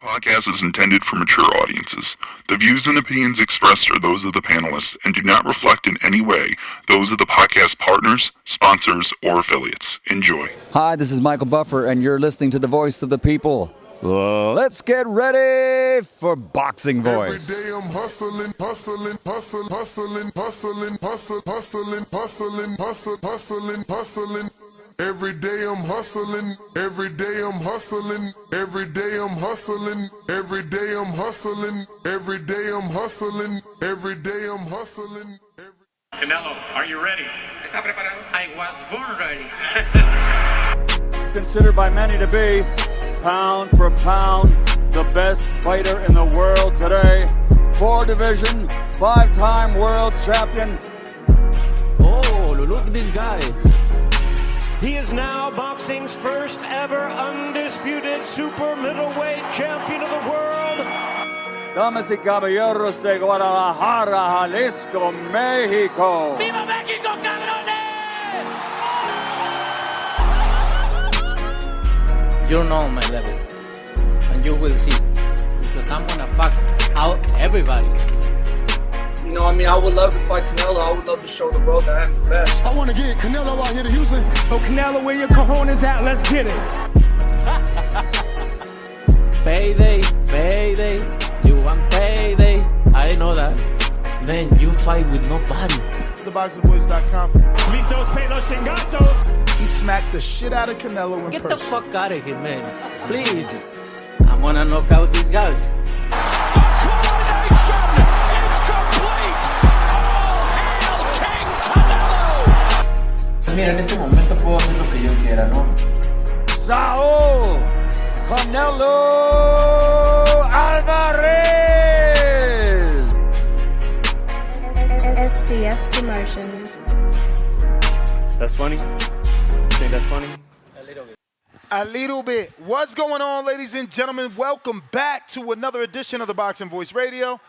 Podcast is intended for mature audiences. The views and opinions expressed are those of the panelists and do not reflect in any way those of the podcast partners, sponsors, or affiliates. Enjoy. Hi, this is Michael Buffer, and you're listening to the Voice of the People. Let's get ready for Boxing Voice. Every day I'm hustling. Every day I'm hustling. Every day I'm hustling. Every day I'm hustling. Every day I'm hustling. Every day I'm hustling. Every day I'm hustling. Canelo, are you ready? ¿Está preparado? I was born ready. Considered by many to be, pound for pound, the best fighter in the world today. 4-division, 5-time world champion. Oh, look at this guy. He is now boxing's first ever undisputed super middleweight champion of the world. Damas y caballeros de Guadalajara, Jalisco, Mexico. ¡Viva México, cabrones! You know my level, and you will see, because I'm gonna fuck out everybody. You know, I mean, I would love to fight Canelo. I would love to show the world that I'm the best. I want to get Canelo out here to Houston. Oh, Canelo, where your cojones at? Let's get it. Payday, payday, you want payday. I know that. Man, you fight with nobody. TheBoxingVoice.com. Listos, pelos, chingazos. He smacked the shit out of Canelo in Get person. the fuck out of here, man. Please. I'm gonna knock out this guy. Mira, en este momento puedo hacer lo que yo quiera, ¿no? Saul Canelo Alvarez. SDS Promotions. That's funny? You think that's funny? A little bit. What's going on, ladies and gentlemen? Welcome back to another edition of the Boxing Voice Radio.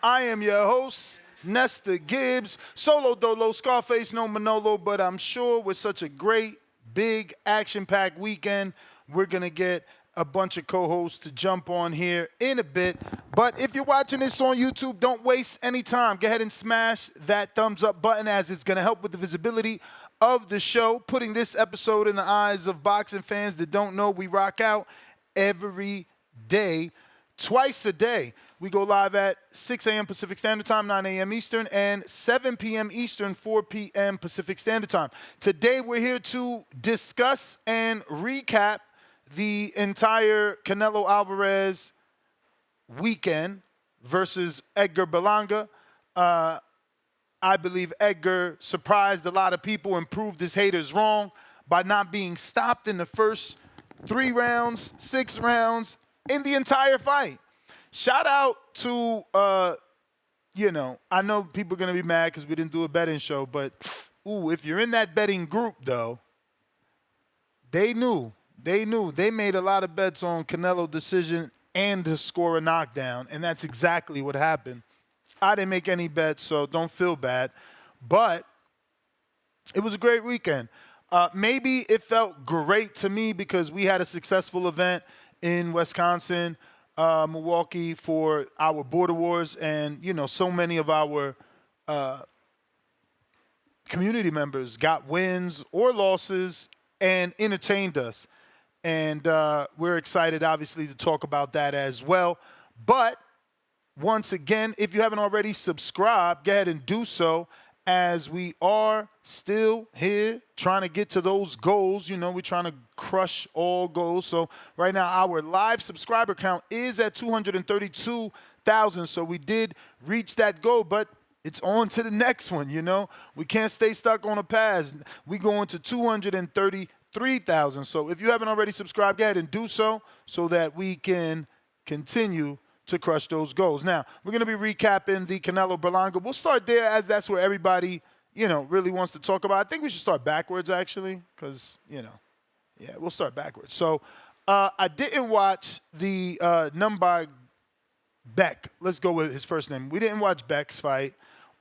I am your host, Nesta Gibbs, solo dolo, Scarface, no Manolo, but I'm sure with such a great, big, action-packed weekend, we're going to get a bunch of co-hosts to jump on here in a bit. But if you're watching this on YouTube, don't waste any time. Go ahead and smash that thumbs up button, as it's going to help with the visibility of the show, putting this episode in the eyes of boxing fans that don't know we rock out every day, twice a day. We go live at 6 a.m. Pacific Standard Time, 9 a.m. Eastern, and 7 p.m. Eastern, 4 p.m. Pacific Standard Time. Today, we're here to discuss and recap the entire Canelo Alvarez weekend versus Edgar Berlanga. I believe Edgar surprised a lot of people and proved his haters wrong by not being stopped in the first 3 rounds, 6 rounds, in the entire fight. Shout out to, I know people are going to be mad because we didn't do a betting show, but, if you're in that betting group, though, they knew. They made a lot of bets on Canelo decision and to score a knockdown, and that's exactly what happened. I didn't make any bets, so don't feel bad. But it was a great weekend. Maybe it felt great to me because we had a successful event in Wisconsin, Milwaukee for our Border Wars, and so many of our community members got wins or losses and entertained us, and we're excited obviously to talk about that as well. But once again, if you haven't already subscribed, go ahead and do so, as we are still here trying to get to those goals. We're trying to crush all goals. So right now, our live subscriber count is at 232,000. So we did reach that goal, but it's on to the next one, We can't stay stuck on a pass. We go into 233,000. So if you haven't already subscribed, go ahead and do so that we can continue to crush those goals. Now, we're going to be recapping the Canelo Berlanga. We'll start there, as that's where everybody, really wants to talk about. I think we should start backwards, actually, because, we'll start backwards. So I didn't watch the Numbag Beck. Let's go with his first name. We didn't watch Beck's fight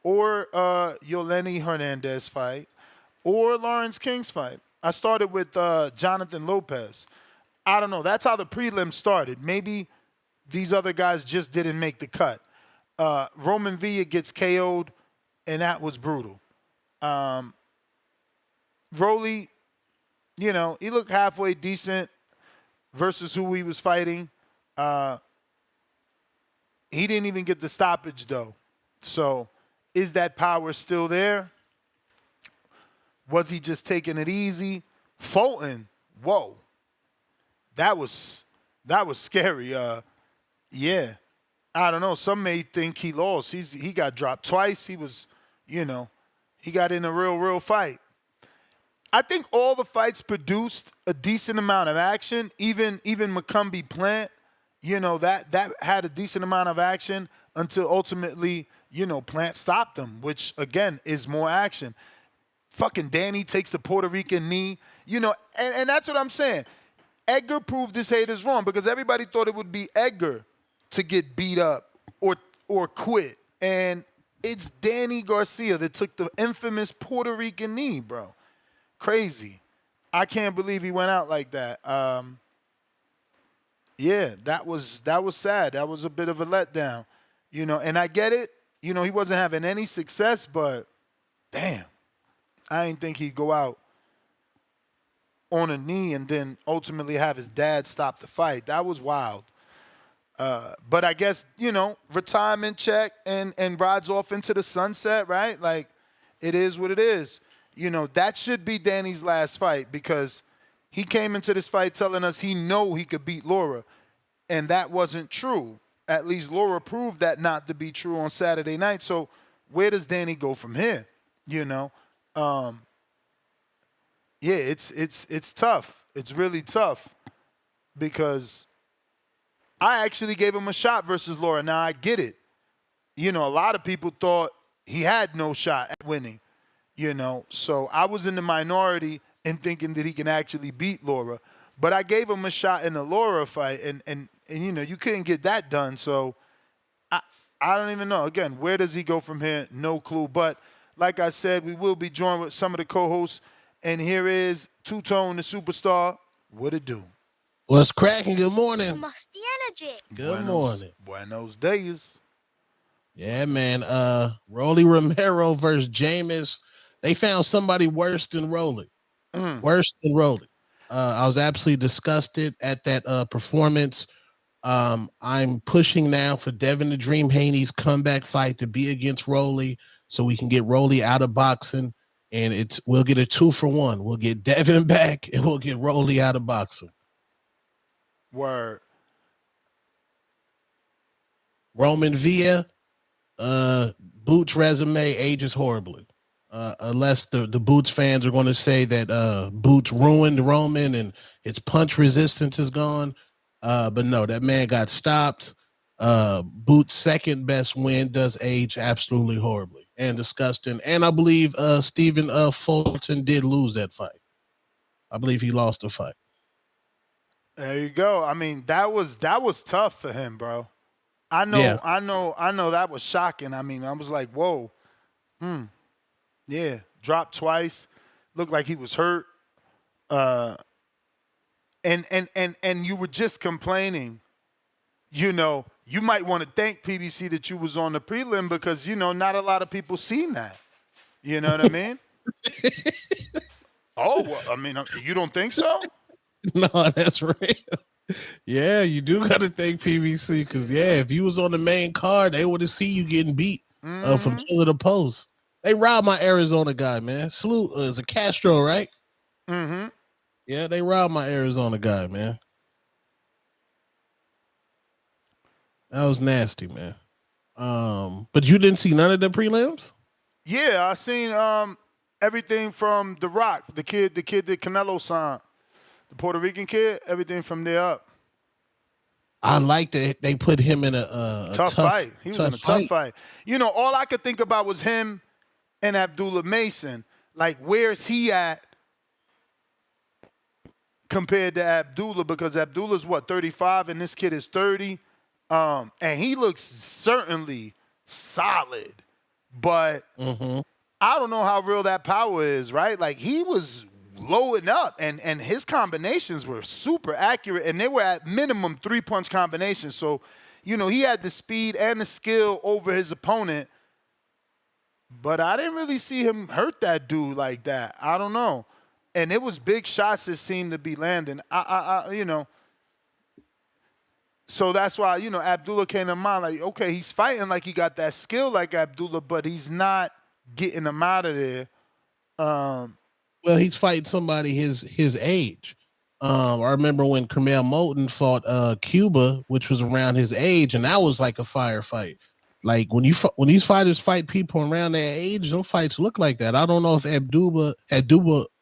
or Yoleni Hernandez fight or Lawrence King's fight. I started with Jonathan Lopez. I don't know. That's how the prelim started. Maybe these other guys just didn't make the cut. Roman Villa gets KO'd, and that was brutal. Rolly, you know, he looked halfway decent versus who he was fighting. He didn't even get the stoppage, though. So is that power still there? Was he just taking it easy? Fulton, whoa. That was scary. Yeah. I don't know. Some may think he lost. He got dropped twice. He was, you know, he got in a real fight. I think all the fights produced a decent amount of action. Even Macumbi Plant, you know, that had a decent amount of action until ultimately, you know, Plant stopped him, which, again, is more action. Fucking Danny takes the Puerto Rican knee. You know, and that's what I'm saying. Edgar proved his haters wrong because everybody thought it would be Edgar to get beat up or quit. And it's Danny Garcia that took the infamous Puerto Rican knee, bro. Crazy. I can't believe he went out like that. Yeah, that was sad. That was a bit of a letdown. You know, and I get it. You know, he wasn't having any success, but damn. I didn't think he'd go out on a knee and then ultimately have his dad stop the fight. That was wild. But I guess, you know, retirement check and rides off into the sunset, right? Like, it is what it is. You know, that should be Danny's last fight because he came into this fight telling us he know he could beat Lara, and that wasn't true. At least Lara proved that not to be true on Saturday night. So where does Danny go from here? You know? Yeah, it's tough. It's really tough because I actually gave him a shot versus Lara. Now, I get it. You know, a lot of people thought he had no shot at winning, you know. So I was in the minority in thinking that he can actually beat Lara. But I gave him a shot in the Lara fight, and you know, you couldn't get that done. So I don't even know. Again, where does he go from here? No clue. But like I said, we will be joined with some of the co-hosts. And here is Two-Tone, the superstar. What it do? What's cracking? Good morning. Musty energy. Good morning. Buenos dias. Yeah, man. Rolly Romero versus Jameis. They found somebody worse than Rolly. Worse than Rolly. I was absolutely disgusted at that performance. I'm pushing now for Devin the Dream Haney's comeback fight to be against Rolly so we can get Rolly out of boxing. And we'll get a 2-for-1. We'll get Devin back and we'll get Rolly out of boxing. Word. Roman Villa, Boots resume ages horribly. Unless the Boots fans are going to say that Boots ruined Roman and his punch resistance is gone. But no, that man got stopped. Boots' second best win does age absolutely horribly and disgusting. And I believe Stephen Fulton did lose that fight. I believe he lost the fight. There you go. I mean, that was tough for him, bro. I know that was shocking. I mean, I was like, whoa. Yeah. Dropped twice. Looked like he was hurt. And you were just complaining, you know, you might want to thank PBC that you was on the prelim because, you know, not a lot of people seen that. You know what I mean? Oh, well, I mean, you don't think so? No, that's real. Yeah, you do got to thank PBC because, yeah, if you was on the main card, they would have seen you getting beat from pillar to post. They robbed my Arizona guy, man. Salute. Is it Castro, right? Mm-hmm. Yeah, they robbed my Arizona guy, man. That was nasty, man. But you didn't see none of the prelims? Yeah, I seen everything from The Rock, the kid that Canelo signed, the Puerto Rican kid, everything from there up. I like that they put him in a tough fight. He was in a tough fight. You know, all I could think about was him and Abdullah Mason. Like, where's he at compared to Abdullah? Because Abdullah's, 35, and this kid is 30. And he looks certainly solid. But I don't know how real that power is, right? Like, he was blowing up, and his combinations were super accurate, and they were at minimum 3-punch combinations. So, you know, he had the speed and the skill over his opponent, but I didn't really see him hurt that dude like that. I don't know. And it was big shots that seemed to be landing. You know. So that's why, you know, Abdullah came to mind like, okay, he's fighting like he got that skill like Abdullah, but he's not getting him out of there. Well, he's fighting somebody his age. I remember when Carmel Moulton fought Cuba, which was around his age, and that was like a firefight. Like when these fighters fight people around their age, those fights look like that. I don't know if Abdullah,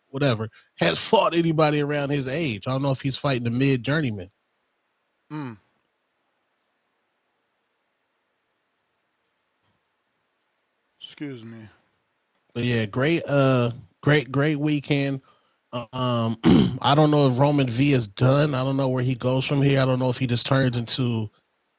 whatever, has fought anybody around his age. I don't know if he's fighting the mid journeyman. Excuse me. But yeah, great weekend. I don't know if Roman Villa's done. I don't know where he goes from here. I don't know if he just turns into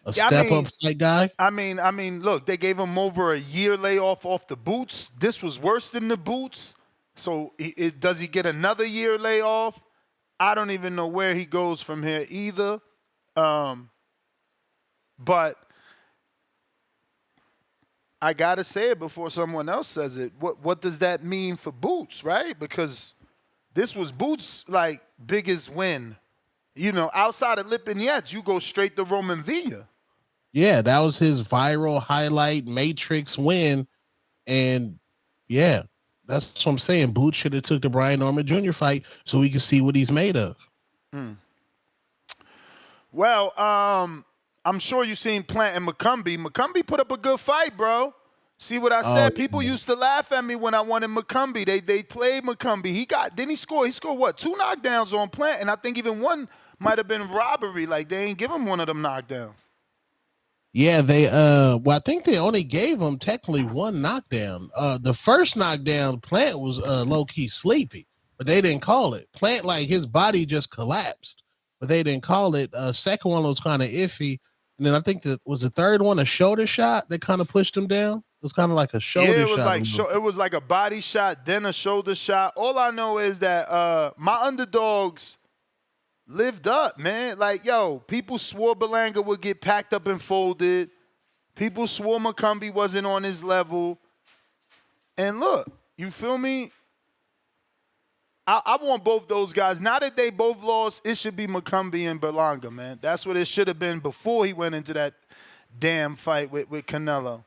a step-up fight guy. I mean, look, they gave him over a year layoff off the boots. This was worse than the boots. So does he get another year layoff? I don't even know where he goes from here either. But I got to say it before someone else says it. What does that mean for Boots, right? Because this was Boots' like biggest win. You know, outside of Lipinets, you go straight to Roman Villa. Yeah, that was his viral highlight matrix win. And yeah, that's what I'm saying. Boots should have took the Brian Norman Jr. fight so we can see what he's made of. Well, I'm sure you've seen Plant and McCumbee. McCumbee put up a good fight, bro. See what I said? People used to laugh at me when I wanted McCumbee. They played McCumbee. Didn't he score? He scored what? 2 knockdowns on Plant, and I think even one might have been robbery. Like they ain't give him one of them knockdowns. Yeah, they I think they only gave him technically 1 knockdown. The first knockdown, Plant was low-key sleepy, but they didn't call it. Plant, like his body just collapsed, but they didn't call it. Second one was kind of iffy. And then I think was the third one a shoulder shot that kind of pushed him down. It was kind of like a shoulder shot. Yeah, it was like a body shot, then a shoulder shot. All I know is that my underdogs lived up, man. Like, yo, people swore Berlanga would get packed up and folded. People swore McCumbee wasn't on his level. And look, you feel me? I want both those guys. Now that they both lost, it should be McCumbee and Berlanga, man. That's what it should have been before he went into that damn fight with Canelo.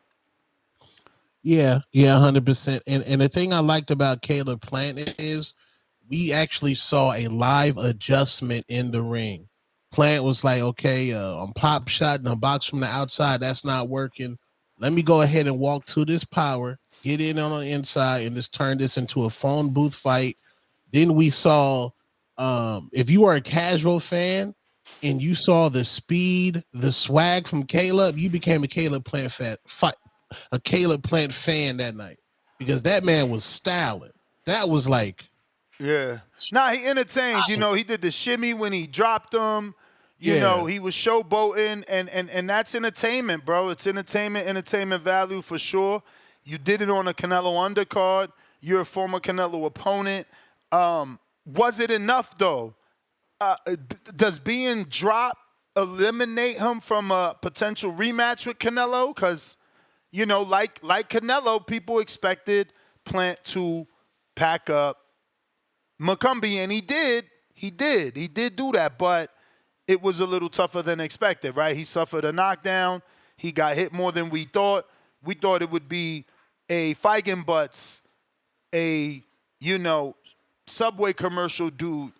Yeah, 100%. And the thing I liked about Caleb Plant is we actually saw a live adjustment in the ring. Plant was like, okay, I'm pop shot and I'm box from the outside. That's not working. Let me go ahead and walk to this power, get in on the inside, and just turn this into a phone booth fight. Then we saw, if you are a casual fan and you saw the speed, the swag from Caleb, you became a Caleb Plant fan that night because that man was styling. That was like, yeah. Nah, he entertained. You know, he did the shimmy when he dropped him. You know, he was showboating, and that's entertainment, bro. It's entertainment value for sure. You did it on a Canelo undercard. You're a former Canelo opponent. Was it enough though? Does being dropped eliminate him from a potential rematch with Canelo? Because, you know, like Canelo, people expected Plant to pack up McCumbee, and he did. He did do that, but it was a little tougher than expected, right? He suffered a knockdown. He got hit more than we thought. We thought it would be a Feigenbutts, Subway commercial dude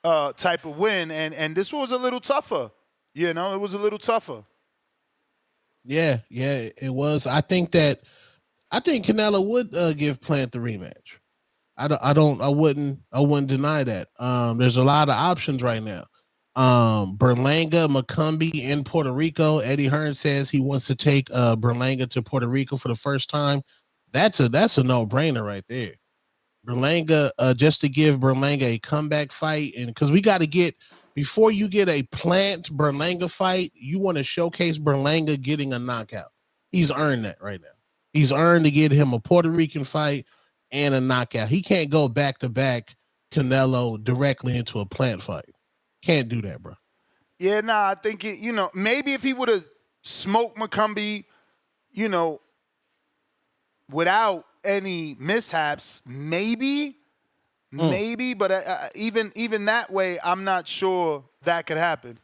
type of win, and this was a little tougher. You know, it was a little tougher. Yeah, it was. I think Canelo would give Plant the rematch. I wouldn't deny that. There's a lot of options right now. Berlanga, McCumbee in Puerto Rico. Eddie Hearn says he wants to take Berlanga to Puerto Rico for the first time. That's a no-brainer right there. Berlanga, just to give Berlanga a comeback fight, and because we got to get, before you get a Plant Berlanga fight, you want to showcase Berlanga getting a knockout. He's earned that right now. He's earned to get him a Puerto Rican fight and a knockout. He can't go back-to-back Canelo directly into a plant fight. Can't do that, bro. Yeah, nah, I think maybe if he would have smoked McCombie, without any mishaps, maybe, but even that way, I'm not sure that could happen.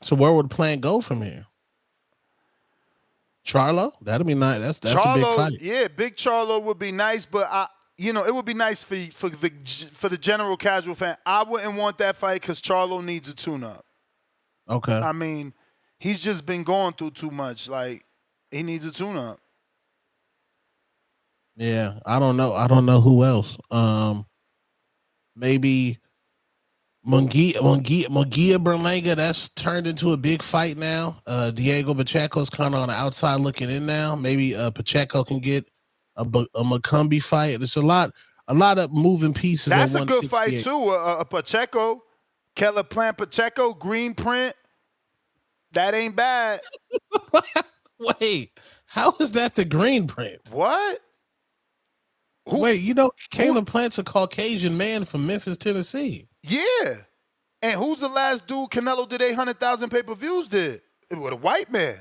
So where would the plan go from here? Charlo? That'd be nice. That's Charlo, a big fight. Yeah, big Charlo would be nice, but it would be nice for the general casual fan. I wouldn't want that fight because Charlo needs a tune-up. Okay. I mean, he's just been going through too much. Like, he needs a tune-up. Yeah, I don't know. I don't know who else. Maybe Munguia Berlanga. That's turned into a big fight now. Diego Pacheco's kind of on the outside looking in now. Maybe Pacheco can get a McCombie fight. There's a lot of moving pieces. That's a good fight too. A Pacheco, Keller Plant Pacheco, green print. That ain't bad. Wait, how is that the green print? What? Wait, Caleb Plant's a Caucasian man from Memphis, Tennessee. Yeah. And who's the last dude Canelo did 800,000 pay-per-views did? It was a white man.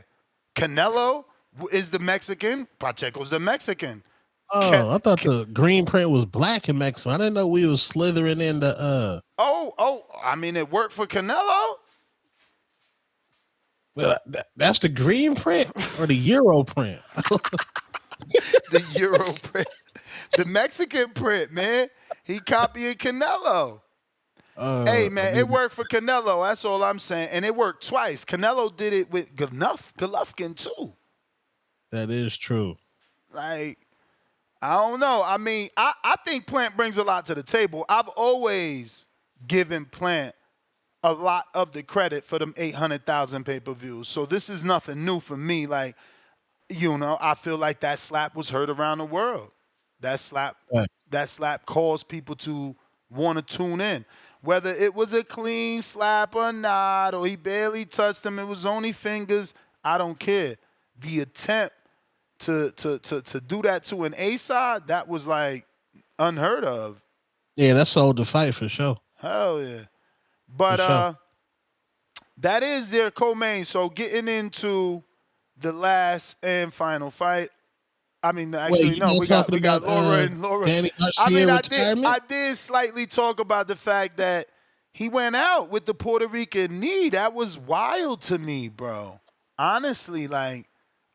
Canelo is the Mexican. Pacheco's the Mexican. Oh, I thought the green print was black in Mexico. I didn't know we was slithering into I mean, it worked for Canelo. Well, that's the green print or the Euro print? The Euro print. The Mexican print, man. He copying Canelo. Hey, man, it worked for Canelo. That's all I'm saying. And it worked twice. Canelo did it with Golovkin, too. That is true. Like, I don't know. I mean, I think Plant brings a lot to the table. I've always given Plant a lot of the credit for them 800,000 pay-per-views. So this is nothing new for me. Like, I feel like that slap was heard around the world. That slap caused people to want to tune in. Whether it was a clean slap or not, or he barely touched him, it was only fingers, I don't care. The attempt to do that to an A-side, that was like unheard of. Yeah, that sold the fight for sure. Hell yeah. But that is their co-main. So getting into the last and final fight. I mean, actually, no, we got Lara and Lara. I mean, I did slightly talk about the fact that he went out with the Puerto Rican knee. That was wild to me, bro. Honestly, like,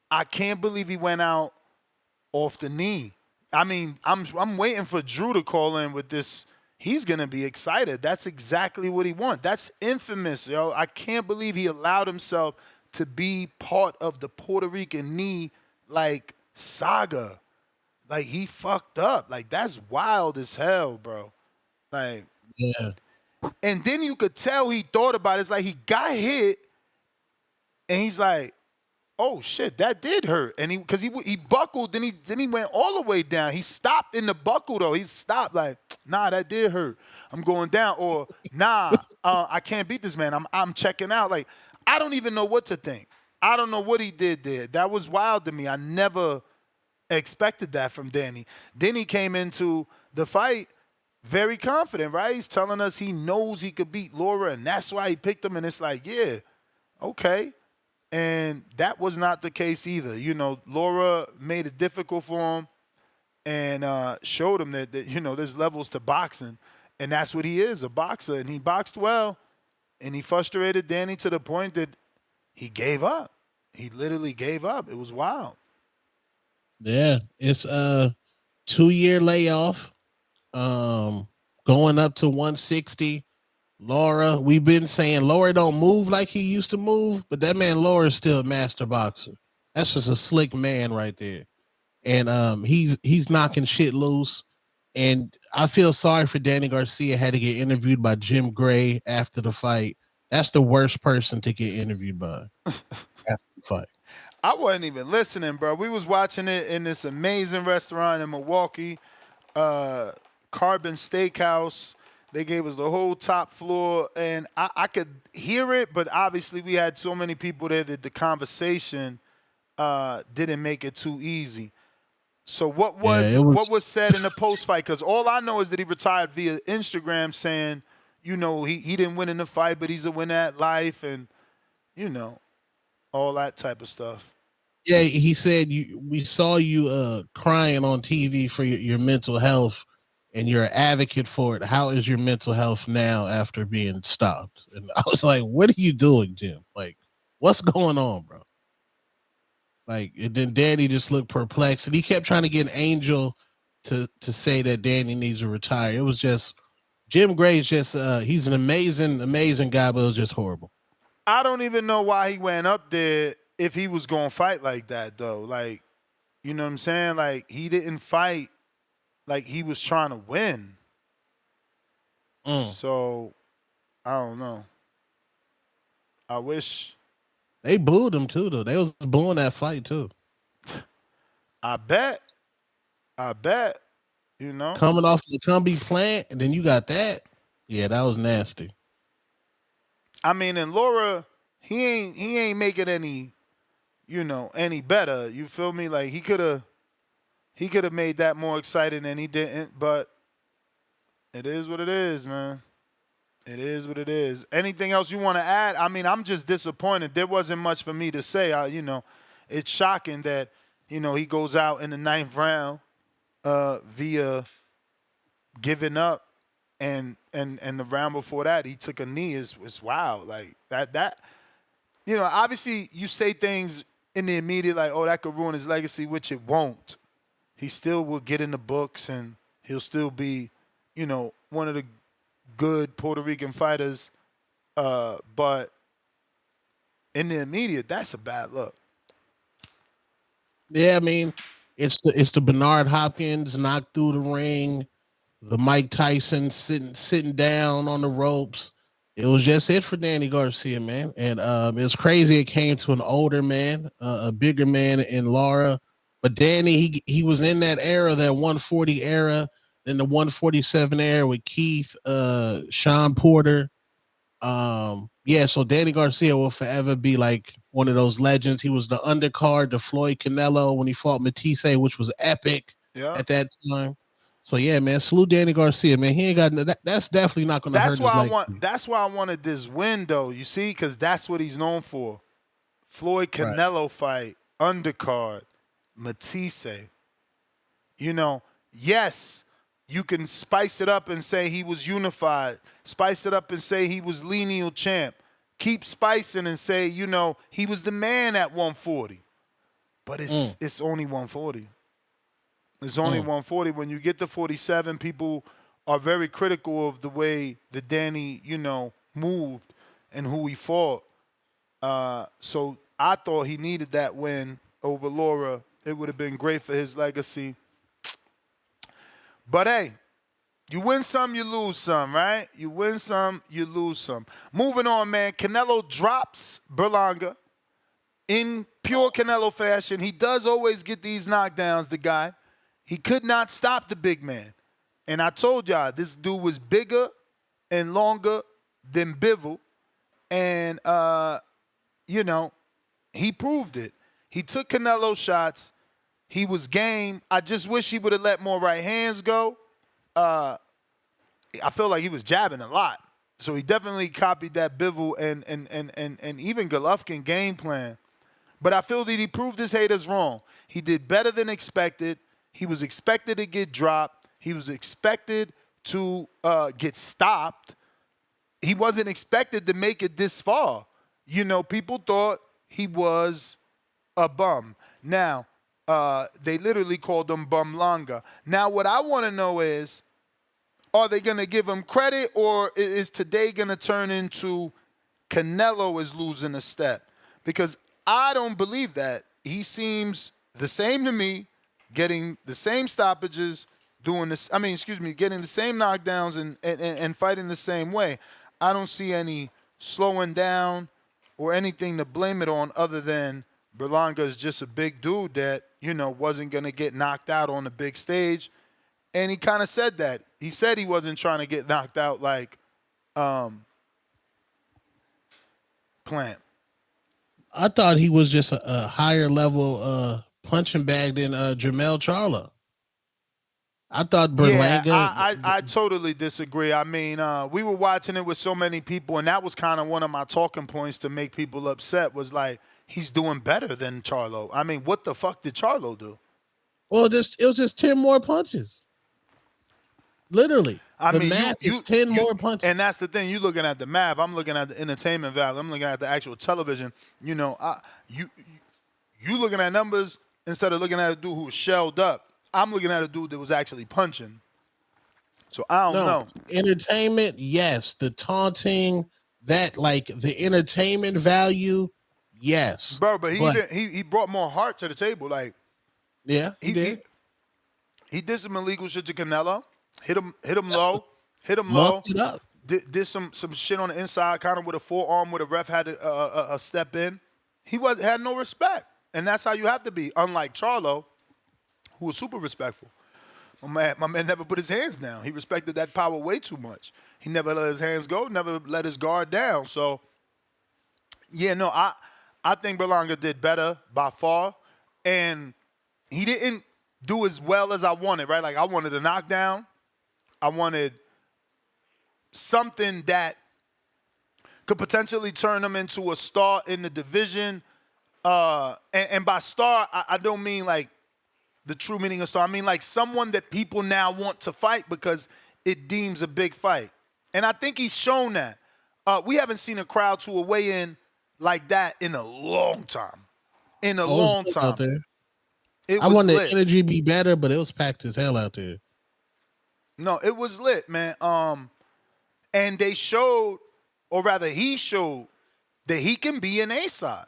I can't believe he went out off the knee. I mean, I'm waiting for Drew to call in with this. He's going to be excited. That's exactly what he wants. That's infamous, yo. I can't believe he allowed himself to be part of the Puerto Rican knee, like, saga. Like, he fucked up. Like, that's wild as hell, bro. Like, yeah. And then you could tell he thought about it. It's like he got hit, and he's like, oh, shit, that did hurt. And he buckled, then he went all the way down. He stopped in the buckle, though. He stopped like, nah, that did hurt. I'm going down. Or, nah, I can't beat this man. I'm checking out. Like, I don't even know what to think. I don't know what he did there. That was wild to me. I never expected that from Danny. Then he came into the fight very confident, right? He's telling us he knows he could beat Lara, and that's why he picked him. And it's like, yeah, okay. And that was not the case either. Lara made it difficult for him and showed him that there's levels to boxing. And that's what he is, a boxer. And he boxed well. And he frustrated Danny to the point that he gave up. He literally gave up. It was wild. Yeah, it's a 2-year layoff. Going up to 160. Lara, we've been saying Lara don't move like he used to move, but that man Lara is still a master boxer. That's just a slick man right there. And he's knocking shit loose. And I feel sorry for Danny Garcia. Had to get interviewed by Jim Gray after the fight. That's the worst person to get interviewed by after the fight. I wasn't even listening, bro. We was watching it in this amazing restaurant in Milwaukee, Carbon Steakhouse. They gave us the whole top floor, and I could hear it, but obviously we had so many people there that the conversation didn't make it too easy. So what was said in the post fight? Because all I know is that he retired via Instagram, saying, you know, he didn't win in the fight, but he's a winner at life, and you know, all that type of stuff. Yeah, he said we saw you crying on TV for your mental health, and you're an advocate for it. How is your mental health now after being stopped? And I was like, what are you doing, Jim? Like, what's going on, bro? Like, and then Danny just looked perplexed, and he kept trying to get an Angel to say that Danny needs to retire. It was just Jim Gray's just he's an amazing guy, but it was just horrible. I don't even know why he went up there if he was going to fight like that, though. Like, you know what I'm saying? Like, he didn't fight like he was trying to win. So, I don't know. I wish. They booed him, too, though. They was booing that fight, too. I bet. You know? Coming off the Cumbie plant, and then you got that. Yeah, that was nasty. I mean, and Lara, he ain't making any, you know, any better. You feel me? Like he could have made that more exciting, and he didn't. But it is what it is, man. It is what it is. Anything else you want to add? I mean, I'm just disappointed. There wasn't much for me to say. You know, it's shocking that, you know, he goes out in the 9th round via giving up. And the round before that, he took a knee. Is wild. Like that. You know, obviously you say things in the immediate like, oh, that could ruin his legacy, which it won't. He still will get in the books, and he'll still be, you know, one of the good Puerto Rican fighters. But in the immediate, that's a bad look. Yeah, I mean, it's the Bernard Hopkins knocked through the ring. The Mike Tyson sitting down on the ropes. It was just it for Danny Garcia, man. And it was crazy. It came to an older man, a bigger man in Lara. But Danny, he was in that era, that 140 era, then the 147 era with Keith, Sean Porter. Yeah, so Danny Garcia will forever be like one of those legends. He was the undercard to Floyd Canelo when he fought Matisse, which was epic at that time. So yeah, man, salute Danny Garcia, man. He ain't got that's definitely not going to hurt his legacy. That's why I wanted this win, though. You see, because that's what he's known for. Floyd Canelo fight, undercard, Matisse. You know, yes, you can spice it up and say he was unified. Spice it up and say he was lineal champ. Keep spicing and say, you know, he was the man at 140. But it's only 140. It's only 140. When you get to 47, people are very critical of the way that Danny, you know, moved and who he fought. So I thought he needed that win over Lara. It would have been great for his legacy. But, hey, you win some, you lose some, right? You win some, you lose some. Moving on, man. Canelo drops Berlanga in pure Canelo fashion. He does always get these knockdowns, the guy. He could not stop the big man. And I told y'all, this dude was bigger and longer than Bivol. And, you know, he proved it. He took Canelo shots. He was game. I just wish he would have let more right hands go. I feel like he was jabbing a lot. So he definitely copied that Bivol and even Golovkin game plan. But I feel that he proved his haters wrong. He did better than expected. He was expected to get dropped. He was expected to get stopped. He wasn't expected to make it this far. You know, people thought he was a bum. Now, they literally called him Bumlanga. Now, what I want to know is, are they going to give him credit, or is today going to turn into Canelo is losing a step? Because I don't believe that. He seems the same to me, getting the same stoppages, getting the same knockdowns and fighting the same way. I don't see any slowing down or anything to blame it on other than Berlanga is just a big dude that, you know, wasn't going to get knocked out on the big stage. And he kind of said that. He said he wasn't trying to get knocked out like Plant. I thought he was just a higher level punching bag than Jermell Charlo. I thought Berlanga. Yeah, I totally disagree. I mean, we were watching it with so many people, and that was kind of one of my talking points to make people upset was like, he's doing better than Charlo. I mean, what the fuck did Charlo do? Well, it was just 10 more punches. Literally. The math is 10 more punches. And that's the thing. You're looking at the math. I'm looking at the entertainment value. I'm looking at the actual television. You know, you looking at numbers instead of looking at a dude who was shelled up. I'm looking at a dude that was actually punching. So I don't know. Entertainment, yes. The taunting, that like the entertainment value, yes. Bro, but he brought more heart to the table. Like, yeah, he did. He did some illegal shit to Canelo. Hit him low. It up. Did some shit on the inside, kind of with a forearm where the ref had a step in. He had no respect, and that's how you have to be. Unlike Charlo, who was super respectful. My man never put his hands down. He respected that power way too much. He never let his hands go, never let his guard down. So, yeah, no, I think Berlanga did better by far, and he didn't do as well as I wanted, right? Like, I wanted a knockdown. I wanted something that could potentially turn him into a star in the division. And by star, I don't mean like the true meaning of star. I mean like someone that people now want to fight because it deems a big fight. And I think he's shown that. We haven't seen a crowd to a weigh-in like that in a long time. Long time. I wanted the energy be better, but it was packed as hell out there. No, it was lit, man. And they showed, or rather he showed, that he can be an A-side.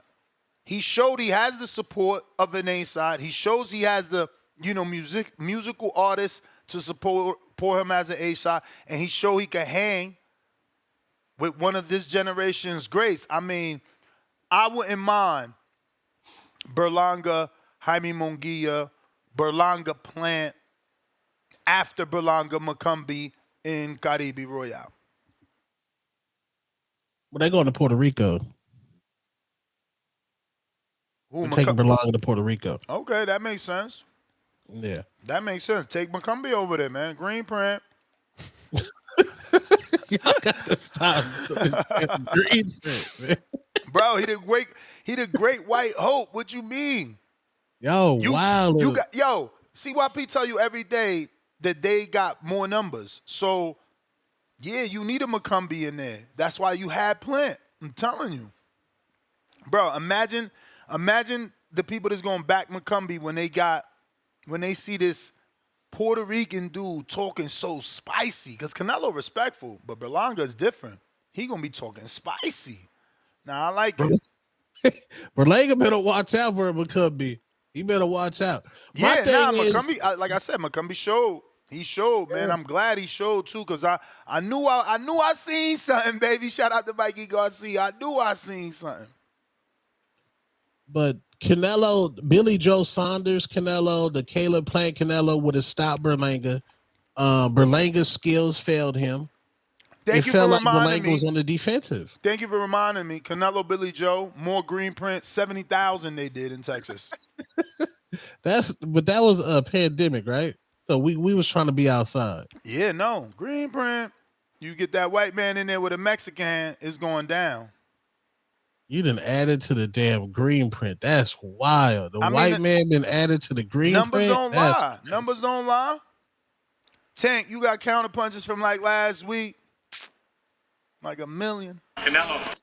He showed he has the support of an A-side. He shows he has the, musical artists to support him as an A-side. And he showed he can hang with one of this generation's greats. I mean, I wouldn't mind Berlanga, Jaime Munguia, Berlanga Plant, after Berlanga Macumbi in Caribe Royale. Well, they're going to Puerto Rico. Taking Berlanga to Puerto Rico. Okay, that makes sense. Yeah. That makes sense. Take Macumbi over there, man. Green print. Y'all got to stop. Green print, man. Bro, he did great white hope. What you mean? Yo, wow. CYP tell you every day that they got more numbers. So, yeah, you need a Macumbi in there. That's why you had Plant. I'm telling you. Bro, imagine the people that's going to back Macumbi when they see this Puerto Rican dude talking so spicy. Because Canelo respectful, but Berlanga is different. He going to be talking spicy. Now, I like it. Berlanga better watch out for Macumbi. He better watch out. Macumbi, like I said, Macumbi showed. He showed, man. I'm glad he showed too, because I knew I seen something, baby. Shout out to Mikey Garcia. I knew I seen something. But Canelo, Billy Joe Saunders Canelo, the Caleb Plant Canelo would have stopped Berlanga. Berlanga's skills failed him. It felt like Berlanga was on the defensive. Thank you for reminding me. Canelo, Billy Joe, more green print, 70,000 they did in Texas. But that was a pandemic, right? So we was trying to be outside. Yeah, no. Green print. You get that white man in there with a Mexican hand, it's going down. You done added to the damn green print. That's wild. The white man been added to the green print. Numbers don't lie. Tank, you got counter punches from like last week. Like 1 million. Canelo.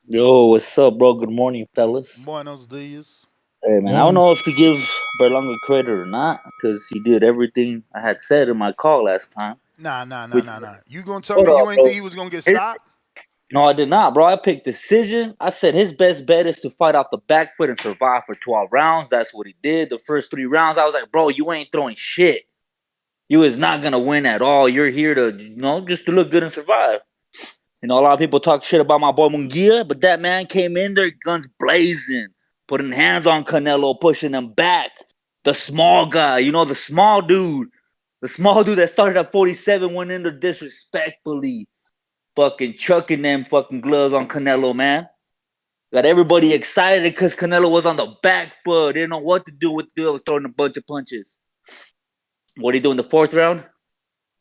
Yo, what's up, bro? Good morning, fellas. Buenos dias. Hey, man, I don't know if to give Berlanga credit or not, because he did everything I had said in my call last time. Nah. You gonna tell me you ain't think he was gonna get stopped? No, I did not, bro. I picked decision. I said his best bet is to fight off the back foot and survive for 12 rounds. That's what he did. The first 3 rounds, I was like, bro, you ain't throwing shit. You is not gonna win at all. You're here to, just to look good and survive. A lot of people talk shit about my boy Munguia, but that man came in there, guns blazing, putting hands on Canelo, pushing him back. The small guy, the small dude. The small dude that started at 47 went in there disrespectfully, fucking chucking them fucking gloves on Canelo, man. Got everybody excited because Canelo was on the back foot. Didn't know what to do. Was throwing a bunch of punches. What did he do in the 4th round?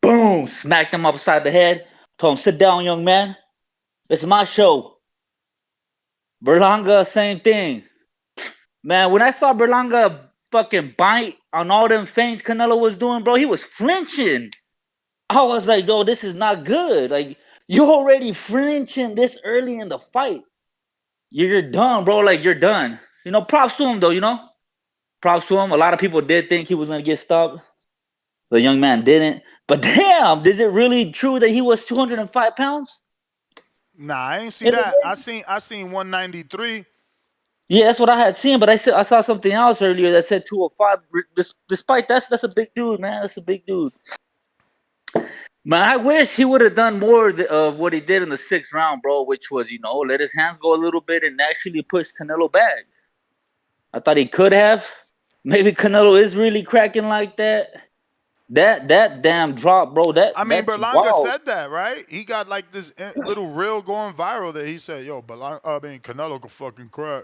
Boom! Smacked him upside the head. Told him, sit down, young man. It's my show. Berlanga, same thing. Man, when I saw Berlanga fucking bite on all them feints Canelo was doing, bro, he was flinching. I was like, yo, this is not good. Like, you're already flinching this early in the fight. You're done, bro. Like, you're done. You know, props to him, though, you know? Props to him. A lot of people did think he was going to get stopped. The young man didn't. But damn, is it really true that he was 205 pounds? Nah, I ain't see that. I seen 193. Yeah, that's what I had seen, but I saw something else earlier that said 205. Despite that's a big dude, man. That's a big dude. Man, I wish he would have done more of what he did in the 6th round, bro, which was, you know, let his hands go a little bit and actually push Canelo back. I thought he could have. Maybe Canelo is really cracking like that. That damn drop, bro. Berlanga said that, right? He got like this little reel going viral that he said, "Yo, Canelo could fucking crack."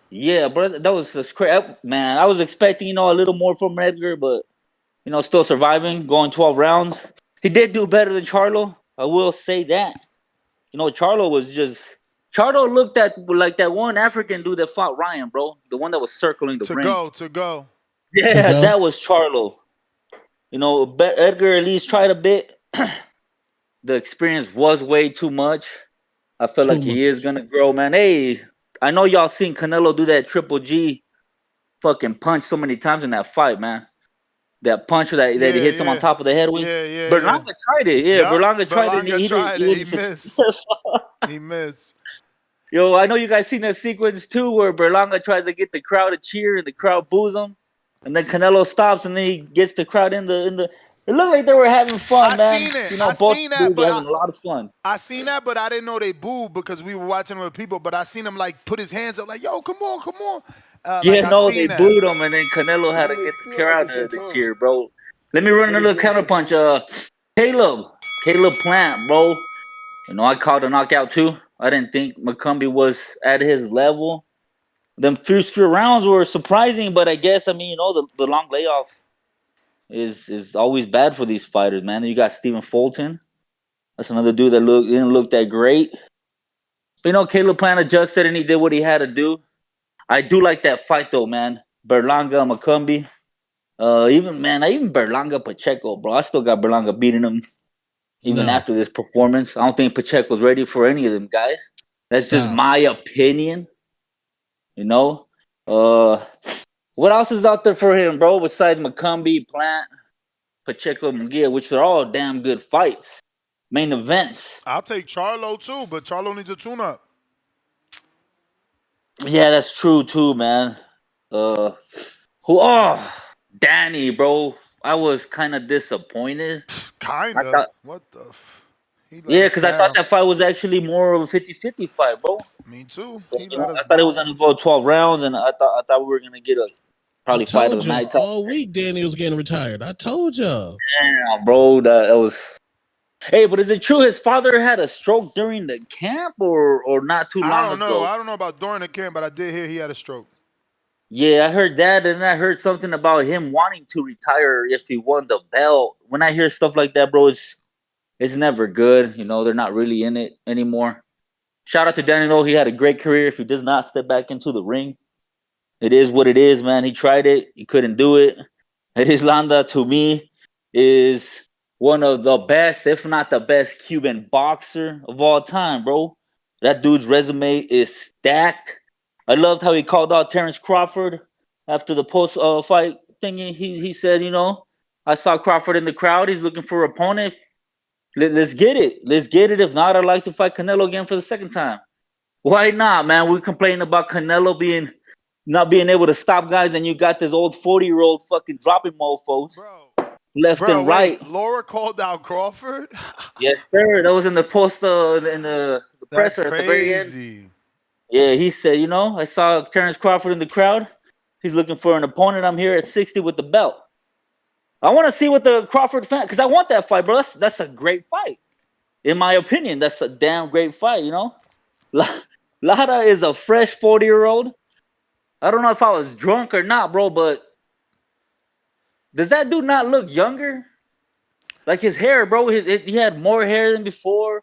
Yeah, bro, that was just crazy, man. I was expecting, you know, a little more from Edgar, but you know, still surviving, going 12 rounds. He did do better than Charlo. I will say that. You know, Charlo looked at like that one African dude that fought Ryan, bro. The one that was circling the ring. To go. Yeah, that was Charlo. You know, Edgar at least tried a bit. The experience was way too much. I feel like he is going to grow, man. Hey, I know y'all seen Canelo do that Triple G fucking punch so many times in that fight, man. That punch that he hits him on top of the head with. Yeah. Berlanga tried it. Yeah, Berlanga tried it. He missed. He missed. Yo, I know you guys seen that sequence too where Berlanga tries to get the crowd to cheer and the crowd boos him. And then Canelo stops and then he gets the crowd in the. It looked like they were having fun, man. Seen it. You know, both seen that, but having a lot of fun. I seen that, but I didn't know they booed because we were watching with people. But I seen him like put his hands up, like, "Yo, come on." They booed him, and then Canelo had to get the crowd to cheer, bro. Let me run another counter punch. Caleb Plant, bro. You know, I called a knockout too. I didn't think McCumbee was at his level. Them first few rounds were surprising, but I guess, I mean, you know, the long layoff is always bad for these fighters, man. Then you got Stephen Fulton. That's another dude that didn't look that great. But, you know, Caleb Plant adjusted and he did what he had to do. I do like that fight, though, man. Berlanga, McCumbee. Even Berlanga Pacheco, bro. I still got Berlanga beating him even after this performance. I don't think Pacheco's ready for any of them guys. That's just my opinion. You know? What else is out there for him, bro? Besides McCumbee, Plant, Pacheco, Munguia, which are all damn good fights. Main events. I'll take Charlo, too, but Charlo needs a tune-up. Yeah, that's true, too, man. Danny, bro. I was kind of disappointed. Kind of? What the Yeah, because I thought that fight was actually more of a 50-50 fight, bro. Me too. I thought it was going to go 12 rounds, and I thought we were going to get a probably fight of the night. All week, Danny was getting retired. I told y'all. Damn, bro, that was. Hey, but is it true his father had a stroke during the camp or not too long ago? I don't know. I don't know about during the camp, but I did hear he had a stroke. Yeah, I heard that, and I heard something about him wanting to retire if he won the belt. When I hear stuff like that, bro, it's never good. You know, they're not really in it anymore. Shout out to Danny, though. He had a great career if he does not step back into the ring. It is what it is, man. He tried it. He couldn't do it. Landa, to me, is one of the best, if not the best, Cuban boxer of all time, bro. That dude's resume is stacked. I loved how he called out Terrence Crawford after the post-fight thingy. He said, you know, I saw Crawford in the crowd. He's looking for an opponent. Let's get it. Let's get it. If not, I'd like to fight Canelo again for the second time. Why not, man? We're complaining about Canelo not being able to stop guys, and you got this old 40-year-old fucking dropping mofos left and right. Wait, Lara called out Crawford? Yes, sir. That was in the post in the presser at the very end. Yeah, he said, you know, I saw Terrence Crawford in the crowd. He's looking for an opponent. I'm here at 60 with the belt. I want to see what the Crawford fan, because I want that fight, bro. That's a great fight. In my opinion, that's a damn great fight, you know? Lara is a fresh 40-year-old. I don't know if I was drunk or not, bro, but does that dude not look younger? Like his hair, bro, he had more hair than before.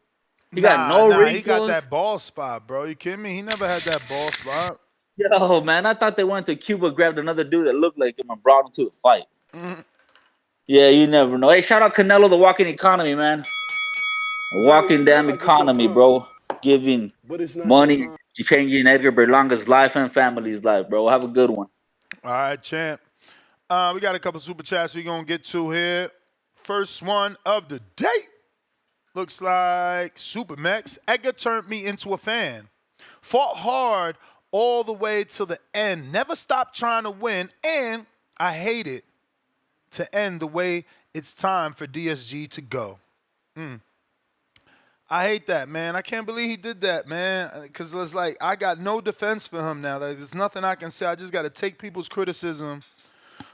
He got no wrinkles. He got that bald spot, bro. You kidding me? He never had that bald spot. Yo, man, I thought they went to Cuba, grabbed another dude that looked like him and brought him to the fight. Yeah, you never know. Hey, shout out Canelo, the walking economy, man. A walking damn economy, bro. Giving money, changing Edgar Berlanga's life and family's life, bro. Have a good one. All right, champ. We got a couple super chats we're going to get to here. First one of the day. Looks like Super Mex. Edgar turned me into a fan. Fought hard all the way to the end. Never stopped trying to win. And I hate it to end the way it's time for DSG to go. I hate that, man. I can't believe he did that, man. Because it's like I got no defense for him now. Like, there's nothing I can say. I just got to take people's criticism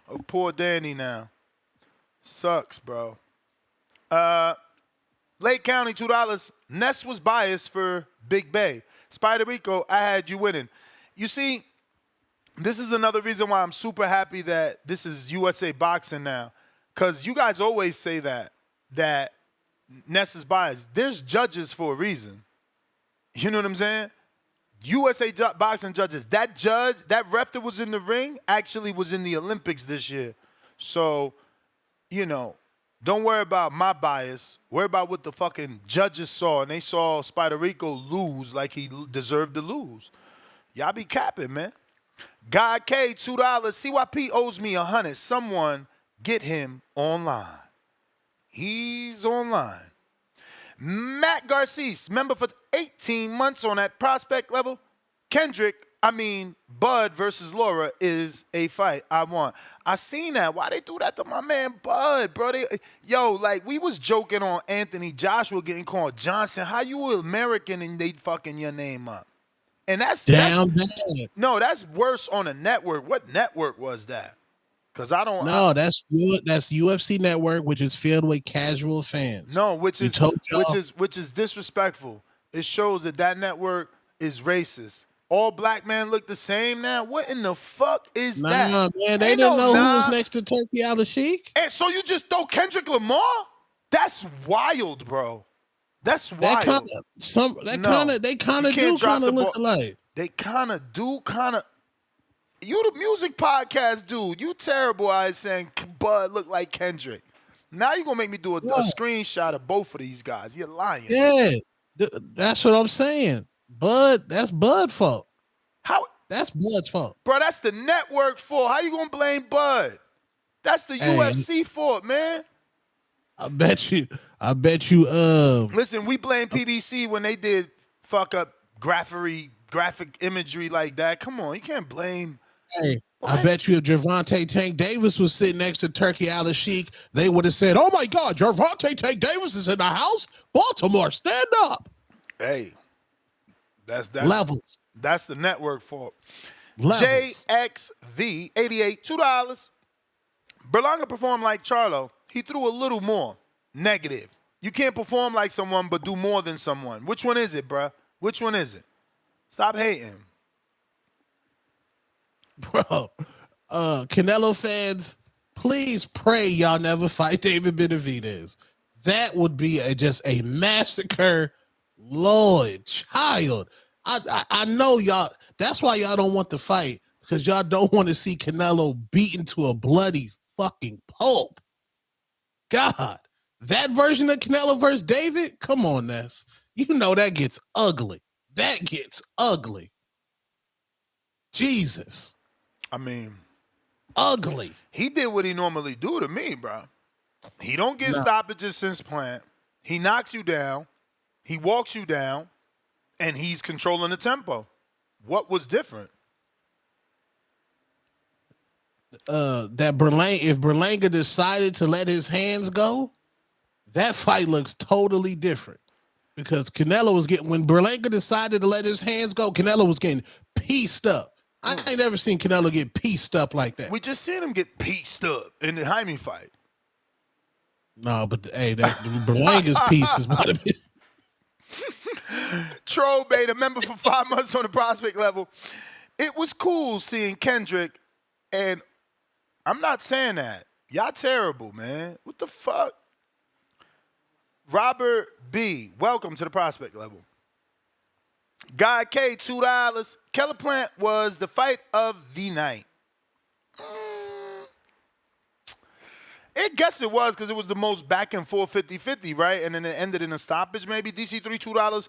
of poor Danny now. Sucks, bro. Lake County, $2. Ness was biased for Big Bay. Spider Rico, I had you winning. You see, this is another reason why I'm super happy that this is USA Boxing now. Because you guys always say that Ness is biased. There's judges for a reason. You know what I'm saying? USA Boxing judges. That judge, that ref that was in the ring actually was in the Olympics this year. So, you know, don't worry about my bias. Worry about what the fucking judges saw. And they saw Spider Rico lose like he deserved to lose. Y'all be capping, man. God K, $2. CYP owes me 100. Someone get him online. He's online. Matt Garcia, member for 18 months on that prospect level. Bud versus Lara is a fight I want. I seen that. Why they do that to my man Bud, bro? Like we was joking on Anthony Joshua getting called Johnson. How you American and they fucking your name up? And that's worse on a network. What network was that? Because I don't know. That's UFC Network, which is filled with casual fans. No, which is disrespectful. It shows that network is racist. All black men look the same now. What in the fuck is that? Nah, man, they didn't know who was next to Turkey Al-Sheikh. And so you just throw Kendrick Lamar? That's wild, bro. That's wild. They kind of do look alike. They kind of do. You the music podcast dude. You terrible at saying Bud look like Kendrick. Now you're going to make me do a screenshot of both of these guys. You're lying. Yeah, that's what I'm saying. Bud, that's Bud's fault. How? That's Bud's fault. Bro, that's the network fault. How you going to blame Bud? That's the UFC fault, man. I bet you. Listen, we blame PBC when they did fuck up graphic imagery like that. Come on, you can't blame. Hey, I bet you if Gervonta Tank Davis was sitting next to Turkey Al-Sheikh, they would have said, "Oh my God, Gervonta Tank Davis is in the house. Baltimore, stand up." Hey, that's levels. That's the network fault. Levels. JXV 88 $2. Berlanga performed like Charlo. He threw a little more. Negative. You can't perform like someone but do more than someone. Which one is it, bruh? Which one is it? Stop hating. Bro, Canelo fans, please pray y'all never fight David Benavidez. That would be just a massacre. Lord, child. I know y'all. That's why y'all don't want the fight, because y'all don't want to see Canelo beaten to a bloody fucking pulp. God, that version of Canelo versus David, come on, Ness. You know that gets ugly. That gets ugly. Jesus. Ugly. He did what he normally do to me, bro. He don't get stoppages since plant. He knocks you down. He walks you down. And he's controlling the tempo. What was different? If Berlanga decided to let his hands go, that fight looks totally different. Because Canelo was when Berlanga decided to let his hands go, Canelo was getting pieced up. I ain't never seen Canelo get pieced up like that. We just seen him get pieced up in the Jaime fight. No, but hey, that Berlanga's pieces might have been. Troll Bait, a member for 5 months on the prospect level. It was cool seeing Kendrick, and I'm not saying that. Y'all terrible, man. What the fuck? Robert B., welcome to the prospect level. Guy K, $2. Keller Plant was the fight of the night. I guess it was because it was the most back and forth 50-50, right? And then it ended in a stoppage maybe. DC3, $2.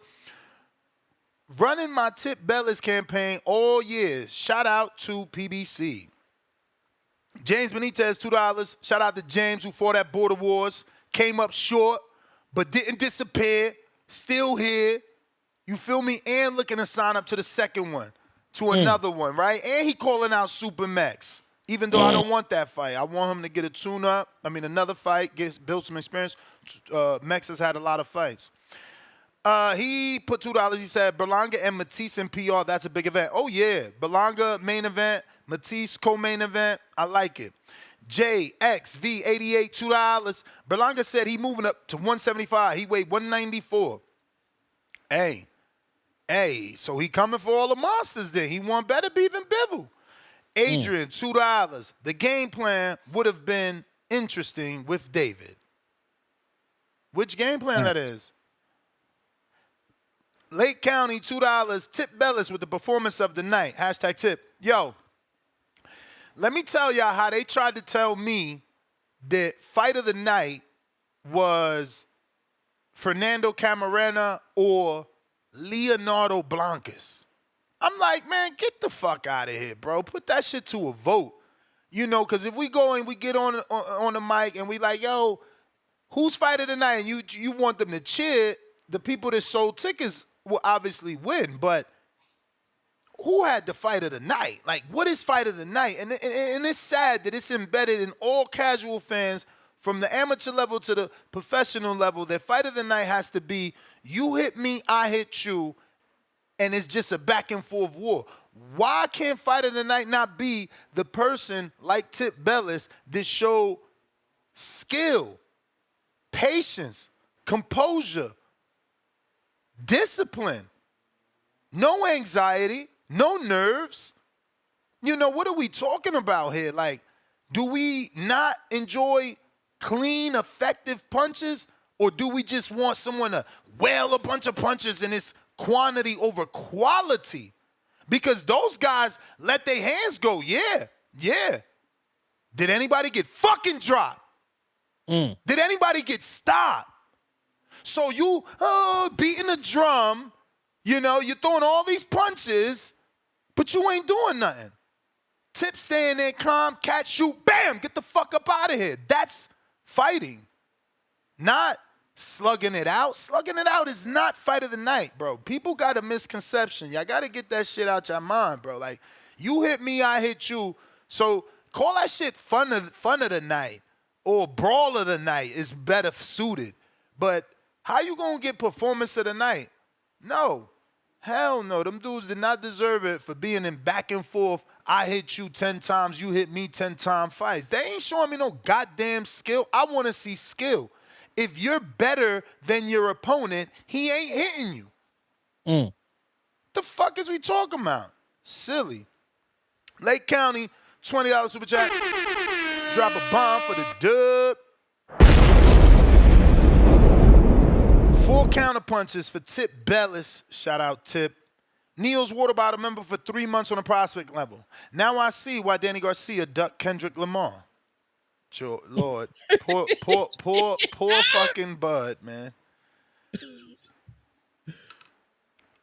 Running my Tip Bellis campaign all year. Shout out to PBC. James Benitez, $2. Shout out to James who fought at Border Wars. Came up short, but didn't disappear. Still here. You feel me? And looking to sign up to the second one. To another one, right? And he calling out Super Mex. Even though I don't want that fight. I want him to get a tune-up. I mean, another fight, build some experience. Mex has had a lot of fights. He put $2. He said, Berlanga and Matisse in PR, that's a big event. Oh, yeah. Berlanga, main event. Matisse, co-main event. I like it. JXV88, $2. Berlanga said he moving up to 175. He weighed 194. Hey, so he coming for all the monsters then. He want better be than Bivol. Adrian, $2. The game plan would have been interesting with David. Which game plan that is? Lake County, $2. Tip Bellis with the performance of the night. Hashtag tip. Yo, let me tell y'all how they tried to tell me that fight of the night was Fernando Camarena or Leonardo Blancas. I'm like, man, get the fuck out of here, bro. Put that shit to a vote. You know, because if we go and we get on the mic and we like, yo, who's fight of the night? And you want them to cheer, the people that sold tickets will obviously win. But who had the fight of the night? Like, what is fight of the night? And it's sad that it's embedded in all casual fans from the amateur level to the professional level that fight of the night has to be you hit me, I hit you, and it's just a back and forth war. Why can't fight of the night not be the person like Tip Bellis that showed skill, patience, composure, discipline, no anxiety, no nerves? You know, what are we talking about here? Like, do we not enjoy clean, effective punches, or do we just want someone to wail a bunch of punches and it's quantity over quality? Because those guys let their hands go. Yeah. Did anybody get fucking dropped? Did anybody get stopped? So you beating a drum, you know, you're throwing all these punches, but you ain't doing nothing. Tip staying there calm, catch, shoot, bam, get the fuck up out of here. That's fighting, not slugging it out. Slugging it out is not fight of the night, bro. People got a misconception. Y'all got to get that shit out your mind, bro. Like, you hit me, I hit you. So call that shit fun of the night or brawl of the night is better suited. But how you going to get performance of the night? No. Hell no. Them dudes did not deserve it for being in back and forth. I hit you 10 times, you hit me 10 times fights. They ain't showing me no goddamn skill. I want to see skill. If you're better than your opponent, he ain't hitting you. The fuck is we talking about? Silly. Lake County, $20 super chat. Drop a bomb for the dub. 4 counter punches for Tip Bellis. Shout out Tip. Neil's water bottle member for 3 months on a prospect level. Now I see why Danny Garcia ducked Kendrick Lamar. Lord, poor fucking Bud, man.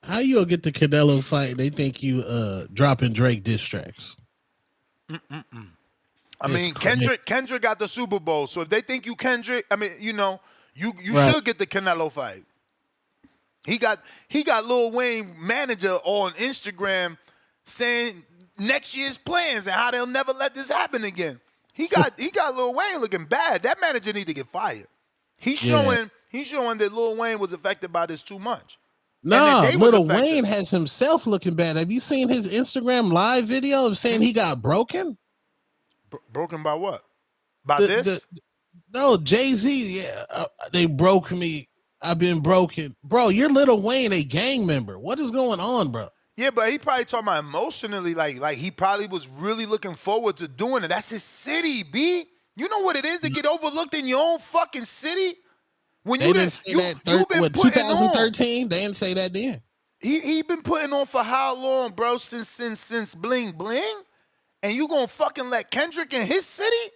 How you gonna get the Canelo fight? They think you dropping Drake diss tracks. I mean, Kendrick got the Super Bowl, so if they think you Kendrick, I mean, you know, you right. Should get the Canelo fight. He got Lil Wayne manager on Instagram saying next year's plans and how they'll never let this happen again. He got Lil Wayne looking bad. That manager need to get fired. He's showing that Lil Wayne was affected by this too much. No, Lil Wayne has himself looking bad. Have you seen his Instagram live video of saying he got broken? Broken by what? By this? No, Jay-Z. Yeah, they broke me. I've been broken. Bro, you're Lil Wayne, a gang member. What is going on, bro? Yeah, but he probably talking about emotionally, like he probably was really looking forward to doing it. That's his city, B. You know what it is to get overlooked in your own fucking city? When They didn't say that. You've been putting 2013? on. They didn't say that then. He been putting on for how long, bro? Since Bling Bling? And you gonna fucking let Kendrick in his city?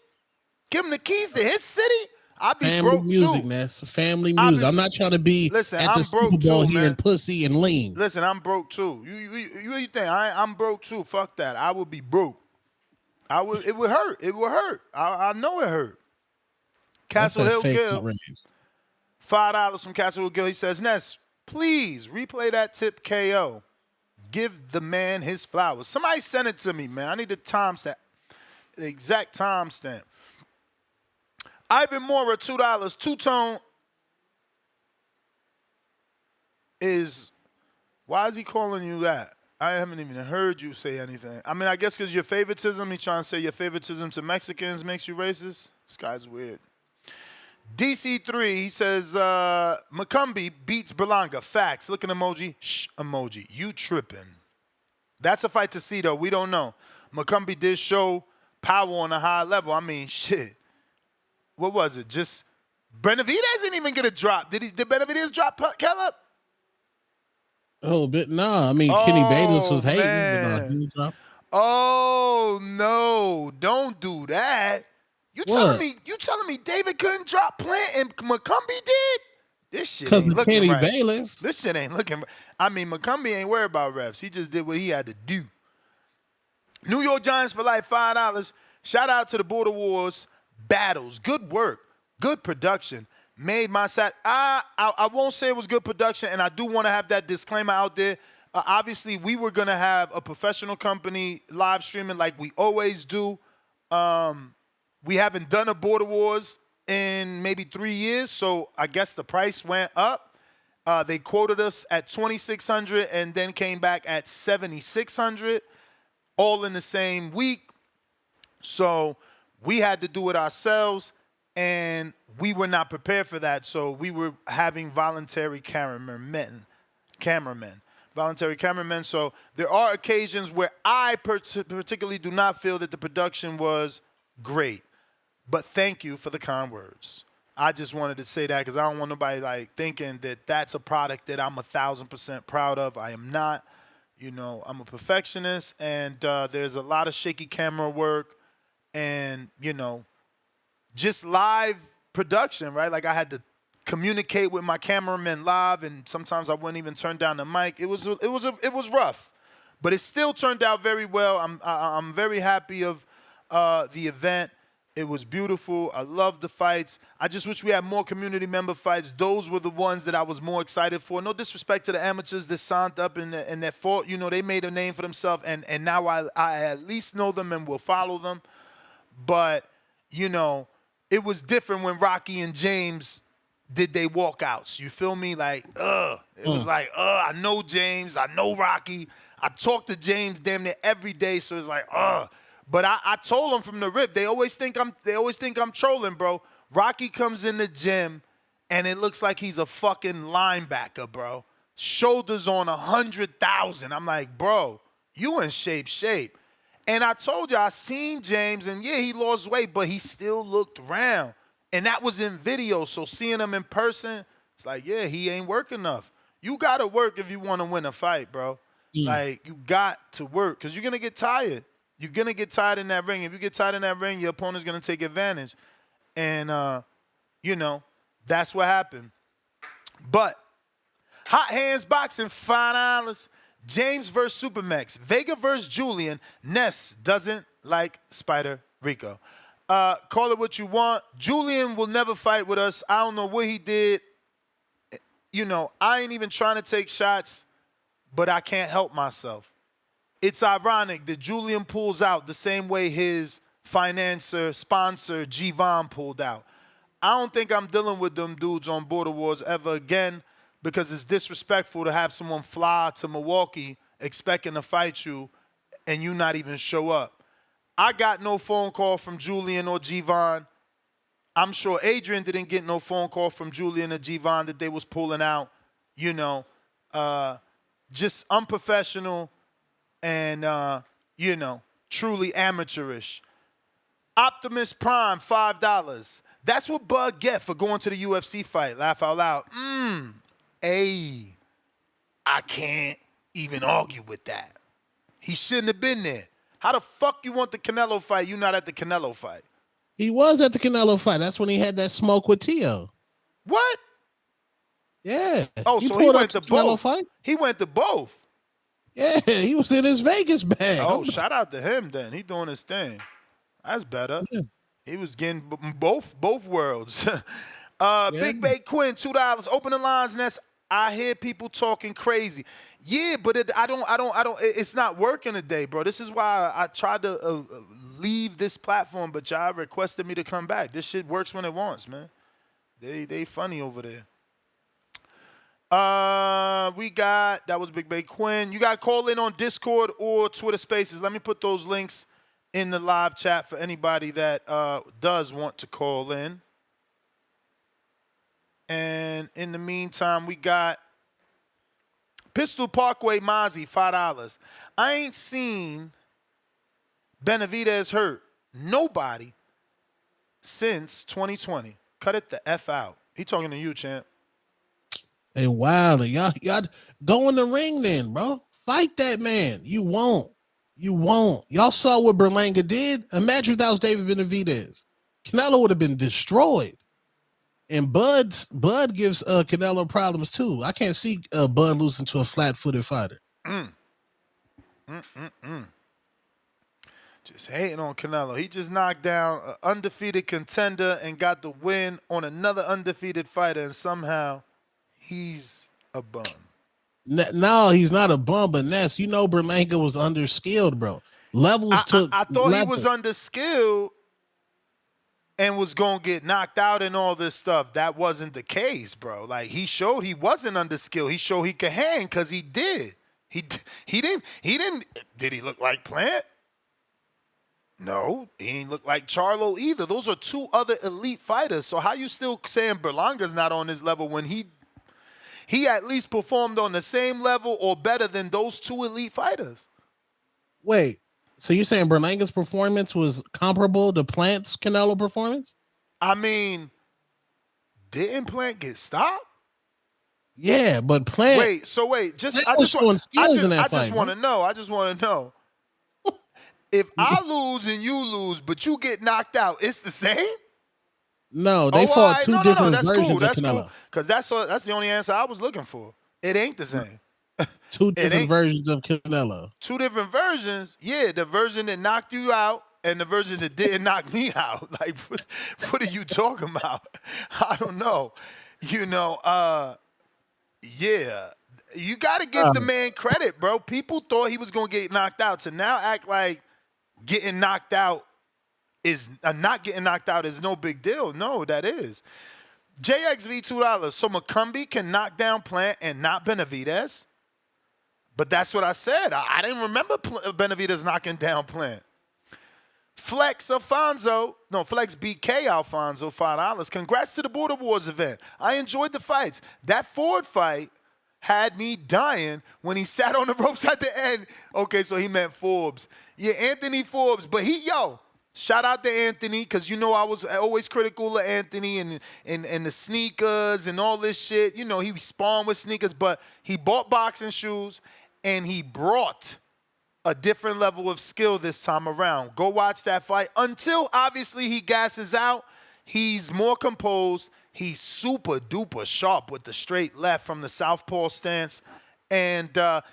Give him the keys to his city? I be family broke music, too. man. It's family music. I'm not trying to be Listen, at the I'm Super broke Bowl too, hearing man. pussy and lean. Listen, I'm broke too. You think I'm broke too? Fuck that. I would be broke. It would hurt. It would hurt. I know it hurt. Castle Hill Gill, $5 from Castle Hill Gill. He says, Ness, please replay that tip KO. Give the man his flowers. Somebody send it to me, man. I need the timestamp, the exact timestamp. Ivan Mora, $2. Two-tone is, why is he calling you that? I haven't even heard you say anything. I mean, I guess because your favoritism, he's trying to say your favoritism to Mexicans makes you racist. This guy's weird. DC3, he says, McCumbee beats Berlanga. Facts. Looking emoji. Shh emoji. You tripping. That's a fight to see, though. We don't know. McCumbee did show power on a high level. I mean, shit. What was it? Just Benavidez didn't even get a drop. Did Benavidez drop Caleb? Oh, but nah. I mean, Kenny Bayless was hating, but he dropped. Oh no! Don't do that. You telling me David couldn't drop Plant and McCumbee did? This shit ain't looking Kenny right. Bayless. This shit ain't looking right. I mean, McCumbee ain't worried about refs. He just did what he had to do. New York Giants for like $5. Shout out to the Border Wars battles. Good work. Good production. Made my side. I won't say it was good production, and I do want to have that disclaimer out there. Obviously, we were going to have a professional company live streaming like we always do. We haven't done a Border Wars in maybe 3 years, so I guess the price went up. They quoted us at $2,600 and then came back at $7,600, all in the same week. So we had to do it ourselves, and we were not prepared for that. So we were having voluntary cameramen. Voluntary cameramen. So there are occasions where I particularly do not feel that the production was great. But thank you for the kind words. I just wanted to say that because I don't want nobody like thinking that that's a product that I'm 1,000% proud of. I am not. You know, I'm a perfectionist, and there's a lot of shaky camera work and, you know, just live production, right? Like I had to communicate with my cameraman live, and sometimes I wouldn't even turn down the mic. It was rough, but it still turned out very well. I'm very happy of the event. It was beautiful. I loved the fights. I just wish we had more community member fights. Those were the ones that I was more excited for. No disrespect to the amateurs that signed up and that fought. You know, they made a name for themselves, and now I at least know them and will follow them. But, you know, it was different when Rocky and James did they walkouts. You feel me? Like, It was like, I know James. I know Rocky. I talk to James damn near every day, so it's like, But I told them from the rip, they always think I'm trolling, bro. Rocky comes in the gym, and it looks like he's a fucking linebacker, bro. Shoulders on 100,000. I'm like, bro, you in shape. And I told you, I seen James, and yeah, he lost weight, but he still looked round. And that was in video, so seeing him in person, it's like, yeah, he ain't work enough. You got to work if you want to win a fight, bro. Like, you got to work because you're going to get tired. You're going to get tired in that ring. If you get tired in that ring, your opponent's going to take advantage. And, you know, that's what happened. But Hot Hands Boxing, $5. James versus Supermax. Vega versus Julian. Ness doesn't like Spider Rico. Call it what you want. Julian will never fight with us. I don't know what he did. You know, I ain't even trying to take shots, but I can't help myself. It's ironic that Julian pulls out the same way his financier, sponsor, G-Von pulled out. I don't think I'm dealing with them dudes on Border Wars ever again because it's disrespectful to have someone fly to Milwaukee expecting to fight you and you not even show up. I got no phone call from Julian or G-Von. I'm sure Adrian didn't get no phone call from Julian or Gvon that they was pulling out, just unprofessional and, truly amateurish. Optimus Prime, $5. That's what Bud get for going to the UFC fight. Laugh out loud. I can't even argue with that. He shouldn't have been there. How the fuck you want the Canelo fight? You not at the Canelo fight. He was at the Canelo fight. That's when he had that smoke with Tio. What? Yeah. Oh, so he went to both. Fight? He went to both. Yeah, he was in his Vegas bag. Oh, shout out to him then. He doing his thing. That's better. Yeah. He was getting both worlds. Big Bay Quinn, $2. Open the lines, Ness. I hear people talking crazy. Yeah, but it's not working today, bro. This is why I tried to leave this platform, but y'all requested me to come back. This shit works when it wants, man. They funny over there. That was Big Bay Quinn. You got to call in on Discord or Twitter Spaces. Let me put those links in the live chat for anybody that does want to call in. And in the meantime, we got Pistol Parkway Mozzie, $5. I ain't seen Benavidez hurt nobody since 2020. Cut it the F out. He talking to you, champ. Hey, wow. Y'all go in the ring then, bro. Fight that man. You won't. Y'all saw what Berlanga did. Imagine if that was David Benavidez. Canelo would have been destroyed. And Bud gives Canelo problems too. I can't see Bud losing to a flat-footed fighter. Just hating on Canelo. He just knocked down an undefeated contender and got the win on another undefeated fighter, and somehow he's a bum. No, he's not a bum, but Ness, Berlanga was underskilled, bro. I thought he was underskilled and was going to get knocked out and all this stuff. That wasn't the case, bro. Like, he showed he wasn't underskilled. He showed he could hang because he did. He didn't. Did he look like Plant? No, he ain't look like Charlo either. Those are two other elite fighters. So how you still saying Berlanga's not on his level when he at least performed on the same level or better than those two elite fighters? Wait. So you're saying Berlanga's performance was comparable to Plant's Canelo performance? I mean, didn't Plant get stopped? Yeah, but Plant. Wait. I just want to know. If I lose and you lose, but you get knocked out, it's the same? No, they fought two different versions of Canelo. Cool. Because that's the only answer I was looking for. It ain't the same. Two different versions of Canelo. Two different versions. Yeah, the version that knocked you out and the version that didn't knock me out. Like, what are you talking about? I don't know. Yeah. You got to give the man credit, bro. People thought he was going to get knocked out. So now act like getting knocked out is not getting knocked out is no big deal. No, that is. JXV, $2. So McCumbee can knock down Plant and not Benavidez? But that's what I said. I didn't remember Benavidez knocking down Plant. Flex BK Alfonso, $5. Congrats to the Border Wars event. I enjoyed the fights. That Ford fight had me dying when he sat on the ropes at the end. Okay, so he meant Forbes. Yeah, Anthony Forbes. But shout out to Anthony, because I was always critical of Anthony and the sneakers and all this shit. He spawned with sneakers, but he bought boxing shoes and he brought a different level of skill this time around. Go watch that fight. Until, obviously, he gasses out, he's more composed. He's super duper sharp with the straight left from the southpaw stance. And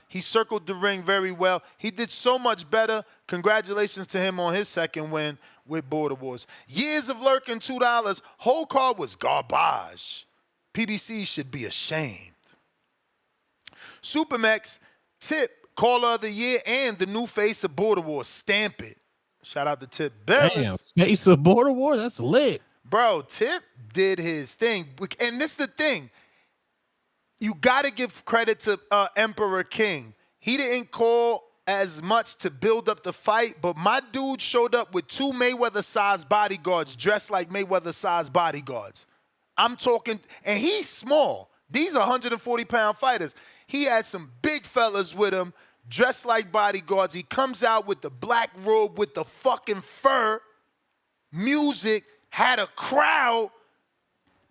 he circled the ring very well. He did so much better. Congratulations to him on his second win with Border Wars. Years of lurking, $2. Whole card was garbage. PBC should be ashamed. Supermax, Tip, Caller of the Year, and the new face of Border Wars. Stamp it. Shout out to Tip Barris. Damn, face of Border Wars? That's lit. Bro, Tip did his thing. And this is the thing. You got to give credit to Emperor King. He didn't call as much to build up the fight, but my dude showed up with 2 Mayweather-sized bodyguards dressed like Mayweather-sized bodyguards. I'm talking, and he's small. These are 140-pound fighters. He had some big fellas with him, dressed like bodyguards. He comes out with the black robe with the fucking fur, music, had a crowd.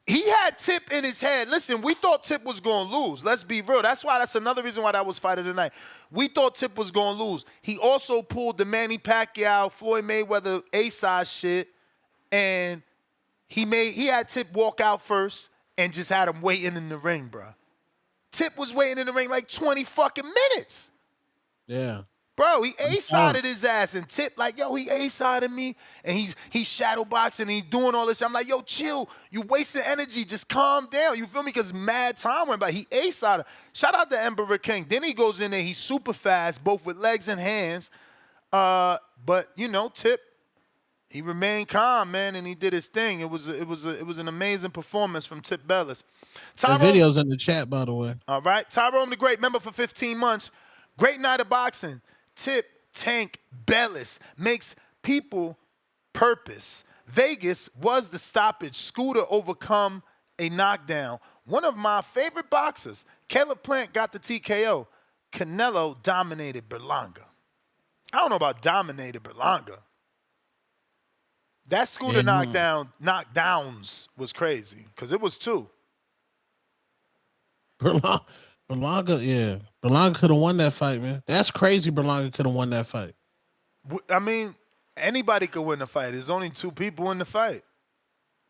He had Tip in his head. Listen, we thought Tip was going to lose. Let's be real. That's another reason why that was fight of the night. We thought Tip was going to lose. He also pulled the Manny Pacquiao, Floyd Mayweather A-size shit, and he had Tip walk out first and just had him waiting in the ring, bro. Tip was waiting in the ring like 20 fucking minutes. Yeah. Bro, he A-sided his ass, and Tip like, yo, he A-sided me, and he's shadow boxing, he's doing all this. I'm like, yo, chill. You wasting energy. Just calm down. You feel me? Because mad time went by. He A-sided. Shout out to Emperor King. Then he goes in there. He's super fast, both with legs and hands. But, you know, Tip, he remained calm, man, and he did his thing. It was an amazing performance from Tip Bellis. The video's in the chat, by the way. All right. Tyrone the Great, member for 15 months. Great night of boxing. Tip Tank Bellis makes people purpose. Vegas was the stoppage. Scooter overcome a knockdown. One of my favorite boxers, Caleb Plant, got the TKO. Canelo dominated Berlanga. I don't know about dominated Berlanga. That Scooter knockdowns was crazy because it was 2. Berlanga, yeah. Berlanga could have won that fight, man. That's crazy. Berlanga could have won that fight. I mean, anybody could win the fight. There's only 2 people in the fight.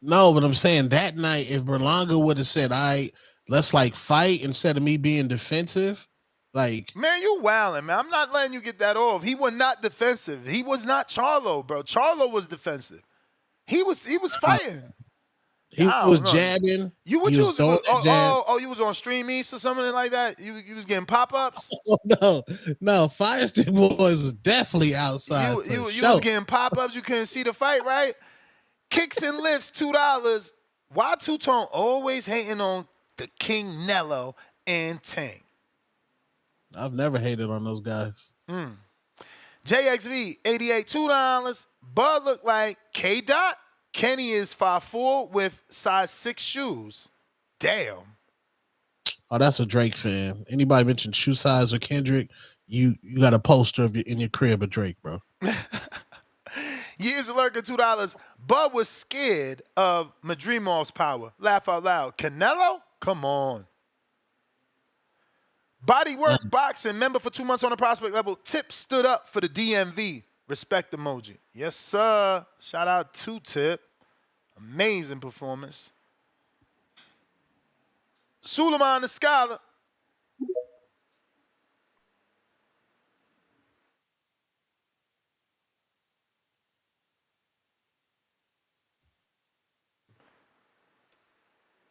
No, but I'm saying that night, if Berlanga would have said, all right, let's like fight instead of me being defensive, like. Man, you wildin', man. I'm not letting you get that off. He was not defensive. He was not Charlo, bro. Charlo was defensive. He was fighting. He was jabbing. You was on Stream East or something like that? You was getting pop-ups? Oh, no. Fire Stick Boys was definitely outside. You was getting pop-ups. You couldn't see the fight, right? Kicks and lifts, $2. Why Two-Tone always hating on the King Nello and Tank? I've never hated on those guys. JXV, 88, $2. Bud looked like K-Dot. Kenny is 5'4" with size 6 shoes. Damn. Oh, that's a Drake fan. Anybody mentioned shoe size or Kendrick, you got a poster in your crib of Drake, bro. Years of lurking, $2. Bud was scared of Madrimov's power. Laugh out loud. Canelo? Come on. Bodywork Boxing, member for 2 months on the prospect level. Tip stood up for the DMV. Respect emoji. Yes, sir. Shout out to Tip. Amazing performance. Suleiman the Scholar.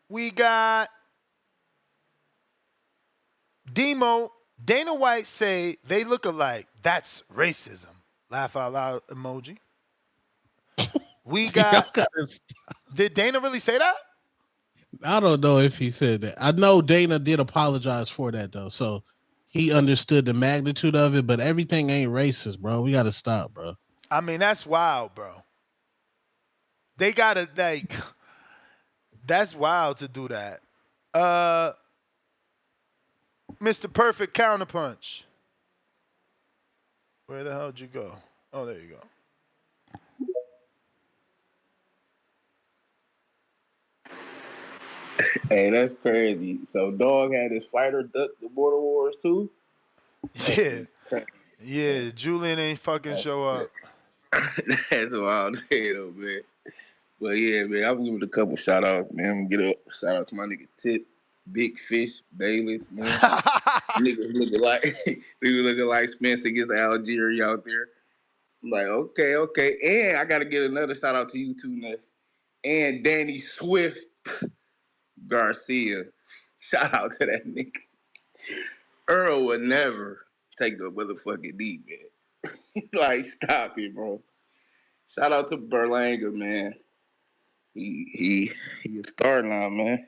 We got Demo. Dana White say they look alike. That's racism. Laugh out loud emoji. We got. Did Dana really say that? I don't know if he said that. I know Dana did apologize for that though, so he understood the magnitude of it. But everything ain't racist, bro. We gotta stop, bro. I mean, that's wild, bro. They gotta like. That's wild to do that. Mr. Perfect Counterpunch. Where the hell did you go? Oh, there you go. Hey, that's crazy. So Dog had his fighter duck the Border Wars too? Yeah. Yeah, Julian ain't fucking show up. That's wild though, man. But yeah, man, I'm giving a couple shout outs, man. I'm gonna get a shout out to my nigga Tip, Big Fish, Bayless, man. Niggas looking like Spencer against Algeria out there. I'm like, okay. And I gotta get another shout out to you too, Ness. And Danny Swift Garcia. Shout out to that nigga. Earl would never take the motherfucking knee, man. Like, stop it, bro. Shout out to Berlanga, man. He was starting on, man.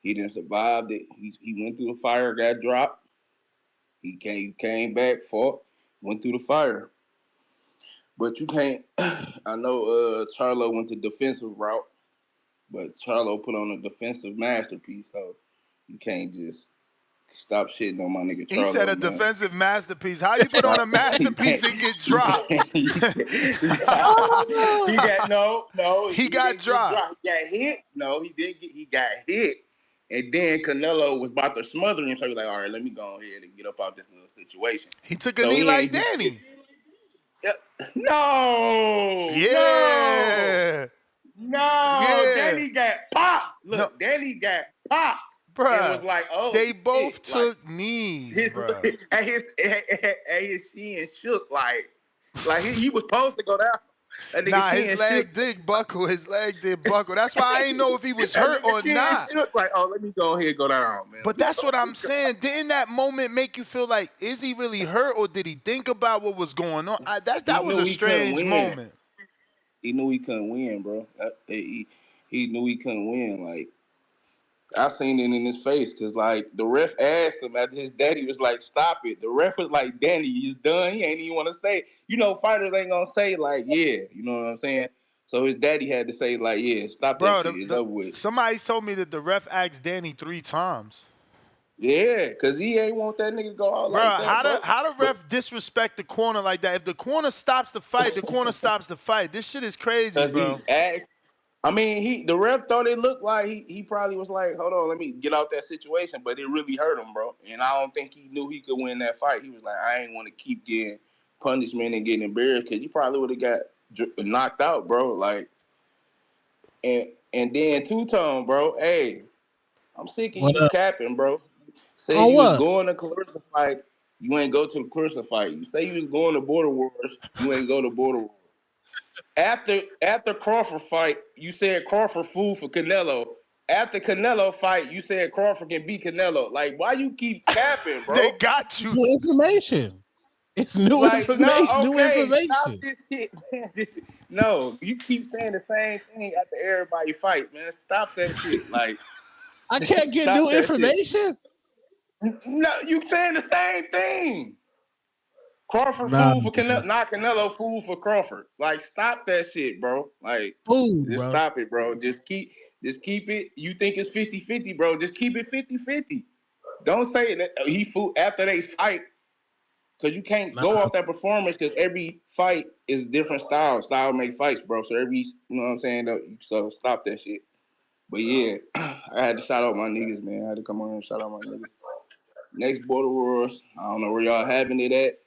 He didn't survive it. He went through the fire, got dropped. He came back, fought, went through the fire. But you can't. I know Charlo went the defensive route, but Charlo put on a defensive masterpiece, so you can't just stop shitting on my nigga Charlo. He said a defensive masterpiece. How you put on a masterpiece and get dropped? He got no. He got dropped. He got hit. No, he didn't get. He got hit, and then Canelo was about to smother him. So he was like, "All right, let me go ahead and get up out this little situation." He took a knee like Danny. No. Yeah. No. Yeah. Danny got popped. Look, Danny got popped. Bruh, it was like, oh, they both shit. took knees, bruh. And his shin shook like he was supposed to go down. Nah, his leg did buckle. His leg did buckle. That's why I didn't know if he was hurt or not. Shook like, oh, let me go ahead and go down, man. But that's what I'm saying. Didn't that moment make you feel like, is he really hurt or did he think about what was going on? That was a strange moment. He knew he couldn't win, bro. He knew he couldn't win. Like, I seen it in his face because, like, the ref asked him after his daddy was like, stop it. The ref was like, Danny, you done? He ain't even want to say. You know, fighters ain't going to say, like, yeah. You know what I'm saying? So his daddy had to say, like, yeah, stop that shit. It's over with. Somebody told me that the ref asked Danny 3 times. Yeah, because he ain't want that nigga to go out like that. How the ref disrespect the corner like that? If the corner stops the fight, the corner stops the fight. This shit is crazy, bro. The ref thought it looked like he probably was like, hold on, let me get out that situation, but it really hurt him, bro. And I don't think he knew he could win that fight. He was like, I ain't want to keep getting punishment and getting embarrassed because he probably would have got knocked out, bro. Like, and then two-tone, bro. Hey, I'm sick of you capping, bro. Say you was going to Clarissa fight, you ain't go to the Clarissa fight. You say you was going to Border Wars, you ain't go to Border Wars. After Crawford fight, you said Crawford fool for Canelo. After Canelo fight, you said Crawford can beat Canelo. Like, why you keep capping, bro? They got you. New information. It's new information. New information. Stop this shit, man. No, you keep saying the same thing after everybody fight, man. Stop that shit. Like, I can't get new information. No, you saying the same thing. Crawford fool for Canelo, not Canelo fool for Crawford. Like, stop that shit, bro. Like, stop it, bro. Just keep it. You think it's 50-50, bro. Just keep it 50-50. Don't say that he fool after they fight, because you can't go off that performance, because every fight is different style. Style make fights, bro. So you know what I'm saying? So stop that shit. But yeah, I had to shout out my niggas, man. I had to come on and shout out my niggas. Next Border Wars, I don't know where y'all having it at.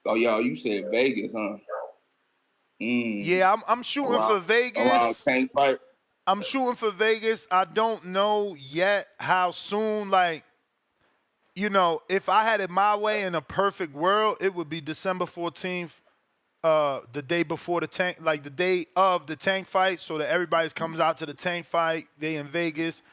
Oh, y'all, you said Vegas, huh? Yeah, I'm shooting for Vegas. Tank fight. I'm shooting for Vegas. I don't know yet how soon, like, you know, if I had it my way in a perfect world, it would be December 14th, the day before the tank, like the day of the tank fight, so that everybody comes out to the tank fight. They in Vegas,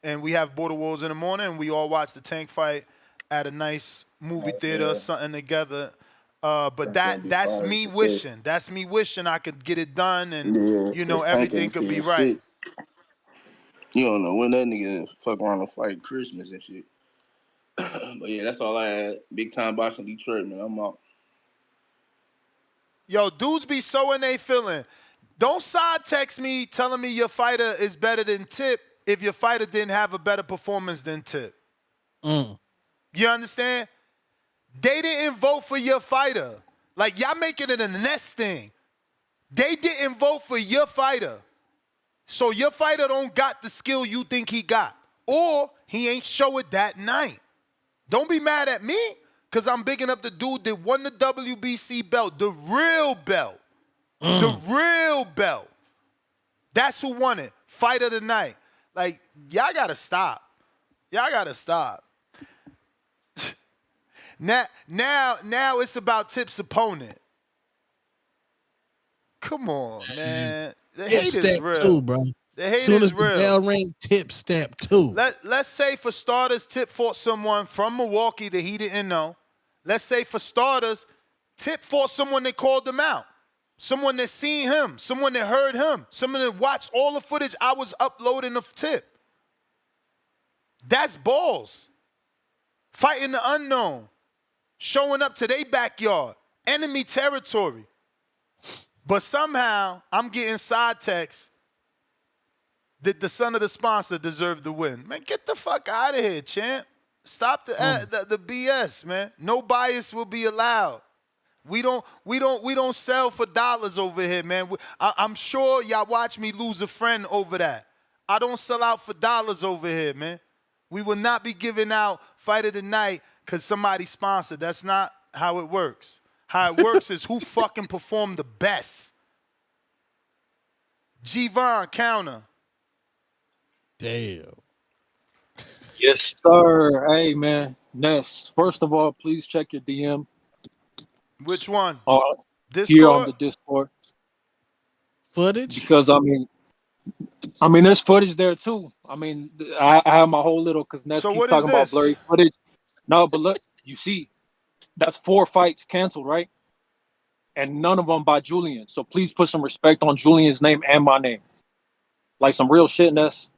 and we have Border Wars in the morning, and we all watch the tank fight at a nice movie theater or something together. But that's me wishing. That's me wishing I could get it done, and you know, everything could be right. You don't know when that nigga fuck around and fight Christmas and shit. But yeah, that's all I had. Big time boxing Detroit, man. I'm out. Yo, dudes be so in they feeling. Don't side text me telling me your fighter is better than Tip if your fighter didn't have a better performance than Tip. You understand? They didn't vote for your fighter. Like, y'all making it a nest thing. They didn't vote for your fighter. So your fighter don't got the skill you think he got. Or he ain't show it that night. Don't be mad at me, because I'm bigging up the dude that won the WBC belt, the real belt. The real belt. That's who won it. Fight of the night. Like, y'all got to stop. Y'all got to stop. Now it's about Tip's opponent. Come on, man. The hate is real. Too, bro. The hate Soon is as real. the bell ring, Tip step 2. Let's say for starters, Tip fought someone from Milwaukee that he didn't know. Let's say for starters, Tip fought someone that called him out. Someone that seen him. Someone that heard him. Someone that watched all the footage I was uploading of Tip. That's balls. fighting the unknown, showing up to their backyard, enemy territory. But somehow I'm getting side texts that the son of the sponsor deserved the win. Man, get the fuck out of here, champ. Stop the BS, man. No bias will be allowed. We don't sell for dollars over here, man. I'm sure y'all watch me lose a friend over that. I don't sell out for dollars over here, man. We will not be giving out fight of the night because somebody sponsored. That's not how it works. How it works is who fucking performed the best. G-Von, counter. Damn. Yes, sir. Hey, man. Ness, first of all, please check your DM. Which one? Discord? Here on the Discord. Footage? Because, I mean, there's footage there, too. I mean, I have my whole little, because Ness keeps talking about blurry footage. No, but look, you see, that's 4 fights canceled, right? And none of them by Julian. So please put some respect on Julian's name and my name. Like some real shit, Ness.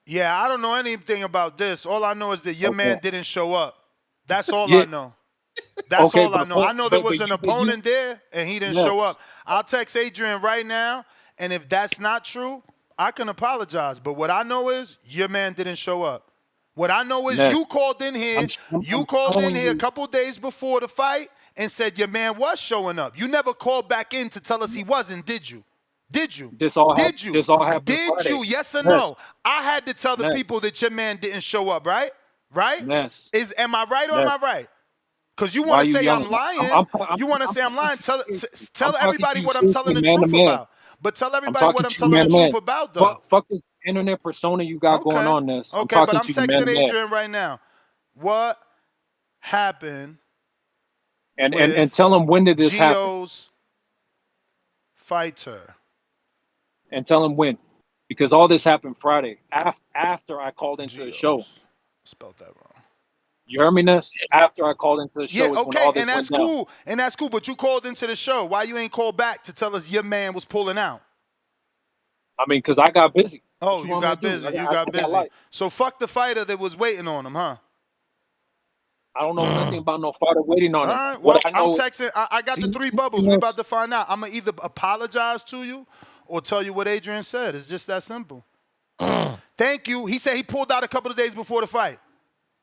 Yeah, I don't know anything about this. All I know is that your man didn't show up. That's all I know. That's all I know. I know there was an opponent there, and he didn't show up. I'll text Adrian right now, and if that's not true, I can apologize. But what I know is your man didn't show up. What I know is you called in here. You called in here a couple days before the fight and said your man was showing up. You never called back in to tell us he wasn't, did you? Did you? This all happened Friday. you? Yes or no? I had to tell the people that your man didn't show up, right? Right? Yes. Am I right or am I right? Because you want to say I'm lying. You want to say I'm lying. Tell everybody what I'm telling the truth about. But tell everybody what I'm telling the truth about, though. Fuck this internet persona you got going on, this. Okay, but I'm texting Adrian right now. What happened? And tell him when did this happen? Gio's fighter. And tell him when, because all this happened Friday after I called into the show. Spelled that wrong. You heard me, Ness? After I called into the show. Yeah, okay, and that's cool. And that's cool, but you called into the show. Why you ain't called back to tell us your man was pulling out? I mean, because I got busy. Oh, you got busy. You got busy. So fuck the fighter that was waiting on him, huh? I don't know nothing about no fighter waiting on him. All right, well, I'm texting. I got the 3 bubbles. We're about to find out. I'm going to either apologize to you or tell you what Adrian said. It's just that simple. Thank you. He said he pulled out a couple of days before the fight.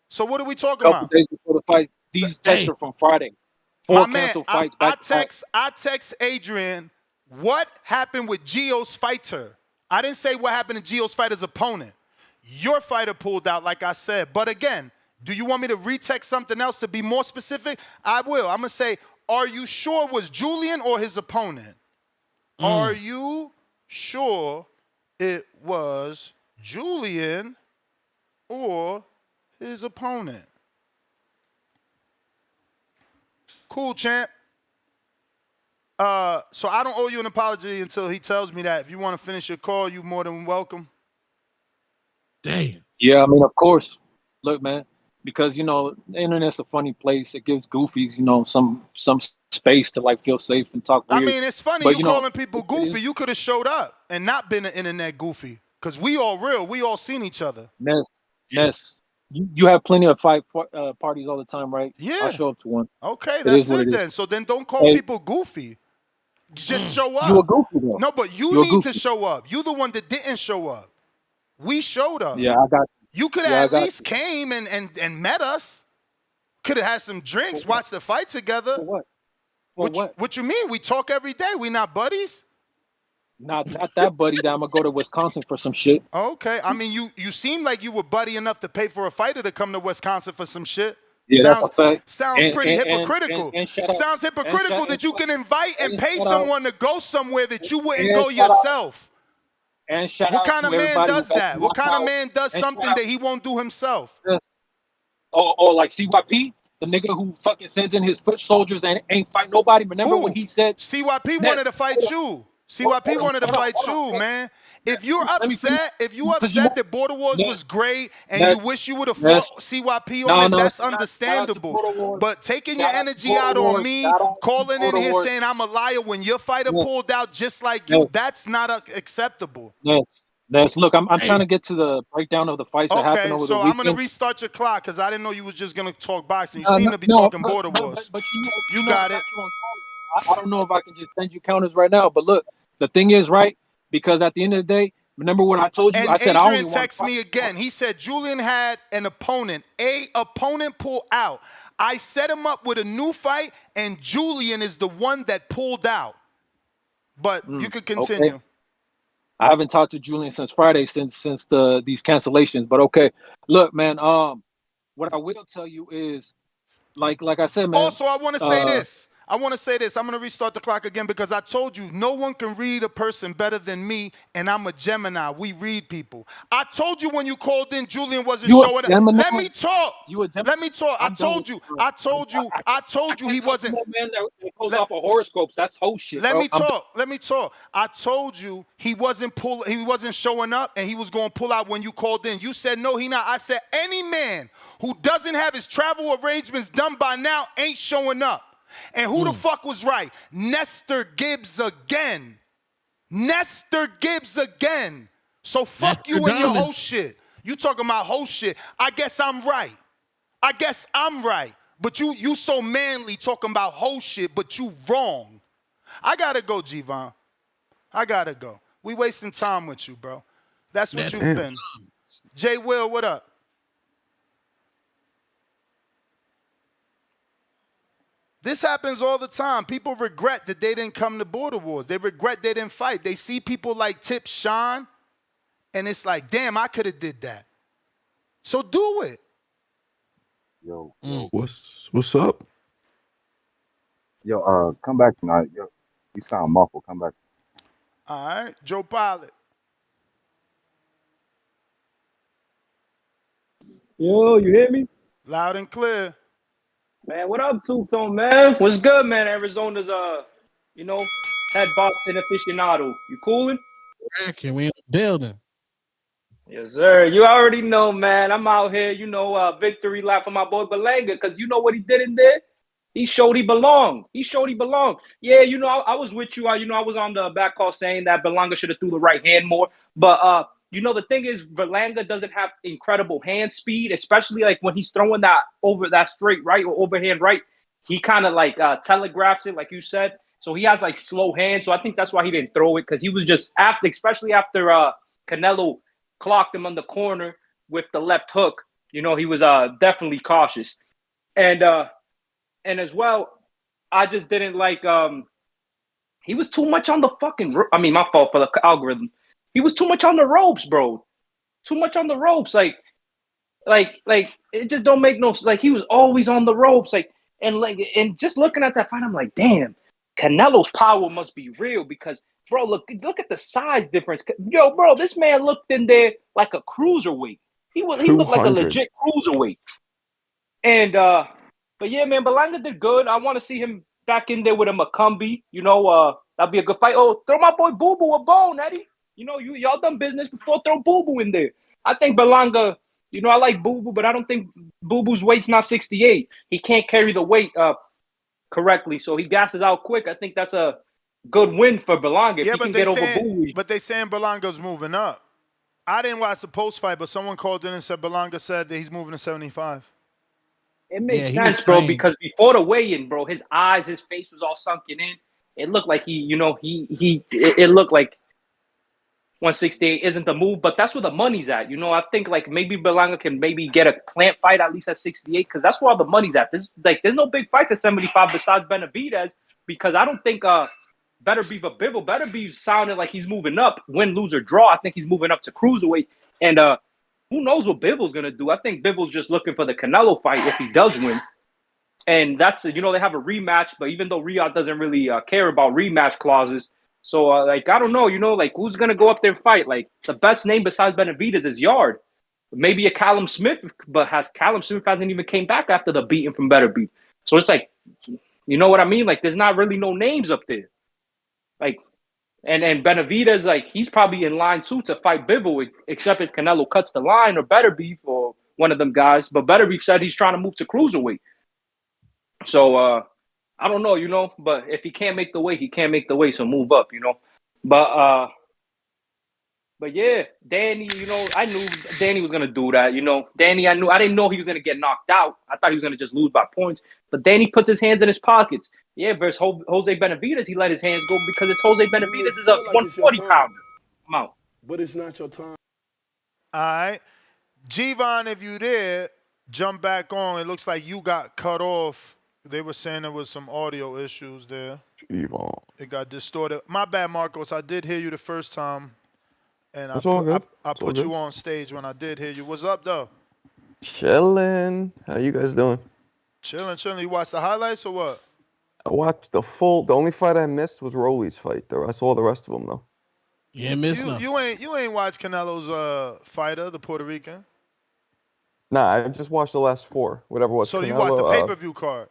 So what are we talking about? A couple days before the fight. These texts are from Friday. My man, I text Adrian, what happened with Gio's fighter? I didn't say what happened to Gio's fighter's opponent. Your fighter pulled out, like I said. But again, do you want me to retext something else to be more specific? I will. I'm going to say, are you sure it was Julian or his opponent? Are you sure it was Julian or his opponent? Cool, champ. So I don't owe you an apology until he tells me that. If you want to finish your call, you're more than welcome. Damn. Yeah, I mean, of course. Look, man, because, you know, the internet's a funny place. It gives goofies, you know, some space to, like, feel safe and talk weird. I mean, it's funny you calling people goofy. You could have showed up and not been an internet goofy because we all real. We all seen each other. Ness, you have plenty of fight parties all the time, right? Yeah. I'll show up to one. Okay, that's it then. So then don't call people goofy. Just show up. You a goofy, though. No, but you need to show up. You the one that didn't show up. We showed up. Yeah, I got you. You could have at least came and met us. Could have had some drinks, watched the fight together. For what? What you mean? We talk every day. We not buddies? Not that buddy that I'm going to go to Wisconsin for some shit. Okay. I mean, you seem like you were buddy enough to pay for a fighter to come to Wisconsin for some shit. Yeah, sounds pretty hypocritical. Sounds hypocritical that you can invite and pay someone to go somewhere that you wouldn't go yourself. What kind of man does that? What kind of man does something that he won't do himself? Oh, like CYP? The nigga who fucking sends in his foot soldiers and ain't fight nobody. Remember when he said CYP wanted to fight you? CYP wanted to fight you, man. If you're upset, that Border Wars was great and you wish you would have fought CYP on it, that's understandable. But taking your energy out on me, calling in here saying I'm a liar when your fighter pulled out just like you, that's not acceptable. Look, I'm trying to get to the breakdown of the fights that happened over the weekend. So I'm going to restart your clock because I didn't know you was just going to talk boxing. You seem to be talking border wars. But you got it. I don't know if I can just send you counters right now. But look, the thing is, right, because at the end of the day, remember what I told you? And I said Adrian texted me again. He said Julian had an opponent. Opponent pull out. I set him up with a new fight, and Julian is the one that pulled out. But you could continue. Okay. I haven't talked to Julian since Friday, since these cancellations. But okay, look, man. What I will tell you is, like I said, man. Also, I want to say this. I'm going to restart the clock again because I told you no one can read a person better than me, and I'm a Gemini. We read people. I told you when you called in, Julian wasn't showing up. Let me talk. Let me talk. I told you he wasn't. Man that pulls off of horoscopes. That's whole shit. Let me talk. I told you he wasn't showing up, and he was going to pull out when you called in. You said no, he not. I said any man who doesn't have his travel arrangements done by now ain't showing up. And who the fuck was right? Nestor Gibbs again. So fuck you and your whole shit. You talking about whole shit. I guess I'm right. But you so manly talking about whole shit, but you wrong. I gotta go, G-Von. I gotta go. We wasting time with you, bro. That's what you've been. Jay Will, what up? This happens all the time. People regret that they didn't come to Border Wars. They regret they didn't fight. They see people like Tip Sean, and it's like, damn, I could have did that. So do it. Yo, What's up? Yo, come back tonight. Yo, you sound muffled. Come back. All right, Joe Pilot. Yo, you hear me? Loud and clear. Man, what up, Two-Tone, man? What's good, man? Arizona's, head boxing aficionado. You coolin'? Can we in the building? Yes, sir. You already know, man. I'm out here, victory lap for my boy Berlanga, because you know what he did in there? He showed he belonged. Yeah, I was with you. I was on the back call saying that Berlanga should have threw the right hand more. But, the thing is, Berlanga doesn't have incredible hand speed, especially like when he's throwing that over that straight right or overhand right. He kind of telegraphs it, like you said. So he has like slow hands. So I think that's why he didn't throw it, because he was just especially after Canelo clocked him on the corner with the left hook. He was definitely cautious. And as well, I just didn't like he was too much on the my fault for the algorithm. He was too much on the ropes, bro. Too much on the ropes. Like it just don't make no, like he was always on the ropes. And just looking at that fight, I'm like, damn, Canelo's power must be real, because bro, look at the size difference. Yo, bro, this man looked in there like a cruiserweight. He looked like a legit cruiserweight. And but yeah, man, Berlanga did good. I want to see him back in there with a Macumbi. That'd be a good fight. Oh, throw my boy Boo Boo a bone, Eddie. Y'all done business before. Throw Boo Boo in there. I think Berlanga, I like Boo Boo, but I don't think Boo Boo's weight's not 68. He can't carry the weight correctly, so he gasses out quick. I think that's a good win for Berlanga if he can get over Boo Boo. But they saying Berlanga's moving up. I didn't watch the post fight, but someone called in and said Berlanga said that he's moving to 75. It makes sense, bro, because before the weigh-in, bro, his eyes, his face was all sunken in. It looked like it looked like 168 isn't the move, but that's where the money's at. I think like maybe Berlanga can maybe get a plant fight at least at 68, because that's where all the money's at. There's no big fights at 75 besides Benavidez, because I don't think Beterbiev or Bivol. Beterbiev sounded like he's moving up, win, lose, or draw. I think he's moving up to cruiserweight, and who knows what Bivol's gonna do? I think Bivol's just looking for the Canelo fight if he does win, and that's they have a rematch. But even though Riyadh doesn't really care about rematch clauses. So, I don't know, who's going to go up there and fight? Like, the best name besides Benavidez is Yard. Maybe a Callum Smith, but Callum Smith hasn't even came back after the beating from Beterbiev. So, it's like, you know what I mean? Like, there's not really no names up there. Like, and Benavidez, like, he's probably in line, too, to fight Bivol, except if Canelo cuts the line or Beterbiev or one of them guys. But Beterbiev said he's trying to move to cruiserweight. So, I don't know, but if he can't make the weight, he can't make the weight, so move up, But But yeah, Danny, I knew Danny was gonna do that. Danny, I didn't know he was gonna get knocked out. I thought he was gonna just lose by points. But Danny puts his hands in his pockets. Yeah, versus Jose Benavidez, he let his hands go because it's Jose Benavidez is a 140-pounder. Come out. But it's not your time. All right. G-Von, if you there, jump back on. It looks like you got cut off. They were saying there was some audio issues there. G-Von. It got distorted. My bad, Marcos. I did hear you the first time. And I put you on stage when I did hear you. What's up, though? Chilling. How you guys doing? Chilling. You watched the highlights or what? I watched the only fight I missed was Rolly's fight. I saw the rest of them, though. Yeah, missed nothing. You ain't watched Canelo's fighter, the Puerto Rican? Nah, I just watched the last 4, whatever it was. So Canelo, you watched the pay-per-view card?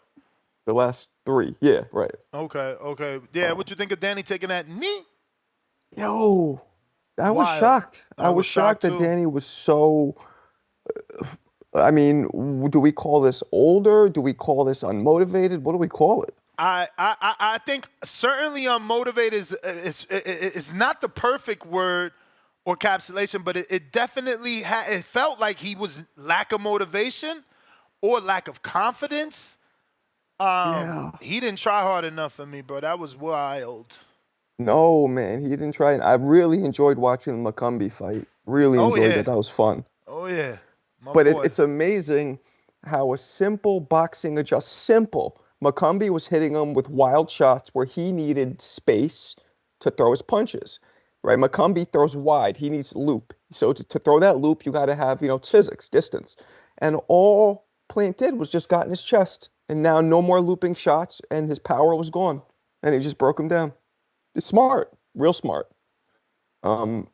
The last 3. Yeah, right. Okay. Yeah, what you think of Danny taking that knee? Yo, I was shocked. I was shocked that too. Danny was so. I mean, do we call this older? Do we call this unmotivated? What do we call it? I think certainly unmotivated is not the perfect word or capsulation, but it definitely it felt like he was lack of motivation or lack of confidence. He didn't try hard enough for me, bro. That was wild. No, man, he didn't try. I really enjoyed watching the McCumbee fight. Really enjoyed it. That was fun. Oh, yeah. But it's amazing how a simple boxing simple. McCumbee was hitting him with wild shots where he needed space to throw his punches, right? McCumbee throws wide. He needs loop. So to throw that loop, you got to have, it's physics, distance. And all Plant did was just got in his chest. And now no more looping shots, and his power was gone. And he just broke him down. It's smart, real smart. That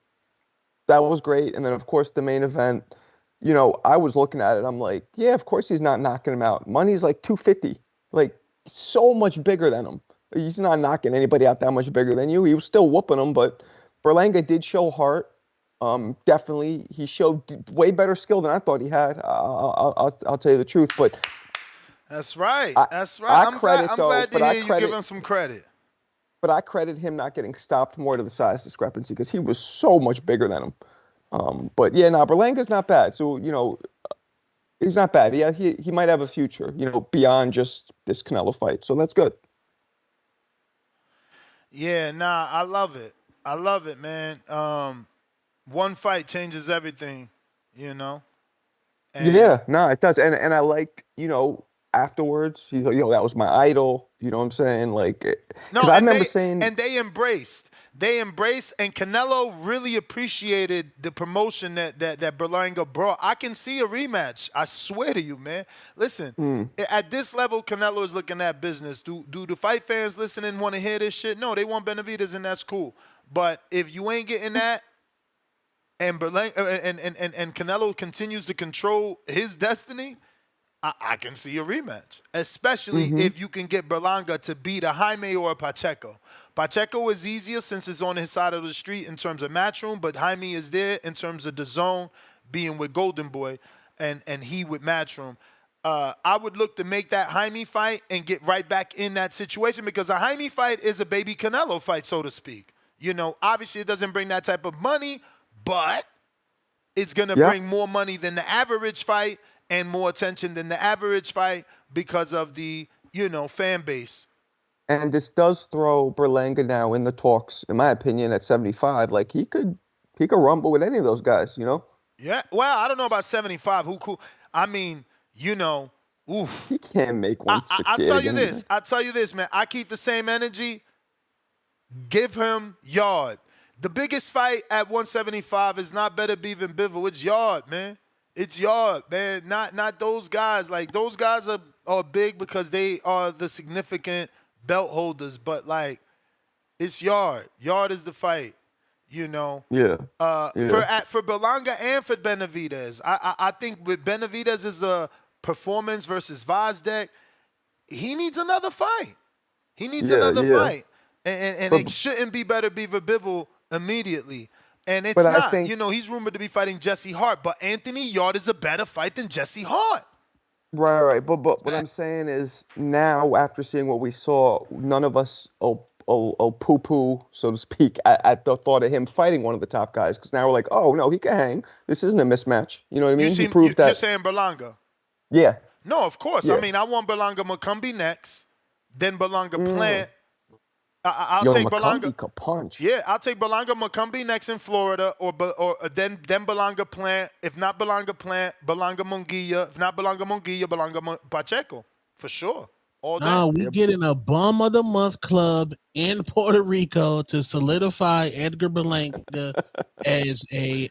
was great. And then, of course, the main event, I was looking at it. I'm like, yeah, of course he's not knocking him out. Money's like 250, like so much bigger than him. He's not knocking anybody out that much bigger than you. He was still whooping him, but Berlanga did show heart. Definitely, he showed way better skill than I thought he had. I'll tell you the truth, but that's right. I'm glad to hear you give him some credit. But I credit him not getting stopped more to the size discrepancy because he was so much bigger than him. But yeah, Berlanga's not bad. So he's not bad. Yeah, he might have a future. Beyond just this Canelo fight. So that's good. Yeah, I love it. I love it, man. One fight changes everything, And yeah, it does. And I liked, afterwards, that was my idol. You know what I'm saying? I remember saying. And they embraced, and Canelo really appreciated the promotion that Berlanga brought. I can see a rematch. I swear to you, man. Listen, at this level, Canelo is looking at business. Do the fight fans listening want to hear this shit? No, they want Benavidez, and that's cool. But if you ain't getting that, and Berlanga and Canelo continues to control his destiny, I can see a rematch, especially if you can get Berlanga to beat a Jaime or a Pacheco. Pacheco is easier since it's on his side of the street in terms of Matchroom, but Jaime is there in terms of the zone, being with Golden Boy, and he with Matchroom. I would look to make that Jaime fight and get right back in that situation because a Jaime fight is a baby Canelo fight, so to speak. Obviously it doesn't bring that type of money, but it's going to bring more money than the average fight and more attention than the average fight because of the, fan base. And this does throw Berlanga now in the talks, in my opinion, at 75. Like he could rumble with any of those guys, Yeah. Well, I don't know about 75. Who cool? I mean, oof. He can't make 168. I'll tell you this, man. I keep the same energy. Give him Yard. The biggest fight at 175 is not Better Beav and Bivol. It's Yard, man. It's Yard, man. Not those guys. Like, those guys are big because they are the significant belt holders. But, it's Yard. Yard is the fight, Yeah. For Berlanga and for Benavidez. I think with Benavidez as a performance versus Vazdek, he needs another fight. He needs another fight. And it shouldn't be Better Beaver Bivol immediately. And it's not. He's rumored to be fighting Jesse Hart, but Anthony Yard is a better fight than Jesse Hart. Right. But what I'm saying is now, after seeing what we saw, none of us poo-poo, so to speak, at the thought of him fighting one of the top guys. Because now we're like, oh, no, he can hang. This isn't a mismatch. You know what I mean? He proved that. You're saying Berlanga? Yeah. No, of course. Yeah. I mean, I want Berlanga Macumbi next, then Berlanga Plant. I'll Yo, take Macumbi Berlanga. could punch. Yeah, I'll take Berlanga Macumbi next in Florida, or then Berlanga Plant. If not Berlanga Plant, Berlanga Munguia. If not Berlanga Munguia, Berlanga Pacheco. For sure. All day. No, we get in a Bum of the Month club in Puerto Rico to solidify Edgar Berlanga as a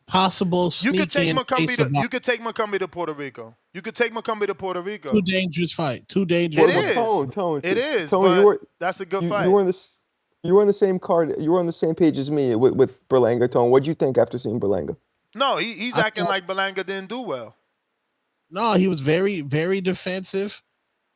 possible sneak You could take in Macumbi face to, of you could take Macumbi to Puerto Rico. You could take Macumbi to Puerto Rico. Too dangerous fight. Too dangerous. It is. Tone, It is. Tone, But that's a good fight. You were on the same card. You were on the same page as me with Berlanga. Tone, what'd you think after seeing Berlanga? No, he's acting like Berlanga didn't do well. No, he was very, very defensive.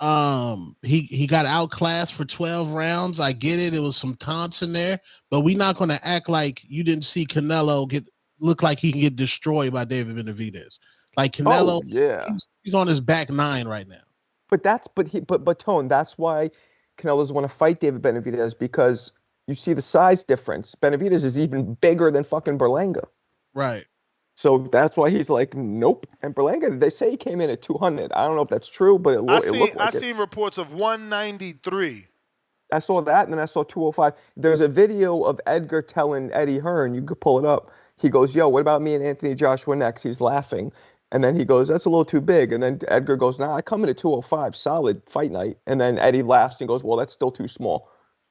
He got outclassed for 12 rounds. I get it. It was some taunts in there, but we're not going to act like you didn't see Canelo look like he can get destroyed by David Benavidez. Like Canelo, he's on his back 9 right now. But Tone, that's why Canelo's want to fight David Benavidez, because you see the size difference. Benavidez is even bigger than fucking Berlanga. Right. So that's why he's like, nope. And Berlanga, they say he came in at 200. I don't know if that's true, but it looked like it. I seen reports of 193. I saw that, and then I saw 205. There's a video of Edgar telling Eddie Hearn, you could pull it up. He goes, yo, what about me and Anthony Joshua next? He's laughing. And then he goes, that's a little too big. And then Edgar goes, nah, I come in at 205, solid fight night. And then Eddie laughs and goes, well, that's still too small.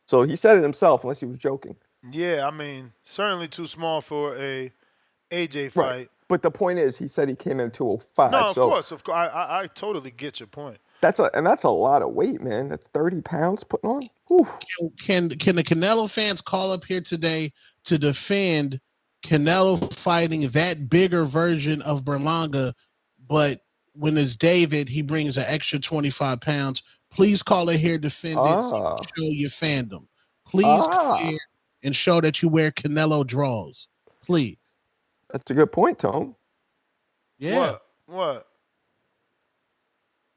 So he said it himself, unless he was joking. Yeah, I mean, certainly too small for a AJ fight. Right. But the point is, he said he came in at 205. No, of course. I totally get your point. That's a lot of weight, man. That's 30 pounds putting on. Oof. Can the Canelo fans call up here today to defend Canelo fighting that bigger version of Berlanga, but when it's David, he brings an extra 25 pounds. Please call it here, defend it, show your fandom. Please come here and show that you wear Canelo draws. Please. That's a good point, Tom. Yeah. What?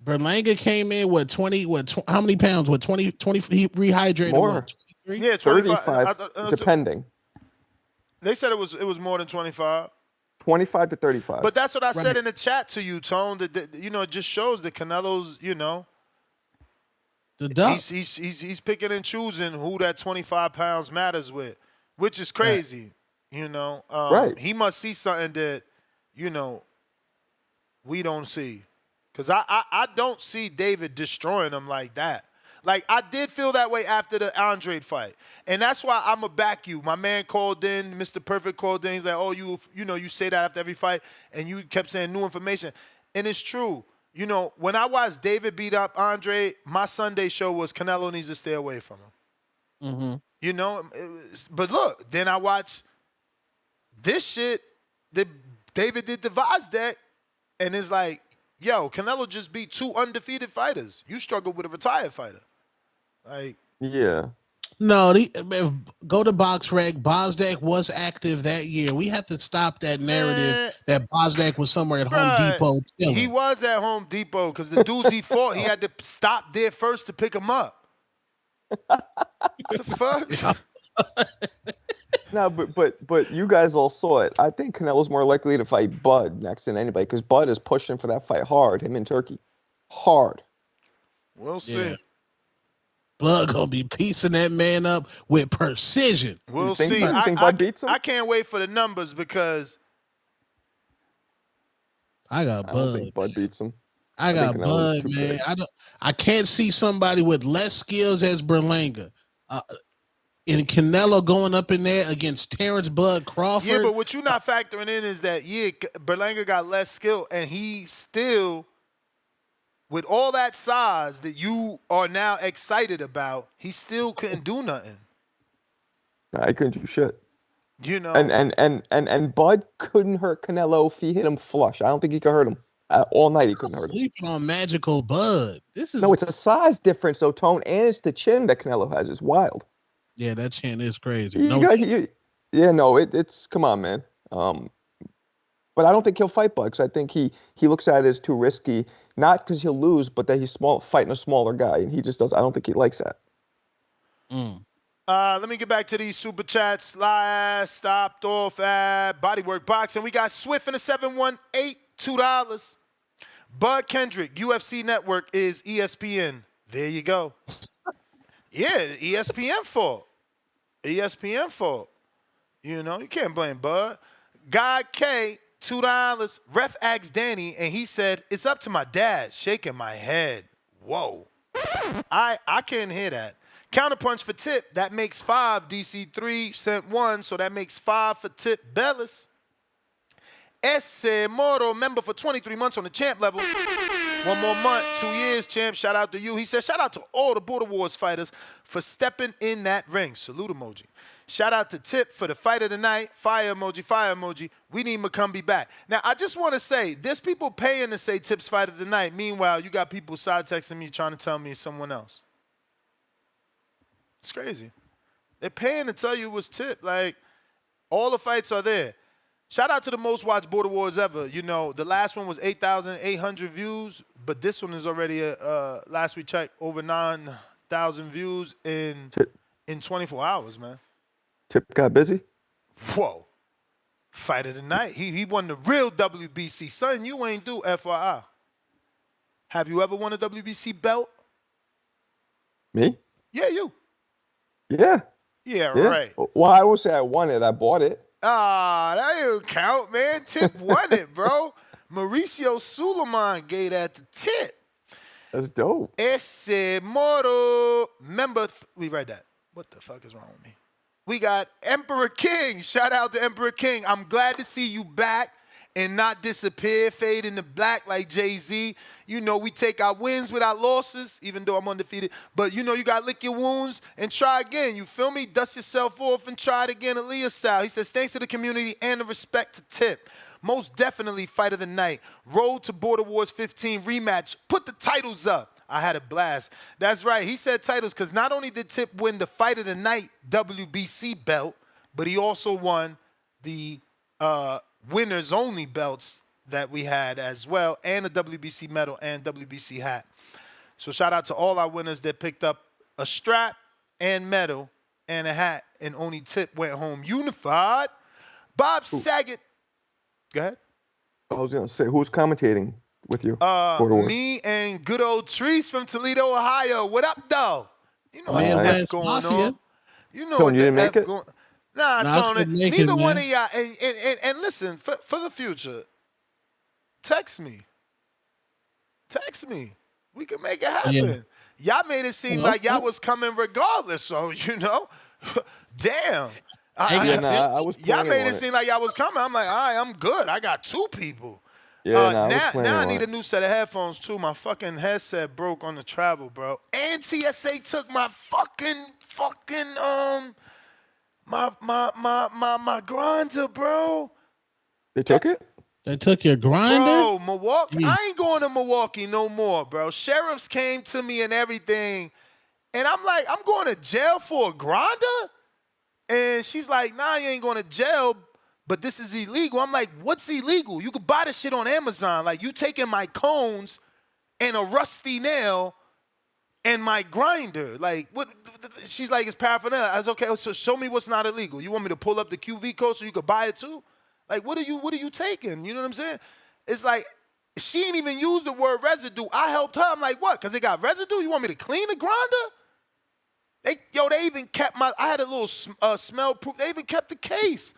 Berlanga came in, how many pounds? 20, he rehydrated more. What, 23? Yeah, 35, depending. They said it was more than 25. 25 to 35. But that's what I said in the chat to you, Tone. That it just shows that Canelo's, the duck. He's picking and choosing who that 25 pounds matters with, which is crazy. Right. He must see something that, we don't see. Because I don't see David destroying him like that. Like, I did feel that way after the Andre fight. And that's why I'm going to back you. My man called in, Mr. Perfect called in. He's like, oh, you say that after every fight, and you kept saying new information. And it's true. When I watched David beat up Andre, my Sunday show was Canelo needs to stay away from him. Mm-hmm. But look, then I watched this shit that David did the Vaz deck, and it's like, yo, Canelo just beat 2 undefeated fighters. You struggled with a retired fighter. Like, yeah. No, go to BoxRec. Bosdak was active that year. We have to stop that narrative that Bosdak was somewhere at Home Depot. Chilling. He was at Home Depot because the dudes he fought, he had to stop there first to pick him up. What the fuck? No, but you guys all saw it. I think Canelo's more likely to fight Bud next than anybody, because Bud is pushing for that fight hard. Him in Turkey, hard. We'll see. Yeah. Bud gonna be piecing that man up with precision. We'll see. You think Bud beats him? I can't wait for the numbers because I got Bud. I don't think Bud beats him. I got Bud, man. I can't see somebody with less skills as Berlanga. And Canelo going up in there against Terrence Bud Crawford. Yeah, but what you're not factoring in is that, Berlanga got less skill, and he still, with all that size that you are now excited about, he still couldn't do nothing. Nah, he couldn't do shit. And Bud couldn't hurt Canelo if he hit him flush. I don't think he could hurt him. All night he couldn't hurt him. Sleeping on Magical Bud. No, it's a size difference, though, Tone, and it's the chin that Canelo has. It's wild. Yeah, that chin is crazy. It's come on, man. But I don't think he'll fight Bud, because I think he looks at it as too risky. Not because he'll lose, but that he's fighting a smaller guy, and he just does. I don't think he likes that. Let me get back to these super chats. Last stopped off at Bodywork Boxing. We got Swift in the 718, $2. Bud Kendrick, UFC Network is ESPN. There you go. Yeah, ESPN fault. ESPN fault. You know, you can't blame Bud. God K, $2. Ref asked Danny, and he said, it's up to my dad. Shaking my head. Whoa. I can't hear that. Counterpunch for Tip. That makes 5. DC3 sent 1, so that makes 5 for Tip Bellis. Ese Moro, member for 23 months on the champ level. 1 more month, 2 years, champ. Shout out to you. He said, shout out to all the Border Wars fighters for stepping in that ring. Salute emoji. Shout out to Tip for the fight of the night. Fire emoji, fire emoji. We need McCumbee back. Now, I just want to say, there's people paying to say Tip's fight of the night. Meanwhile, you got people side texting me trying to tell me it's someone else. It's crazy. They're paying to tell you it was Tip. Like, all the fights are there. Shout out to the most watched Border Wars ever. You know, the last one was 8,800 views, but this one is already, last we checked, over 9,000 views in 24 hours, man. Tip got busy? Whoa. Fight of the night. He won the real WBC. Son, you ain't do FYI. Have you ever won a WBC belt? Me? Yeah, you. Yeah. Yeah, right. Well, I would say I won it. I bought it. Ah, that don't count, man. Tip won it, bro. Mauricio Suleiman gave that to Tip. That's dope. Ese Moro. Remember, we read that. What the fuck is wrong with me? We got Emperor King. Shout out to Emperor King. I'm glad to see you back and not disappear, fade into black like Jay-Z. You know, we take our wins with our losses, even though I'm undefeated. But, you know, you got to lick your wounds and try again. You feel me? Dust yourself off and try it again, Aaliyah style. He says, thanks to the community and the respect to Tip. Most definitely fight of the night. Road to Border Wars 15 rematch. Put the titles up. I had a blast. That's right. He said titles because not only did Tip win the fight of the night WBC belt, but he also won the winners only belts that we had as well, and a WBC medal and WBC hat. So shout out to all our winners that picked up a strap and medal and a hat, and only Tip went home unified. Bob Saget. Go ahead. I was going to say, who's commentating with you? Me and good old Treese from Toledo, Ohio. What up, though? You know what the F going on. You know Tone, what you the didn't make F it? going. Nah, Tony, neither one of y'all. And listen, for the future, text me. Text me. We can make it happen. Y'all made it seem like y'all was coming regardless, so, you know. Damn. Y'all made it seem like y'all was coming. I'm like, all right, I'm good. I got 2 people. Yeah, now I need a new set of headphones, too. My fucking headset broke on the travel, bro. And TSA took my my grinder, bro. They took it? They took your grinder? Bro, Milwaukee. I ain't going to Milwaukee no more, bro. Sheriffs came to me and everything. And I'm like, I'm going to jail for a grinder? And she's like, nah, you ain't going to jail, but this is illegal. I'm like, what's illegal? You could buy this shit on Amazon. Like, you taking my cones and a rusty nail and my grinder. Like, what? She's like, it's paraphernalia. I was okay, so show me what's not illegal. You want me to pull up the QV code so you could buy it too? Like, what are you taking? You know what I'm saying? It's like, she ain't even used the word residue. I helped her. I'm like, what? Because it got residue? You want me to clean the grinder? They even kept I had a little smell proof. They even kept the case.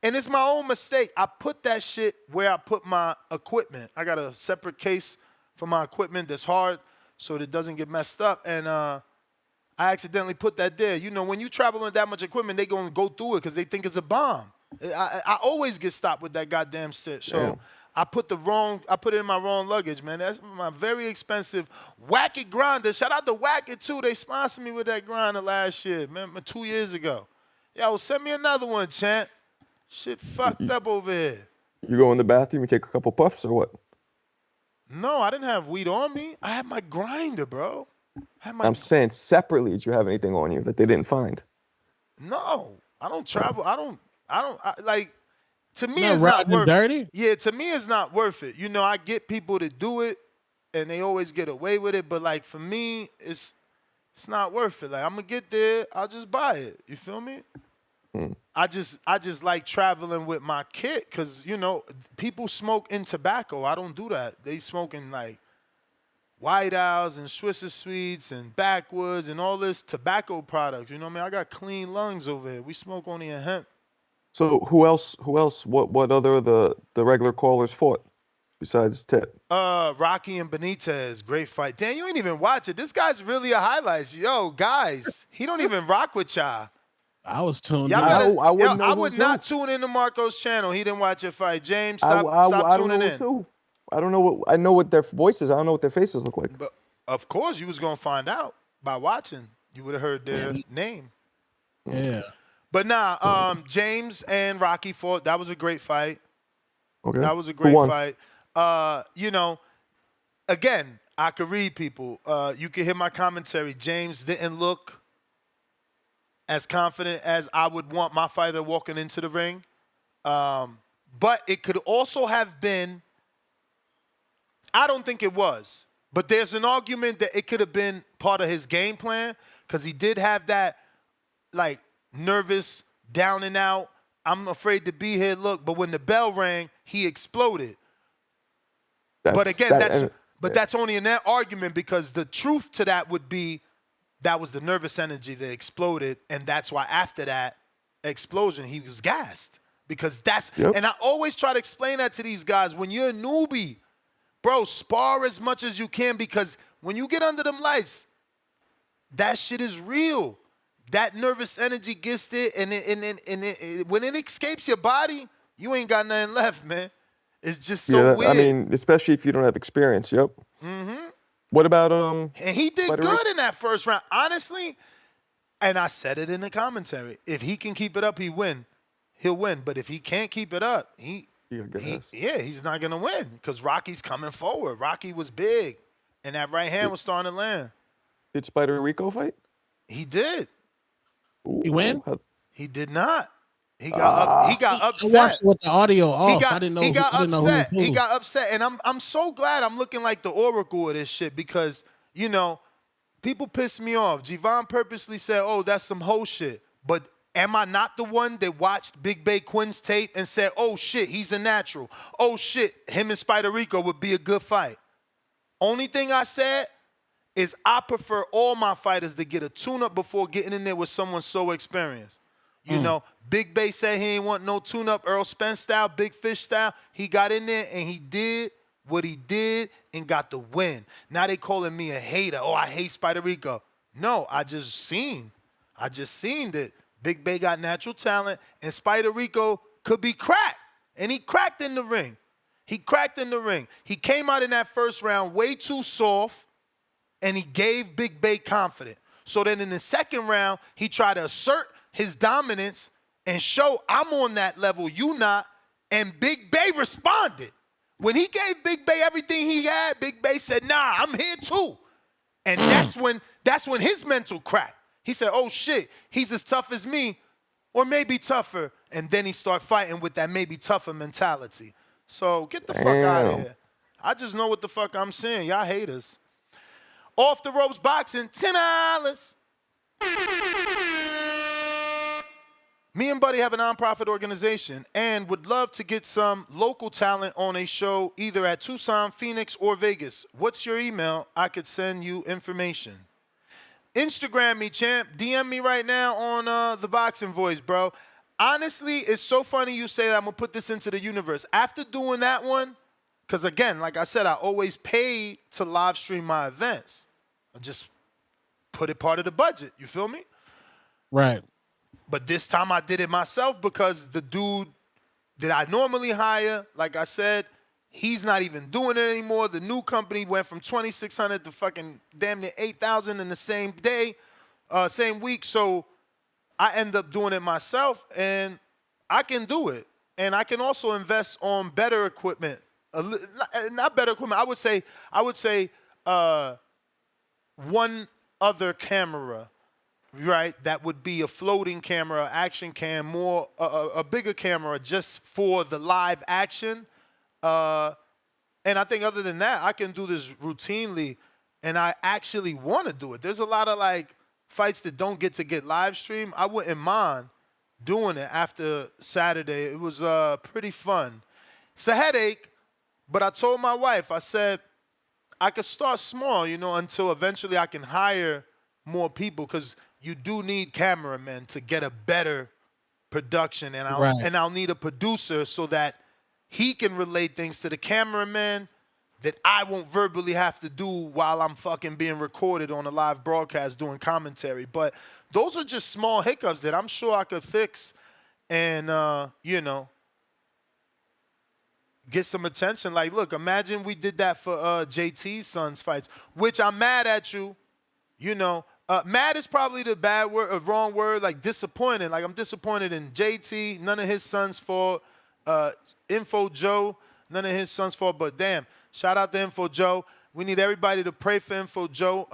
And it's my own mistake. I put that shit where I put my equipment. I got a separate case for my equipment that's hard so that it doesn't get messed up. And I accidentally put that there. You know, when you travel with that much equipment, they going to go through it because they think it's a bomb. I always get stopped with that goddamn shit. So Damn. I put it in my wrong luggage, man. That's my very expensive Wacket grinder. Shout out to Wacket too. They sponsored me with that grinder last year, man, 2 years ago. Yo, send me another one, champ. Shit fucked up over here. You go in the bathroom, you take a couple puffs, or what? No, I didn't have weed on me. I had my grinder, bro. I'm saying separately, did you have anything on you that they didn't find? No, I don't travel. Like, to me, Not it's not riding worth dirty? it. Yeah, to me, it's not worth it. You know, I get people to do it, and they always get away with it. But, like, for me, It's not worth it. Like, I'm gonna get there, I'll just buy it. You feel me? I just like traveling with my kit because, you know, people smoke in tobacco. I don't do that. They smoke in like White Owls and Swisher Sweets and Backwoods and all this tobacco products. You know what I mean? I got clean lungs over here. We smoke only in hemp. So who else? What other the regular callers fought besides Ted? Rocky and Benitez, great fight. Dan, you ain't even watch it. This guy's really a highlight. Yo, guys, he don't even rock with y'all. I was tuned in. I would not tune into Marco's channel. He didn't watch your fight. James, stop tuning in. Who. I don't know what. I know what their voices. I don't know what their faces look like. But of course, you was gonna find out by watching. You would have heard their name. Yeah. But nah, James and Rocky fought. That was a great fight. Okay. That was a great fight. You know, again, I could read people. You can hear my commentary. James didn't look as confident as I would want my fighter walking into the ring. But it could also have been, I don't think it was, but there's an argument that it could have been part of his game plan because he did have that, like, nervous, down and out, I'm afraid to be here look. But when the bell rang, he exploded. That's only in that argument because the truth to that would be that was the nervous energy that exploded, and that's why after that explosion, he was gassed. Because and I always try to explain that to these guys. When you're a newbie, bro, spar as much as you can because when you get under them lights, that shit is real. That nervous energy gets there, and when it escapes your body, you ain't got nothing left, man. It's just so weird. I mean, especially if you don't have experience. Yep. Mm-hmm. What about And he did good in that first round, honestly. And I said it in the commentary. If he can keep it up, he'll win. But if he can't keep it up, he's not gonna win because Rocky's coming forward. Rocky was big, and that right hand was starting to land. Did Spider Rico fight? He did. He win? He did not. He got upset. I watched with the audio off. I didn't know. He got upset. He got upset, and I'm so glad I'm looking like the oracle of this shit because you know people piss me off. Javon purposely said, "Oh, that's some hoe shit," but am I not the one that watched Big Bay Quinn's tape and said, "Oh shit, he's a natural. Oh shit, him and Spider Rico would be a good fight." Only thing I said is I prefer all my fighters to get a tune-up before getting in there with someone so experienced. You know, Big Bay said he ain't want no tune-up, Earl Spence style, Big Fish style. He got in there and he did what he did and got the win. Now they calling me a hater. Oh, I hate Spider Rico. No, I just seen that Big Bay got natural talent and Spider Rico could be cracked. And he cracked in the ring. He came out in that first round way too soft and he gave Big Bay confidence. So then in the second round, he tried to assert his dominance and show I'm on that level, you not, and Big Bay responded. When he gave Big Bay everything he had, Big Bay said, nah, I'm here too. And that's when his mental cracked. He said, oh shit, he's as tough as me, or maybe tougher. And then he started fighting with that maybe tougher mentality. So get the fuck out of here. I just know what the fuck I'm saying. Y'all haters. Off the Ropes Boxing, $10. Me and Buddy have a nonprofit organization and would love to get some local talent on a show either at Tucson, Phoenix, or Vegas. What's your email? I could send you information. Instagram me, champ. DM me right now on The Boxing Voice, bro. Honestly, it's so funny you say that. I'm going to put this into the universe. After doing that one, because again, like I said, I always paid to live stream my events. I just put it part of the budget. You feel me? Right. But this time I did it myself because the dude that I normally hire, like I said, he's not even doing it anymore. The new company went from 2,600 to fucking damn near 8,000 in the same day, same week. So I end up doing it myself, and I can do it. And I can also invest on better equipment. Not better equipment. I would say one other camera. Right, that would be a floating camera, action cam, more a bigger camera just for the live action. And I think other than that, I can do this routinely. and I actually want to do it. There's a lot of like fights that don't get live streamed. I wouldn't mind doing it after Saturday. It was pretty fun. It's a headache, but I told my wife, I said, I could start small, until eventually I can hire more people, because you do need cameramen to get a better production, and I'll need a producer so that he can relay things to the cameraman that I won't verbally have to do while I'm fucking being recorded on a live broadcast doing commentary. But those are just small hiccups that I'm sure I could fix and, get some attention. Like, look, imagine we did that for JT's son's fights, which I'm mad at you. Mad is probably the bad word, wrong word, like disappointed. Like, I'm disappointed in JT, none of his son's fault. Info Joe, none of his son's fault, but damn, shout out to Info Joe. We need everybody to pray for Info Joe.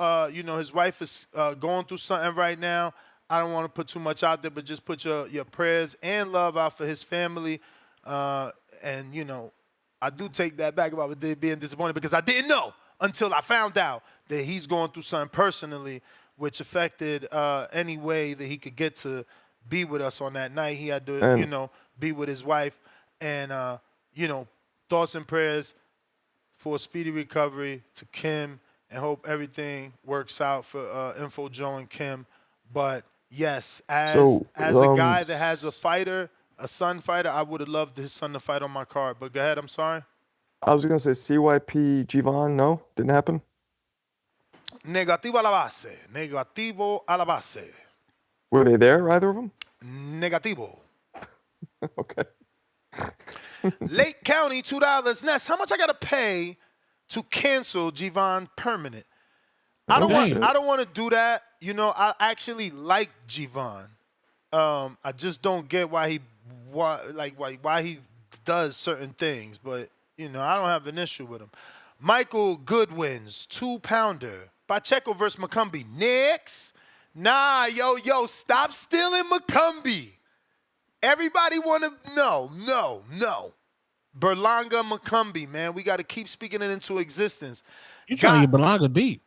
His wife is going through something right now. I don't want to put too much out there, but just put your prayers and love out for his family. I do take that back about being disappointed, because I didn't know until I found out that he's going through something personally which affected any way that he could get to be with us on that night. He had to, be with his wife. And, thoughts and prayers for a speedy recovery to Kim, and hope everything works out for Info Joe and Kim. But, yes, as a guy that has a son fighter, I would have loved his son to fight on my card. But go ahead, I'm sorry. I was going to say CYP Jivan, no? Didn't happen? Negativo a la base. Negativo a la base. Were they there, either of them? Negativo. Okay. Lake County, $2. Ness, how much I got to pay to cancel Jivan permanent? I don't want to do that. I actually like Jivan. I just don't get why he does certain things, but I don't have an issue with him. Michael Goodwin's 2-pounder. Pacheco versus McCumbee. Next. Nah, yo, stop stealing McCumbee. Everybody want to no. Berlanga McCumbee, man. We got to keep speaking it into existence. You're trying to get Berlanga beat.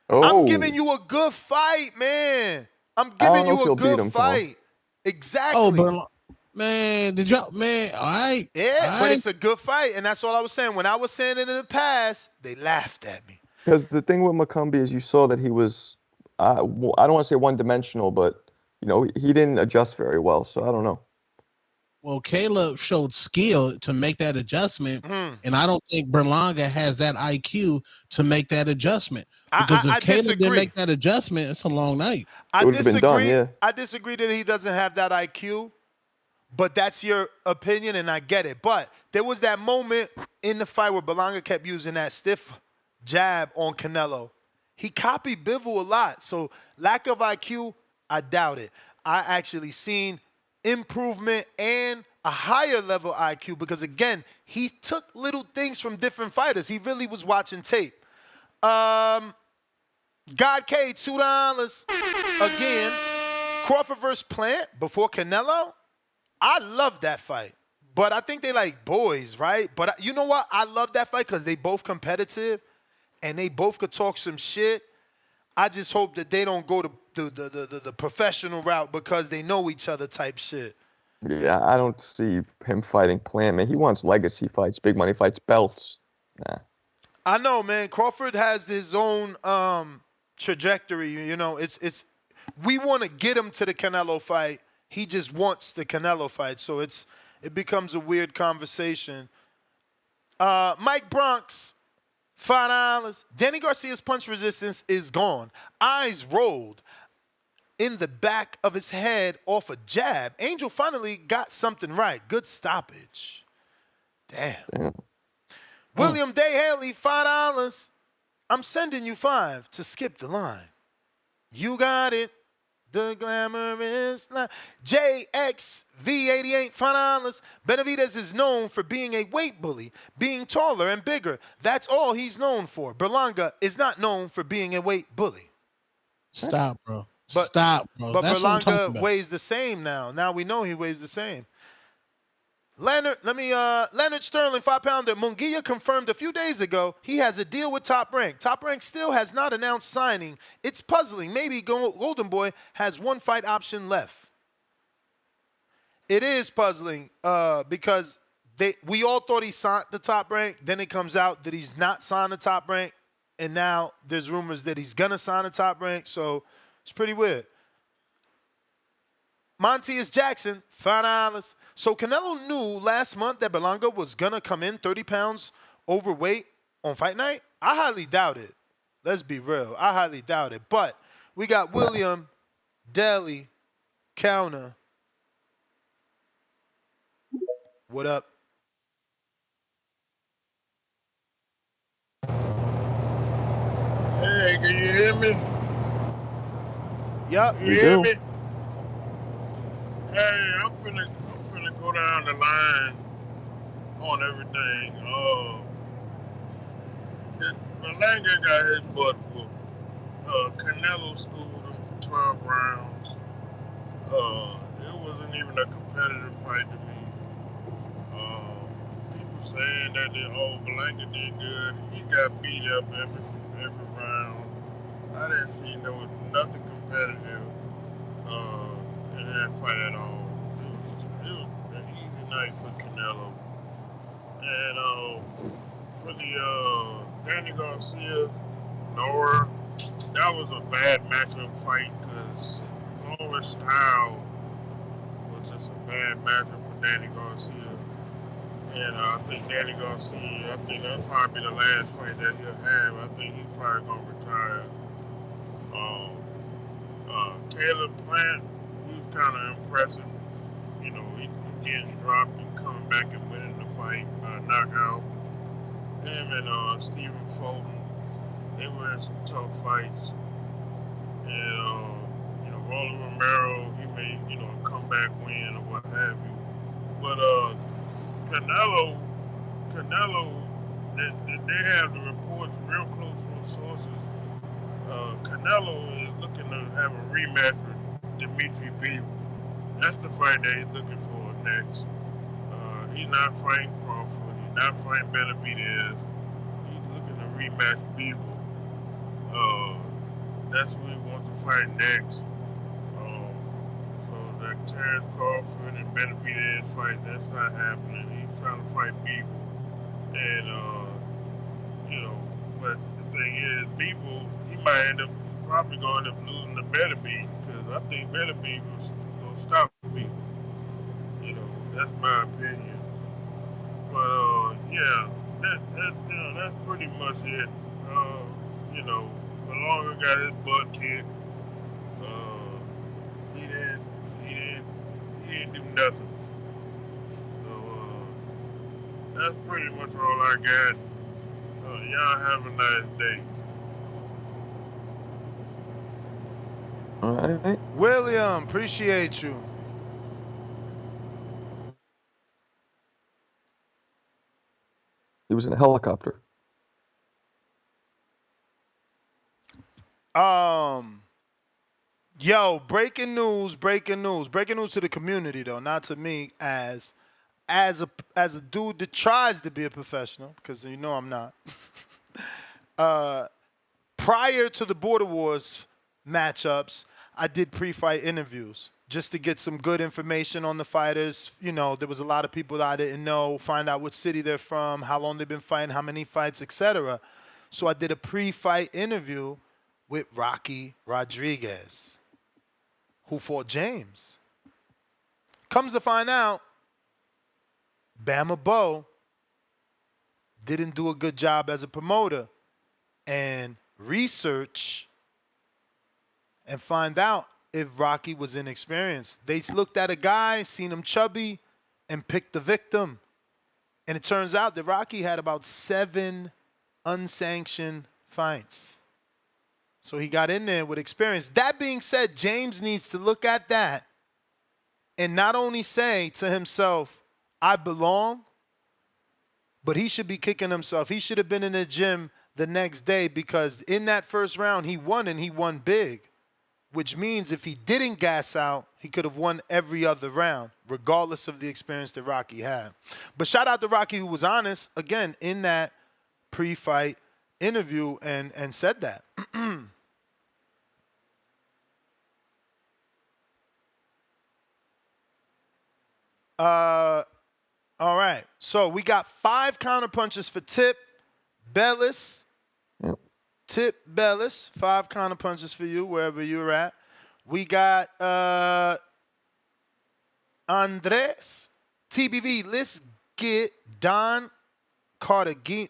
Oh. I'm giving you a good fight, man. I'm giving you a good fight. Exactly. Oh, man, all right. Yeah, but it's a good fight, and that's all I was saying. When I was saying it in the past, they laughed at me. Because the thing with McCumbee is you saw that he was, I don't want to say one-dimensional, but, he didn't adjust very well, so I don't know. Well, Caleb showed skill to make that adjustment, and I don't think Berlanga has that IQ to make that adjustment. Because if Caleb didn't make that adjustment, it's a long night. I disagree that he doesn't have that IQ, but that's your opinion, and I get it. But there was that moment in the fight where Berlanga kept using that stiff jab on Canelo. He copied Bivol a lot, so lack of IQ, I doubt it. I actually seen improvement and a higher level IQ because, again, he took little things from different fighters. He really was watching tape. God K, $2. Again, Crawford versus Plant before Canelo. I love that fight. But I think they like boys, right? But you know what? I love that fight because they both competitive and they both could talk some shit. I just hope that they don't go to the professional route because they know each other type shit. Yeah, I don't see him fighting Plant, man. He wants legacy fights, big money fights, belts. Nah. I know, man. Crawford has his own trajectory. You know, it's we want to get him to the Canelo fight. He just wants the Canelo fight, so it becomes a weird conversation. Mike Bronx, $5. Danny Garcia's punch resistance is gone. Eyes rolled in the back of his head off a jab. Angel finally got something right. Good stoppage. Damn. William Day Haley, $5. I'm sending you 5 to skip the line. You got it. The glamorous line. JXV88, $5. Benavidez is known for being a weight bully, being taller and bigger. That's all he's known for. Berlanga is not known for being a weight bully. Stop, bro. Stop, bro. But That's Berlanga weighs the same now. Now we know he weighs the same. Leonard Sterling, 5-pounder. Munguia confirmed a few days ago he has a deal with Top Rank. Top Rank still has not announced signing. It's puzzling. Maybe Golden Boy has one fight option left. It is puzzling because we all thought he signed the Top Rank. Then it comes out that he's not signed the Top Rank. And now there's rumors that he's going to sign the Top Rank. So it's pretty weird. Montius Jackson, $5. So Canelo knew last month that Berlanga was going to come in 30 pounds overweight on fight night? I highly doubt it. Let's be real. I highly doubt it. But we got William, Deli, Counter. What up? Hey, can you hear me? Yup. You hear me? Hey, I'm finna go down the line on everything. Berlanga got his butt whooped. Canelo schooled him 12 rounds. It wasn't even a competitive fight to me. People saying that Berlanga did good. He got beat up every round. I didn't see nothing competitive in that fight at all. It was an easy night for Canelo. And for the Danny Garcia, Lara, that was a bad matchup fight because Lara's style was just a bad matchup for Danny Garcia. And I think Danny Garcia, that'll probably be the last fight that he'll have. I think he's probably going to retire. Caleb Plant, he was kind of impressive. You know, he getting dropped and coming back and winning the fight by knockout. Him and Stephen Fulton, they were in some tough fights. And, Rolly Romero, he may, a comeback win or what have you. But Canelo, they have the reports real close from sources. Canelo is looking to have a rematch with Dimitri Bivol. That's the fight that he's looking for next. He's not fighting Crawford. He's not fighting Benavidez. He's looking to rematch Bivol. That's who he wants to fight next. So that Terrence Crawford and Benavidez fight, that's not happening. He's trying to fight Bivol. And, but the thing is, Bivol, he might probably going to end up losing to Benavidez because I think Benavidez will stop Bivol. That's my opinion. But yeah, that's pretty much it. Berlanga got his butt kicked. He didn't do nothing. So that's pretty much all I got. Y'all have a nice day. All right. William, appreciate you. He was in a helicopter. Yo, breaking news to the community though, not to me as a dude that tries to be a professional, because I'm not. Prior to the Border Wars matchups, I did pre-fight interviews just to get some good information on the fighters. There was a lot of people that I didn't know, find out what city they're from, how long they've been fighting, how many fights, etc. So I did a pre-fight interview with Rocky Rodriguez, who fought James. Comes to find out, Bama Bo didn't do a good job as a promoter and research and find out if Rocky was inexperienced. They looked at a guy, seen him chubby, and picked the victim. And it turns out that Rocky had about 7 unsanctioned fights. So he got in there with experience. That being said, James needs to look at that and not only say to himself, I belong, but he should be kicking himself. He should have been in the gym the next day because in that first round, he won and he won big. which means if he didn't gas out, he could have won every other round, regardless of the experience that Rocky had. But shout out to Rocky, who was honest, again, in that pre-fight interview and said that. All right. So we got 5 counterpunches for Tip Bellis. Yep. Tip Bellis, 5 counterpunches for you, wherever you're at. We got Andres. TBV, let's get Don Cartagena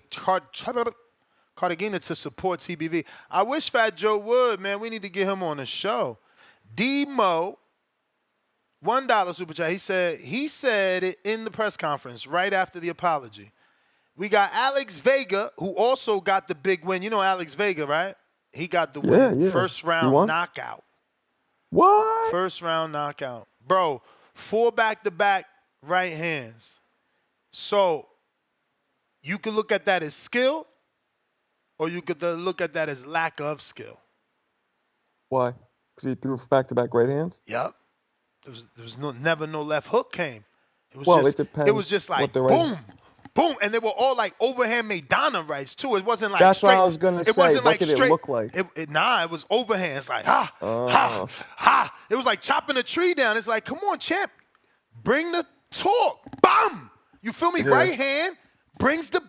to support TBV. I wish Fat Joe would, man. We need to get him on the show. D-Mo, $1 super chat. He said it in the press conference right after the apology. We got Alex Vega, who also got the big win. You know Alex Vega, right? He got the win. Yeah. First round knockout. What? First round knockout. Bro, 4 back-to-back right hands. So you could look at that as skill, or you could look at that as lack of skill. Why? Because he threw back-to-back right hands? Yep. There was never no left hook came. It was just like boom, boom, and they were all like overhand Maidana rights too. It wasn't like That's straight. what I was gonna say. It wasn't What like did straight. it look like? It was overhands like ha. It was like chopping a tree down. It's like, come on, champ, bring the torque. Bam. You feel me? Yeah. Right hand brings the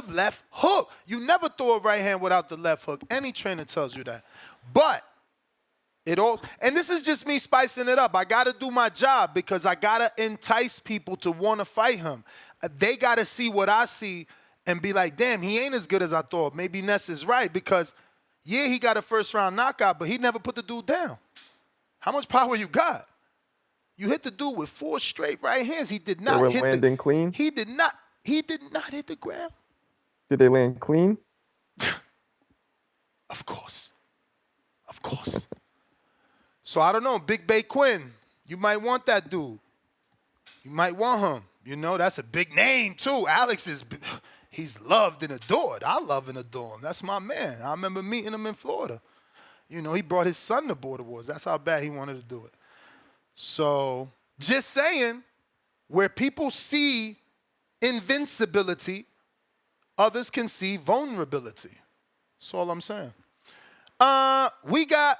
left hook. You never throw a right hand without the left hook. Any trainer tells you that. But and this is just me spicing it up. I got to do my job because I got to entice people to want to fight him. They got to see what I see and be like, damn, he ain't as good as I thought. Maybe Ness is right because, yeah, he got a first-round knockout, but he never put the dude down. How much power you got? You hit the dude with 4 straight right hands. He did not hit landing clean? He did not hit the ground. Did they land clean? Of course. Of course. So I don't know, Big Bay Quinn, you might want that dude. You might want him. You know, that's a big name too. Alex he's loved and adored. I love and adore him. That's my man. I remember meeting him in Florida. You know, he brought his son to Border Wars. That's how bad he wanted to do it. So just saying, where people see invincibility, others can see vulnerability. That's all I'm saying. We got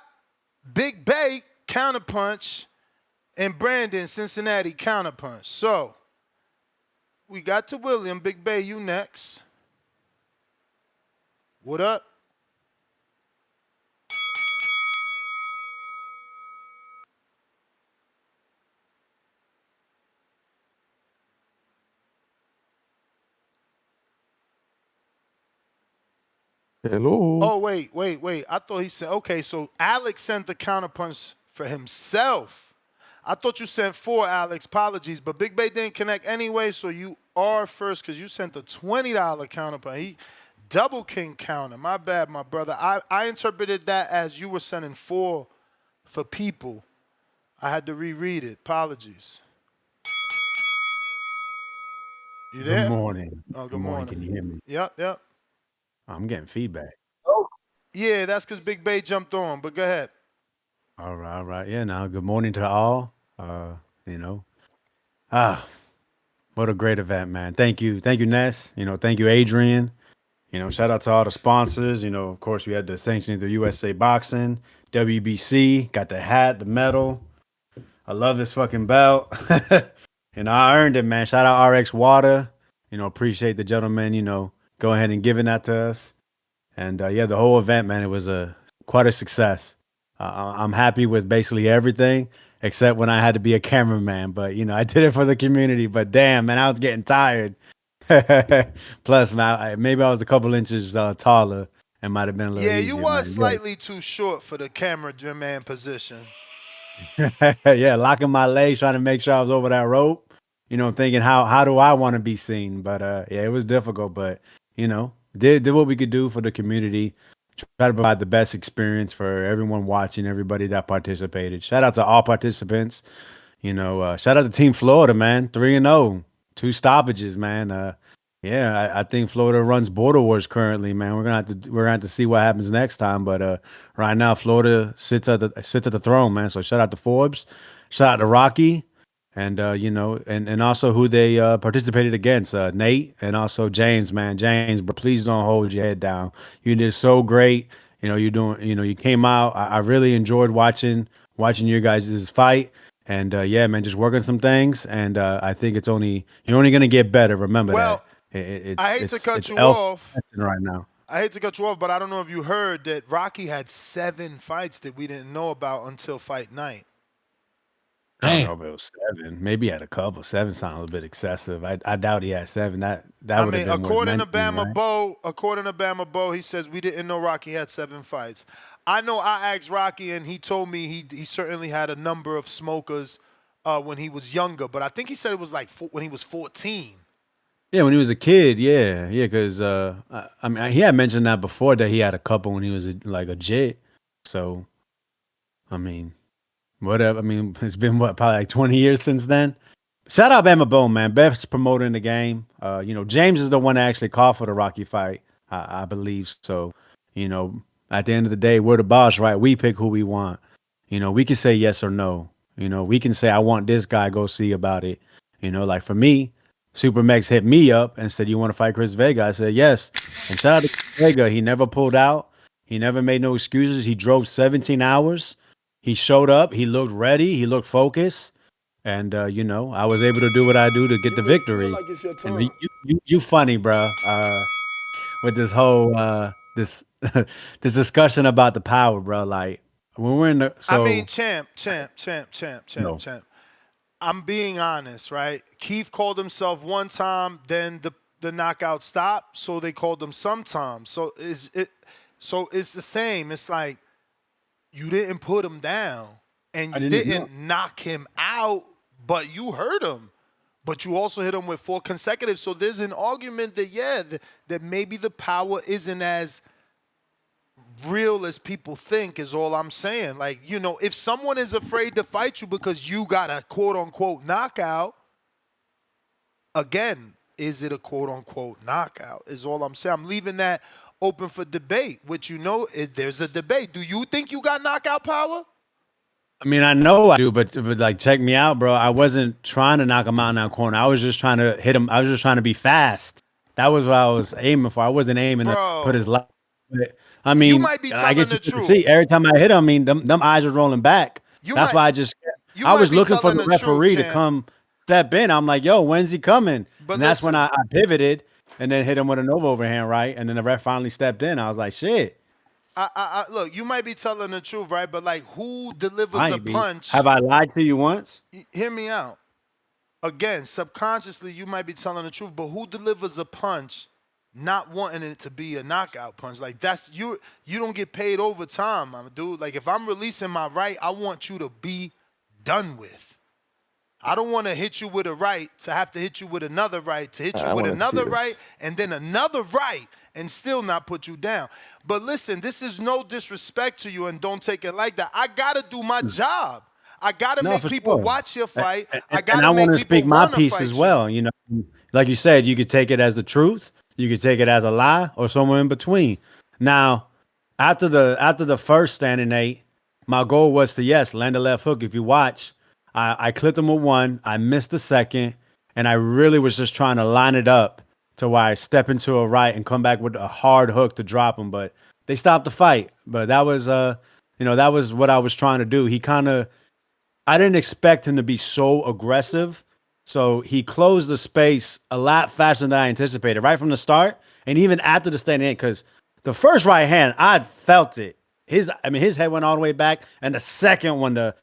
Big Bay counterpunch and Brandon Cincinnati counterpunch. So we got to William. Big Bay, you next. What up? Hello. Oh, wait. I thought he said, okay, so Alex sent the counterpunch for himself. I thought you sent 4, Alex. Apologies. But Big Bay didn't connect anyway, so you are first because you sent the $20 counterpunch. He double king counter. My bad, my brother. I interpreted that as you were sending 4 for people. I had to reread it. Apologies. You there? Good morning. Oh, good morning. Can you hear me? Yep. I'm getting feedback. Yeah, that's because Big Bay jumped on, but go ahead. All right. Yeah, now, good morning to all. What a great event, man. Thank you, Ness. Thank you, Adrian. Shout out to all the sponsors. Of course, we had the sanctioning of the USA Boxing, WBC, got the hat, the medal. I love this fucking belt. I earned it, man. Shout out RX Water. Appreciate the gentleman, go ahead and giving that to us. And the whole event, man, it was quite a success. I'm happy with basically everything except when I had to be a cameraman. But, I did it for the community. But damn, man, I was getting tired. Plus, man, maybe I was a couple inches taller and might have been a little easier, you was slightly too short for the cameraman position. Yeah, locking my legs, trying to make sure I was over that rope. Thinking how do I want to be seen? But it was difficult. But did what we could do for the community. Try to provide the best experience for everyone watching, everybody that participated. Shout out to all participants. Shout out to Team Florida, man. 3-0, 2 stoppages, man. Yeah, I think Florida runs border wars currently, man. We're gonna have to see what happens next time. But right now, Florida sits at the throne, man. So shout out to Forbes, shout out to Rocky, and and also who they participated against, Nate and also James, man. James, but please don't hold your head down. You did so great. You came out. I really enjoyed watching your guys' fight. And yeah, man, just working some things, and I think you're only gonna get better. Remember that. I hate to cut you elf off right now. I hate to cut you off, but I don't know if you heard that Rocky had 7 fights that we didn't know about until fight night. I don't know if it was 7. Maybe he had a couple. 7 sounds a little bit excessive. I doubt he had 7. That would have been according to right? Bama Bo, he says we didn't know Rocky had 7 fights. I know I asked Rocky, and he told me he certainly had a number of smokers when he was younger, but I think he said it was like when he was 14. Yeah, when he was a kid, yeah, because I mean, he had mentioned that before that he had a couple when he was like a jit. So, I mean, whatever. I mean, it's been probably like 20 years since then. Shout out Bama Bone, man, best promoter in the game. James is the one that actually called for the Rocky fight, I believe. So, at the end of the day, we're the boss, right? We pick who we want. We can say yes or no. We can say I want this guy. Go see about it. Like for me. Super Mex hit me up and said, "You want to fight Chris Vega?" I said, "Yes." And shout out to Chris Vega. He never pulled out. He never made no excuses. He drove 17 hours. He showed up. He looked ready. He looked focused. And, I was able to do what I do to get the victory. Like it's your and you funny, bro. With this whole this this discussion about the power, bro. Like when we're in the champ. I'm being honest, right? Keith called himself one time, then the knockout stopped, so they called him sometimes. So it's the same. It's like you didn't put him down and you didn't knock him out, but you hurt him. But you also hit him with 4 consecutive. So there's an argument that that maybe the power isn't as real as people think is all I'm saying. Like, if someone is afraid to fight you because you got a quote-unquote knockout, again, is it a quote-unquote knockout is all I'm saying. I'm leaving that open for debate, which there's a debate. Do you think you got knockout power? I mean, I know I do, but like, check me out, bro. I wasn't trying to knock him out in that corner. I was just trying to hit him. I was just trying to be fast. That was what I was aiming for. I wasn't aiming to put his life. I mean, you might be telling the truth. See, every time I hit him, I mean, them eyes are rolling back. That's why I was looking for the referee to come step in. I'm like, yo, when's he coming? And that's when I pivoted and then hit him with an overhand, right? And then the ref finally stepped in. I was like, shit. Look, you might be telling the truth, right? But like, who delivers a punch? Have I lied to you once? Hear me out. Again, subconsciously, you might be telling the truth, but who delivers a punch not wanting it to be a knockout punch? Like, that's you don't get paid overtime, my dude. Like, if I'm releasing my right, I want you to be done with. I don't want to hit you with a right to have to hit you with another right to hit you with another right and then another right and still not put you down. But listen, this is no disrespect to you, and don't take it like that. I got to do my job. I got to make people watch your fight. I want to speak my piece as well. Like you said, you could take it as the truth. You could take it as a lie or somewhere in between. Now, after the first standing 8, my goal was to, land a left hook. If you watch, I clipped him with 1. I missed the second, and I really was just trying to line it up to where I step into a right and come back with a hard hook to drop him. But they stopped the fight. But that was, that was what I was trying to do. I didn't expect him to be so aggressive. So he closed the space a lot faster than I anticipated right from the start. And even after the standing 8, because the first right hand, I felt it. His head went all the way back. And the second one, the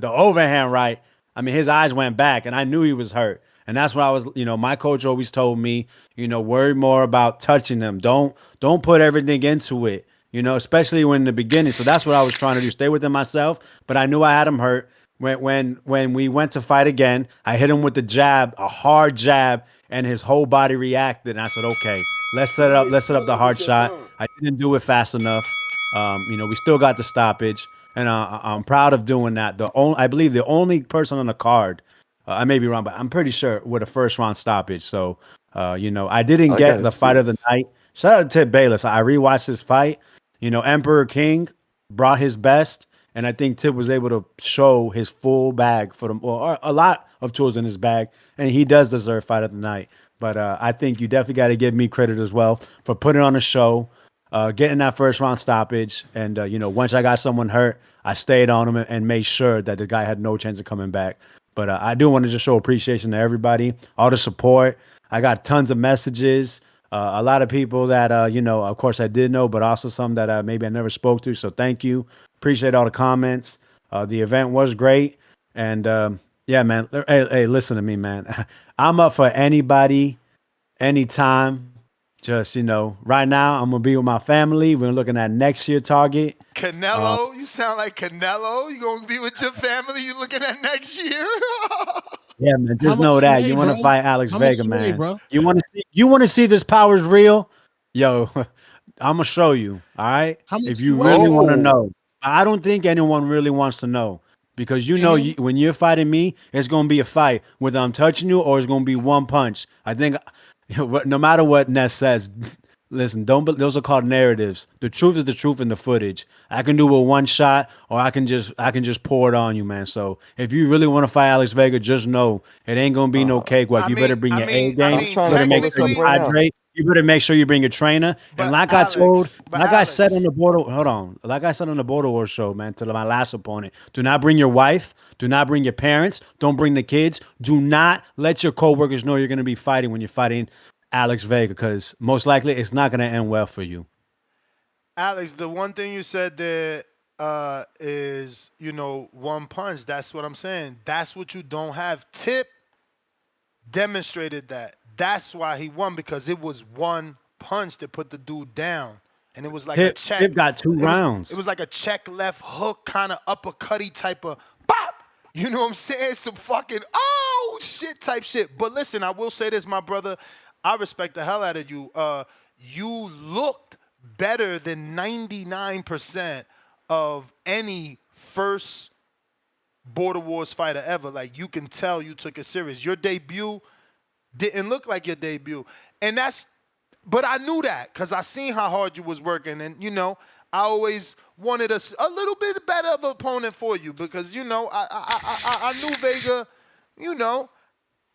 overhand right, his eyes went back and I knew he was hurt. And that's what I was, my coach always told me, worry more about touching them. Don't put everything into it, especially when in the beginning. So that's what I was trying to do, stay within myself. But I knew I had him hurt. When we went to fight again, I hit him with the jab, a hard jab, and his whole body reacted. And I said, okay, let's set up the hard shot. I didn't do it fast enough. We still got the stoppage, and I'm proud of doing that. I believe the only person on the card, I may be wrong, but I'm pretty sure with a first round stoppage. So I didn't get gotta the see fight of the this. night. Shout out to Ted Bayless. I rewatched this fight. Emperor King brought his best, and I think Tip was able to show his full bag for them, or a lot of tools in his bag, and he does deserve fight of the night. But I think you definitely got to give me credit as well for putting on a show, getting that first round stoppage, and once I got someone hurt, I stayed on him and made sure that the guy had no chance of coming back. But I do want to just show appreciation to everybody, all the support. I got tons of messages. A lot of people that, of course I did know, but also some that maybe I never spoke to. So thank you. Appreciate all the comments. The event was great. And yeah, man. Hey, listen to me, man. I'm up for anybody, anytime. Just, right now I'm going to be with my family. We're looking at next year target. Canelo? You sound like Canelo. You going to be with your family? You looking at next year? Yeah, man. Just know that you want to fight Alex Vega, you man. weigh, bro? You want to see this power is real? Yo, I'm gonna show you. All right. How much If you you weigh? really want to know, I don't think anyone really wants to know because when you're fighting me, it's gonna be a fight. Whether I'm touching you or it's gonna be one punch. I think no matter what Ness says. Listen, those are called narratives. The truth is the truth in the footage. I can do it with one shot, or I can just pour it on you, man. So if you really want to fight Alex Vega, just know it ain't gonna be no cakewalk. You better bring your A game. You better make sure you hydrate. You better make sure you bring a trainer. And like I said on the border, hold on. Like I said on the Border Wars show, man, to my last opponent, do not bring your wife. Do not bring your parents. Don't bring the kids. Do not let your coworkers know you're gonna be fighting when you're fighting Alex Vega, because most likely it's not going to end well for you. Alex, the one thing you said there is, one punch. That's what I'm saying. That's what you don't have. Tip demonstrated that. That's why he won, because it was one punch that put the dude down. And it was like a check. Tip got two rounds. It was like a check left hook, kind of uppercutty type of bop. You know what I'm saying? Some fucking, oh, shit type shit. But listen, I will say this, my brother. I respect the hell out of you. You looked better than 99% of any first Border Wars fighter ever. Like, you can tell you took it serious. Your debut didn't look like your debut. But I knew that because I seen how hard you was working. And, I always wanted a little bit better of an opponent for you because, I knew Vega,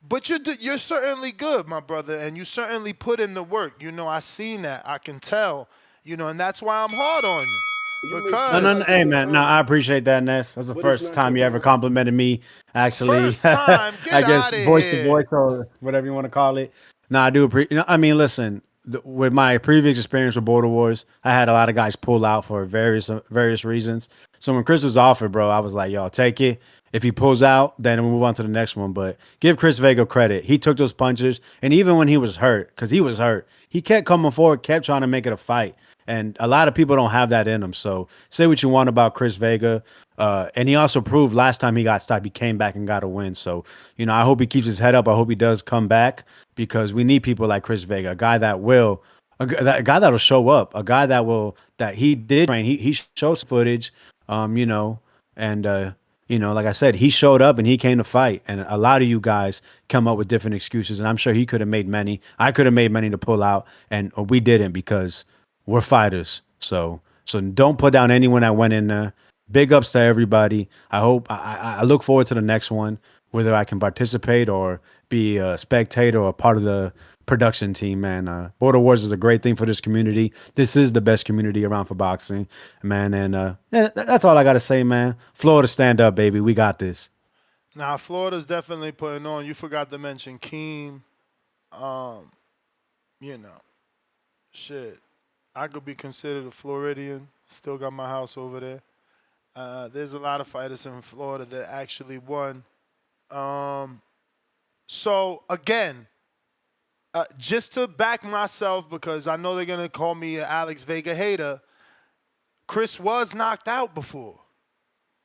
But you're certainly good, my brother, and you certainly put in the work. I seen that. I can tell, and that's why I'm hard on you. Because no, hey, man, I appreciate that, Ness. That's the first time you ever complimented me, actually. First time, I guess voice here. to voice or whatever you want to call it. No, I do appreciate. Listen, with my previous experience with Border Wars, I had a lot of guys pull out for various reasons. So when Chris was offered, bro, I was like, yo, take it. If he pulls out, then we'll move on to the next one. But give Chris Vega credit. He took those punches. And even when he was hurt, because he was hurt, he kept coming forward, kept trying to make it a fight. And a lot of people don't have that in them. So say what you want about Chris Vega. And he also proved last time he got stopped, he came back and got a win. So, I hope he keeps his head up. I hope he does come back because we need people like Chris Vega, a guy that will show up, a guy that he did train. He shows footage, like I said, he showed up and he came to fight. And a lot of you guys come up with different excuses. And I'm sure he could have made many. I could have made many to pull out. And we didn't because we're fighters. So don't put down anyone that went in there. Big ups to everybody. I look forward to the next one, whether I can participate or be a spectator or part of the production team, man. Border Wars is a great thing for this community. This is the best community around for boxing, man. And that's all I got to say, man. Florida, stand up, baby. We got this. Now, Florida's definitely putting on. You forgot to mention Keem. Shit. I could be considered a Floridian. Still got my house over there. There's a lot of fighters in Florida that actually won. So, again, just to back myself, because I know they're going to call me an Alex Vega hater, Chris was knocked out before.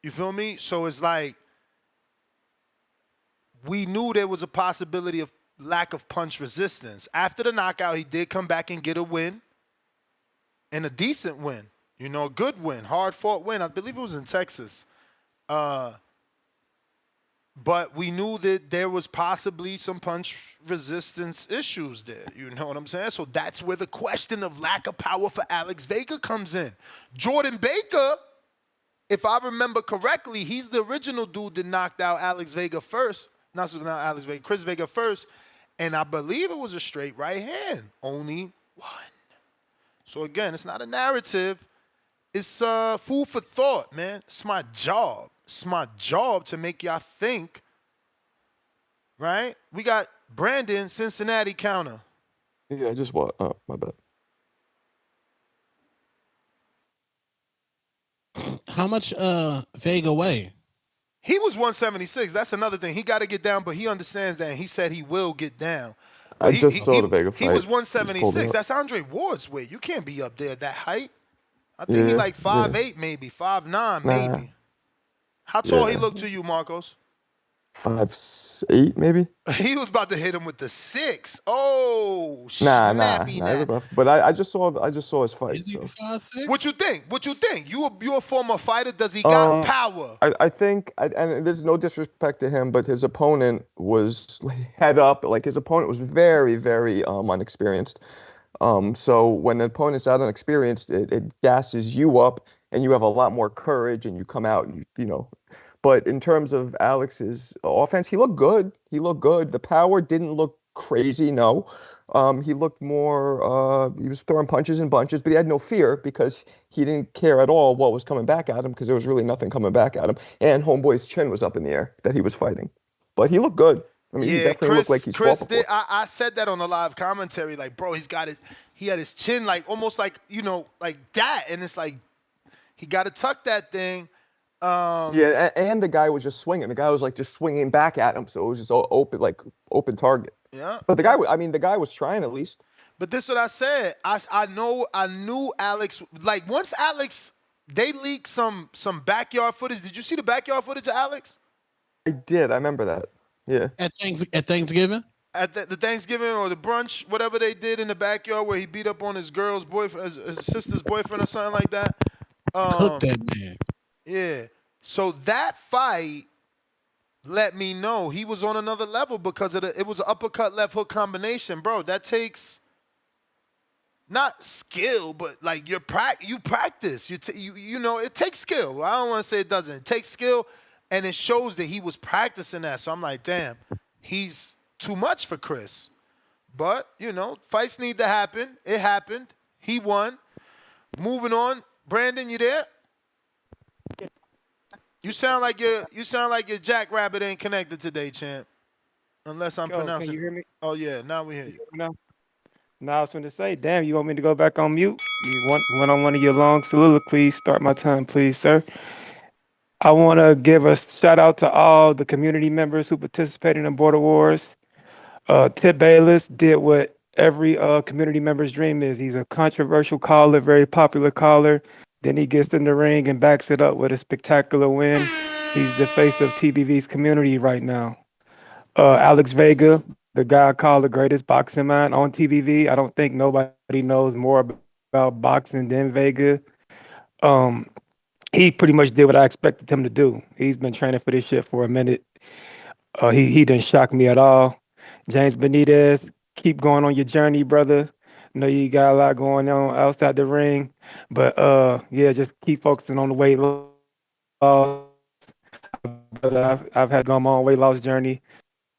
You feel me? So it's like we knew there was a possibility of lack of punch resistance. After the knockout, he did come back and get a win, and a decent win. A good win, hard-fought win. I believe it was in Texas. But we knew that there was possibly some punch resistance issues there. You know what I'm saying? So that's where the question of lack of power for Alex Vega comes in. Jordan Baker, if I remember correctly, he's the original dude that knocked out Alex Vega first. Not Alex Vega, Chris Vega first. And I believe it was a straight right hand. Only one. So again, it's not a narrative. It's food for thought, man. It's my job. It's my job to make y'all think, right? We got Brandon, Cincinnati counter. Yeah, I just what? Oh, my bad. How much Vega weigh? He was 176. That's another thing. He got to get down, but he understands that, and he said he will get down. I just saw the Vega fight. He was 176. That's Andre Ward's weight. You can't be up there at that height. I think he like 5'8", maybe 5'9", maybe. How tall he look to you, Marcos? 5'8", maybe. He was about to hit him with the 6. Oh, Nah. snappy. But I just saw his fight. So. What you think? You a former fighter? Does he got power? I think, and there's no disrespect to him, but his opponent was head up. Like his opponent was very, very unexperienced. So when the opponent's out unexperienced, it gasses you up, and you have a lot more courage, and you come out, and you know. But in terms of Alex's offense, he looked good. The power didn't look crazy, no. He looked more, he was throwing punches and bunches, but he had no fear because he didn't care at all what was coming back at him because there was really nothing coming back at him. And Homeboy's chin was up in the air that he was fighting. But he looked good. I mean, he definitely looked like he's fought before. I said that on the live commentary, like, bro, he had his chin like almost like, you know, like that. And it's like, he got to tuck that thing. And the guy was just swinging. The guy was like just swinging back at him, so it was just all open target. Yeah. But the guy was trying at least. But this is what I said. I knew Alex. Like once Alex, they leaked some backyard footage. Did you see the backyard footage of Alex? I did. I remember that. Yeah. At Thanksgiving. At the Thanksgiving or the brunch, whatever they did in the backyard, where he beat up on his girl's boyfriend, his sister's boyfriend, or something like that. Cook that man. Yeah. So that fight let me know he was on another level because it was an uppercut left hook combination, bro. That takes not skill, but like you practice. You know it takes skill. I don't want to say it doesn't. It takes skill, and it shows that he was practicing that. So I'm like, damn, he's too much for Chris. But you know, fights need to happen. It happened. He won. Moving on, Brandon, you there? You sound like your jackrabbit ain't connected today, champ. Unless I'm pronouncing. Can you hear me? Oh yeah, now we hear you. No, I was going to say, damn, you want me to go back on mute? You went on one of your long soliloquies. Start my time, please, sir. I want to give a shout out to all the community members who participated in Border Wars. Tip Bayless did what every community member's dream is. He's a controversial caller, very popular caller. Then he gets in the ring and backs it up with a spectacular win. He's the face of TBV's community right now. Alex Vega, the guy I call the greatest boxing man on TBV. I don't think nobody knows more about boxing than Vega. He pretty much did what I expected him to do. He's been training for this shit for a minute. He didn't shock me at all. James Benitez, keep going on your journey, brother. I know you got a lot going on outside the ring, but just keep focusing on the weight loss. I've had gone my own weight loss journey,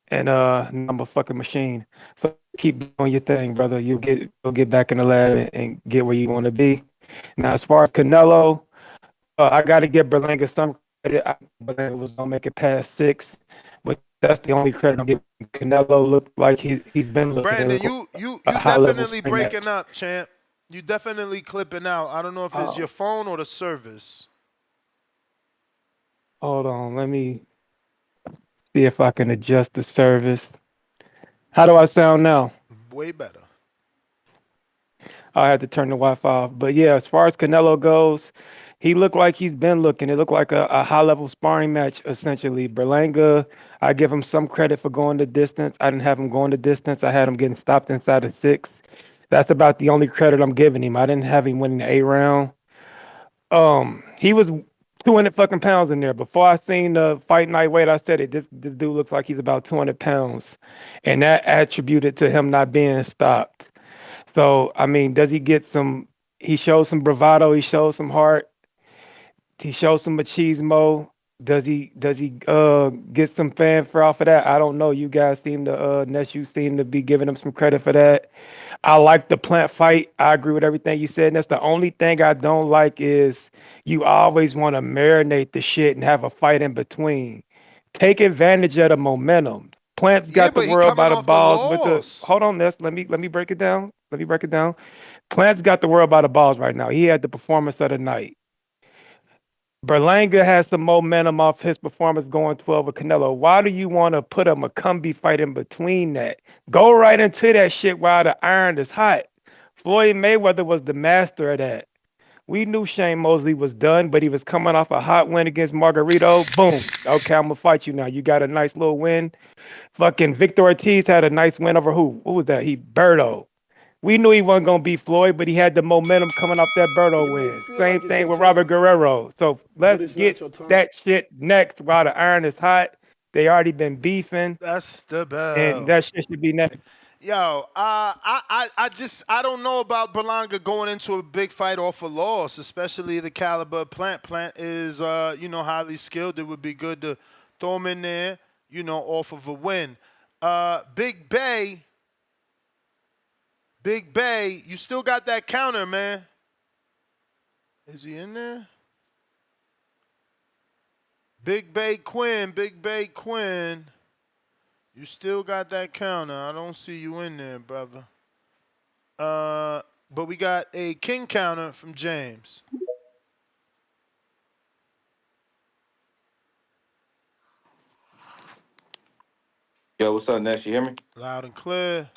and I'm a fucking machine. So keep doing your thing, brother. You'll get back in the lab and get where you want to be. Now, as far as Canelo, I got to give Berlanga some credit. Berlanga was gonna make it past 6, but that's the only credit I'm giving. Canelo looked like he's been looking. Brandon, you definitely breaking up, champ. You definitely clipping out. I don't know if it's your phone or the service. Hold on, let me see if I can adjust the service. How do I sound now? Way better. I had to turn the Wi-Fi off. But yeah, as far as Canelo goes, he looked like he's been looking. It looked like a high-level sparring match, essentially. Berlanga, I give him some credit for going the distance. I didn't have him going the distance. I had him getting stopped inside of 6. That's about the only credit I'm giving him. I didn't have him winning the 8th round. He was 200 fucking pounds in there. Before I seen the fight night weight, I said it. This dude looks like he's about 200 pounds, and that attributed to him not being stopped. So I mean, does he get some? He shows some bravado. He shows some heart. He shows some machismo. Does he get some fanfare off of that? I don't know. You guys seem to Ness, you seem to be giving him some credit for that. I like the Plant fight. I agree with everything you said. And that's the only thing I don't like is you always want to marinate the shit and have a fight in between. Take advantage of the momentum. Plant's got the world by the balls with the hold on, Ness. Let me break it down. Let me break it down. Plant's got the world by the balls right now. He had the performance of the night. Berlanga has some momentum off his performance going 12 with Canelo. Why do you want to put a Macumbi fight in between that? Go right into that shit while the iron is hot. Floyd Mayweather was the master of that. We knew Shane Mosley was done, but he was coming off a hot win against Margarito. Boom. Okay, I'm going to fight you now. You got a nice little win. Fucking Victor Ortiz had a nice win over who? Who was that? Berto. We knew he wasn't going to beat Floyd, but he had the momentum coming off that Berto win. Same thing with Robert Guerrero. So let's get that shit next while the iron is hot. They already been beefing. That's the best. And that shit should be next. Yo, I don't know about Berlanga going into a big fight off a loss, especially the caliber of Plant. Plant is, highly skilled. It would be good to throw him in there, off of a win. Big Bay, you still got that counter, man. Is he in there? Big Bay Quinn. You still got that counter. I don't see you in there, brother. But we got a king counter from James. Yo, what's up, Ness? You hear me? Loud and clear.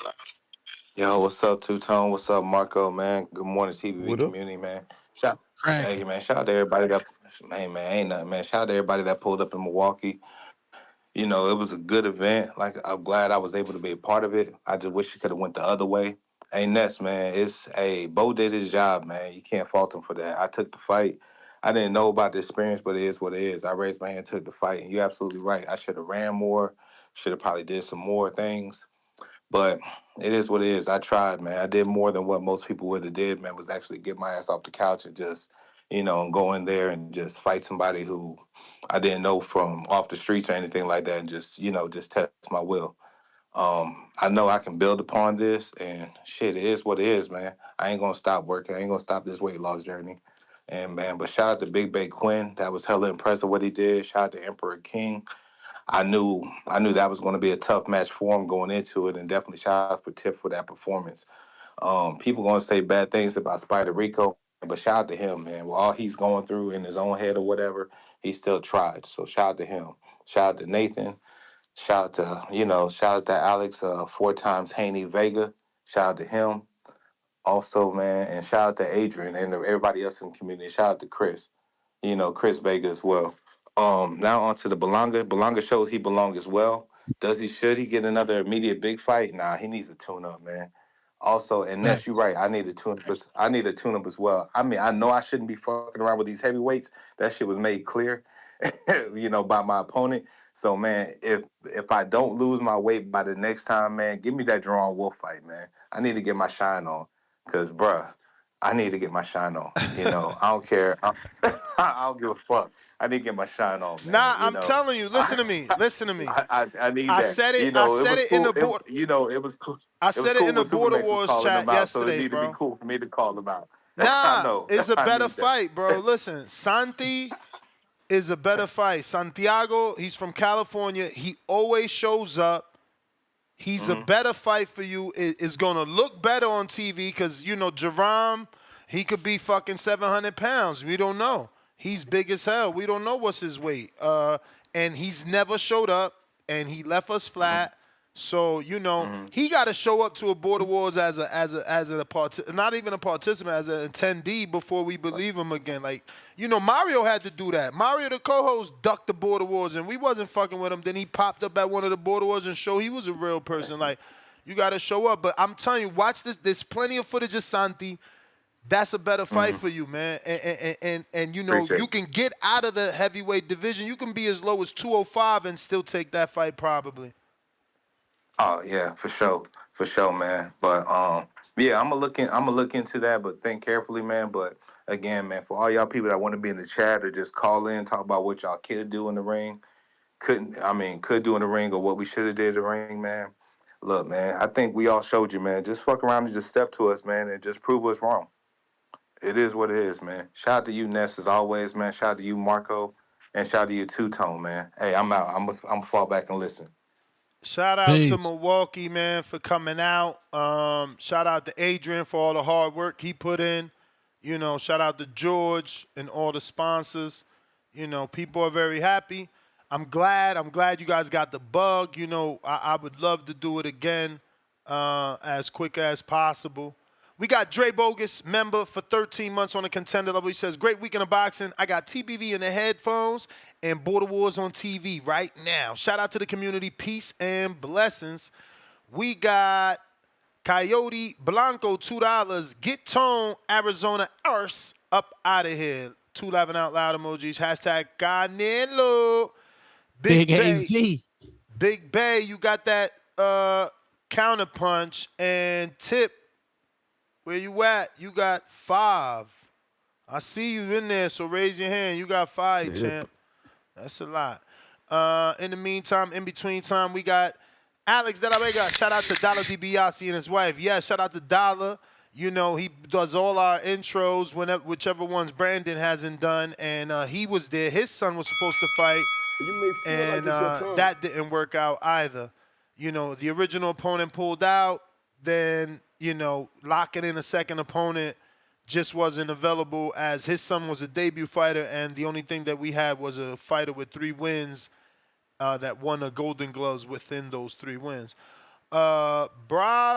Yo, what's up, Two-Tone? What's up, Marco, man? Good morning, TVV community, man. Shout out to everybody that, ain't nothing, man. Shout out to everybody that pulled up in Milwaukee. It was a good event. Like, I'm glad I was able to be a part of it. I just wish it could have went the other way. Hey, Ness, man, Bo did his job, man. You can't fault him for that. I took the fight. I didn't know about the experience, but it is what it is. I raised my hand, took the fight, and you're absolutely right. I should have ran more, should have probably did some more things. But it is what it is. I tried, man. I did more than what most people would have did, man, was actually get my ass off the couch and just, go in there and just fight somebody who I didn't know from off the streets or anything like that and just, just test my will. I know I can build upon this, and shit, it is what it is, man. I ain't going to stop working. I ain't going to stop this weight loss journey. And, man, but shout out to Big Bay Quinn. That was hella impressive what he did. Shout out to Emperor King. I knew that was going to be a tough match for him going into it, and definitely shout out for Tip for that performance. People going to say bad things about Spider Rico, but shout out to him, man. With all he's going through in his own head or whatever, he still tried. So shout out to him. Shout out to Nathan. Shout out to Alex, 4 times Haney Vega. Shout out to him. Also, man, and shout out to Adrian and everybody else in the community. Shout out to Chris. Chris Vega as well. Now on to the Berlanga. Berlanga shows he belongs as well. Should he get another immediate big fight? Nah, he needs a tune-up, man. Also, and Ness, you're right. I need a tune-up as well. I mean, I know I shouldn't be fucking around with these heavyweights. That shit was made clear, by my opponent. So, man, if I don't lose my weight by the next time, man, give me that drawn wolf fight, man. I need to get my shine on. Because, bruh, I need to get my shine on. I don't care. I don't give a fuck. I need to get my shine on, man. Nah, I'm telling you. Listen to me. I need that. I said it. I said it in the board. It was cool. I said it in the Border Wars chat yesterday, so it needed bro. to be cool for me to call them out. Nah, it's a better fight, bro. Listen, Santi is a better fight. Santiago, he's from California. He always shows up. He's a better fight for you. It's going to look better on TV because, Jerome, he could be fucking 700 pounds. We don't know. He's big as hell. We don't know what's his weight. And he's never showed up, and he left us flat. So, he got to show up to a Border Wars as not even a participant, as an attendee before we believe him again. Like, Mario had to do that. Mario, the co-host, ducked the Border Wars, and we wasn't fucking with him. Then he popped up at one of the Border Wars and showed he was a real person. Like, you got to show up. But I'm telling you, watch this. There's plenty of footage of Santi. that's a better fight for you, man. And you know, Appreciate you can get out of the heavyweight division. You can be as low as 205 and still take that fight probably. Oh yeah, for sure, man. But yeah, I'm gonna look into that, but think carefully, man. But again, man, for all y'all people that want to be in the chat or just call in, talk about what y'all could do in the ring, could do in the ring, or what we should have did in the ring, man. Look, man, I think we all showed you, man. Just fuck around and just step to us, man, and just prove us wrong. It is what it is, man. Shout out to you, Ness, as always, man. Shout out to you, Marco, and shout out to you, Two-Tone, man. Hey, I'm out. I'm gonna fall back and listen. Shout out to Milwaukee, man, for coming out. Shout out to Adrian for all the hard work he put in. You know, shout out to George and all the sponsors. You know, people are very happy. I'm glad you guys got the bug. You know, I would love to do it again as quick as possible. We got Dre Bogus, member for 13 months on the contender level. He says, great weekend of boxing. I got TBV in the headphones and Border Wars on TV right now. Shout out to the community. Peace and blessings. We got Coyote Blanco, $2. Get Tone, Arizona, Arse, up out of here. 2 laughing out loud emojis. Hashtag Canelo. Big AZ. Big Bay, you got that counter punch. And Tip, where you at? You got 5. I see you in there, so raise your hand. You got 5, champ. That's a lot. In the meantime, in between time, we got Alex De La Vega. Shout out to Dollar DiBiase and his wife. Yeah, shout out to Dollar. You know, he does all our intros, whichever ones Brandon hasn't done. And he was there. His son was supposed to fight. And that didn't work out either. You know, the original opponent pulled out. Then, you know, locking in a second opponent just wasn't available, as his son was a debut fighter, and the only thing that we had was a fighter with 3 wins that won a Golden Gloves within those 3 wins. Brother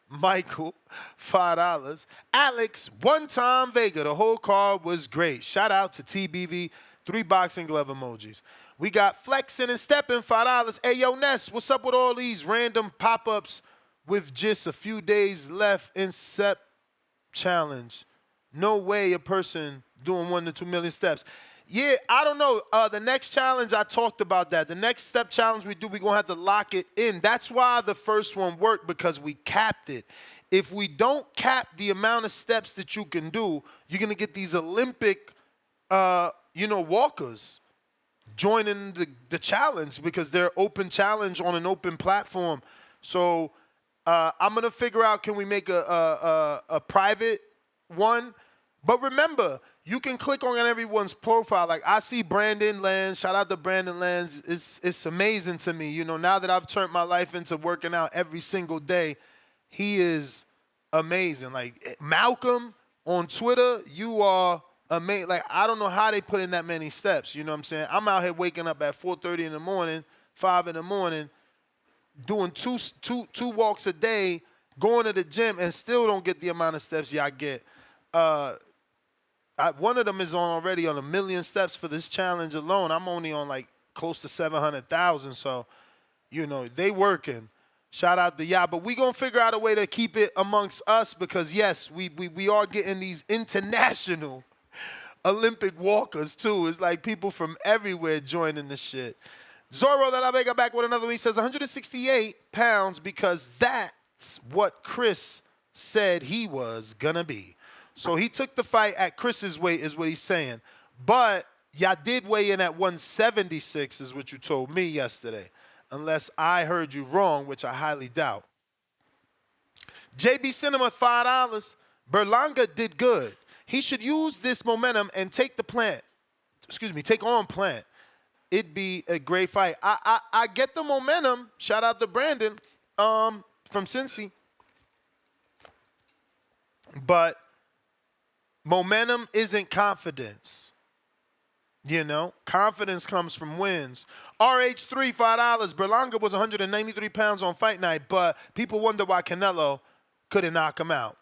Michael, $5. Alex, one-time Vega. The whole card was great. Shout out to TBV, 3 boxing glove emojis. We got Flexing and Stepping, $5. Hey, yo, Ness, what's up with all these random pop-ups with just a few days left in SEP challenge? No way a person doing 1 to 2 million steps. Yeah, I don't know. The next challenge, I talked about that. The next step challenge we do, we're going to have to lock it in. That's why the first one worked, because we capped it. If we don't cap the amount of steps that you can do, you're going to get these Olympic, walkers joining the challenge, because they're open challenge on an open platform. So I'm going to figure out, can we make a private one? But remember, you can click on everyone's profile. Like, I see Brandon Lands. Shout out to Brandon Lands. It's amazing to me. You know, now that I've turned my life into working out every single day, he is amazing. Like, Malcolm on Twitter, you are amazing. Like, I don't know how they put in that many steps. You know what I'm saying? I'm out here waking up at 4:30 in the morning, 5 in the morning, doing two walks a day, going to the gym, and still don't get the amount of steps y'all get. One of them is already on 1 million steps for this challenge alone. I'm only on like close to 700,000. So, you know, they working. Shout out to y'all. But we going to figure out a way to keep it amongst us, because, yes, we are getting these international Olympic walkers, too. It's like people from everywhere joining the shit. Zorro De La Vega back with another one. He says 168 pounds because that's what Chris said he was going to be. So he took the fight at Chris's weight, is what he's saying. But y'all did weigh in at 176, is what you told me yesterday. Unless I heard you wrong, which I highly doubt. JB Cinema, $5. Berlanga did good. He should use this momentum and take on Plant. It'd be a great fight. I get the momentum. Shout out to Brandon from Cincy. But momentum isn't confidence. You know, confidence comes from wins. RH3, $5. Berlanga was 193 pounds on fight night, but people wonder why Canelo couldn't knock him out.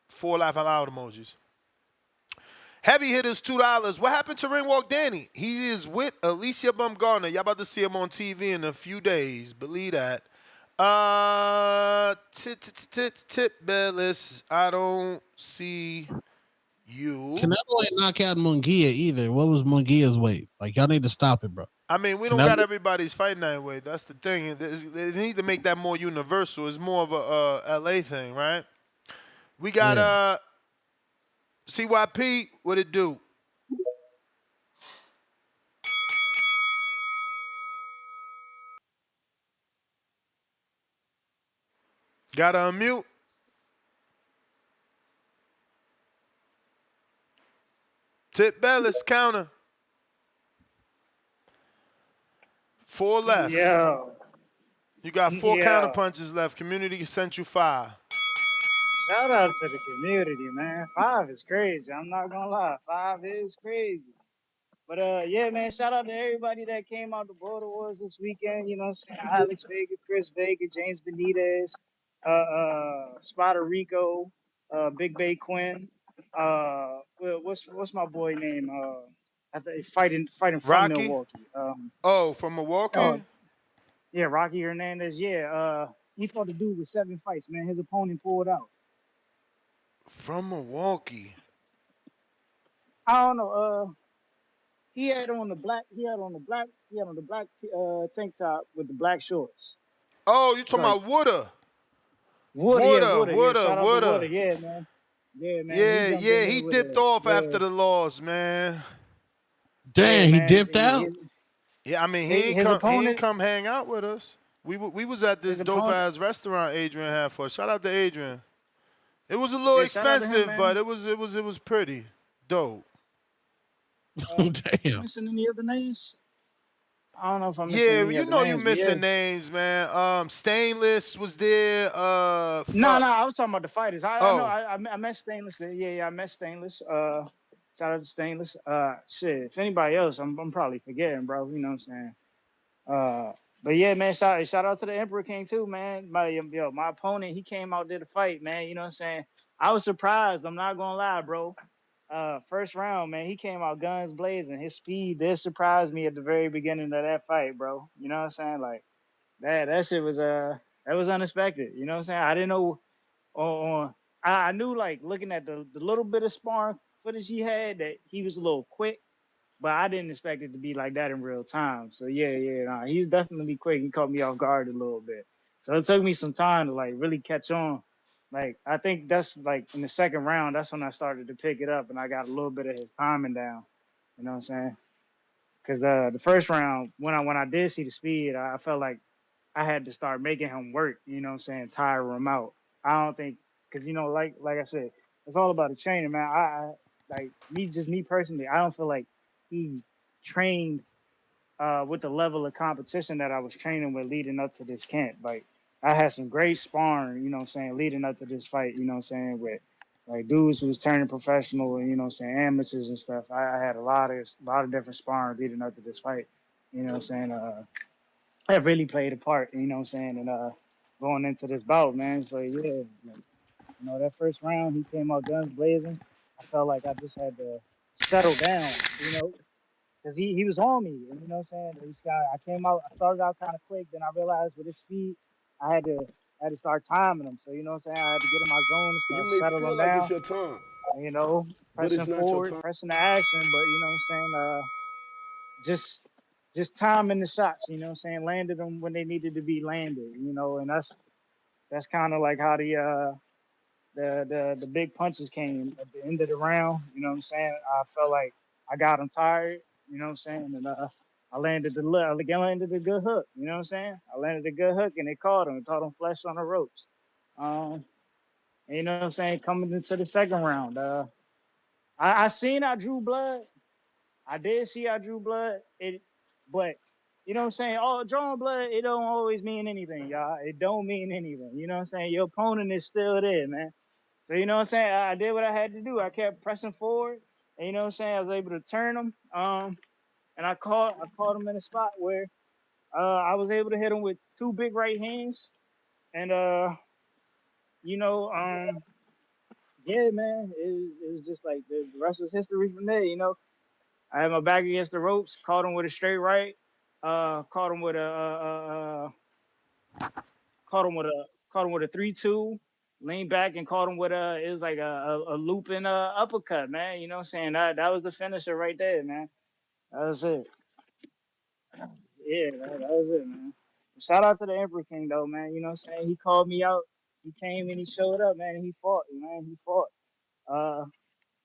4 laugh out loud emojis. Heavy hitters, $2. What happened to Ringwalk Danny? He is with Alicia Bumgarner. Y'all about to see him on TV in a few days. Believe that. Tip Bellis. I don't see you. Canelo ain't knock out Munguia either. What was Munguia's weight? Like, y'all need to stop it, bro. I mean, we don't got everybody's fighting that way. That's the thing. They need to make that more universal. It's more of a LA thing, right? We got CYP. What it do? Gotta unmute. Tip Bellis counter. 4 left. Yeah. You got 4 counter punches left. Community sent you 5. Shout out to the community, man. 5 is crazy. I'm not gonna lie. 5 is crazy. But yeah, man, shout out to everybody that came out to Border Wars this weekend. You know what I'm saying? Alex Vega, Chris Vega, James Benitez, Spider Rico, Big Bay Quinn. What's my boy name? I think fighting from Rocky? Milwaukee. From Milwaukee? Yeah, Rocky Hernandez. Yeah, he fought the dude with 7 fights, man. His opponent pulled out. From Milwaukee. I don't know. He had on the black tank top with the black shorts. Oh, you talking about Wooder? Wooder. Yeah, man. Yeah, man. Yeah, he dipped off after the loss, man. Damn, he dipped out? Yeah, I mean, he ain't come hang out with us. We was at this dope-ass restaurant Adrian had for us. Shout out to Adrian. It was a little expensive, but it was pretty dope. Damn. Missing any other names? I don't know if I'm missing Yeah, any you other know names, you missing names, man. Stainless was there. No, I was talking about the fighters. I met Stainless. Yeah, I met Stainless. Shout out to Stainless. Shit, if anybody else, I'm probably forgetting, bro. You know what I'm saying? But yeah, man, shout out to the Emperor King too, man. My opponent, he came out there to fight, man. You know what I'm saying? I was surprised. I'm not gonna lie, bro. First round, man, he came out guns blazing. His speed did surprise me at the very beginning of that fight, bro. You know what I'm saying? Like that shit was that was unexpected. You know what I'm saying? I didn't know. I knew, like, looking at the little bit of sparring footage he had, that he was a little quick, but I didn't expect it to be like that in real time. So yeah, he's definitely quick. He caught me off guard a little bit. So it took me some time to like really catch on. Like, I think that's like in the second round, that's when I started to pick it up and I got a little bit of his timing down. You know what I'm saying? Because the first round, when I did see the speed, I felt like I had to start making him work. You know what I'm saying? Tire him out. I don't think, because like I said, it's all about the training, man. I like me personally, I don't feel like he trained with the level of competition that I was training with leading up to this camp. Like, I had some great sparring, you know what I'm saying, leading up to this fight, you know what I'm saying, with like dudes who was turning professional and, you know what I'm saying, amateurs and stuff. I had a lot of different sparring leading up to this fight, you know what I'm saying. That really played a part, you know what I'm saying, and going into this bout, man. So yeah, that first round, he came out guns blazing. I felt like I just had to settle down, because he was on me, and you know what I'm saying. I started out kind of quick, then I realized with his speed, I had to start timing him. So you know what I'm saying, I had to get in my zone and start settling down. It's your time. Pressing forward, pressing the action, but you know what I'm saying, just timing the shots, you know what I'm saying, landed them when they needed to be landed, and that's kind of like how the big punches came at the end of the round. You know what I'm saying? I felt like I got him tired. You know what I'm saying? And I landed a good hook. You know what I'm saying? I landed a good hook, and it caught him flesh on the ropes. And you know what I'm saying? Coming into the second round, I seen I drew blood. I did see I drew blood. But you know what I'm saying? Oh, drawing blood, it don't always mean anything, y'all. It don't mean anything. You know what I'm saying? Your opponent is still there, man. So you know what I'm saying? I did what I had to do. I kept pressing forward, and you know what I'm saying? I was able to turn him. And I caught him in a spot where I was able to hit him with 2 big right hands, and yeah, man, it was just like the rest was history from there. I had my back against the ropes, caught him with a straight right, caught him with a Caught him with a 3-2. Leaned back and caught him with it was like a looping uppercut, man. You know what I'm saying? That was the finisher right there, man. That was it. Yeah, that was it, man. Shout out to the Emperor King, though, man. You know what I'm saying? He called me out. He came and he showed up, man. And he fought, man. He fought.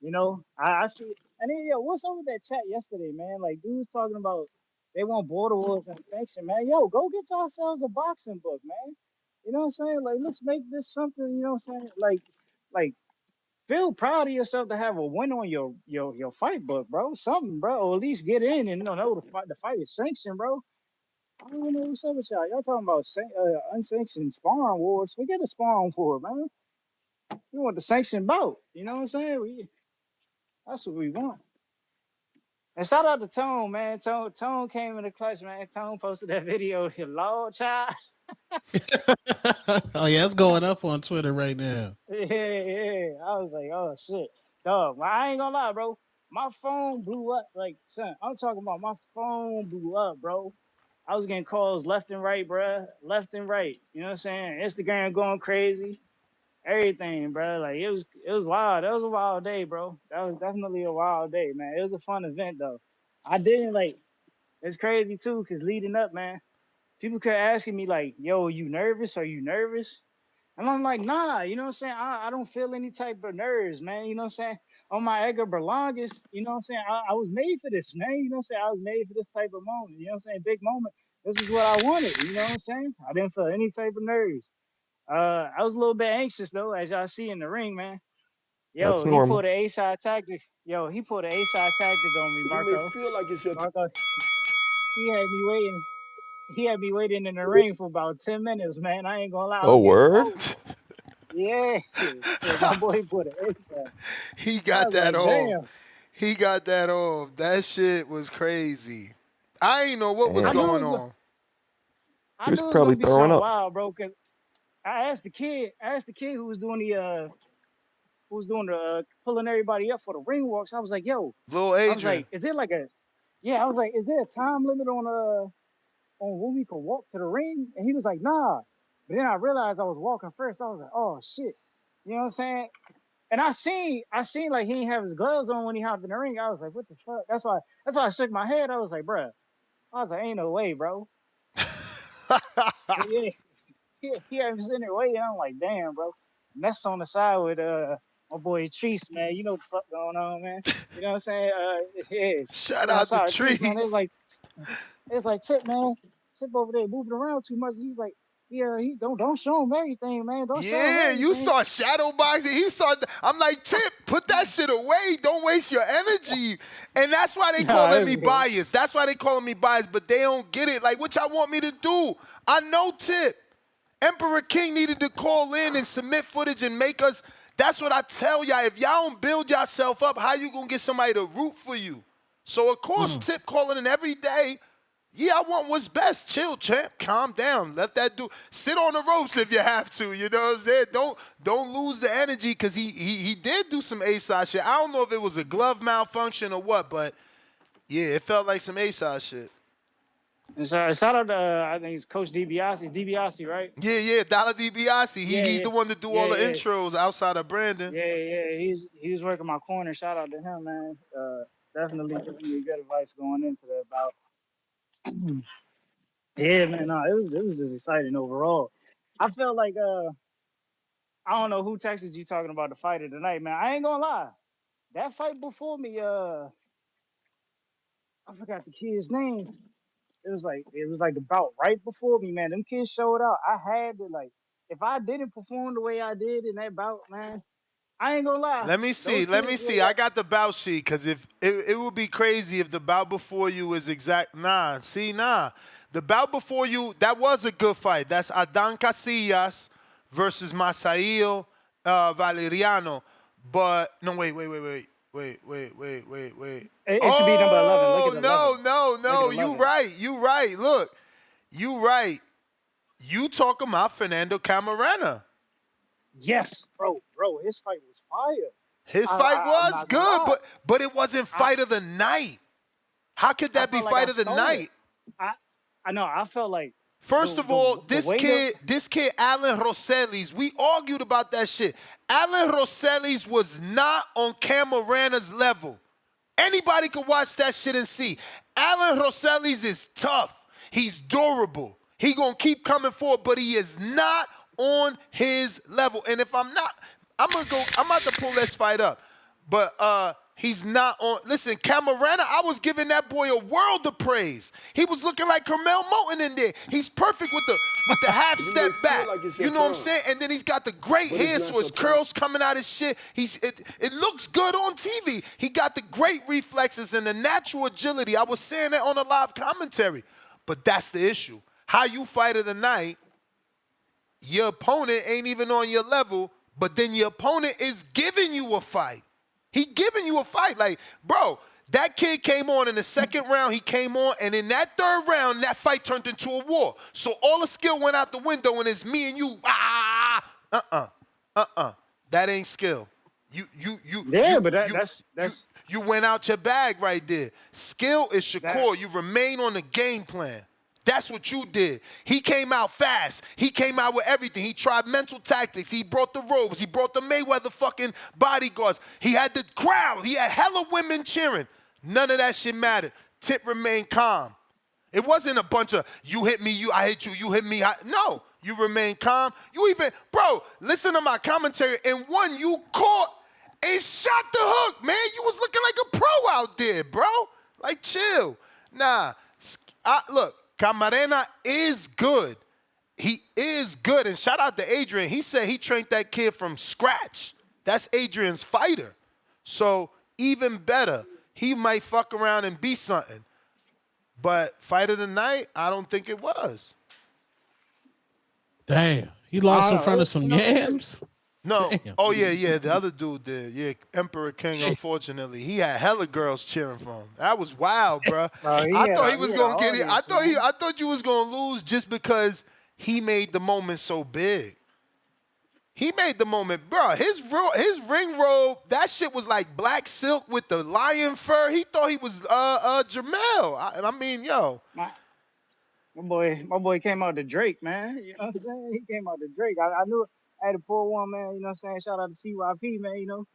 You know, I see. And then, yo, what's up with that chat yesterday, man? Like, dudes talking about they want border wars and sanction, man. Yo, go get yourselves a boxing book, man. You know what I'm saying? Like, let's make this something. You know what I'm saying? Like, feel proud of yourself to have a win on your fight book, bro. Something, bro. Or at least get in and know the fight is sanctioned, bro. I don't know what's up with y'all. Y'all talking about unsanctioned sparring wars. Forget the sparring war, man. We want the sanctioned bout. You know what I'm saying? That's what we want. And shout out to Tone, man. Tone came in the clutch, man. Tone posted that video. Lord, child. Oh yeah, it's going up on Twitter right now. Yeah. I was like, oh shit, dog. I ain't gonna lie, bro. My phone blew up. Like, son, I'm talking about my phone blew up, bro. I was getting calls left and right, bro. Left and right. You know what I'm saying? Instagram going crazy. Everything, bro. Like it was wild. That was a wild day, bro. That was definitely a wild day, man. It was a fun event though. I didn't like. It's crazy too, cause leading up, man, people kept asking me like, "Yo, are you nervous? Are you nervous?" And I'm like, "Nah." You know what I'm saying? I don't feel any type of nerves, man. You know what I'm saying? On my Edgar Berlangas, you know what I'm saying? I was made for this, man. You know what I'm saying? I was made for this type of moment. You know what I'm saying? Big moment. This is what I wanted. You know what I'm saying? I didn't feel any type of nerves. I was a little bit anxious though, as y'all see in the ring, man. That's Yo, he normal. pulled an A-side tactic. He pulled an A-side tactic on me, Marco. You may feel like it's your Marco, he had me waiting. He had me waiting in the ring for about 10 minutes, man. I ain't gonna lie. I Oh, was getting word? close. Yeah. My boy put an A-side. He I got was that like, off. damn. He got that off. That shit was crazy. I ain't know what was Damn. going on. I He was knew it was probably gonna be throwing something up. wild, bro. Cause I asked the kid who was doing the pulling everybody up for the ring walks. I was like, yo, Little I was Adrian. like, is there is there a time limit on when we could walk to the ring? And he was like, nah. But then I realized I was walking first. I was like, oh shit. You know what I'm saying? And I seen like he didn't have his gloves on when he hopped in the ring. I was like, what the fuck? That's why I shook my head. I was like, bruh. I was like, ain't no way, bro. Yeah, he was in there waiting. I'm like, damn, bro. Mess on the side with my boy Treese, man. You know what the fuck going on, man. You know what I'm saying? Yeah. Shout On the out to side of Treese, man. Trees. It's like Tip, man. Tip over there moving around too much. He's like, yeah, he don't show him everything, man. Don't show him Yeah, you everything. start shadow boxing. I'm like, Tip, put that shit away. Don't waste your energy. And that's why they calling me biased. That's why they calling me biased, but they don't get it. Like, what y'all want me to do? I know Tip. Emperor King needed to call in and submit footage and make us. That's what I tell y'all. If y'all don't build yourself up, how you gonna get somebody to root for you? So, of course, Tip calling in every day. Yeah, I want what's best. Chill, champ. Calm down. Let that do. Sit on the ropes if you have to. You know what I'm saying? Don't lose the energy because he did do some A-side shit. I don't know if it was a glove malfunction or what, but yeah, it felt like some A-side shit. And so shout out to I think it's Coach DiBiase, right? Yeah, Dollar DiBiase. He's the one to do all the intros outside of Brandon. Yeah. He was working my corner. Shout out to him, man. Definitely giving me good advice going into the bout. Yeah, man. No, it was just exciting overall. I felt like I don't know who texted you talking about the fight of the night, man. I ain't gonna lie. That fight before me, I forgot the kid's name. It was like about right before me, man. Them kids showed out. I had to like, if I didn't perform the way I did in that bout, man, I ain't gonna lie. Let me see. I got the bout sheet because if it would be crazy if the bout before you was exact. Nah. The bout before you, that was a good fight. That's Adan Casillas versus Masail Valeriano. But no, wait. It should be number 11. Look at No. You right. Look, you right. You talking about Fernando Camarena. Yes, bro. His fight was fire. His fight was good, but it wasn't fight of the night. How could that be fight of the night? I know. I felt like First of all, this kid, Alan Rosales, we argued about that shit. Alan Rosales was not on Camarana's level. Anybody could watch that shit and see. Alan Rosales is tough. He's durable. He gonna keep coming forward, but he is not on his level. And if I'm not, I'm about to pull this fight up. But he's not on. Listen, Camarana, I was giving that boy a world of praise. He was looking like Carmel Moulton in there. He's perfect with the half step back. You know what I'm saying? And then he's got the great hair, so his curls coming out his shit. It looks good on TV. He got the great reflexes and the natural agility. I was saying that on a live commentary. But that's the issue. How you fight of the night, your opponent ain't even on your level, but then your opponent is giving you a fight. He giving you a fight. Like, bro, that kid came on in the second round. He came on, and in that third round, that fight turned into a war. So all the skill went out the window, and it's me and you. That ain't skill. You went out your bag right there. Skill is Shakur. You remain on the game plan. That's what you did. He came out fast. He came out with everything. He tried mental tactics. He brought the robes. He brought the Mayweather fucking bodyguards. He had the crowd. He had hella women cheering. None of that shit mattered. Tip remained calm. It wasn't a bunch of, you hit me, I hit you, you hit me. No, you remained calm. You even, bro, listen to my commentary. And one, you caught and shot the hook, man. You was looking like a pro out there, bro. Like, chill. Nah, look. Camarena is good. He is good. And shout out to Adrian. He said he trained that kid from scratch. That's Adrian's fighter. So even better. He might fuck around and be something. But fight of the night, I don't think it was. Damn. He lost in front of some yams? No. Damn. Oh, yeah. The other dude did. Yeah, Emperor King, unfortunately. He had hella girls cheering for him. That was wild, bro. I thought he was going to get it. I thought you was going to lose just because he made the moment so big. He made the moment. Bro, his ring robe, that shit was like black silk with the lion fur. He thought he was Jamel. I mean, yo. My boy came out to Drake, man. You know what I'm saying? He came out to Drake. I knew I had to pour one, man. You know what I'm saying? Shout out to CYP, man. You know.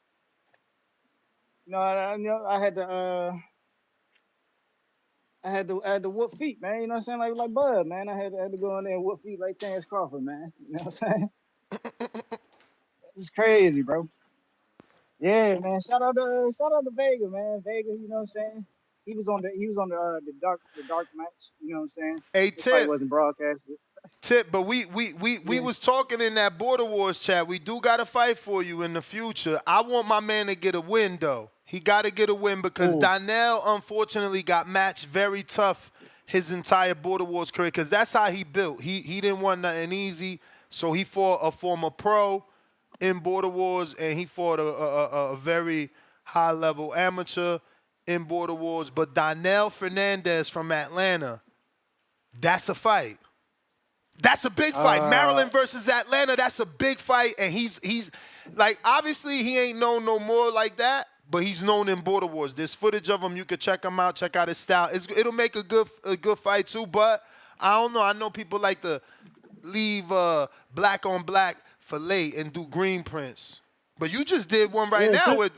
I had to whoop feet, man. You know what I'm saying? Like Bud, man. I had to go in there and whoop feet like Terrence Crawford, man. You know what I'm saying? It's crazy, bro. Yeah, man. Shout out to Vega, man. Vega, you know what I'm saying? He was on the dark match. You know what I'm saying? Hey, This fight wasn't broadcasted. Tip, but we was talking in that Border Wars chat. We do got to fight for you in the future. I want my man to get a win, though. He got to get a win because Donnell, unfortunately, got matched very tough his entire Border Wars career because that's how he built. He didn't want nothing easy, so he fought a former pro in Border Wars, and he fought a very high-level amateur in Border Wars. But Donnell Fernandez from Atlanta, that's a fight. That's a big fight. Maryland versus Atlanta, that's a big fight. And he's like, obviously he ain't known no more like that, but he's known in Border Wars. There's footage of him. You could check him out, check out his style. It'll make a good fight too, but I don't know. I know people like to leave black on black for late and do green prints. But you just did one right now with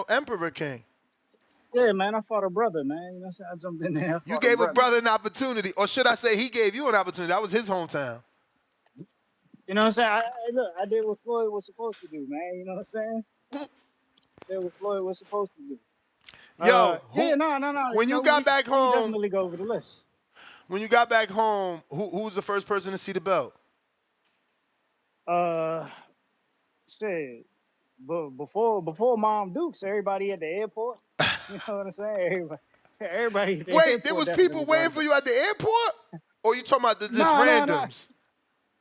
Emperor King. Yeah, man, I fought a brother, man. You know what I'm saying? I jumped in there. You gave a brother an opportunity, or should I say he gave you an opportunity? That was his hometown. You know what I'm saying? I did what Floyd was supposed to do, man. You know what I'm saying? Did what Floyd was supposed to do. Yo, no. When you got back home, definitely go over the list. When you got back home, who was the first person to see the belt? Shit. But before Mom Dukes, everybody at the airport. You know what I'm saying? Everybody. Wait, there was people waiting for you at the airport? Or you talking about just randoms?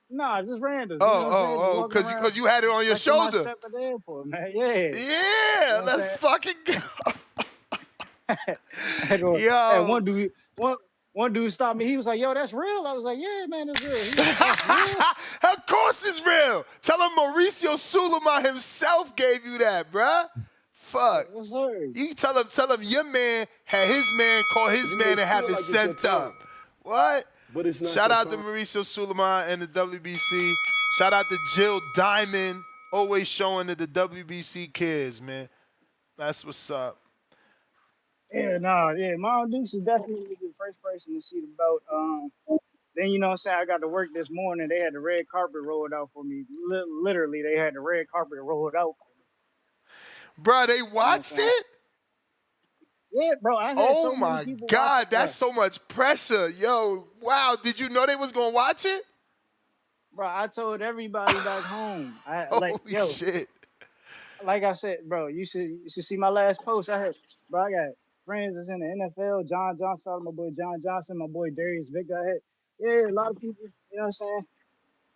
No, just randoms. Oh, because you had it on your shoulder. Step at the airport, man. Yeah. Yeah, let's fucking go. Yo. One dude stopped me. He was like, yo, that's real? I was like, yeah, man, it's real. He was like, real? Of course it's real. Tell him Mauricio Sulaiman himself gave you that, bruh. Fuck. Yes, sir. You tell him your man had his man call his man and have it sent up. What? But it's not Shout your out to time. Mauricio Suleiman and the WBC. Shout out to Jill Diamond, always showing that the WBC cares, man. That's what's up. Yeah, Miles Dukes is definitely the first person to see the belt. Then you know what I'm saying, I got to work this morning. They had the red carpet rolled out for me. Literally, they had the red carpet rolled out for me. Bro, they watched it? Yeah, bro. I had Oh so many my people God, watch it, that's so much pressure. Yo, wow. Did you know they was gonna watch it? Bro, I told everybody back home. Holy shit. Like I said, bro, you should see my last post. I got friends that's in the NFL. John Johnson, my boy John Johnson, my boy Darius Victor. A lot of people, you know what I'm saying?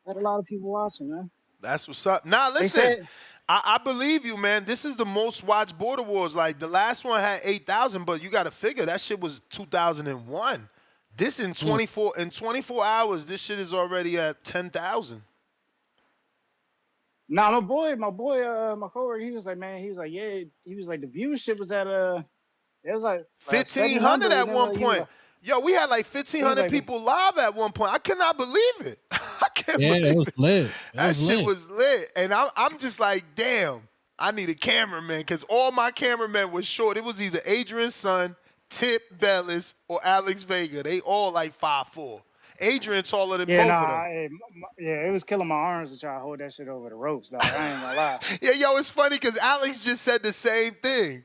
I had a lot of people watching, man. That's what's up. Now listen, I believe you, man. This is the most watched Border Wars. Like the last one had 8,000, but you got to figure that shit was 2001. This in 24 hours, this shit is already at 10,000. Nah, my coworker, he was like, yeah, he was like, the viewership was at it was like 1,500 at one point. Yo, we had like 1,500 people live at one point. I cannot believe it. I can't believe it. Was lit. That shit was lit. And I'm just like, damn, I need a cameraman because all my cameramen was short. It was either Adrian's son, Tip Bellis, or Alex Vega. They all like 5'4". Adrian taller than both of them. It was killing my arms to try to hold that shit over the ropes, dog. I ain't gonna lie. Yeah, yo, it's funny because Alex just said the same thing.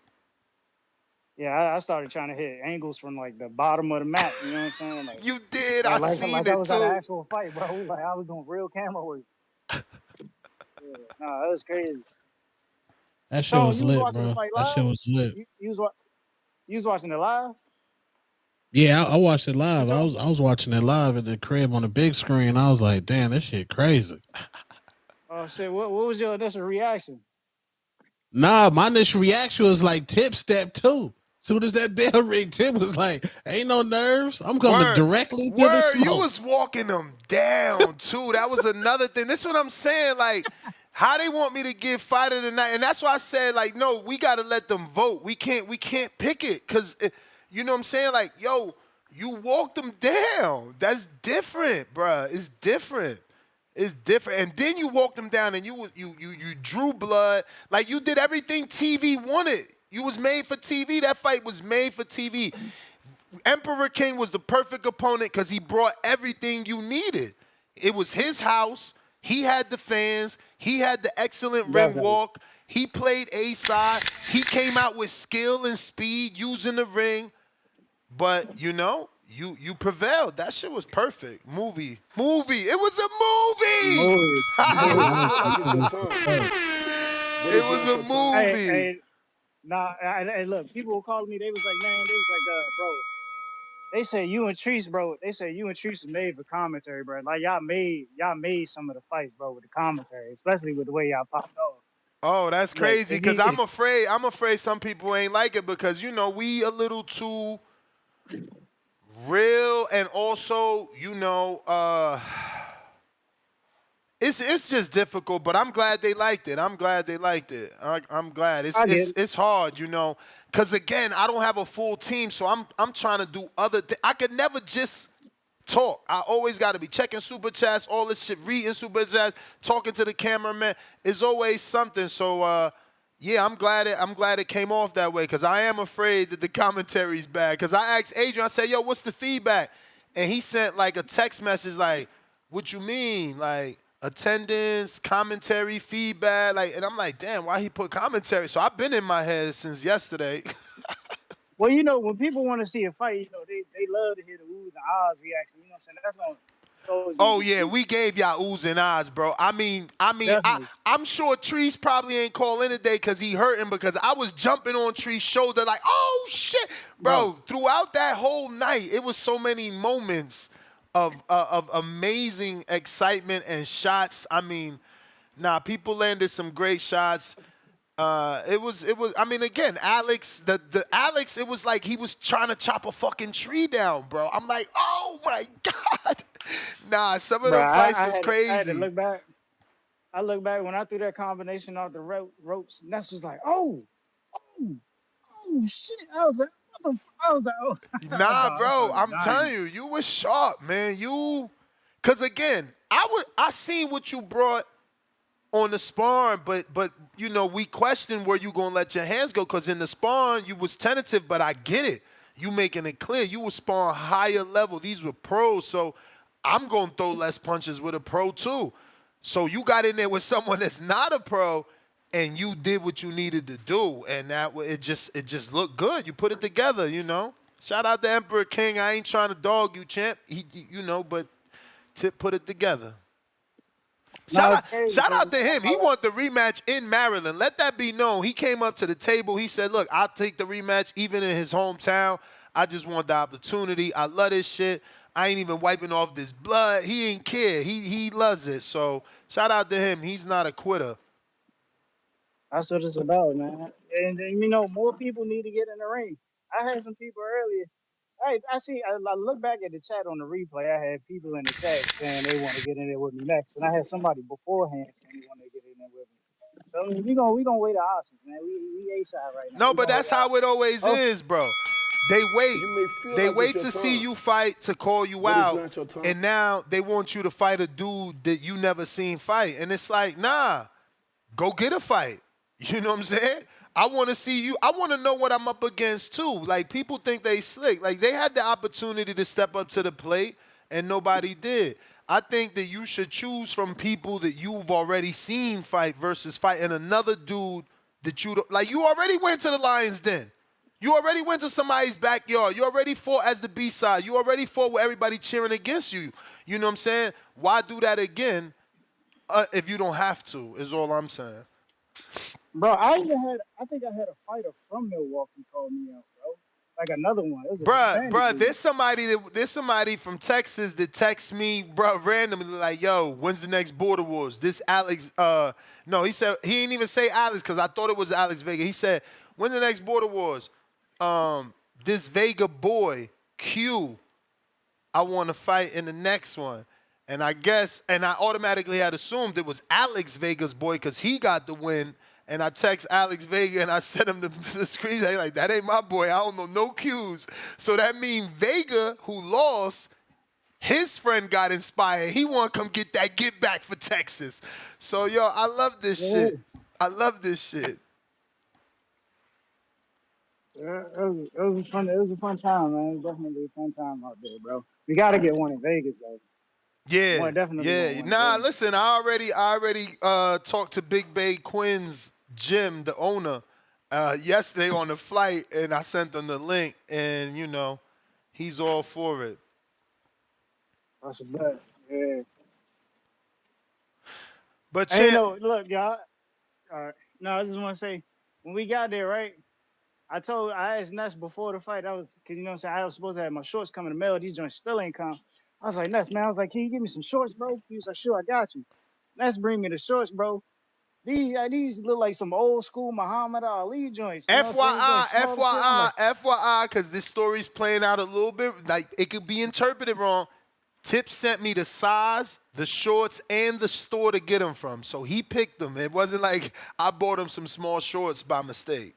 Yeah, I started trying to hit angles from like the bottom of the mat. You know what I'm saying? Like, you did. I seen it I was too. at an actual fight, bro. Like I was doing real camera work. That was crazy. That shit was lit, bro. That shit was lit. You was watching it live? Yeah, I watched it live. I was watching it live at the crib on the big screen. I was like, damn, this shit crazy. Oh shit! What was your initial reaction? Nah, my initial reaction was like Tip step 2. Soon as that bell ring, Tip was like, ain't no nerves. I'm coming directly to the smoke. You was walking them down too. That was another thing. This is what I'm saying. Like, how they want me to give fight of the night. And that's why I said, like, no, we got to let them vote. We can't pick it. Because, you know what I'm saying? Like, yo, you walked them down. That's different, bruh. It's different. It's different. And then you walked them down and you drew blood. Like, you did everything TV wanted. You was made for TV. That fight was made for TV. Emperor King was the perfect opponent because he brought everything you needed. It was his house. He had the fans. He had the excellent ring walk. He played A-side. He came out with skill and speed using the ring. But, you know, you prevailed. That shit was perfect. Movie. It was a movie. It was a movie. Hey, look, people were calling me. They was like, bro. They say you and Treese, bro. They say you and Treese was made for commentary, bro. Like y'all made some of the fights, bro, with the commentary, especially with the way y'all popped off. Oh, that's crazy. Because I'm afraid some people ain't like it because, you know, we a little too real, and also, you know, it's just difficult. But I'm glad they liked it. I'm glad. It's hard, you know, because again, I don't have a full team, so I'm trying to do other things. I could never just talk. I always got to be checking super chats, all this shit, reading super chats, talking to the cameraman. It's always something. So yeah, I'm glad it came off that way because I am afraid that the commentary's bad. Because I asked Adrian, I said, yo, what's the feedback? And he sent like a text message like, what you mean? Like attendance, commentary, feedback. Like, and I'm like, damn, why he put commentary? So I've been in my head since yesterday. Well, you know, when people want to see a fight, you know, they love to hear the oohs and ahs reaction. You know what I'm saying? That's going to... Oh, yeah, we gave y'all oohs and ahs, bro. I'm sure Treese probably ain't calling today because he hurting because I was jumping on Tree's shoulder like, oh, shit. Bro, throughout that whole night, it was so many moments of amazing excitement and shots. I mean, people landed some great shots. It was. I mean, again, Alex. Alex. It was like he was trying to chop a fucking tree down, bro. I'm like, oh my god. Some of the fights was crazy. I had to look back. I look back when I threw that combination off the ropes. Ness was like, oh shit. I was like, was like, oh. Nah, bro, I'm telling you, you was sharp, man. Cause again, I seen what you brought on the sparring, but you know, we questioned were you gonna let your hands go, cause in the sparring you was tentative, but I get it. You making it clear you was sparring higher level. These were pros, so I'm gonna throw less punches with a pro too. So you got in there with someone that's not a pro, and you did what you needed to do, and it just looked good. You put it together, you know. Shout out to Emperor King. I ain't trying to dog you, champ. You know, but Tip put it together. Shout out to him. He want the rematch in Maryland. Let that be known. He came up to the table. He said, look, I'll take the rematch even in his hometown. I just want the opportunity. I love this shit. I ain't even wiping off this blood. He ain't care. He loves it. So shout out to him. He's not a quitter. That's what it's about, man. And you know, more people need to get in the ring. I had some people earlier. I look back at the chat on the replay. I had people in the chat saying they want to get in there with me next, and I had somebody beforehand saying they want to get in there with me. So I mean, we gonna weigh the options, man. We A side right now. No, but that's how it always is, bro. They wait. They wait to see you fight to call you out, and now they want you to fight a dude that you never seen fight, and it's like, nah, go get a fight. You know what I'm saying? I want to see you. I want to know what I'm up against, too. Like, people think they slick. Like, they had the opportunity to step up to the plate, and nobody did. I think that you should choose from people that you've already seen fight versus fighting another dude that you don't. Like, you already went to the Lions Den. You already went to somebody's backyard. You already fought as the B-side. You already fought with everybody cheering against you. You know what I'm saying? Why do that again if you don't have to, is all I'm saying. Bro, I think I had a fighter from Milwaukee call me out, bro. Like another one. Bruh, there's somebody from Texas that texts me, bro, randomly like, yo, when's the next Border Wars? This Alex, no, he said, he didn't even say Alex because I thought it was Alex Vega. He said, when's the next Border Wars? This Vega boy, Q, I want to fight in the next one. And I automatically had assumed it was Alex Vega's boy because he got the win. And I text Alex Vega and I sent him the screenshot. Like, that ain't my boy. I don't know no cues. So that means Vega, who lost, his friend got inspired. He want to come get that get back for Texas. So, yo, I love this shit. I love this shit. Yeah, it was a fun time, man. It was definitely a fun time out there, bro. We got to get one in Vegas, though. Yeah, Nah, listen, I already talked to Big Bay Quinn's Jim, the owner, yesterday on the flight, and I sent them the link, and you know, he's all for it. That's a bet. Yeah. But hey, no, look, y'all. No, I just want to say, when we got there, right? I asked Ness before the fight. Cause you know what I'm saying, I was supposed to have my shorts coming in the mail. These joints still ain't come. I was like, Ness, man, I was like, can you give me some shorts, bro? He was like, sure, I got you. Ness bring me the shorts, bro. These look like some old school Muhammad Ali joints. FYI, because this story's playing out a little bit, like it could be interpreted wrong. Tip sent me the size, the shorts, and the store to get them from. So he picked them. It wasn't like I bought him some small shorts by mistake.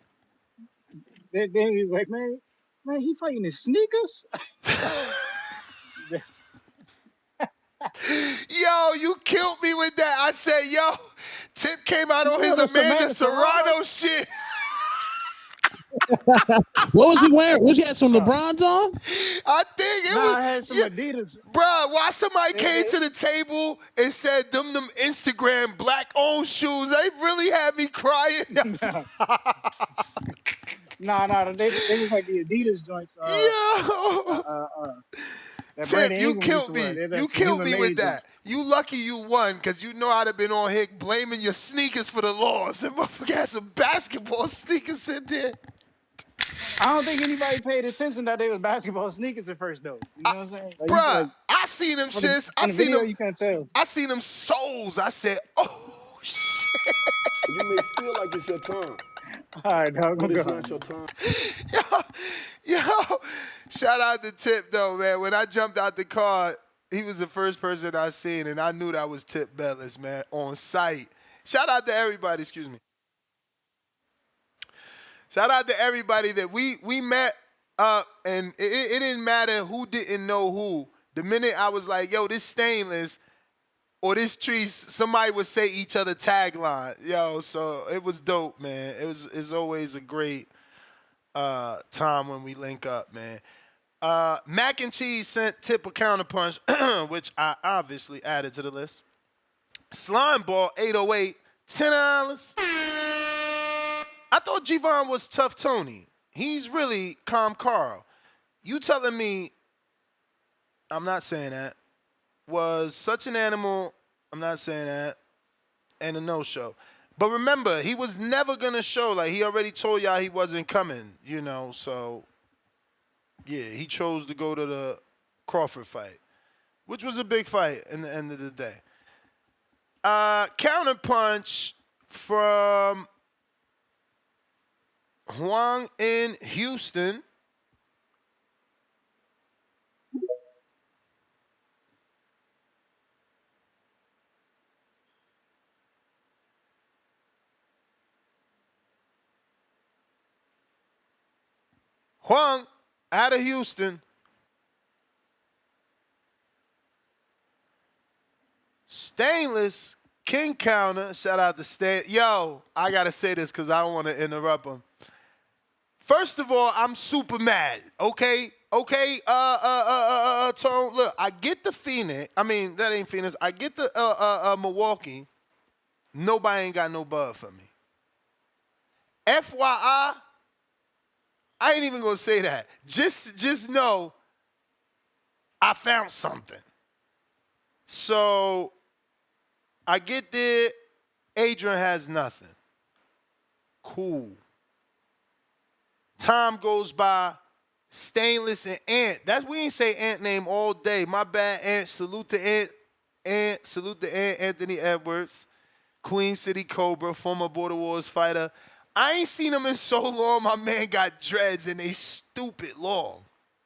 Then he was like, man, he fighting in sneakers? Yo, you killed me with that. I said, yo, Tip came out on his Amanda Serrano shit. What was he wearing? Was he had some LeBrons on? I had some Adidas. Bruh, why somebody came to the table and said them Instagram black-owned shoes, they really had me crying. Nah, they was like the Adidas joints. Tip, you killed me. You killed me with that. You lucky you won, because you know I'd have been on here blaming your sneakers for the loss. And motherfucker had some basketball sneakers in there. I don't think anybody paid attention that they was basketball sneakers at first, though. You know what I'm saying? Like, bruh, I seen them shits. I seen video, them. you can't tell. I seen them soles. I said, oh, shit. You may feel like it's your turn. All right, dog. But it's not your turn. Yo, shout out to Tip, though, man. When I jumped out the car, he was the first person I seen, and I knew that was Tip Bellis, man, on site. Shout out to everybody, excuse me. Shout out to everybody that we met And it didn't matter who didn't know who. The minute I was like, yo, this Stainless or this Trees, somebody would say each other tagline. Yo, so it was dope, man. It's always a great time when we link up, man. Mac and Cheese sent Tip a counterpunch, which I obviously added to the list. Slime Ball 808, $10. I thought G-Von was Tough Tony. He's really Calm Carl. You telling me, I'm not saying that, was Such an Animal, I'm not saying that, and a no-show. But remember, he was never going to show. Like, he already told y'all he wasn't coming, you know, so, yeah, he chose to go to the Crawford fight, which was a big fight in the end of the day. Counterpunch from Huang in Houston. Huang out of Houston. Stainless King Counter. Shout out to Stain. Yo, I gotta say this because I don't want to interrupt him. First of all, I'm super mad. Okay, Tone. Look, I get the Phoenix. I mean, that ain't Phoenix. I get the Milwaukee. Nobody ain't got no bud for me. FYI, I ain't even gonna say that. Just know I found something. So I get there. Adrian has nothing. Cool. Time goes by. Stainless and Ant. We ain't say Ant name all day. My bad, Ant. Salute to Ant. Salute to Ant Anthony Edwards. Queen City Cobra, former Border Wars fighter. I ain't seen him in so long. My man got dreads and they stupid long.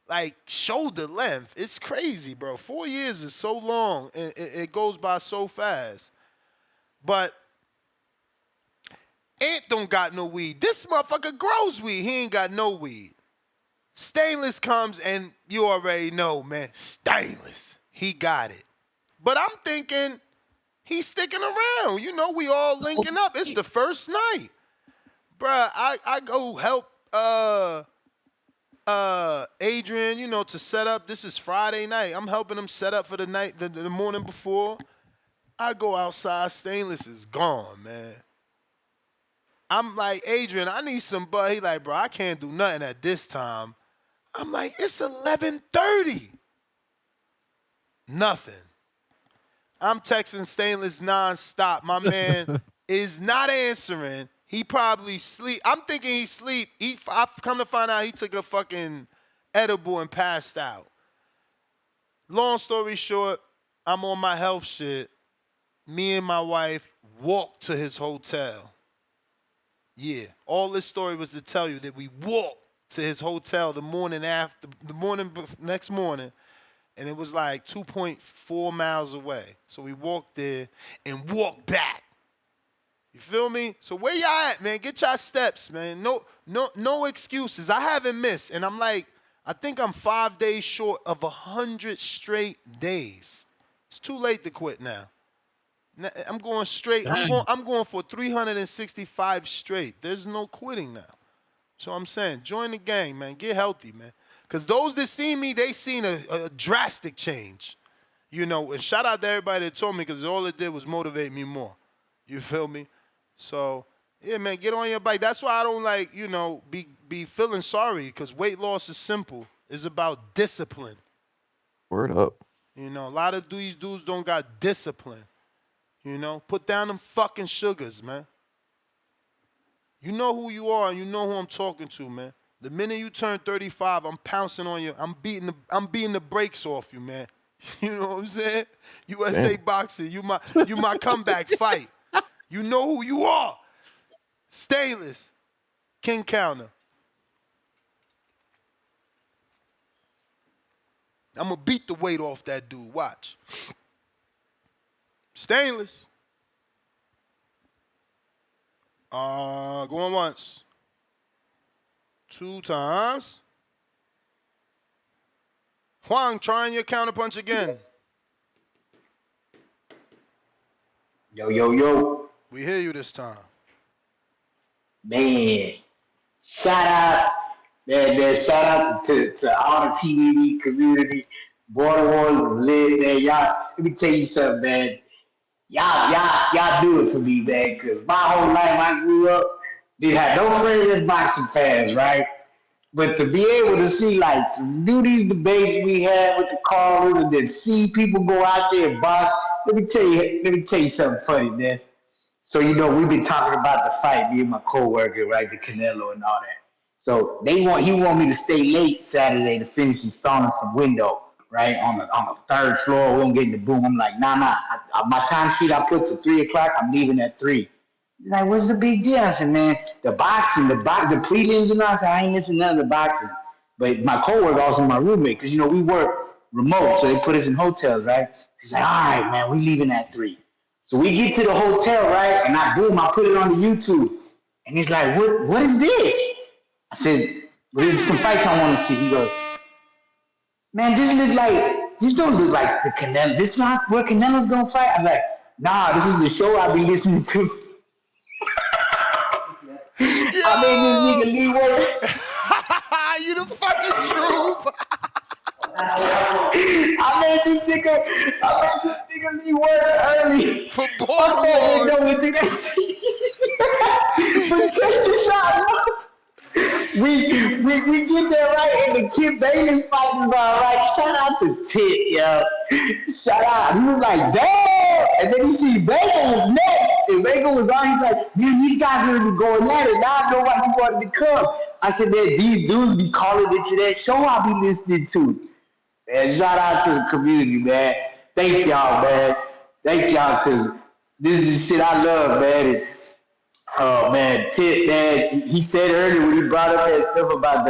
Like shoulder length. It's crazy, bro. 4 years is so long. And it goes by so fast. But Ant don't got no weed. This motherfucker grows weed. He ain't got no weed. Stainless comes and you already know, man. Stainless. He got it. But I'm thinking he's sticking around. You know, we all linking up. It's the first night. Bruh, I go help Adrian, you know, to set up. This is Friday night. I'm helping him set up for the night, the morning before. I go outside. Stainless is gone, man. I'm like, Adrian, I need some bud. He like, bro, I can't do nothing at this time. I'm like, it's 11:30. Nothing. I'm texting Stainless nonstop. My man is not answering. He probably sleep. I'm thinking he sleep. I've come to find out he took a fucking edible and passed out. Long story short, I'm on my health shit. Me and my wife walked to his hotel. Yeah, all this story was to tell you that we walked to his hotel next morning, and it was like 2.4 miles away. So we walked there and walked back. You feel me? So where y'all at, man? Get y'all steps, man. No excuses. I haven't missed, and I'm like, I think I'm 5 days short of 100 straight days. It's too late to quit now. I'm going straight. I'm going for 365 straight. There's no quitting now. So I'm saying, join the gang, man. Get healthy, man. Because those that see me, they seen a drastic change. You know, and shout out to everybody that told me because all it did was motivate me more. You feel me? So, yeah, man, get on your bike. That's why I don't like, you know, be feeling sorry because weight loss is simple. It's about discipline. Word up. You know, a lot of these dudes don't got discipline. You know, put down them fucking sugars, man. You know who you are and you know who I'm talking to, man. The minute you turn 35, I'm pouncing on you. I'm beating the brakes off you, man. You know what I'm saying? USA boxing, you my comeback fight. You know who you are. Stainless. King Counter. I'm going to beat the weight off that dude. Watch. Stainless. Going once. 2 times. Huang, trying your counterpunch again. Yo. We hear you this time. Man, shout out. Shout out to all the TVB community. Border Wars lit, man. Y'all, let me tell you something, man. Y'all do it for me, man. Cause my whole life I grew up, didn't have no friends as boxing fans, right? But to be able to see, like, do these debates we had with the callers and then see people go out there and box, let me tell you something funny, man. So, you know, we've been talking about the fight, me and my coworker, right, the Canelo and all that. So he want me to stay late Saturday to finish installing some window, right, on the third floor. We don't get in the boom. I'm like, nah. My time sheet I put to 3 o'clock. I'm leaving at 3. He's like, what's the big deal? I said, man, the boxing, the prelims and all. I said, I ain't missing none of the boxing. But my coworker, also my roommate, because, you know, we work remote, so they put us in hotels, right? He's like, all right, man, we leaving at 3. So we get to the hotel, right? And I put it on the YouTube. And he's like, what is this? I said, well, there's some fights I want to see. He goes, man, this don't look like the Canelo. This not where Canelo's gonna fight. I was like, nah, this is the show I be listening to. I made this nigga leave work. You the fucking truth. I made this nigga leave work early. For Border Wars. But check this out, we get there right, and the Tip Bayless fight is all right. Shout out to Tip, yo. Shout out. He was like, damn. And then he see Vega was next. And Vega was on. He's like, man, these guys are going at it. Now I know why he wanted to come. I said, man, these dudes be calling into that show I be listening to. And shout out to the community, man. Thank y'all, man. Thank y'all, because this is shit I love, man. Oh man, Tip, man, he said earlier when he brought up that stuff about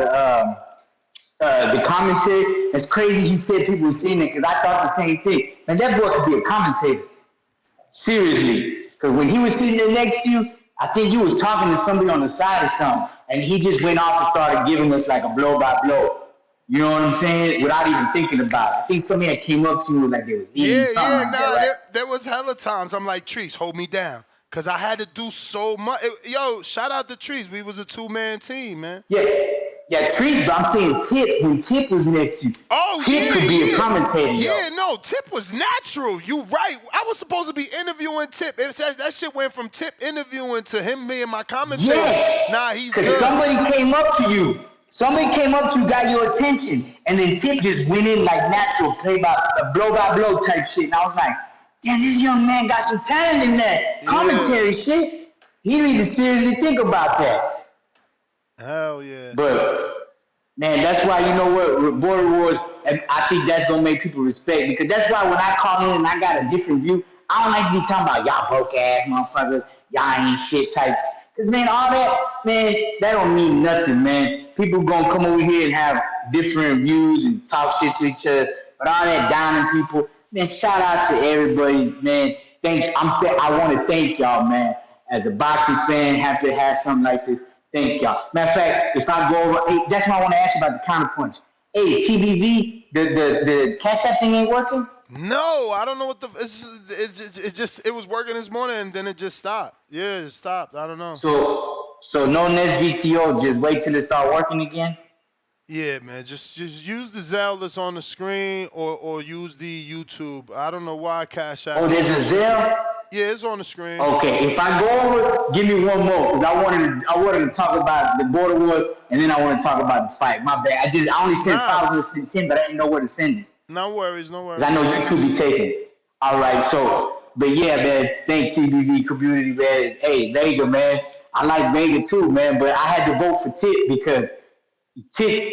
the commentary. It's crazy he said people were seeing it because I thought the same thing. Man, that boy could be a commentator. Seriously. Because when he was sitting there next to you, I think you was talking to somebody on the side or something, and he just went off and started giving us like a blow by blow. You know what I'm saying? Without even thinking about it. I think somebody that came up to you was like they was eating something. There was hella times I'm like, Treese, hold me down. Because I had to do so much. Yo, shout out to Treese. We was a 2-man team, man. Yeah, Treese, but I'm saying Tip, when Tip was next to you, Tip could be a commentator. Yeah, no, Tip was natural. You right. I was supposed to be interviewing Tip. That shit went from Tip interviewing to him being my commentator. Yeah. Nah, he's good. Because somebody came up to you. Got your attention, and then Tip just went in like natural, play by blow type shit. And I was like, damn, this young man got some talent in that commentary shit. He need to seriously think about that. Hell yeah. But, man, that's why, you know what, with Border Wars, I think that's going to make people respect. Because that's why when I call in and I got a different view, I don't like to be talking about y'all broke ass motherfuckers, y'all ain't shit types. Because, man, all that, man, that don't mean nothing, man. People going to come over here and have different views and talk shit to each other. But all that downing people, man, shout out to everybody, man. I want to thank y'all, man. As a boxing fan, happy to have something like this. Thank y'all. Matter of fact, if I go over, hey, that's why I want to ask you about the counterpunch. Hey, TVV, the Cash App thing ain't working? No, I don't know what it was working this morning and then it just stopped. Yeah, it stopped. I don't know. So no Nest GTO, just wait till it start working again? Yeah, man. Just use the Zelle that's on the screen or use the YouTube. I don't know why Cash App. Oh, there's a Zelle? Yeah, it's on the screen. Okay, if I go over, give me one more because I wanted to talk about the Border Wars and then I want to talk about the fight. My bad. I only sent 1,010, but I didn't know where to send it. No worries. Because I know YouTube be taking. All right, but yeah, man. Thank TVV community, man. Hey, Vega, man. I like Vega too, man. But I had to vote for Tip because Tip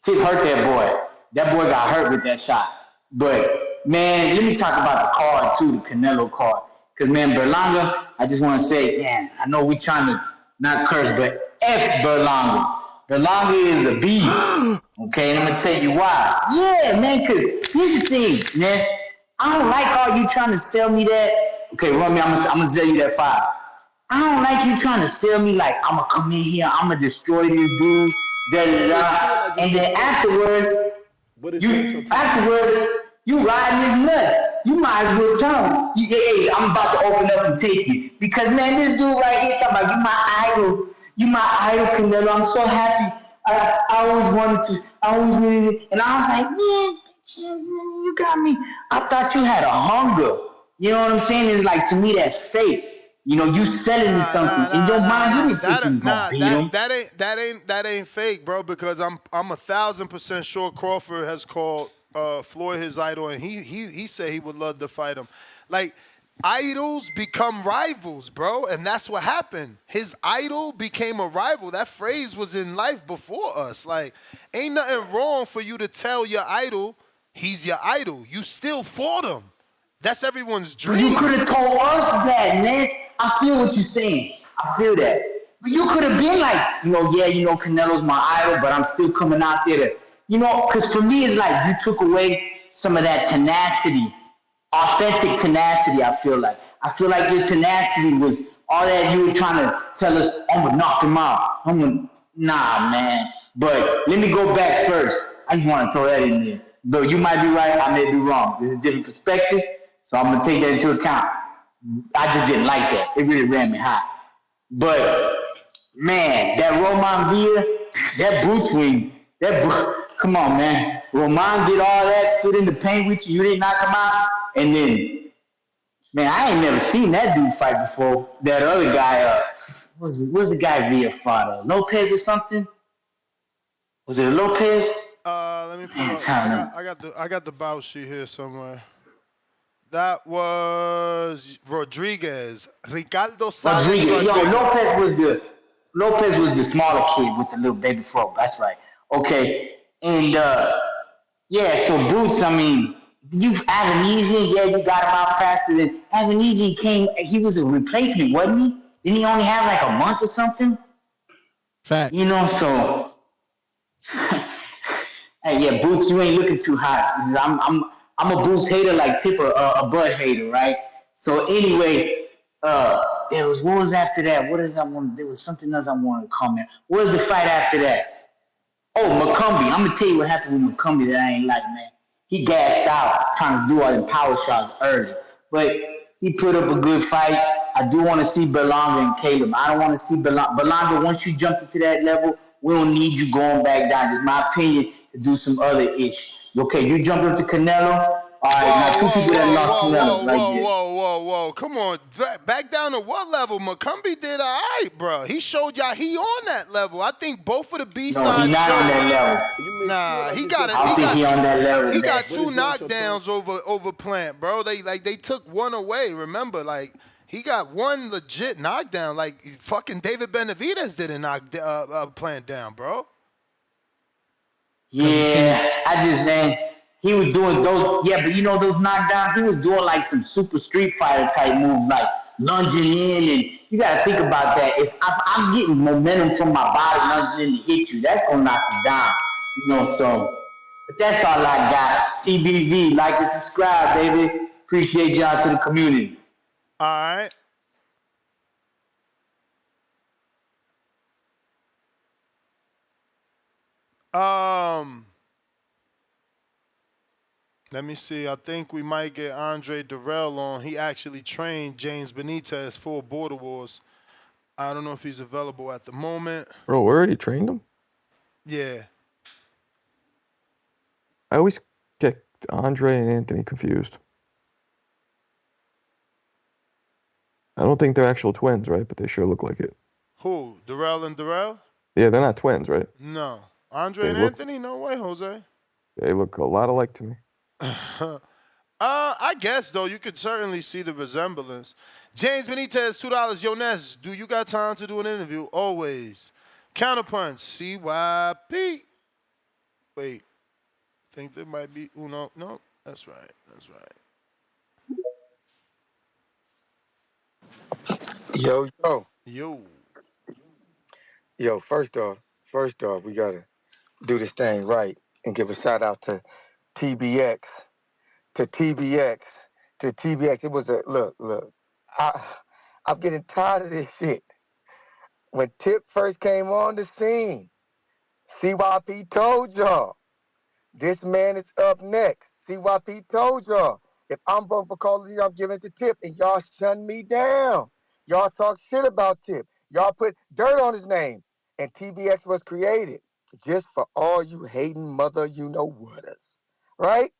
hurt that boy. That boy got hurt with that shot. But man, let me talk about the card too, the Canelo card. Because man, Berlanga, I just want to say, man, I know we trying to not curse, but F Berlanga. Berlanga is a beast. Okay, I'm gonna tell you why. Yeah, man, because here's the thing, man. I don't like all you trying to sell me that. Okay, Romy, I'm gonna sell you that 5. I don't like you trying to sell me like I'm gonna come in here, I'm gonna destroy this dude, da da da. And then afterwards, But it's not your time. Afterwards, you riding his nuts. You might as well tell him, hey, I'm about to open up and take you. Because, man, this dude right here talking about, you my idol. You my idol, Canelo. I'm so happy. I always wanted to. I always needed it. And I was like, man, you got me. I thought you had a hunger. You know what I'm saying? It's like, to me, that's fake. You know, you selling me something. In your mind, you didn't think you was gonna beat him. That ain't fake, bro. Because I'm 1,000% sure Crawford has called Floyd his idol, and he said he would love to fight him. Like, idols become rivals, bro, and that's what happened. His idol became a rival. That phrase was in life before us. Like, ain't nothing wrong for you to tell your idol he's your idol. You still fought him. That's everyone's dream. You could have told us that, man. I feel what you're saying. I feel that. But you could have been like, Canelo's my idol, but I'm still coming out there to, because for me, it's like you took away some of that tenacity, authentic tenacity, I feel like. I feel like your tenacity was all that you were trying to tell us, I'm going to knock him out. Nah, man. But let me go back first. I just want to throw that in there. Though you might be right, I may be wrong. This is a different perspective, so I'm going to take that into account. I just didn't like that. It really ran me hot. But, man, that Roman Villa, that boot swing, come on, man. Roman did all that, stood in the paint with you. You didn't knock him out. And then, man, I ain't never seen that dude fight before. That other guy, what's the guy Villa fought? Lopez or something? Was it Lopez? Let me pull up. I got the bout sheet here somewhere. That was Rodriguez. Ricardo Sanchez. Lopez was the smaller kid with the little baby fro. That's right. Okay. And so Boots, I mean, you Avanesian, you got him out faster than Avanesian came. He was a replacement, wasn't he? Didn't he only have like a month or something? Facts. So hey, yeah, Boots, you ain't looking too hot. I'm a Boots hater like Tipper, a Bud hater, right? So anyway, what was after that? There was something else I wanted to comment. What was the fight after that? Oh, McCumbee. I'm gonna tell you what happened with McCumbee that I ain't like, man. He gassed out trying to do all the power shots early, but he put up a good fight. I do want to see Berlanga and Caleb. I don't want to see Berlanga. Once you jumped into that level, we don't need you going back down. It's my opinion to do some other ish. Okay, you jump into Canelo. All right, now two people that lost Canelo right there. Whoa. Come on. Back down to what level? McCumbee did all right, bro. He showed y'all he on that level. I think both of the B-sides. No, he's not on that level. Nah, he got two knockdowns over Plant, bro. They took one away, remember? Like, he got one legit knockdown. Like, fucking David Benavidez didn't knock Plant down, bro. Yeah, man, he was doing those, but those knockdowns, he was doing like some super Street Fighter type moves, like lunging in, and you got to think about that. If I'm getting momentum from my body lunging in to hit you, that's going to knock you down, but that's all I got. TBV, like and subscribe, baby. Appreciate y'all to the community. All right. Let me see. I think we might get Andre Durrell on. He actually trained James Benitez for Border Wars. I don't know if he's available at the moment. Bro, we already trained him? Yeah. I always get Andre and Anthony confused. I don't think they're actual twins, right? But they sure look like it. Who? Durrell and Durrell? Yeah, they're not twins, right? No. Andre and Anthony? No way, Jose. They look a lot alike to me. I guess, though, you could certainly see the resemblance. James Benitez, $2. Yo, Ness, do you got time to do an interview? Always. Counterpunch, CYP. Wait. Think there might be Uno. No, that's right. Yo, first off, we got to do this thing right and give a shout out to TBX. It was a, look, I'm getting tired of this shit. When Tip first came on the scene, CYP told y'all, This man is up next. CYP told y'all, if I'm voting for Call of Duty, I'm giving it to Tip, and y'all shun me down. Y'all talk shit about Tip. Y'all put dirt on his name. And TBX was created just for all you hating mother you-know-whaters. Right?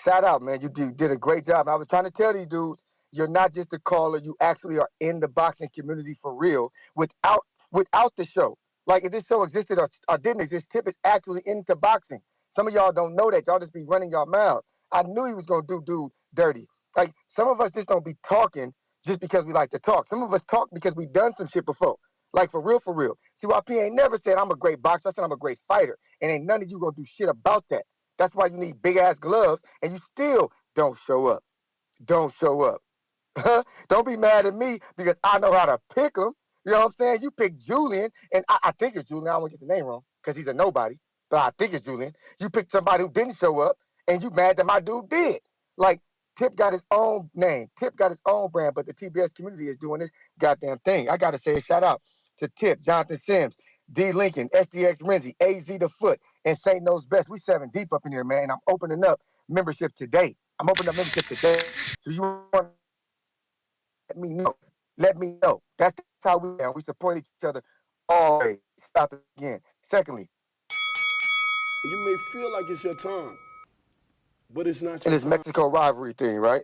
Shout out, man. You did a great job. I was trying to tell these dudes, you're not just a caller. You actually are in the boxing community for real without the show. Like, if this show existed or didn't exist, Tip is actually into boxing. Some of y'all don't know that. Y'all just be running your mouths. I knew he was going to do dude dirty. Like, some of us just don't be talking just because we like to talk. Some of us talk because we done some shit before. Like, for real, for real. CYP ain't never said I'm a great boxer. I said I'm a great fighter. And ain't none of you going to do shit about that. That's why you need big-ass gloves, and you still don't show up. Don't show up. Don't be mad at me because I know how to pick them. You know what I'm saying? You pick Julian, and I think it's Julian. I don't want to get the name wrong because he's a nobody, but I think it's Julian. You picked somebody who didn't show up, and you mad that my dude did. Like, Tip got his own name. Tip got his own brand, but the TBS community is doing this goddamn thing. I got to say a shout out to Tip, Jonathan Sims, D. Lincoln, SDX Renzi, AZ The Foot, and St. Knows Best. We 7 deep up in here, man. I'm opening up membership today. I'm opening up membership today. So you want let me know. Let me know. That's how we are. We support each other always. Shout out again. Secondly, You may feel like it's your time, but it's not in your this time. Mexico rivalry thing, right?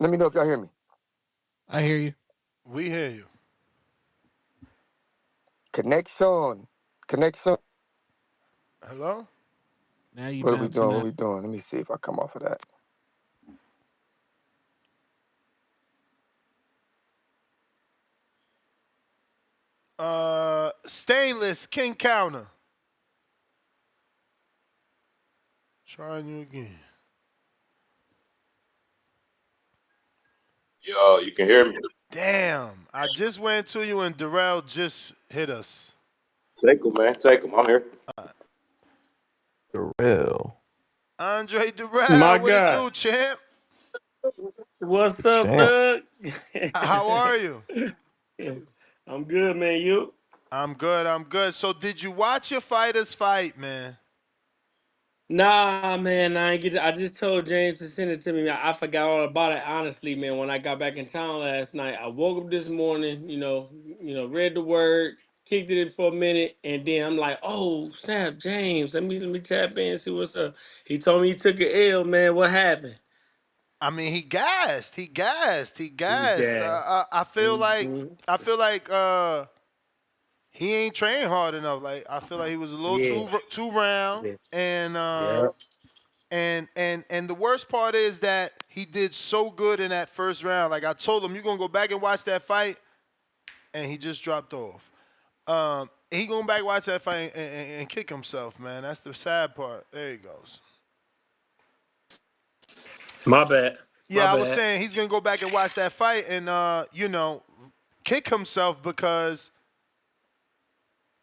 Let me know if y'all hear me. I hear you. We hear you. Connection. Hello? Now you What are we bouncing doing? What out. are we doing? Let me see if I come off of that. Stainless King Counter. Trying you again. Yo, you can hear me. Damn. I just went to you and Darrell just hit us. Take them, man. Take them. I'm here. Darrell. Andre Darrell, My what it God. do, champ? What's up, Champ. Doug? How are you? I'm good, man. You? I'm good. So did you watch your fighters fight, man? Nah, man. I ain't get. I just told James to send it to me. I forgot all about it. Honestly, man. When I got back in town last night, I woke up this morning. Read the word, kicked it in for a minute, and then I'm like, oh snap, James. Let me tap in and see what's up. He told me he took an L, man. What happened? I mean, he gassed. Yeah. I feel like he ain't trained hard enough. Like, I feel like he was a little Yeah. too round, Yes. and Yeah. the worst part is that he did so good in that first round. Like, I told him, you're gonna go back and watch that fight, and he just dropped off. He going back watch that fight and kick himself, man. That's the sad part. There he goes. My bad. Yeah, I was saying he's gonna go back and watch that fight and kick himself because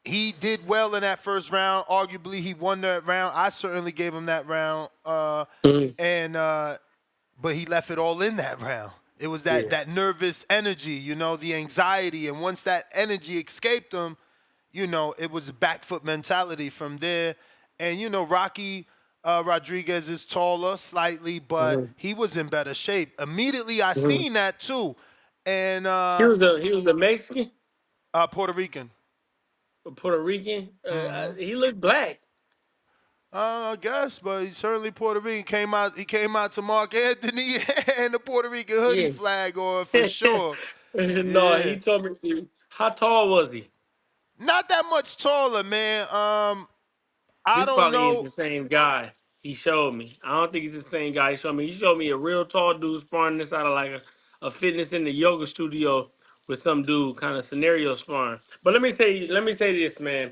he did well in that first round. Arguably, he won that round. I certainly gave him that round, but he left it all in that round. It was that nervous energy, the anxiety, and once that energy escaped him, it was a back foot mentality from there. And Rocky Rodriguez is taller slightly, but he was in better shape. Immediately, I seen that too. And he was a Mexican, Puerto Rican. Puerto Rican. He looked black. I guess, but he's certainly Puerto Rican. He came out to Mark Anthony and the Puerto Rican hoodie flag on for sure. No, he told me. How tall was he? Not that much taller, man. I This don't probably is know. the same guy he showed me. I don't think it's the same guy he showed me. He showed me a real tall dude sparring inside of like a fitness in the yoga studio with some dude kind of scenario sparring. But let me say this, man.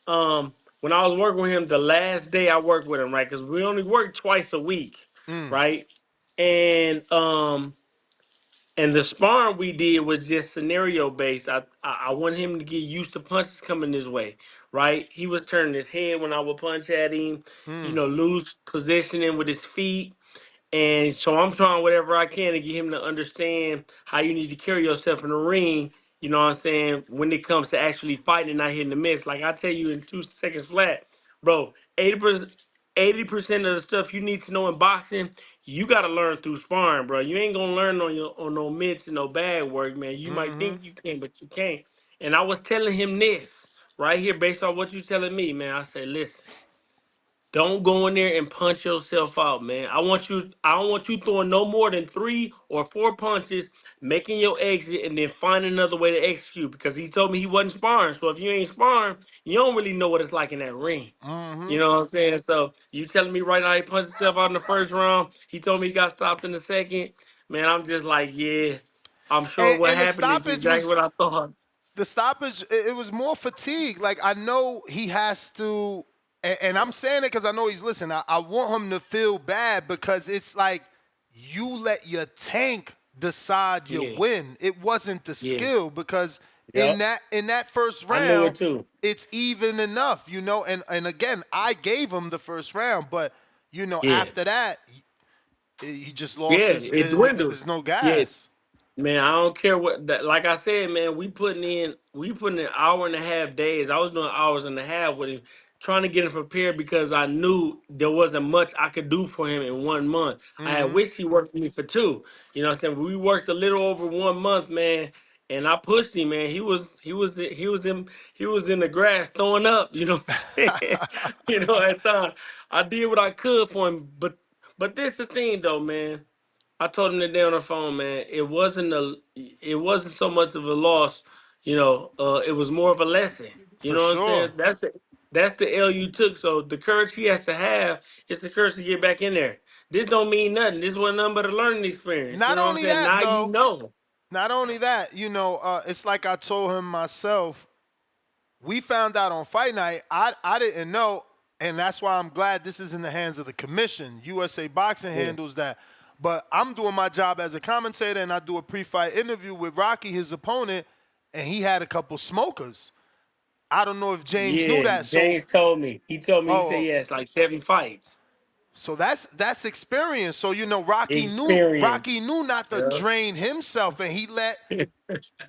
When I was working with him, the last day I worked with him, right? Because we only work twice a week, right? And the sparring we did was just scenario based. I want him to get used to punches coming his way, right? He was turning his head when I would punch at him, lose positioning with his feet. And so I'm trying whatever I can to get him to understand how you need to carry yourself in the ring, you know what I'm saying, when it comes to actually fighting and not hitting the miss. Like I tell you in 2 seconds flat, bro, 80% of the stuff you need to know in boxing, you got to learn through sparring, bro. You ain't gonna learn on no mitts and no bag work, man. You might think you can, but you can't. And I was telling him this right here, based on what you telling me, man. I said, listen. Don't go in there and punch yourself out, man. I don't want you throwing no more than 3 or 4 punches, making your exit, and then find another way to execute. Because he told me he wasn't sparring. So if you ain't sparring, you don't really know what it's like in that ring. You know what I'm saying? So you telling me right now he punched himself out in the first round. He told me he got stopped in the second. Man, I'm just like, yeah. I'm sure what And the happened is stoppage exactly was what I thought. the stoppage. It was more fatigue. Like I know he has to, and I'm saying it because I know he's listening. I want him to feel bad because it's like you let your tank decide your Yeah. win. It wasn't the Yeah. skill because Yep. in that first I knew it round, too. it's even enough, you know. And again, I gave him the first round, but you know Yeah. after that, he just lost Yeah, his. it dwindled. There's no Yeah, gas. man, I don't care what that. Like I said, man, we putting in an hour and a half days. I was doing hours and a half with him, trying to get him prepared because I knew there wasn't much I could do for him in 1 month. I had wished he worked with me for 2. You know what I'm saying? We worked a little over 1 month, man, and I pushed him, man. He was in the grass throwing up. You know what I'm saying? You know, at times I did what I could for him, but this the thing though, man. I told him today on the phone, man. It wasn't so much of a loss, you know. It was more of a lesson. You For know what I'm saying? sure. That's the L you took. So the courage he has to have is the courage to get back in there. This don't mean nothing. This wasn't nothing but a learning experience. You Not know what I'm only saying? that, Now you though. know. Not only that, you know, it's like I told him myself. We found out on fight night. I didn't know, and that's why I'm glad this is in the hands of the commission. USA Boxing Yeah. handles that. But I'm doing my job as a commentator, and I do a pre-fight interview with Rocky, his opponent, and he had a couple smokers. I don't know if James knew Yeah, that. So, James told me. He told me. He said oh, he has like 7 fights. so that's experience. So you know, Rocky Experience. knew not to Yeah. drain himself, and he let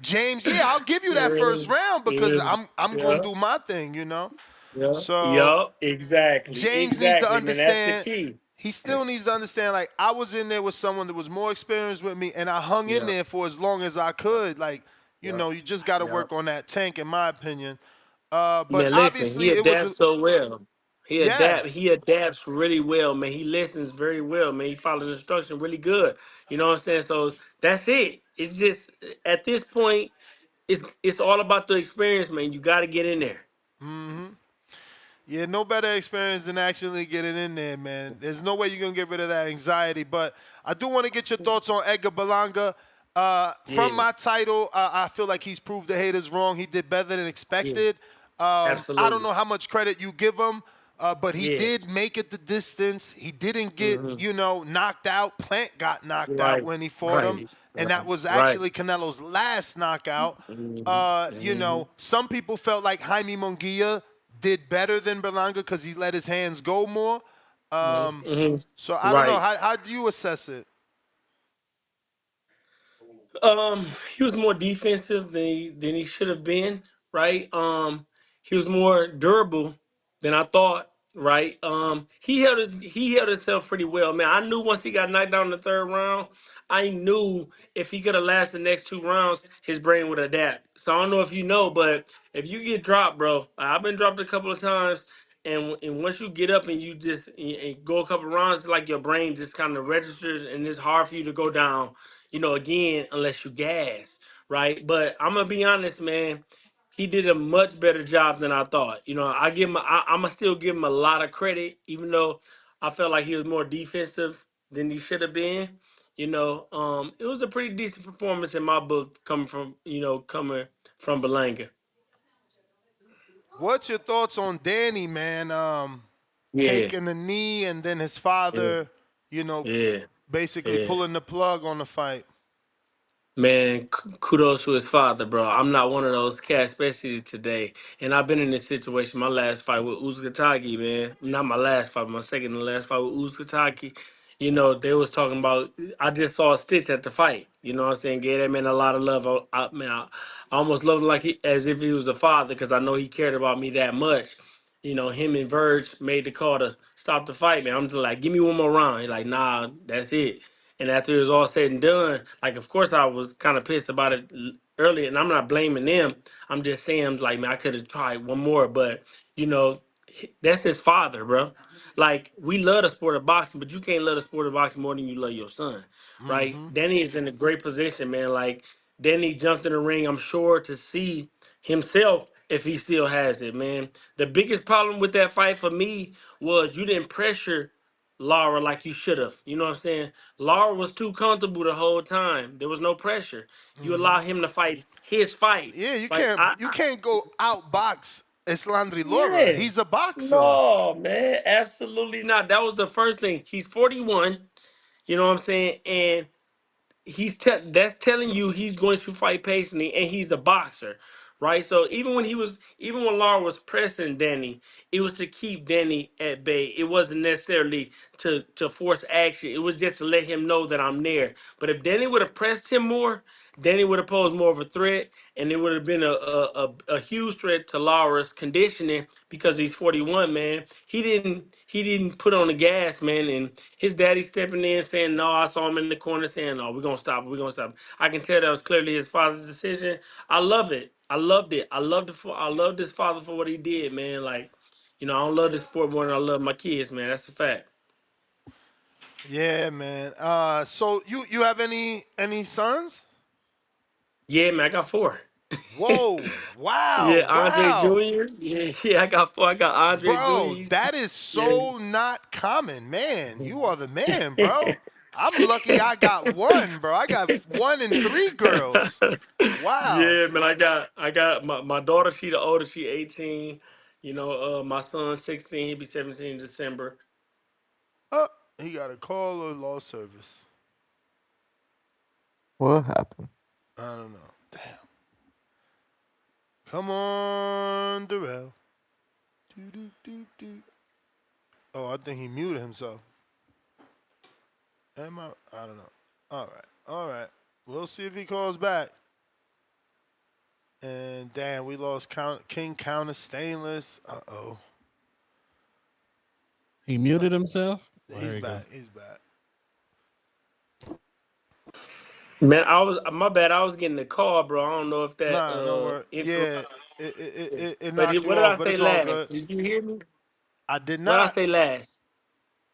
James. Yeah, I'll give you that Yeah. first round because Yeah. I'm gonna Yeah. do my thing. You know. Yeah. So Yup. Exactly. James needs to Exactly, man. That's the understand. key. He still needs to understand. Like I was in there with someone that was more experienced with me, and I hung in Yeah. there for as long as I could. Like you Yeah. know, you just got to Yeah. work on that tank, in my opinion. But Man, listen, obviously, he it was adapts so well. yeah. He adapts really well, man. He listens very well, man. He follows instruction really good. You know what I'm saying? So that's it. It's just at this point, it's all about the experience, man. You got to get in there. Mm-hmm. Yeah, no better experience than actually getting in there, man. There's no way you're going to get rid of that anxiety. But I do want to get your thoughts on Edgar Berlanga. From Yeah. my title, I feel like he's proved the haters wrong. He did better than expected. I don't Absolutely. know how much credit you give him, but he Yeah. did make it the distance. He didn't get, Mhm. you know, knocked out. Plant got knocked out Right. when he fought him. Right. And that was Right. actually Canelo's last knockout. You know, some people felt like Jaime Munguia did better than Berlanga because he let his hands go more. So I don't know. Right. How do you assess it? He was more defensive than he should have been, right? He was more durable than I thought, right? He held himself pretty well, man. I knew once he got knocked down in the 3rd round, I knew if he could have lasted the next 2 rounds, his brain would adapt. So I don't know if you know, but if you get dropped, bro, I've been dropped a couple of times. And once you get up and you just and go a couple rounds, it's like your brain just kind of registers, and it's hard for you to go down, you know, again, unless you gas, right? But I'm gonna be honest, man. He did a much better job than I thought. You know, I'm gonna still give him a lot of credit, even though I felt like he was more defensive than he should have been. You know, it was a pretty decent performance in my book, coming from Berlanga. What's your thoughts on Danny, man? Yeah, Taking the knee and then his yeah, father, you know, yeah, basically yeah. pulling the plug on the fight. Man, kudos to his father, bro. I'm not one of those cats, especially today. And I've been in this situation. My last fight with Uzgatagi, man. Not my last fight, my second to last fight with Uzgatagi. You know, they was talking about. I just saw a stitch at the fight. You know what I'm saying? Gave that man a lot of love. I almost loved him like as if he was a father, because I know he cared about me that much. him and Verge made the call to stop the fight, man. I'm just like, give me one more round. He's like, nah, that's it. And after it was all said and done, like, of course I was kind of pissed about it earlier, and I'm not blaming them. I'm just saying, like, man, I could have tried one more, but that's his father, bro. Like, we love the sport of boxing, but you can't love the sport of boxing more than you love your son, right? Danny is in a great position, man. Like, Danny jumped in the ring, I'm sure, to see himself if he still has it, man. The biggest problem with that fight for me was you didn't pressure Lara like you should have. You know what I'm saying? Lara was too comfortable the whole time. There was no pressure. You allow him to fight his fight. Yeah, you Like can't go outbox Islandri Lara. yeah. He's a boxer. No, man, absolutely not. That was the first thing. He's 41. You know what I'm saying? And that's telling you he's going to fight patiently, and he's a boxer, right? So even when Lara was pressing Danny, it was to keep Danny at bay. It wasn't necessarily to force action. It was just to let him know that I'm there. But if Danny would have pressed him more, Danny would have posed more of a threat, and it would have been a huge threat to Lara's conditioning because he's 41, man. He didn't put on the gas, man, and his daddy stepping in saying, no, I saw him in the corner saying, no, we're going to stop. We're going to stop. I can tell that was clearly his father's decision. I love it. I loved it. I loved his father for what he did, man. Like, I don't love this sport more than I love my kids, man. That's a fact. Yeah, man. So you have any sons? Yeah, man, I got 4. Whoa! Yeah, Wow! Andre Wow! Jr. Yeah, I got 4. I got Andre Jr. Bro, that is Yeah. so not common, man. You are the man, bro. I'm lucky I got one, bro. I got 1 and 3 girls. Wow. Yeah, man, I got my daughter, she the oldest, she 18. My son 16, he'll be 17 in December. Oh, he got a call or lost service. What happened? I don't know. Damn. Come on, Darrell. Oh, I think he muted himself. I don't know. All right. We'll see if he calls back. And damn, we lost King Counter Stainless. Uh-oh. He muted himself? He's back. He's back. Man, my bad. I was getting the call, bro. I don't know if that. No worries. Yeah, it knocked you What did off, I but say it's all last? good. Did you hear me? I did What did I not. say last?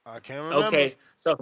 I can't remember. Okay, so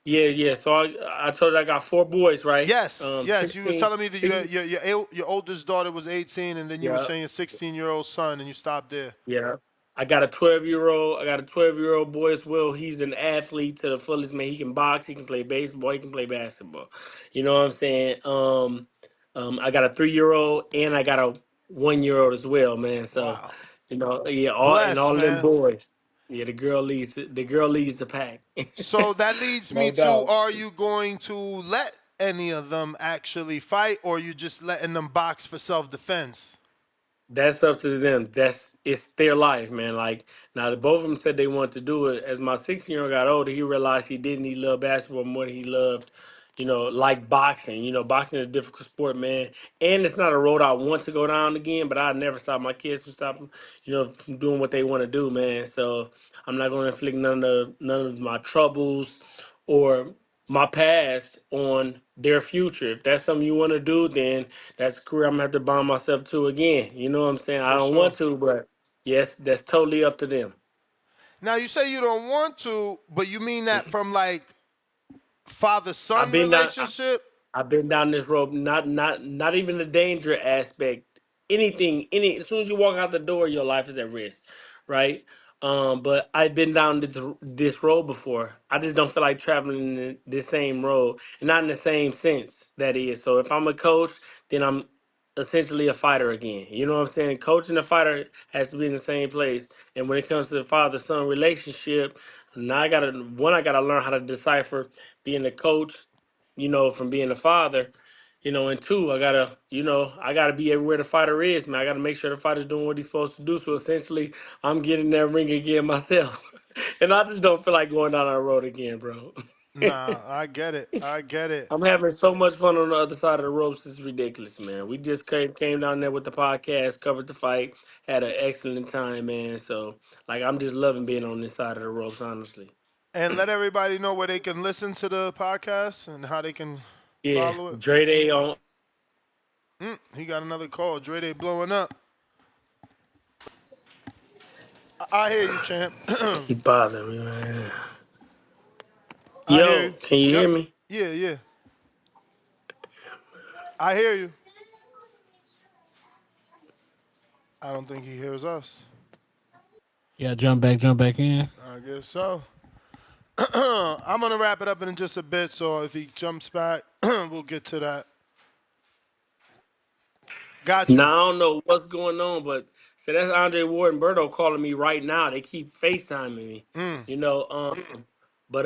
yeah. So I told you I got 4 boys, right? Yes. You were 16, telling me that 16 your oldest daughter was 18, and then you were Yeah, saying your 16-year-old son, and you stopped there. yeah. I got a 12-year-old. I got a 12-year-old boy as well. He's an athlete to the fullest, man. He can box. He can play baseball. He can play basketball. You know what I'm saying? I got a 3-year-old and I got a 1-year-old as well, man. So, Wow. Yeah, Bless, all them man. boys. Yeah, the girl leads the pack. So that leads me No to: doubt. are you going to let any of them actually fight, or are you just letting them box for self-defense? That's up to them. It's their life, man. Like now, both of them said they wanted to do it. As my 16-year-old got older, he realized he didn't. He loved basketball more than he loved, like boxing. Boxing is a difficult sport, man. And it's not a road I want to go down again. But I never stop my kids from stopping, from doing what they want to do, man. So I'm not going to inflict none of my troubles or my past on their future. If that's something you want to do, then that's a career I'm gonna have to bind myself to again. You know what I'm saying? I For don't sure. want to, but yes, that's totally up to them. Now you say you don't want to, but you mean that from like father-son I've been down. relationship? I've been down this road. Not even the danger aspect. As soon as you walk out the door, your life is at risk, right? But I've been down this road before. I just don't feel like traveling the same road, and not in the same sense. That is. So if I'm a coach, then I'm essentially a fighter again. You know what I'm saying? Coach and a fighter has to be in the same place. And when it comes to the father-son relationship, now I gotta learn how to decipher being a coach, from being a father, and 2, I gotta be everywhere the fighter is, man. I gotta make sure the fighter's doing what he's supposed to do. So essentially, I'm getting in that ring again myself. And I just don't feel like going down that road again, bro. Nah, I get it. I get it. I'm having so much fun on the other side of the ropes. It's ridiculous, man. We just came down there with the podcast, covered the fight, had an excellent time, man. So, like, I'm just loving being on this side of the ropes, honestly. And let everybody know where they can listen to the podcast and how they can Yeah, follow it. Dre Day on. He got another call. Dre Day blowing up. I hear you, champ. He bothering me, man. I hear Yo, you. can you hear me? Yeah, yeah. I hear you. I don't think he hears us. Yeah, jump back in. I guess so. I'm going to wrap it up in just a bit, so if he jumps back, we'll get to that. Got you. Now, I don't know what's going on, but so that's Andre Ward and Berto calling me right now. They keep FaceTiming me, you know. But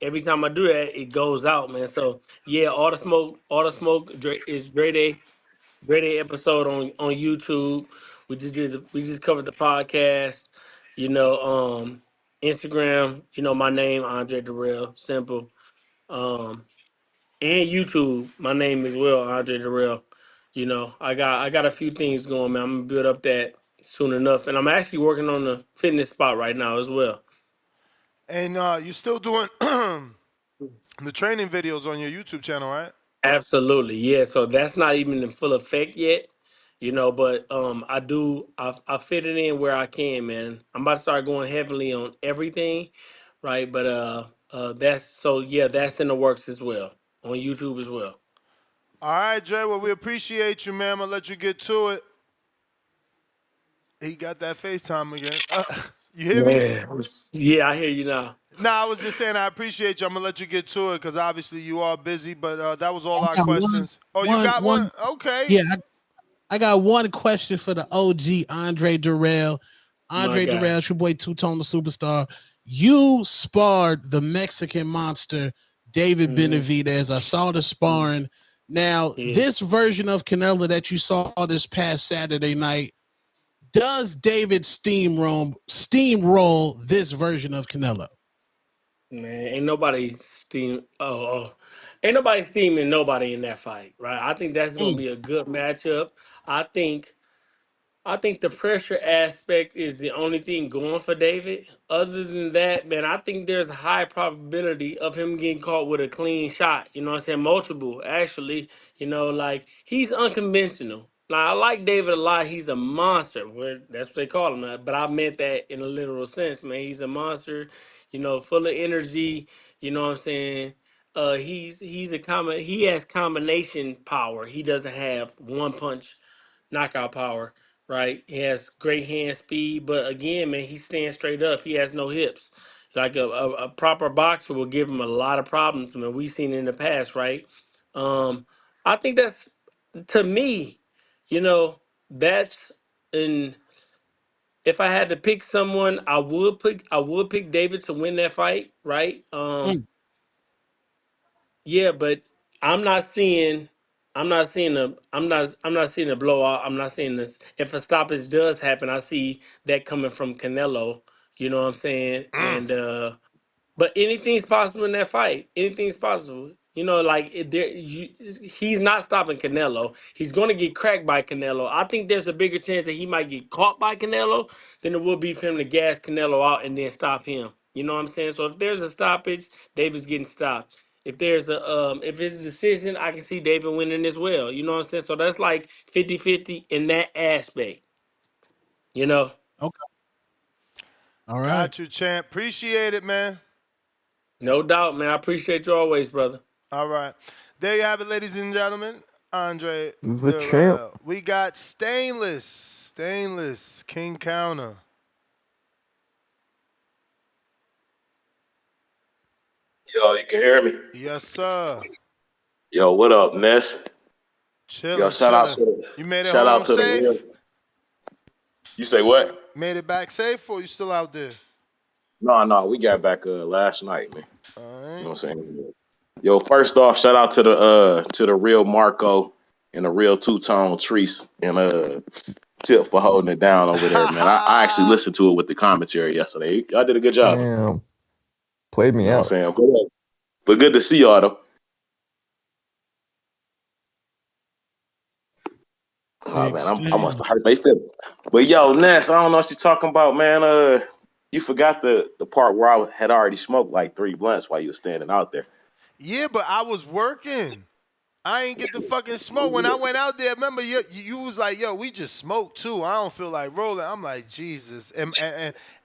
every time I do that, it goes out, man. So yeah, all the smoke is Dre Day episode on YouTube. We just covered the podcast, you know. Instagram, you know, my name Andre Darrell, simple. And YouTube, my name as well, Andre Darrell. You know, I got a few things going, man. I'm gonna build up that soon enough, and I'm actually working on the fitness spot right now as well. And you're still doing the training videos on your YouTube channel, right? Absolutely, yeah. So that's not even in full effect yet, you know. But I fit it in where I can, man. I'm about to start going heavily on everything, right? But that's in the works as well on YouTube as well. All right, Dre. Well, we appreciate you, man. I'm going to let you get to it. He got that FaceTime again. You hear me? Yeah, I hear you now. Nah, I was just saying I appreciate you. I'm going to let you get to it because obviously you are busy, but that was all our questions. You got one? Okay. Yeah, I got one question for the OG Andre Darrell. Andre Darrell, it's your boy Two-Tone the Superstar. You sparred the Mexican monster, David Benavidez. I saw the sparring. Now, this version of Canelo that you saw this past Saturday night, does David steamroll this version of Canelo? Man, ain't nobody steaming nobody in that fight, right? I think that's gonna be a good matchup. I think the pressure aspect is the only thing going for David. Other than that, man, I think there's a high probability of him getting caught with a clean shot. You know what I'm saying? Multiple, actually. You know, like, he's unconventional. Now, I like David a lot. He's a monster. That's what they call him. But I meant that in a literal sense, man. He's a monster, you know, full of energy. You know what I'm saying? He has combination power. He doesn't have one punch knockout power, right? He has great hand speed, but again, man, he stands straight up. He has no hips. Like a proper boxer will give him a lot of problems, man. We've seen it in the past, right? I think that's, to me, you know, that's in. If I had to pick someone, I would pick David to win that fight, right? Yeah, but I'm not seeing I'm not seeing a blowout. I'm not seeing this. If a stoppage does happen, I see that coming from Canelo. You know what I'm saying? And but anything's possible in that fight. Anything's possible. You know, like he's not stopping Canelo. He's going to get cracked by Canelo. I think there's a bigger chance that he might get caught by Canelo than it would be for him to gas Canelo out and then stop him. You know what I'm saying? So if there's a stoppage, David's getting stopped. If there's if it's a decision, I can see David winning as well. You know what I'm saying? So that's like 50-50 in that aspect. You know? Okay. All right. Got you, champ. Appreciate it, man. No doubt, man. I appreciate you always, brother. All right. There you have it, ladies and gentlemen. Andre The champ. We got Stainless, King Counter. Yo, you can hear me? Yes, sir. Yo, what up, Ness? Chilling. Yo, shout out to the. You made it shout home out to safe? the real. You say what? Made it back safe, or you still out there? No, we got back last night, man. You know what I'm saying? Yo, first off, shout out to the real Marco and the real Two-Tone Treese and Tip for holding it down over there, man. I actually listened to it with the commentary yesterday. Y'all did a good job. Damn. Played me You know out. what I'm saying? But good to see y'all though. Oh Big man, I must Steve. have hurt they feelings. But yo, Ness, I don't know what you're talking about, man. You forgot the part where I had already smoked like 3 blunts while you were standing out there. Yeah, but I was working. I ain't get the fucking smoke. When I went out there, remember you was like, yo, we just smoked too. I don't feel like rolling. I'm like, Jesus. And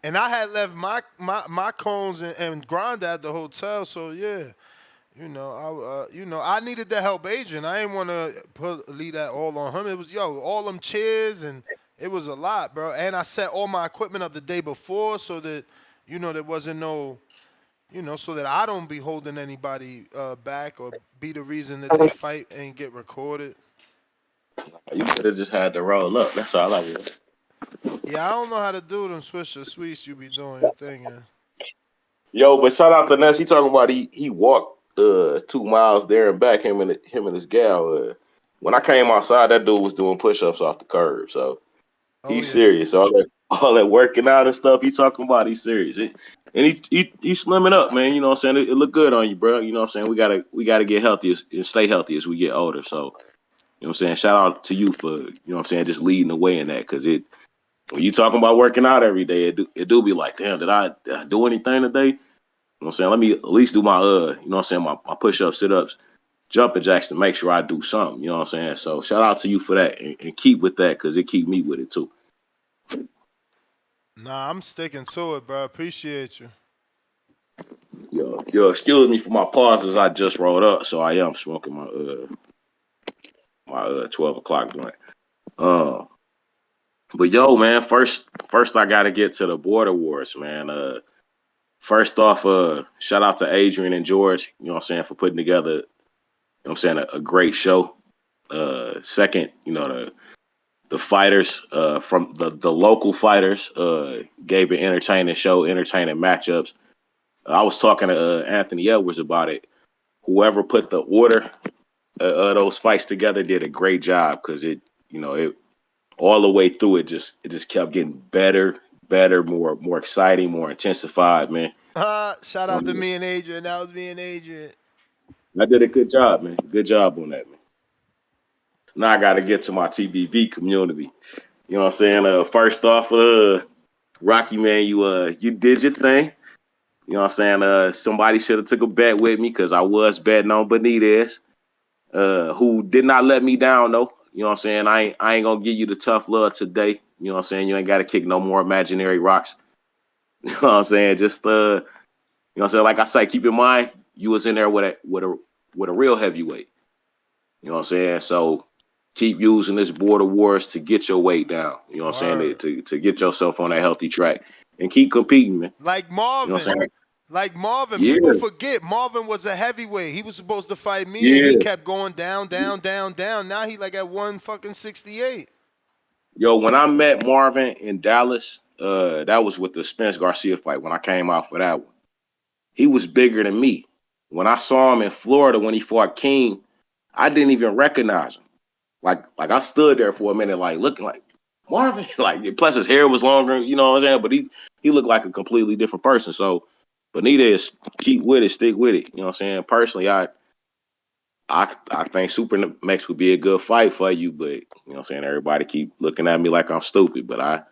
I had left my cones and grind at the hotel, so yeah. I needed to help Adrian. I didn't want to leave that all on him. It was all them chairs and it was a lot, bro. And I set all my equipment up the day before so that there wasn't no, so that I don't be holding anybody back or be the reason that they fight and get recorded. You could have just had to roll up. That's all I would. Yeah, I don't know how to do them swisher sweets you be doing your thing in. Yo, but shout out to Ness. He talking about he walked 2 miles there and back. Him and his gal. When I came outside, that dude was doing push-ups off the curb. So he's serious. All that working out and stuff he talking about, he's serious. And he's slimming up, man. You know what I'm saying? It look good on you, bro. You know what I'm saying? We gotta get healthy and stay healthy as we get older. So you know what I'm saying? Shout out to you for what I'm saying, just leading the way in that, because when you talking about working out every day, it do be like, damn, did I do anything today? You know what I'm saying? Let me at least do my my push-ups, sit-ups, jumping jacks to make sure I do something. You know what I'm saying? So shout out to you for that and keep with that, because it keep me with it too. Nah, I'm sticking to it, bro. Appreciate you. Yo, excuse me for my pauses. I just rolled up, so I am smoking my 12 o'clock joint. But yo, man, first I gotta get to the border wars, man. First off, shout out to Adrian and George, you know what I'm saying, for putting together, you know what I'm saying, a great show. Second, the fighters from the local fighters gave an entertaining show, entertaining matchups. I was talking to Anthony Edwards about it. Whoever put the order of those fights together did a great job, because it all the way through it just kept getting better, more exciting, more intensified, man. Shout out to me and Adrian. That was me and Adrian. I did a good job, man. Good job on that, man. Now I got to get to my TBV community. You know what I'm saying? First off, Rocky, man, you did your thing. You know what I'm saying? Somebody should have took a bet with me, because I was betting on Benitez, who did not let me down, though. You know what I'm saying? I ain't going to give you the tough love today. You know what I'm saying? You ain't got to kick no more imaginary rocks. You know what I'm saying? Just, you know what I'm saying? Like I say, keep in mind, you was in there with a real heavyweight. You know what I'm saying? So keep using this border wars to get your weight down. You know what I'm saying? To get yourself on a healthy track and keep competing, man. Like Marvin. You know what I'm saying? Like Marvin. Yeah. People forget Marvin was a heavyweight. He was supposed to fight me, Yeah. and he kept going down. Now he like at 168. Yo, when I met Marvin in Dallas, that was with the Spence Garcia fight when I came out for that one. He was bigger than me. When I saw him in Florida when he fought King, I didn't even recognize him. Like I stood there for a minute, like looking like Marvin. Like, plus his hair was longer, you know what I'm saying? But he looked like a completely different person. So Benitez, keep with it, stick with it. You know what I'm saying? Personally, I think Super Mex would be a good fight for you, but you know what I'm saying, everybody keep looking at me like I'm stupid, but I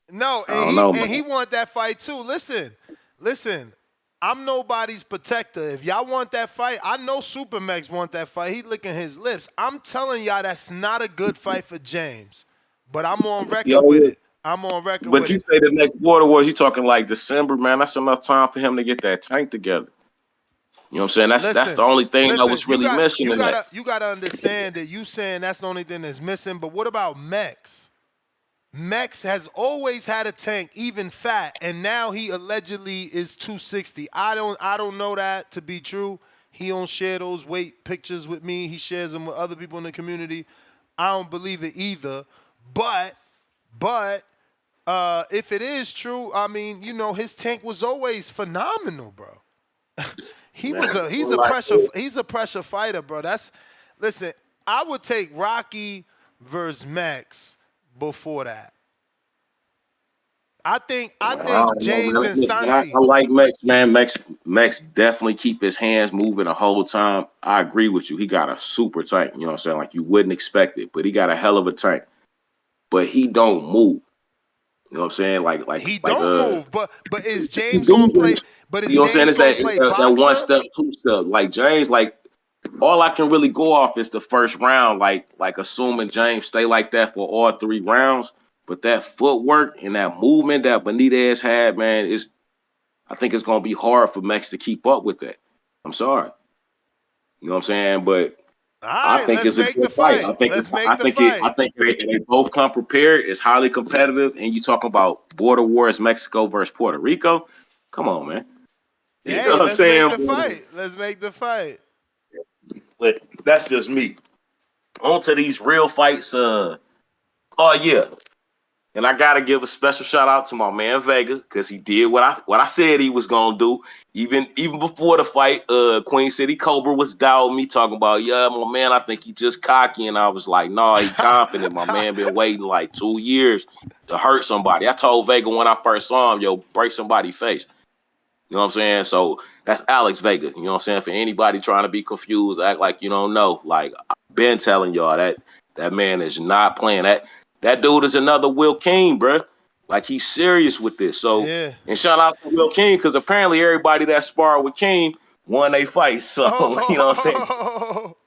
don't know, And he want that fight too. Listen. I'm nobody's protector. If y'all want that fight, I know Super Mex want that fight. He licking his lips. I'm telling y'all that's not a good fight for James. But I'm on record with it. But you say the next border wars, you talking like December, man. That's enough time for him to get that tank together. You know what I'm saying? That's the only thing I was really missing in that. You gotta understand that you saying that's the only thing that's missing, but what about Mex? Mex has always had a tank, even fat, and now he allegedly is 260. I don't know that to be true. He don't share those weight pictures with me. He shares them with other people in the community. I don't believe it either. But if it is true, I mean, his tank was always phenomenal, bro. He's a pressure fighter, bro. Listen, I would take Rocky versus Mex before that. I think I don't know, James man. and Listen, I Santi. like Max, man. Max definitely keep his hands moving the whole time. I agree with you. He got a super tank. You know what I'm saying? Like you wouldn't expect it, but he got a hell of a tank. But he don't move. You know what I'm saying? He don't move, but is He James gonna do. play? But You is know what I'm saying? James It's gonna that play that one boxer? step, two step. Like James, like all I can really go off is the first round. Like assuming James stay like that for all 3 rounds. But that footwork and that movement that Benitez had, man, is I think it's gonna be hard for Max to keep up with that. I'm sorry. You know what I'm saying? But All I right, think let's it's a make the good fight. fight. Let's make the I fight. think they both come prepared. It's highly competitive, and you talking about border wars, Mexico versus Puerto Rico. Come on, man. You know Hey, what I'm let's make saying? the fight. Let's make the fight. But that's just me. On to these real fights. Oh yeah, and I gotta give a special shout out to my man Vega because he did what I said he was gonna do. Even before the fight, Queen City Cobra was doubting me, talking about, yeah, my man, I think he just cocky, and I was like, no, he confident. My man been waiting like 2 years to hurt somebody. I told Vega when I first saw him, yo, break somebody's face. You know what I'm saying? So that's Alex Vega. You know what I'm saying? For anybody trying to be confused, act like you don't know. Like I've been telling y'all that man is not playing. That dude is another Will King, bruh. Like he's serious with this. So Yeah. and shout out to Will King because apparently everybody that sparred with King won a fight. So you know what I'm saying? Oh,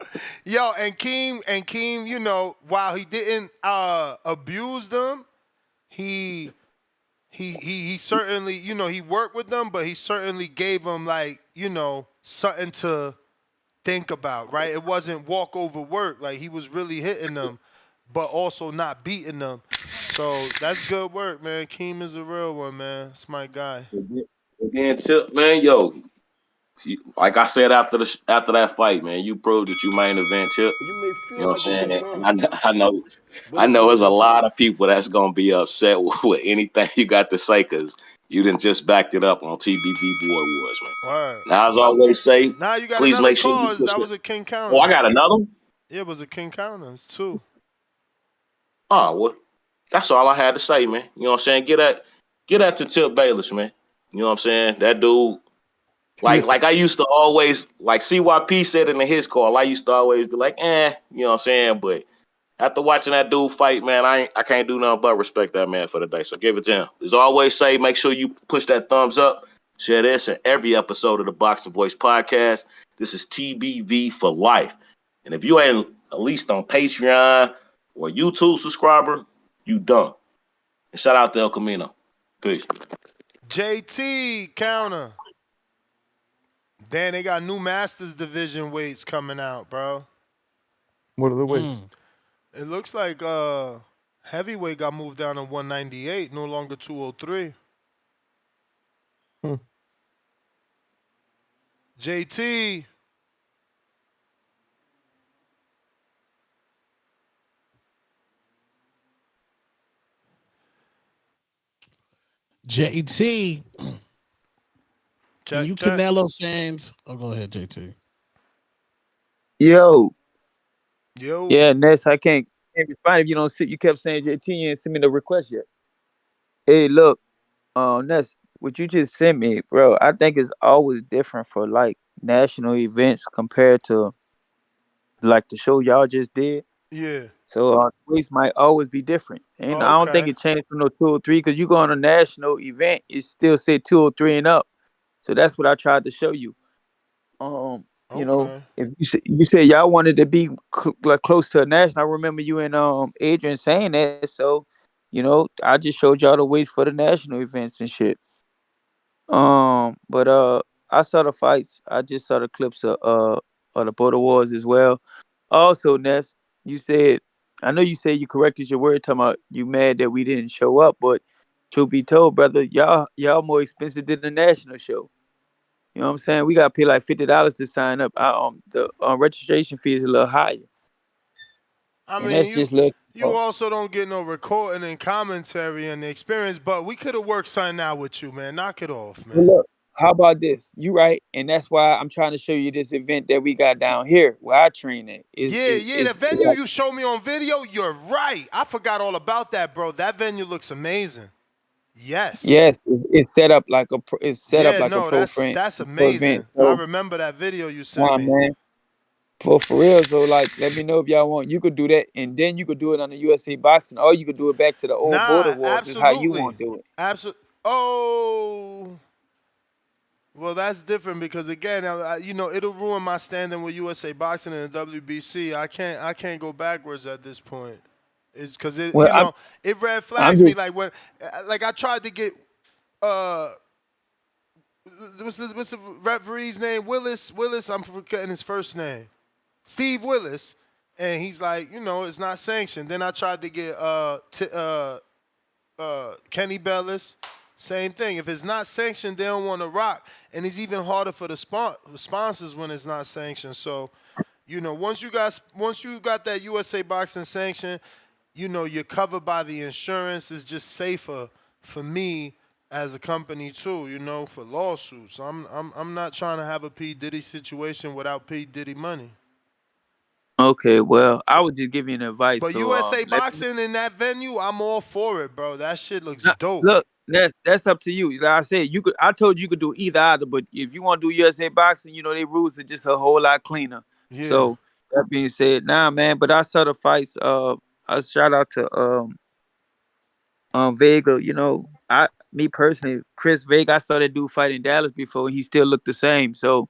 yo, and Keem, you know, while he didn't abuse them, he certainly, you know, he worked with them, but he certainly gave them like, you know, something to think about, right? It wasn't walk over work. Like he was really hitting them, but also not beating them. So that's good work, man. Keem is a real one, man. That's my guy. And then Tip, man, yo, like I said after that fight, man, you proved that you main event Tip. You may You feel know what like it's I'm your saying? time, And but I it's know not there's a your lot time. of people that's gonna be upset with anything you got to say because you didn't just backed it up on TBV Border Wars, man. Word. Now, as I always say, Now you got please another make sure you cause. push That it. was a King Oh, I Counter. got another one? Yeah, it was a King Counter. It's two. Oh, well, that's all I had to say, man. You know what I'm saying? Get that to Tip Bayless, man. You know what I'm saying? That dude, like I used to always, like CYP said in his call, I used to always be like, you know what I'm saying? But after watching that dude fight, man, I can't do nothing but respect that man for the day. So give it to him. As I always say, make sure you push that thumbs up. Share this in every episode of the Boxing Voice podcast. This is TBV for life. And if you ain't at least on Patreon or YouTube subscriber, you dumb. And shout out to El Camino. Peace. JT Counter. Damn, they got new Masters Division weights coming out, bro. What are the weights? It looks like heavyweight got moved down to 198, no longer 203. JT. JT. And you check. Canelo fans. Oh, go ahead, JT. Yo. Yo. Yeah, Ness, I can't respond if you don't see. You kept saying JT, you ain't send me the request yet. Hey, look, Ness, what you just sent me, bro. I think it's always different for like national events compared to like the show y'all just did. Yeah. So weights might always be different, and I don't think Okay. it changed from no 203 because you go on a national event, it still say 203 and up. So that's what I tried to show you. You know, if you said y'all wanted to be like close to a national, I remember you and Adrian saying that. So, you know, I just showed y'all the weights for the national events and shit. But I saw the fights. I just saw the clips of the Border Wars as well. Also, Ness, you said I know you said you corrected your word talking about you mad that we didn't show up, but truth be told, brother, y'all more expensive than the national show. You know what I'm saying? We got to pay like $50 to sign up. The registration fee is a little higher. I And mean, that's just look. you also don't get no recording and commentary and the experience, but we could have worked something out with you, man. Knock it off, man. Look, how about this? You right, and that's why I'm trying to show you this event that we got down here where I train at. The venue you showed me on video, you're right. I forgot all about that, bro. That venue looks amazing. Yes. Yes, it's set up like it's set up Yeah, like a no, pro that's pro event. amazing. I So, remember that video you sent nah, me. man, for real. So, like, let me know if y'all want. You could do that, and then you could do it on the USA Boxing, or you could do it back to the old Border Nah, Wars. Is how you want absolutely. to do it. Absolutely. Oh, well, that's different because again, it'll ruin my standing with USA Boxing and the WBC. I can't go backwards at this point. It's because Well, it red I'm flags me just like when, like I tried to get uh. What's the referee's name? Willis. I'm forgetting his first name. Steve Willis, and he's like, it's not sanctioned. Then I tried to get Kenny Bellis, same thing. If it's not sanctioned, they don't want to rock, and it's even harder for the sponsors when it's not sanctioned. So, once you got that USA Boxing sanction, you're covered by the insurance. It's just safer for me as a company too, for lawsuits. I'm not trying to have a P Diddy situation without P Diddy money. okay. Well, I would just give you an advice. But So, USA let me Boxing in that venue, I'm all for it, bro. That shit looks dope. look. That's up to you. Like I said, you could. I told you could do either. But if you want to do USA Boxing, their rules are just a whole lot cleaner. Yeah. So that being said, nah, man. But I saw the fights. I shout out to Vega. Me personally, Chris Vega. I saw that dude fight in Dallas before. He still looked the same. So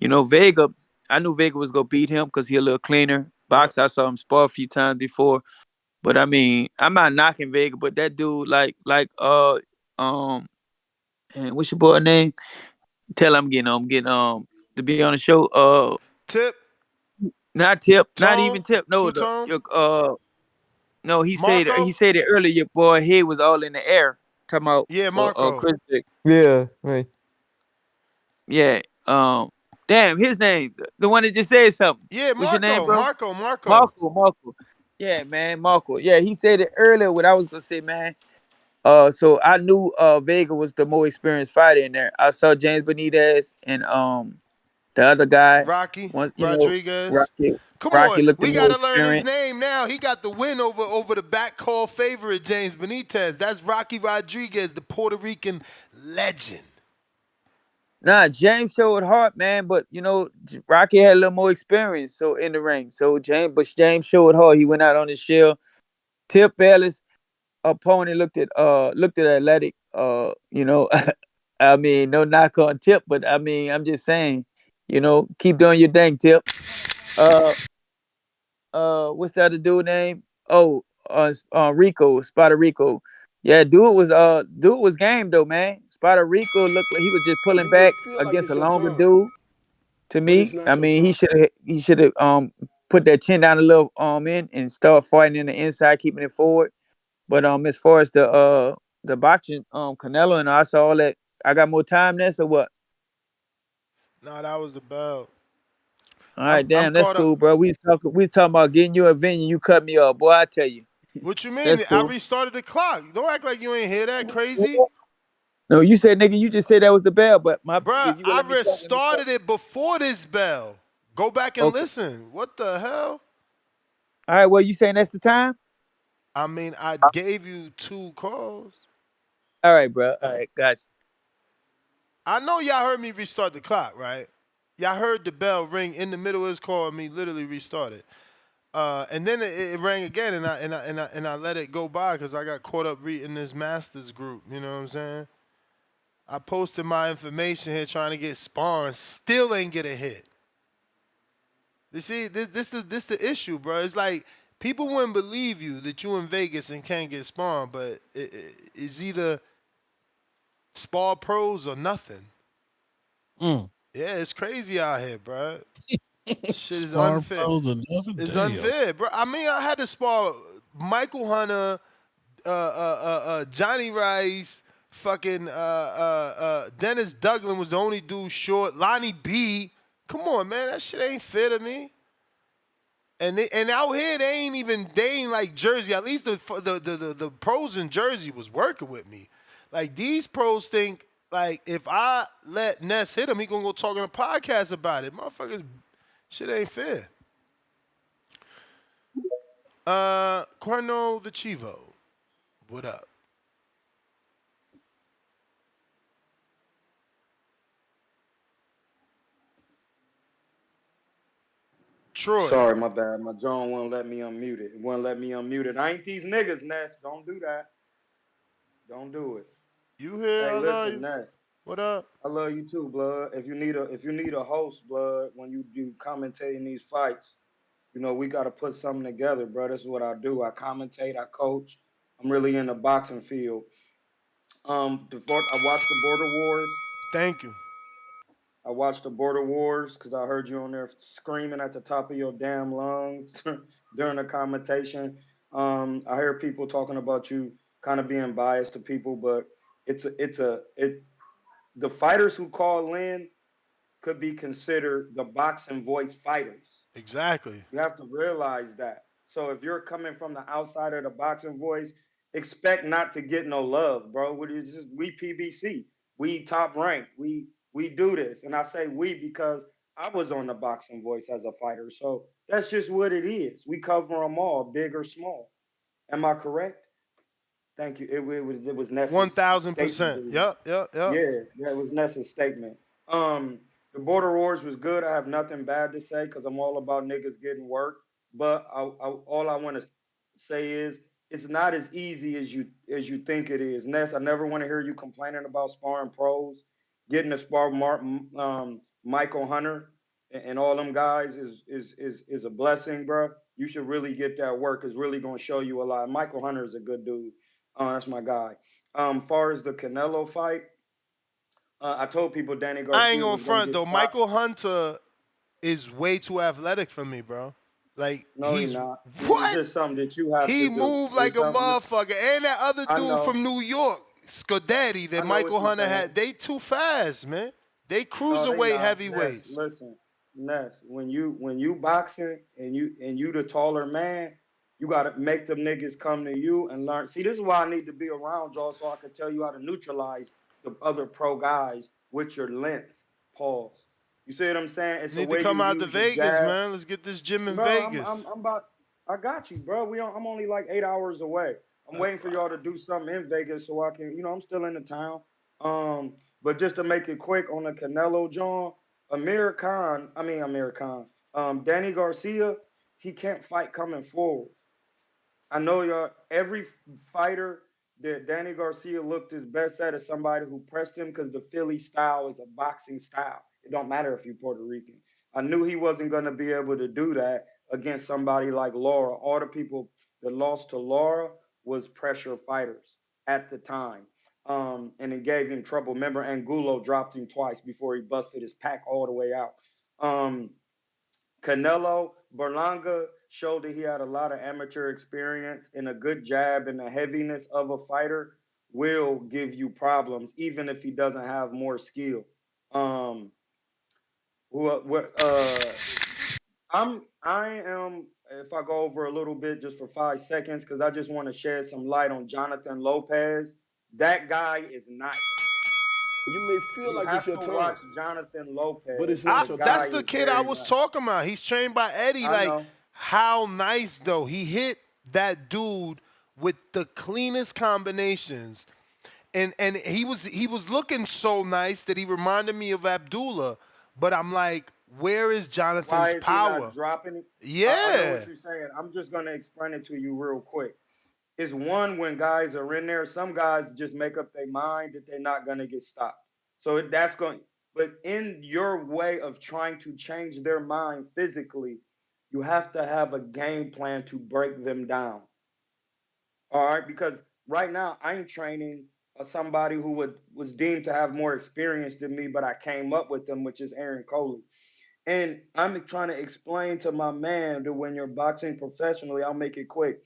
Vega. I knew Vega was gonna beat him because he a little cleaner. Box. I saw him spar a few times before. But I mean, I'm not knocking Vega, but that dude, and what's your boy name? Tell him I'm getting to be on the show. Tip, Not Tip, not Tone, even Tip. No, Two Tone, no. He said Marco. it earlier. Your boy head was all in the air. Talking about Yeah, for Marco. Chris Vick. Yeah, right. Yeah. Damn, his name, the one that just said something. Yeah, What's your name, Marco. bro? Marco. Marco. Yeah, man, Marco. Yeah, he said it earlier. What I was gonna say, man. So I knew Vega was the more experienced fighter in there. I saw James Benitez and the other guy. Rocky Once Rodriguez. Rocky. Come Rocky on, looked the we more gotta learn his experienced. name now. He got the win over the back call favorite James Benitez. That's Rocky Rodriguez, the Puerto Rican legend. Nah, James showed heart, man, but Rocky had a little more experience so in the ring. So James showed heart. He went out on his shell. Tip Ellis opponent looked at athletic. I mean, no knock on Tip, but I mean, I'm just saying, keep doing your thing, Tip. Uh, what's the other dude name? Oh, Rico, Spider Rico. Yeah, dude was game though, man. Spider Rico looked like he was just pulling You may back feel like against a it's your longer time, dude. To but it's me, I not your mean, time. he should have put that chin down a little in and start fighting in the inside, keeping it forward. But as far as the boxing Canelo and I saw all that, I got more time there. So what? Nah, that was the bell. All I'm right, I'm damn, that's caught up. cool, bro. We was talking about getting you a venue. You cut me off, boy. I tell you, What you mean? that's I cool. restarted the clock. Don't act like you ain't hear that crazy. No, you said, nigga, you just said that was the bell, but Bruh, if you gonna I let me talk, let me talk. restarted it before this bell. Go back and Okay. listen. What the hell? All right, well, you saying that's the time? I mean, I gave you 2 calls. All right, bro. All right, gotcha. I know y'all heard me restart the clock, right? Y'all heard the bell ring in the middle of his call and me literally restart it. And then it rang again, and I let it go by because I got caught up reading this masters group. You know what I'm saying? I posted my information here trying to get sparring, still ain't get a hit. You see, this the issue, bro. It's like people wouldn't believe you that you in Vegas and can't get sparring, but it's either spar pros or nothing. Yeah, it's crazy out here, bro. Shit is Spar unfair. pros or nothing? It's Damn. unfair, bro. I mean, I had to spar Michael Hunter, Johnny Rice, fucking Dennis Douglas was the only dude short. Lonnie B. Come on, man, that shit ain't fair to me. And out here they ain't like Jersey. At least the pros in Jersey was working with me. Like these pros think like if I let Ness hit him, he gonna go talk on a podcast about it. Motherfuckers, shit ain't fair. Corno the Chivo, what up? Detroit. Sorry, my bad. My John wouldn't let me unmute it. It wouldn't let me unmute it. I ain't these niggas, Ness. Don't do that. Don't do it. You here? Hey, I love listen, you. Ness. What up? I love you too, blood. If you need a host, blood, when you do commentating these fights, you know, we gotta put something together, bro. This is what I do. I commentate, I coach. I'm really in the boxing field. I watched the Border Wars. Thank you. I watched the Border Wars because I heard you on there screaming at the top of your damn lungs during the commentation. I hear people talking about you kind of being biased to people, but the fighters who call in could be considered the boxing voice fighters. Exactly. You have to realize that. So if you're coming from the outside of the boxing voice, expect not to get no love, bro. We PBC. We top rank. We do this. And I say we because I was on the boxing voice as a fighter. So that's just what it is. We cover them all, big or small. Am I correct? Thank you. It was Ness's 1,000%. Yep. Yeah, it was Ness's statement. The Border Wars was good. I have nothing bad to say because I'm all about niggas getting work. But all I want to say is it's not as easy as you think it is. Ness, I never want to hear you complaining about sparring pros. Getting to spar Michael Hunter and all them guys is a blessing, bro. You should really get that work. It's really gonna show you a lot. Michael Hunter is a good dude. That's my guy. Far as the Canelo fight, I told people Danny Garcia I ain't gonna was gonna front get though. stopped. Michael Hunter is way too athletic for me, bro. Like No, he's not. what? It's just something that you have He to do. moved like It's a something motherfucker. And that other I dude know. from New York, Scodetti, that I know Michael what you're Hunter saying. had, they too fast, man. They No, they cruiserweight not. heavyweights. Listen, Ness. When you boxing and you the taller man, you gotta make them niggas come to you and learn. See, this is why I need to be around y'all so I can tell you how to neutralize the other pro guys with your length. Pause. You see what I'm saying? It's the Need to way come you out to use your Vegas, jab. man. Let's get this gym in Bro, Vegas. I'm about. I got you, bro. I'm only like 8 hours away. I'm waiting for y'all to do something in Vegas so I can. I'm still in the town. But just to make it quick on the Canelo John, Amir Khan. Danny Garcia, he can't fight coming forward. I know y'all. Every fighter that Danny Garcia looked his best at is somebody who pressed him because the Philly style is a boxing style. It don't matter if you're Puerto Rican. I knew he wasn't going to be able to do that against somebody like Lara. All the people that lost to Lara was pressure fighters at the time. And it gave him trouble. Remember, Angulo dropped him twice before he busted his pack all the way out. Canelo, Berlanga showed that he had a lot of amateur experience, and a good jab and the heaviness of a fighter will give you problems, even if he doesn't have more skill. I am, if I go over a little bit just for 5 seconds, because I just want to shed some light on Jonathan Lopez. That guy is nice. You may feel like it's your to time, watch Jonathan Lopez. but it's not your time. That's the kid I was talking about. He's trained by Eddie. I know. How nice though. He hit that dude with the cleanest combinations. And he was looking so nice that he reminded me of Abdullah. But I'm like, where is Jonathan's Why is power? he not dropping it? Yeah. I know what you're saying. I'm just gonna explain it to you real quick. It's one when guys are in there. Some guys just make up their mind that they're not gonna get stopped. So that's going. But in your way of trying to change their mind physically, you have to have a game plan to break them down. All right, because right now I'm training somebody who was deemed to have more experience than me, but I came up with them, which is Aaron Coley. And I'm trying to explain to my man that when you're boxing professionally, I'll make it quick.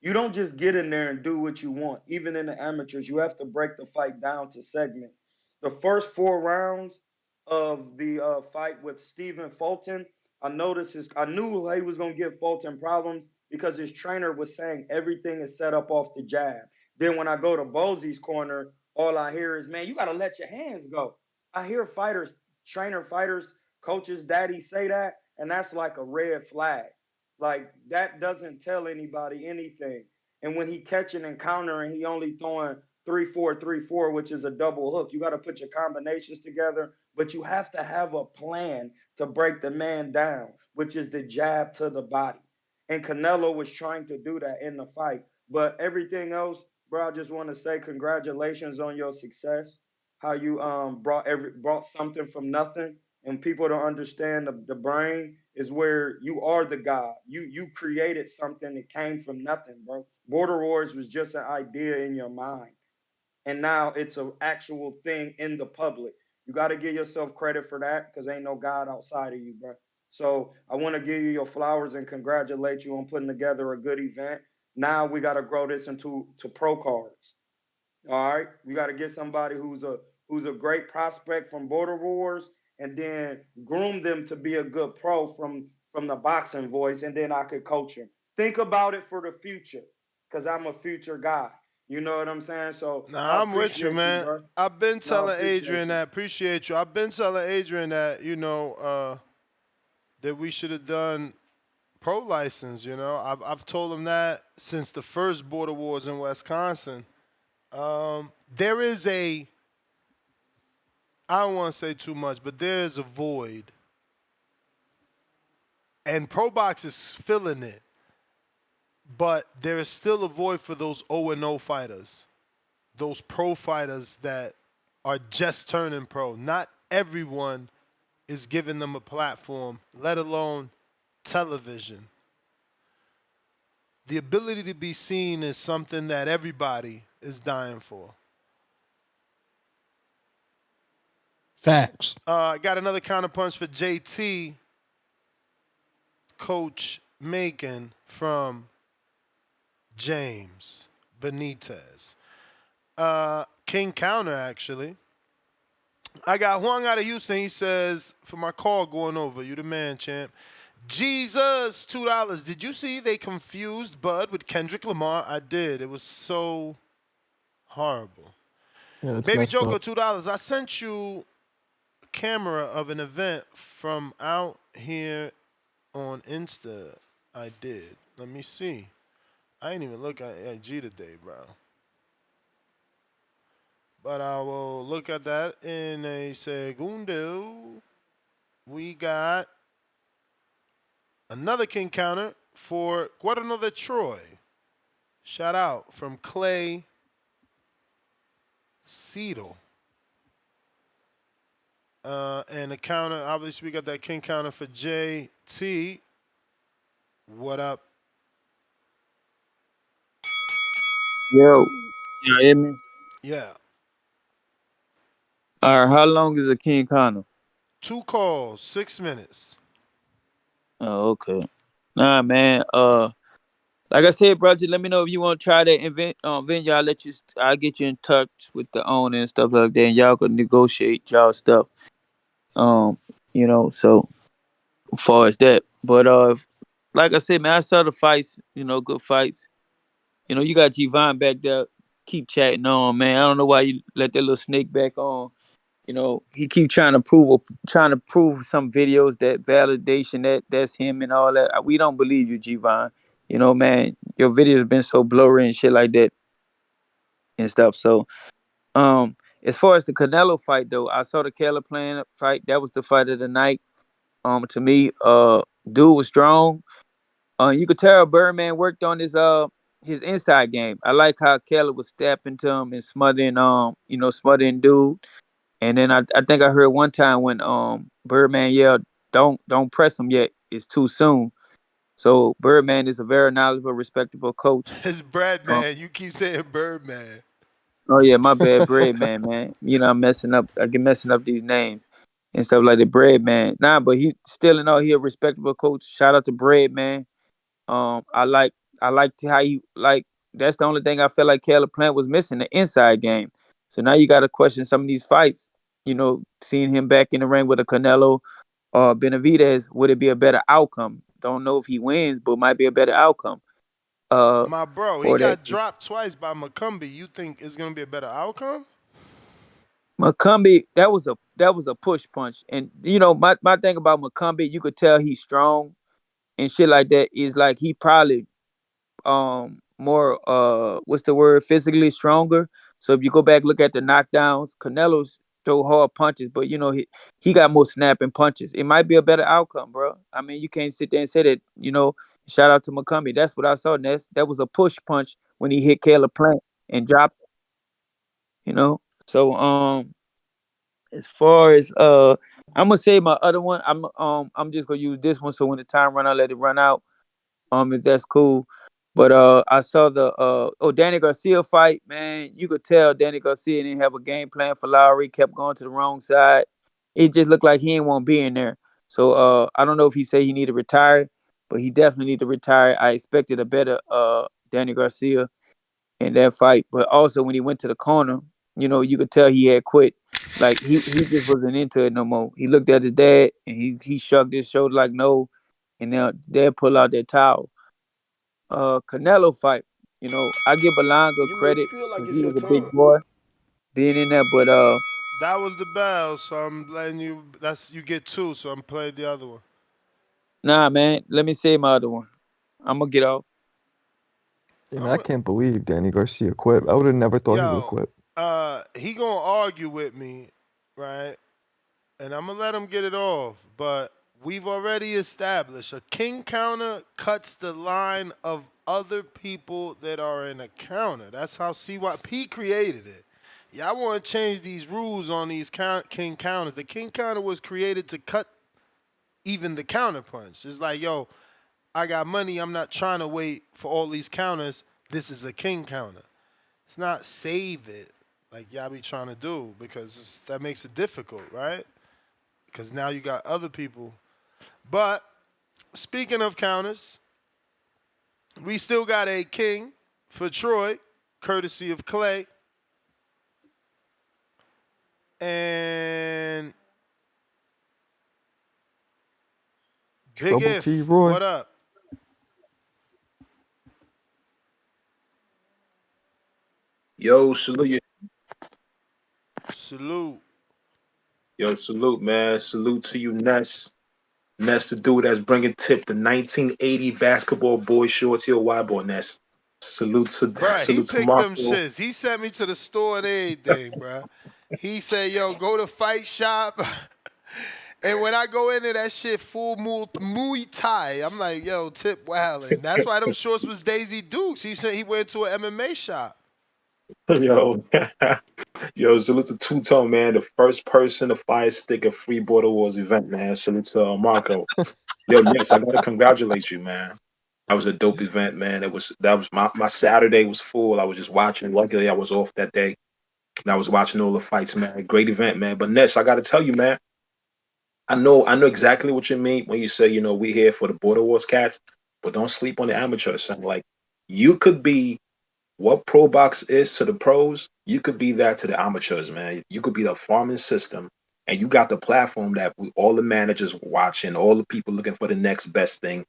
You don't just get in there and do what you want. Even in the amateurs, you have to break the fight down to segments. The first 4 rounds of the fight with Stephen Fulton, I knew he was going to give Fulton problems because his trainer was saying everything is set up off the jab. Then when I go to Bosey's corner, all I hear is, man, you got to let your hands go. I hear fighters, coaches, daddies say that, and that's like a red flag. Like, that doesn't tell anybody anything. And when he catching and countering, he only throwing 3-4, 3-4, which is a double hook. You got to put your combinations together, but you have to have a plan to break the man down. which is the jab to the body. And Canelo was trying to do that in the fight. But everything else, bro, I just want to say congratulations on your success. How you brought something from nothing, and people don't understand the brain is where you are the god. You created something that came from nothing, bro. Border Wars was just an idea in your mind, and now it's an actual thing in the public. You got to give yourself credit for that because ain't no God outside of you, bro. So I want to give you your flowers and congratulate you on putting together a good event. Now we got to grow this into pro cards. All right, we got to get somebody who's a great prospect from Border Wars, and then groom them to be a good pro from the boxing voice, and then I could coach him. Think about it for the future, cause I'm a future guy. You know what I'm saying? So I Nah, I'm with you, appreciate you, man. bro. I've been No, I telling appreciate Adrian you. that. Appreciate you. I've been telling Adrian that, that we should have done pro license. I've told him that since the first Border Wars in Wisconsin. There is I don't want to say too much, but there is a void. And Pro Box is filling it. But there is still a void for those 0-0 fighters. Those pro fighters that are just turning pro. Not everyone is giving them a platform, let alone television. The ability to be seen is something that everybody is dying for. Facts. I got another counterpunch for JT, Coach Macon from James Benitez. King counter, actually. I got Huang out of Houston. He says, for my call going over, you the man, champ. Jesus, $2. Did you see they confused Bud with Kendrick Lamar? I did. It was so horrible. Yeah, it's Baby messed Joker, up. $2. I sent you a camera of an event from out here on Insta. I did. Let me see. I ain't even look at IG today, bro. But I will look at that in a segundo. We got another king counter for Guadalupe Troy. Shout out from Clay Seedle. And the counter, obviously we got that king counter for JT. What up? Yo, you hear me? Yeah. All right, how long is a King Connor? 2 calls, 6 minutes. Oh, okay. Nah, man. Like I said, bro, just let me know if you want to try that event. Y'all I'll get you in touch with the owner and stuff like that, and y'all can negotiate y'all stuff. So as far as that. But like I said, man, I saw the fights, good fights. You got G-Von back there, keep chatting on, man. I don't know why you let that little snake back on. He keep trying to prove some videos that validation that's him and all that. We don't believe you, G-Von. Man, your videos have been so blurry and shit like that and stuff. So, as far as the Canelo fight though, I saw the Canelo playing fight. That was the fight of the night. To me, dude was strong. You could tell Birdman worked on his inside game. I like how Kelly was stepping to him and smothering dude. And then I think I heard one time when Birdman yelled, "Don't press him yet. It's too soon." So Birdman is a very knowledgeable, respectable coach. It's Bradman. You keep saying Birdman. Oh yeah, my bad, Breadman, man. I get messing up these names and stuff like that. Breadman. Nah, but he still in all he a respectable coach. Shout out to Breadman. I liked how he like. That's the only thing I felt like Caleb Plant was missing, the inside game. So now you got to question some of these fights. Seeing him back in the ring with a Canelo or Benavidez, would it be a better outcome? Don't know if he wins, but might be a better outcome. My bro, he For that. got dropped twice by McCumbee. You think it's gonna be a better outcome? McCumbee, that was a push punch, and my thing about McCumbee, you could tell he's strong and shit like that. Is like he probably more what's the word, physically stronger. So if you go back look at the knockdowns, Canelo's throw hard punches, but you know he got more snapping punches. It might be a better outcome, bro. I mean, you can't sit there and say that. You know, shout out to McCombie. That's what I saw. That was a push punch when he hit Caleb Plant and dropped. You know, so as far as I'm gonna say my other one. I'm just gonna use this one. So when the time run out, let it run out. If that's cool. But I saw the Danny Garcia fight, man. You could tell Danny Garcia didn't have a game plan for Lowry, kept going to the wrong side. It just looked like he ain't want to be in there. So I don't know if he said he need to retire, but he definitely need to retire. I expected a better Danny Garcia in that fight. But also when he went to the corner, you know, you could tell he had quit. Like he just wasn't into it no more. He looked at his dad and he shrugged his shoulder like no, and now dad pull out that towel. Canelo fight. You know, I give Berlanga You may credit feel like because it's he your was a big time. boy being in there, but That was the bell, so I'm letting you. That's you get two, so I'm playing the other one. nah, man. Let me say my other one. I'm gonna get off. And I can't believe Danny Garcia quit. I would have never thought he would Yo, quit. he gonna argue with me, right? And I'm gonna let him get it off. But we've already established a king counter cuts the line of other people that are in a counter. That's how CYP created it. Y'all want to change these rules on these king counters. The king counter was created to cut even the counter punch. It's like, yo, I got money. I'm not trying to wait for all these counters. This is a king counter. It's not save it like y'all be trying to do because that makes it difficult, right? Because now you got other people. But speaking of counters, we still got a king for Troy, courtesy of Clay. And Big Trouble If, T. Roy. what up? Yo, salute you. Salute. Yo, salute, man. Salute to you, Ness. Ness, the dude that's bringing Tip the 1980 basketball boy shorts. Yo, wide boy, Ness. Salute Bruh, he to picked them Marco. shits. He sent me to the store and everything, bruh. He said, yo, go to Fight Shop. And when I go into that shit full Muay Thai, I'm like, yo, Tip wildin'. That's why them shorts was Daisy Dukes. He said he went to an MMA shop. Yo, yo, salute to Two Tone, man. The first person to fire stick a free Border Wars event, man. Salute to Marco. Yo, Nick, I gotta congratulate you, man. That was a dope event, man. That was my Saturday was full. I was just watching. Luckily, I was off that day, and I was watching all the fights, man. Great event, man. But Ness, I gotta tell you, man. I know exactly what you mean when you say, you know, we here for the Border Wars cats, but don't sleep on the amateurs, son. Like you could be what pro box is to the pros, you could be that to the amateurs, man. You could be the farming system, and you got the platform that all the managers watching, all the people looking for the next best thing.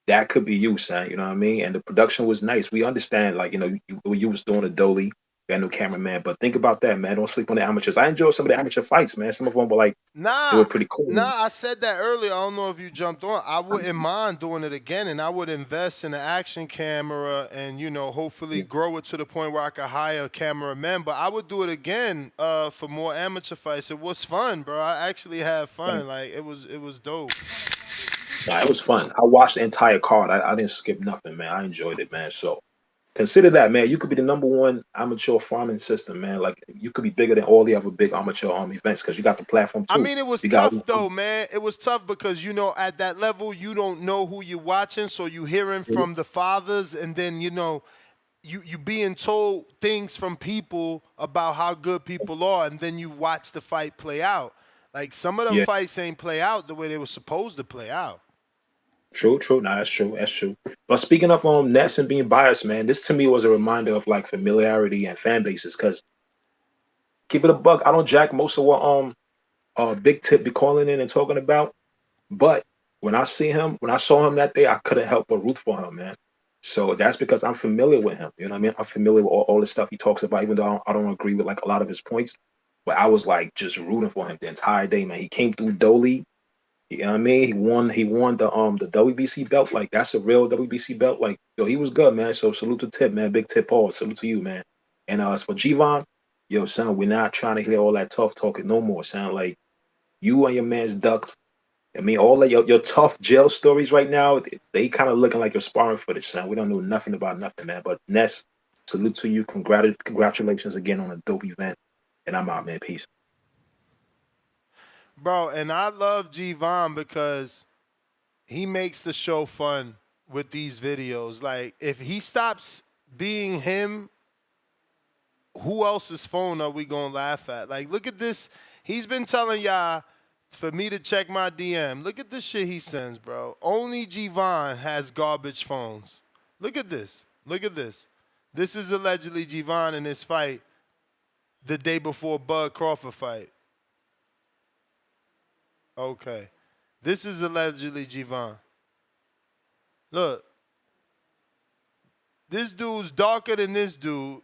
That could be you, son. You know what I mean? And the production was nice. We understand, like, you know, you was doing a dolly, you got no cameraman, but think about that, man. Don't sleep on the amateurs. I enjoyed some of the amateur fights, man. Some of them were like, they were pretty cool. I said that earlier. I don't know if you jumped on. I wouldn't mind doing it again, and I would invest in an action camera and, you know, hopefully grow it to the point where I could hire a cameraman. But I would do it again for more amateur fights. It was fun, bro. I actually had fun. Like, it was dope. Nah, it was fun. I watched the entire card. I didn't skip nothing, man. I enjoyed it, man. So consider that, man. You could be the #1 amateur farming system, man. Like you could be bigger than all the other big amateur events because you got the platform too. I mean, it was tough though, man. It was tough because, you know, at that level, you don't know who you're watching, so you hearing from the fathers, and then, you know, you being told things from people about how good people are, and then you watch the fight play out. Like some of them fights ain't play out the way they were supposed to play out. True. Nah, that's true. But speaking of Nets and being biased, man, this to me was a reminder of like familiarity and fan bases. Because keep it a buck, I don't jack most of what Big Tip be calling in and talking about. But when I saw him that day, I couldn't help but root for him, man. So that's because I'm familiar with him. You know what I mean? I'm familiar with all the stuff he talks about, even though I don't agree with like a lot of his points. But I was like just rooting for him the entire day, man. He came through Dolly. You know what I mean? He won the WBC belt. Like that's a real WBC belt. Like, yo, he was good, man. So salute to Tip, man. Big Tip Paul. Salute to you, man. And as for Gvon, yo, son, we're not trying to hear all that tough talking no more, son. Like, you and your man's ducked. I mean, all of your tough jail stories right now, they kind of looking like your sparring footage, son. We don't know nothing about nothing, man. But Ness, salute to you. Congratulations again on a dope event. And I'm out, man. Peace. Bro, and I love G-Von because he makes the show fun with these videos. Like, if he stops being him, who else's phone are we going to laugh at? Like, look at this. He's been telling y'all for me to check my DM. Look at the shit he sends, bro. Only G-Von has garbage phones. Look at this. Look at this. This is allegedly G-Von in his fight the day before Bud Crawford fight. Okay. This is allegedly G-Von. Look. This dude's darker than this dude.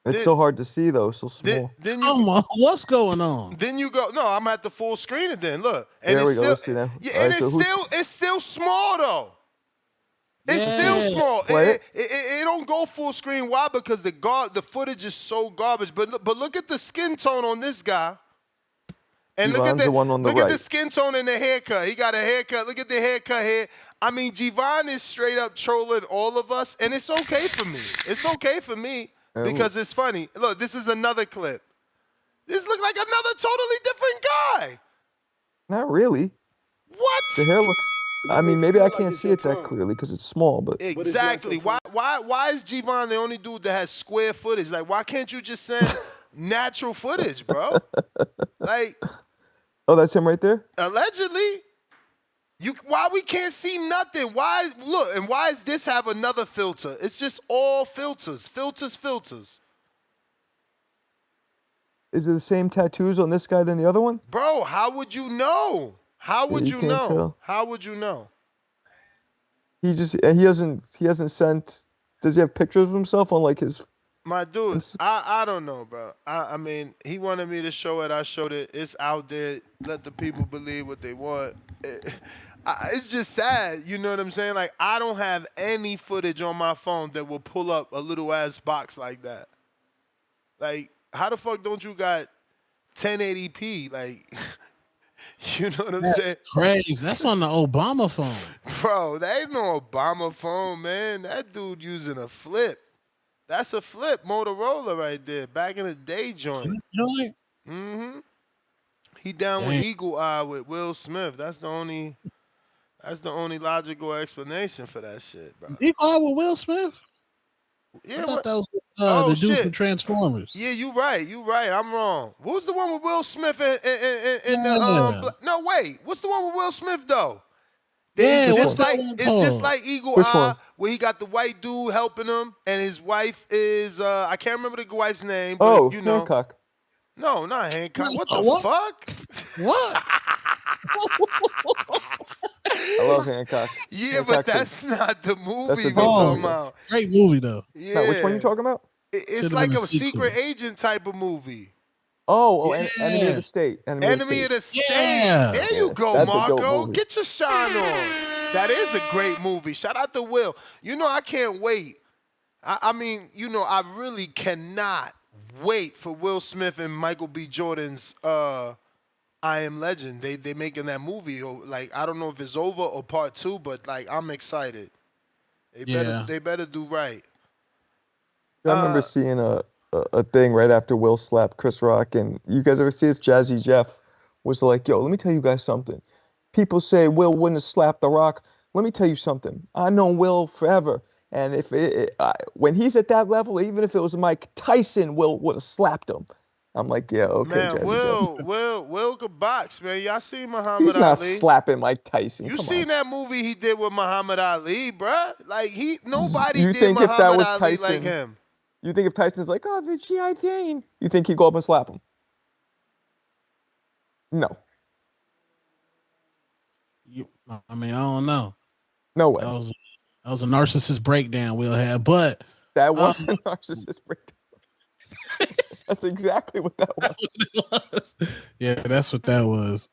It's so hard to see though, so small. Then Come on, what's going on? Then you go. No, I'm at the full screen it. Then look, and There it's we go. still, Let's see that. yeah, All and right, so it's still small though. It's still small. It don't go full screen. Why? Because the footage is so garbage. But look at the skin tone on this guy. And look at the one on the look at right. the skin tone and the haircut. He got a haircut. Look at the haircut here. I mean, G-Von is straight up trolling all of us, and it's okay for me. It's okay for me because it's funny. Look, this is another clip. This looks like another totally different guy. Not really. What? The hair looks. I mean, maybe I can't see it that clearly because it's small, but Exactly. Why is G-Von the only dude that has square footage? Like, why can't you just send natural footage, bro? Like, oh, that's him right there. allegedly. Why we can't see nothing? Why look, and why does this have another filter? It's just all filters. Is it the same tattoos on this guy than the other one? Bro, how would you know? How would you you can't know? tell. How would you know? He hasn't sent. Does he have pictures of himself on like his? My dude, I don't know, bro. I mean, he wanted me to show it. I showed it. It's out there. Let the people believe what they want. It's just sad. You know what I'm saying? Like, I don't have any footage on my phone that will pull up a little ass box like that. Like, how the fuck don't you got 1080p? Like, you know what I'm saying? Crazy. That's on the Obama phone. Bro, that ain't no Obama phone, man. That dude using a flip. That's a flip Motorola right there. Back in the day joint. Mm-hmm. He down with Eagle Eye with Will Smith. That's the only logical explanation for that shit, bro. Eagle Eye with Will Smith? Yeah, I thought that was the dude from Transformers. Yeah, you right. I'm wrong. What was the one with Will Smith in the no, wait. What's the one with Will Smith though? It's just like Eagle Eye, where he got the white dude helping him, and his wife is I can't remember the wife's name, but you know. Hancock. No, not Hancock. What the fuck? What? I love Hancock. Yeah, Hancock's but that's not the movie that's a we're good talking movie. about. Great movie though. Yeah. Now, which one you talking about? It's like a secret agent type of movie. Enemy of the State. Enemy of the State. Yeah. There you go, That's a dope Marco. movie. Get your shine on. That is a great movie. Shout out to Will. You know, I can't wait. I mean, you know, I really cannot wait for Will Smith and Michael B. Jordan's I Am Legend. They making that movie. Like, I don't know if it's over or part 2, but like, I'm excited. They better do right. I remember seeing a thing right after Will slapped Chris Rock, and you guys ever see this? Jazzy Jeff was like, yo, let me tell you guys something. People say Will wouldn't have slapped The Rock. Let me tell you something. I've known Will forever, and if when he's at that level, even if it was Mike Tyson, Will would have slapped him. I'm like, yeah, okay, man, Jazzy Jeff. Will could box, man. Y'all seen Muhammad He's not Ali? slapping Mike Tyson. You Come seen on. that movie he did with Muhammad Ali, bruh? Like, nobody You did think if that Muhammad was Ali Tyson, like him. You think if Tyson's like, oh, the G.I. Jane, you think he'd go up and slap him? No. I mean, I don't know. No way. That was a narcissist breakdown we'll have, but that was a narcissist breakdown. That's exactly what that was. Yeah, that's what that was.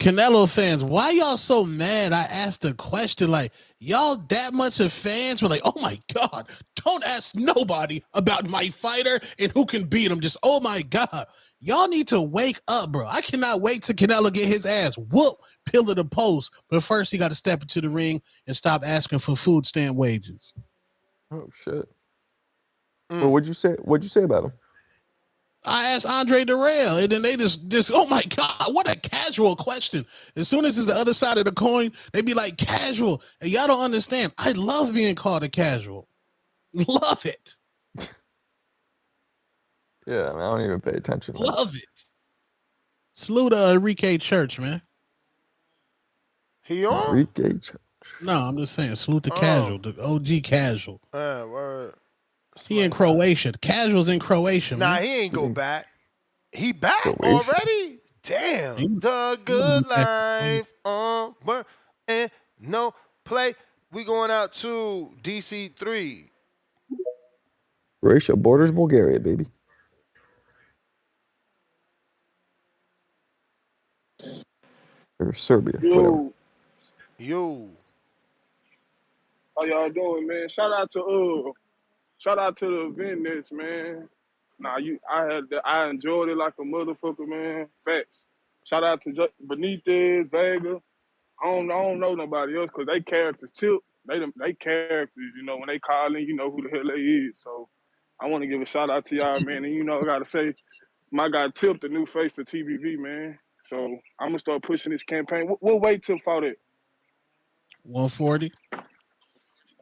Canelo fans, why y'all so mad? I asked a question like, y'all that much of fans were like, oh my God, don't ask nobody about my fighter and who can beat him. Just, oh my God. Y'all need to wake up, bro. I cannot wait till Canelo get his ass whooped, pillar the post. But first, he got to step into the ring and stop asking for food stamp wages. Oh, shit. Well, what'd you say about him? I asked Andre Durrell, and then they just, oh my God, what a casual question. As soon as it's the other side of the coin, they be like, casual. And y'all don't understand. I love being called a casual. Love it. Yeah, I don't even pay attention. Man. Love it. Salute Enrique Church, man. He on? Enrique Church. No, I'm just saying, salute the casual, the OG casual. Word. He in Croatia. Casual's in Croatia, Nah, man. he ain't go back. He back Croatia. already? Damn. The good life on and no play. We going out to DC3. Croatia borders Bulgaria, baby. Or Serbia, whatever. Yo. How y'all doing, man? Shout out to the event, man. Nah, I enjoyed it like a motherfucker, man. Facts. Shout out to Benitez, Vega. I don't know nobody else because they characters too. They characters, you know, when they call in, you know who the hell they is. So I want to give a shout out to y'all, man. And I gotta say, my guy Tip, the new face of TBV, man. So I'm gonna start pushing this campaign. We'll wait Tip for that. 140.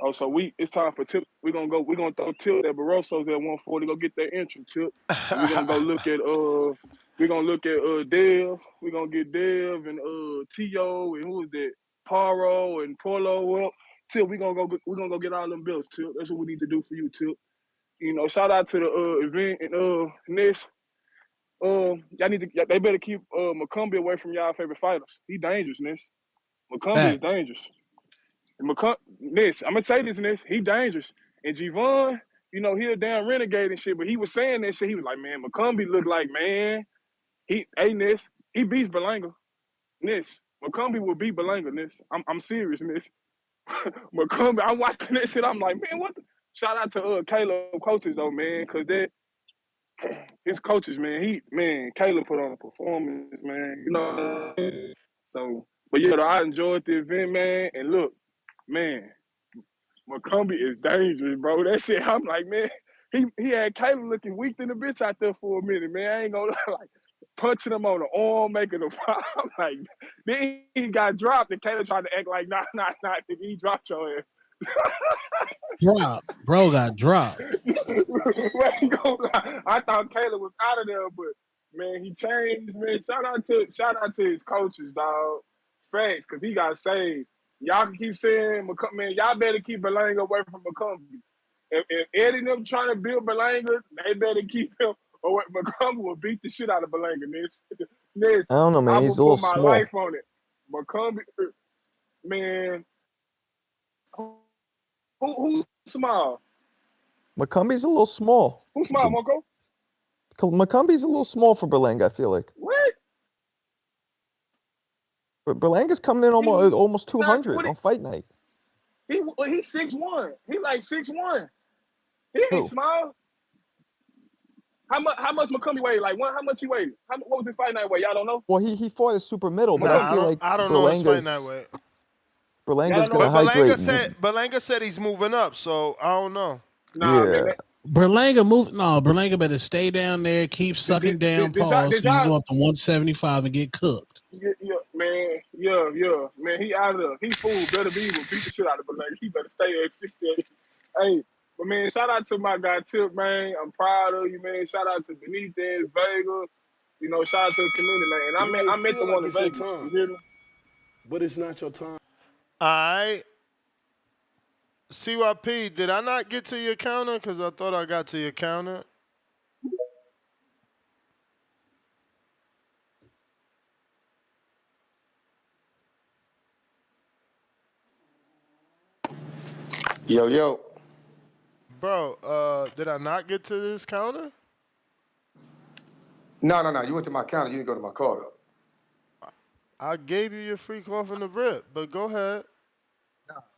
Oh, so it's time for Tip. We're gonna throw Tip at Barroso's at 140. Go get that entry, Tip. And we're gonna go look at Dev. We're gonna get Dev and T.O. and who is that? Paro and Polo. Well, Tip, we're gonna go get all them bills, Tip. That's what we need to do for you, Tip. Shout out to the event and Ness. They better keep McCumbee away from y'all favorite fighters. He dangerous, Ness. McCumbee is dangerous. And Ness, I'm gonna say this, Ness, he dangerous. And Javon, he a damn renegade and shit, but he was saying that shit. He was like, man, McCumbee look like, man, Ness, he beats Berlanga. Ness, McCumbee will beat Berlanga, Ness. I'm serious, Ness. McCumbee, I'm watching that shit. I'm like, man, what the? Shout out to Caleb coaches though, man, cause his coaches, man, Caleb put on a performance, man. So, but yeah, I enjoyed the event, man. And look, man, McCumbee is dangerous, bro. That shit, I'm like, man, he had Caleb looking weak in the bitch out there for a minute, man. I ain't gonna like punching him on the arm, making a foul. I'm like, then he got dropped, and Caleb tried to act like, nah, he dropped your ass. Bro got dropped. I thought Caleb was out of there, but man, he changed, man. Shout out to his coaches, dog. Facts, because he got saved. Y'all can keep saying, man, y'all better keep Berlanga away from McCumbee. If Eddie and them trying to build Berlanga, they better keep him away. McCumbee will beat the shit out of Berlanga, Nitch. I don't know, man. He's a little small. My life on it. McCumbee, man. Who's small? McCumbie's a little small. Who's small, Monko? McCumbie's a little small for Berlanga, I feel like. What? But Berlanga's coming in almost 200 on fight night. He's 6'1". He like 6'1". He ain't small. How much McCumbee weighed? Like how much he weighed? What was his fight night weight? Y'all don't know? Well, he fought as super middle, but I feel like I don't know his fight night weight. Berlanga's gonna hydrate. Berlanga said he's moving up, so I don't know. Nah, yeah. man, Berlanga better stay down there, keep sucking down pause, so you go up to 175 and get cooked. Yeah, man. Man, he out of there. He fool. Better be able to beat the shit out of Berlanga. He better stay at 68. Hey, but man, shout out to my guy Tip, man. I'm proud of you, man. Shout out to Benitez, Vega. Shout out to the community, man. And I meant the one in Vegas. You hear me? But it's not your time. All right. CYP, did I not get to your counter? Because I thought I got to your counter. Yo. Bro, did I not get to this counter? No. You went to my counter. You didn't go to my call, though. I gave you your free call from the rip, but go ahead.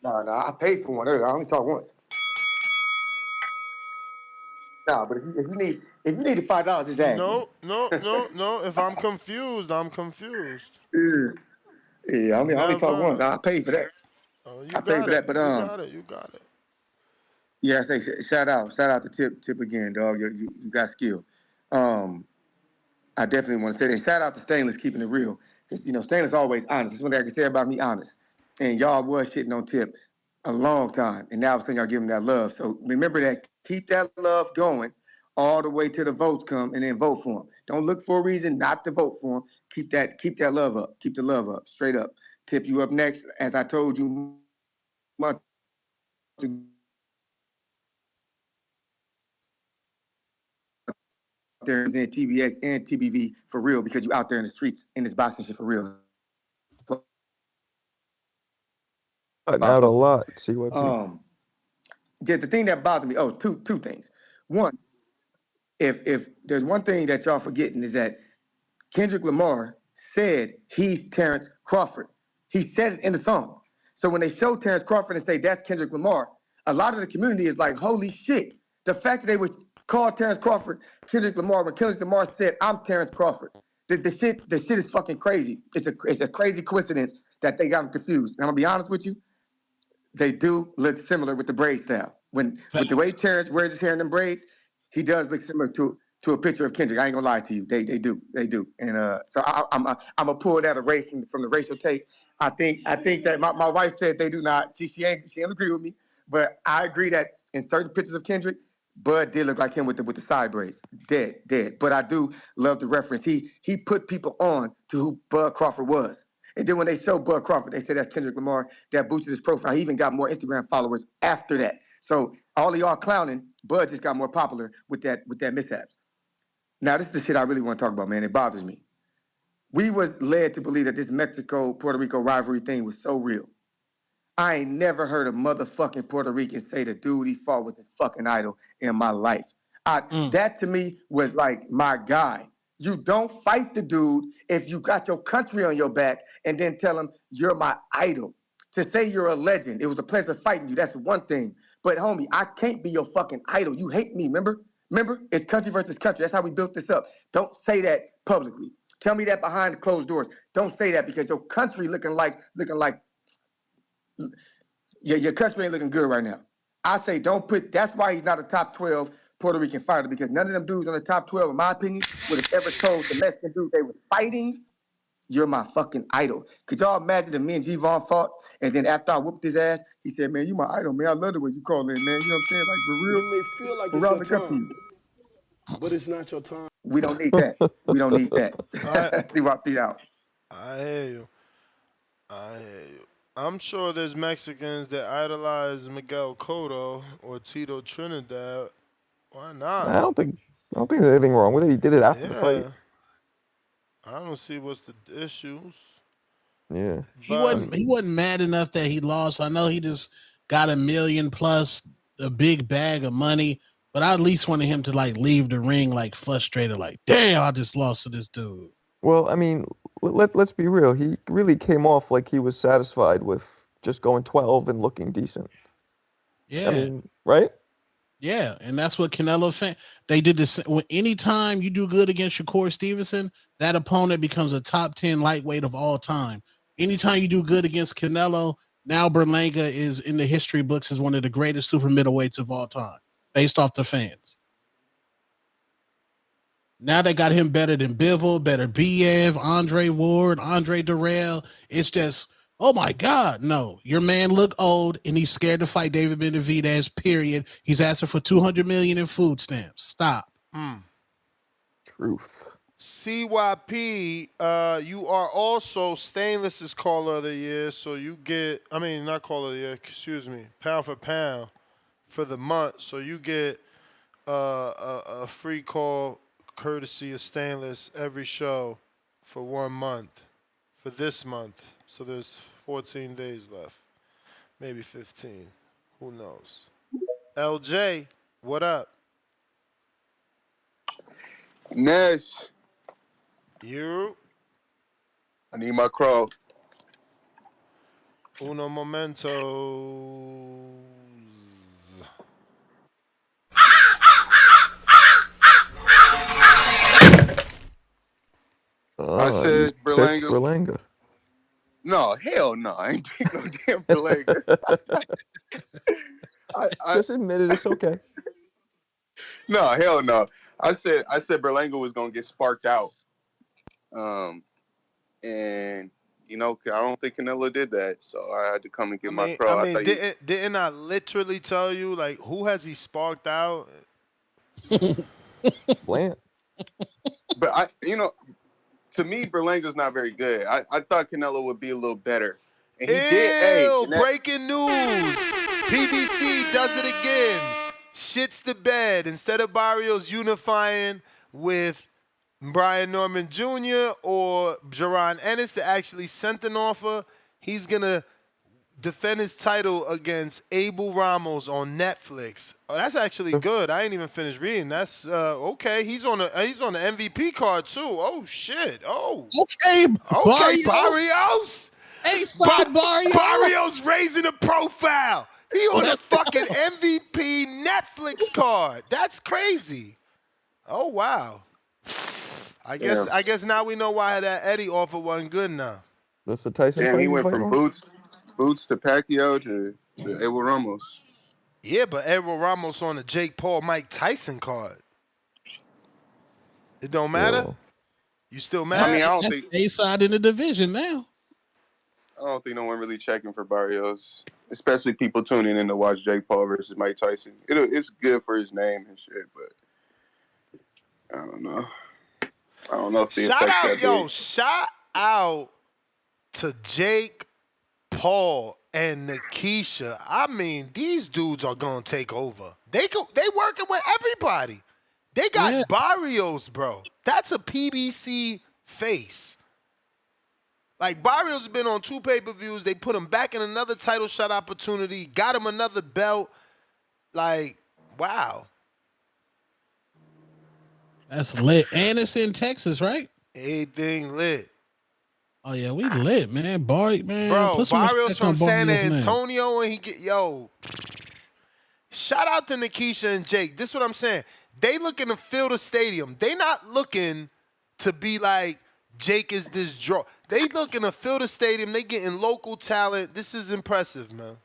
No, I paid for one earlier. I only talked once. No, but if you need the $5, just ask me. No. If I'm confused, I'm confused. Yeah, I only talked once. Never. I paid for that. Oh, I paid for that, but You got it. yeah, I say shout out to Tip again, dog. You got skill. I definitely want to say that. Shout out to Stainless keeping it real, because Stainless always honest. That's one thing I can say about me, honest. And y'all was shitting on Tip a long time, and now I'm saying y'all give him that love. So remember that. Keep that love going all the way till the votes come, and then vote for him. Don't look for a reason not to vote for him. Keep that love up. Keep the love up. Straight up. Tip, you up next. As I told you months ago, there is in TBX and TBV for real, because you out there in the streets in this boxing shit for real. Cutting out a lot. See what? The thing that bothered me. Oh, two things. One, if there's one thing that y'all forgetting, is that Kendrick Lamar said he's Terrence Crawford. He said it in the song. So when they show Terrence Crawford and say that's Kendrick Lamar, a lot of the community is like, holy shit. The fact that they would call Terrence Crawford Kendrick Lamar when Kendrick Lamar said, I'm Terrence Crawford. The shit is fucking crazy. It's a crazy coincidence that they got him confused. And I'm gonna be honest with you, they do look similar with the braid style. With the way Terrence wears his hair in them braids, he does look similar to a picture of Kendrick. I ain't gonna lie to you. They do. And so I'm gonna pull that away from the racial tape. I think that my wife said they do not. She ain't agree with me, but I agree that in certain pictures of Kendrick, Bud did look like him with the side braids. Dead. But I do love the reference. He put people on to who Bud Crawford was. And then when they show Bud Crawford, they say that's Kendrick Lamar. That boosted his profile. He even got more Instagram followers after that. So all of y'all clowning, Bud just got more popular with that mishaps. Now, this is the shit I really want to talk about, man. It bothers me. We was led to believe that this Mexico-Puerto Rico rivalry thing was so real. I ain't never heard a motherfucking Puerto Rican say the dude he fought was his fucking idol in my life. That to me was like my guy. You don't fight the dude if you got your country on your back and then tell him you're my idol. To say you're a legend, it was a pleasure fighting you, that's one thing. But homie, I can't be your fucking idol. You hate me, remember? It's country versus country. That's how we built this up. Don't say that publicly. Tell me that behind the closed doors. Don't say that, because your country looking like your country ain't looking good right now. I say that's why he's not a top 12 Puerto Rican fighter, because none of them dudes on the top 12, in my opinion, would have ever told the Mexican dude they was fighting, you're my fucking idol. Could y'all imagine if me and G-Von fought, and then after I whooped his ass, he said, man, you my idol, man. I love the way you call it, man. You know what I'm saying? Like, for real. You may feel like it's We're all your look up to time, you. but it's not your time. We don't need that. We don't need that. See what I beat out. I hear you. I'm sure there's Mexicans that idolize Miguel Cotto or Tito Trinidad. Why not? I don't think there's anything wrong with it. He did it after the fight. I don't see what's the issues. Yeah. He wasn't mad enough that he lost. I know he just got $1 million plus a big bag of money, but I at least wanted him to like leave the ring like frustrated, like, damn, I just lost to this dude. Well, I mean, let's be real. He really came off like he was satisfied with just going 12 and looking decent. Yeah. I mean, right? Yeah, and that's what Canelo they did this. Anytime you do good against Shakur Stevenson, that opponent becomes a top 10 lightweight of all time. Anytime you do good against Canelo, now Berlanga is in the history books as one of the greatest super middleweights of all time, based off the fans. Now they got him better than Bivol, better Biev, Andre Ward, Andre Durrell. It's just, oh my God, no. Your man look old and he's scared to fight David Benavidez, period. He's asking for $200 million in food stamps. Stop. Truth. CYP, you are also Stainless's caller of the year, so you get, not caller of the year, excuse me, pound for pound for the month. So you get a free call courtesy of Stainless every show for 1 month, for this month. So there's 14 days left, maybe 15. Who knows? LJ, what up? Nash. You? I need my crow. Uno momento. I said Picked Berlanga. Berlanga. No, hell no. I ain't pick no damn Berlanga. Just admit it. It's okay. No, hell no. I said Berlanga was gonna get sparked out. And you know, I don't think Canelo did that, so I had to come and get my crow. I mean, didn't I literally tell you, like, who has he sparked out? Plant. But to me, Berlanga's not very good. I thought Canelo would be a little better. And he did. Breaking news. PBC does it again. Shits the bed. Instead of Barrios unifying with Brian Norman Jr. or Jaron Ennis to actually sent an offer, he's going to defend his title against Abel Ramos on Netflix. Oh, that's actually good. I ain't even finished reading. That's okay. He's on the MVP card too. Oh shit. Oh. Okay, Barrios. Hey, side Barrios. Barrios raising the profile. He on the fucking MVP Netflix card. That's crazy. Oh wow. I guess now we know why that Eddie offer wasn't good enough. That's the Tyson. Damn, he went from Boots to Pacquiao to Abel Ramos. Yeah, but Abel Ramos on the Jake Paul Mike Tyson card. It don't matter. Yo. You still mad? I mean, I don't That's think A-side in the division now. I don't think no one really checking for Barrios, especially people tuning in to watch Jake Paul versus Mike Tyson. It's good for his name and shit, but I don't know. I don't know if the Shout out to Jake Paul and Nikisha. I mean, these dudes are gonna take over. They working with everybody. They got Barrios, bro. That's a PBC face. Like, Barrios has been on 2 pay-per-views. They put him back in another title shot opportunity. Got him another belt. Like, wow. That's lit. And it's in Texas, right? Everything lit. Oh, yeah, we lit, man. Barry, man. Bro, Barrios from San Barrios' Antonio, and shout out to Nikisha and Jake. This is what I'm saying. They looking to fill the stadium. They not looking to be like, Jake is this draw. They looking to fill the stadium. They getting local talent. This is impressive, man.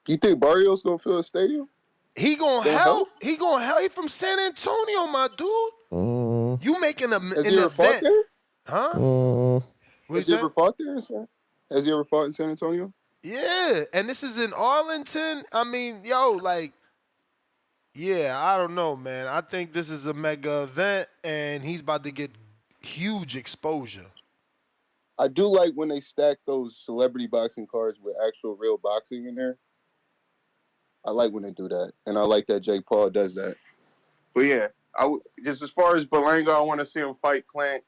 You think Barrios gonna fill the stadium? He gonna help. He gonna help. He from San Antonio, my dude. You making an event, there? huh? Has he ever fought there? Has he ever fought in San Antonio? Yeah, and this is in Arlington. I mean, I don't know, man. I think this is a mega event, and he's about to get huge exposure. I do like when they stack those celebrity boxing cards with actual real boxing in there. I like when they do that, and I like that Jake Paul does that. But yeah, just as far as Berlanga, I want to see him fight Plant.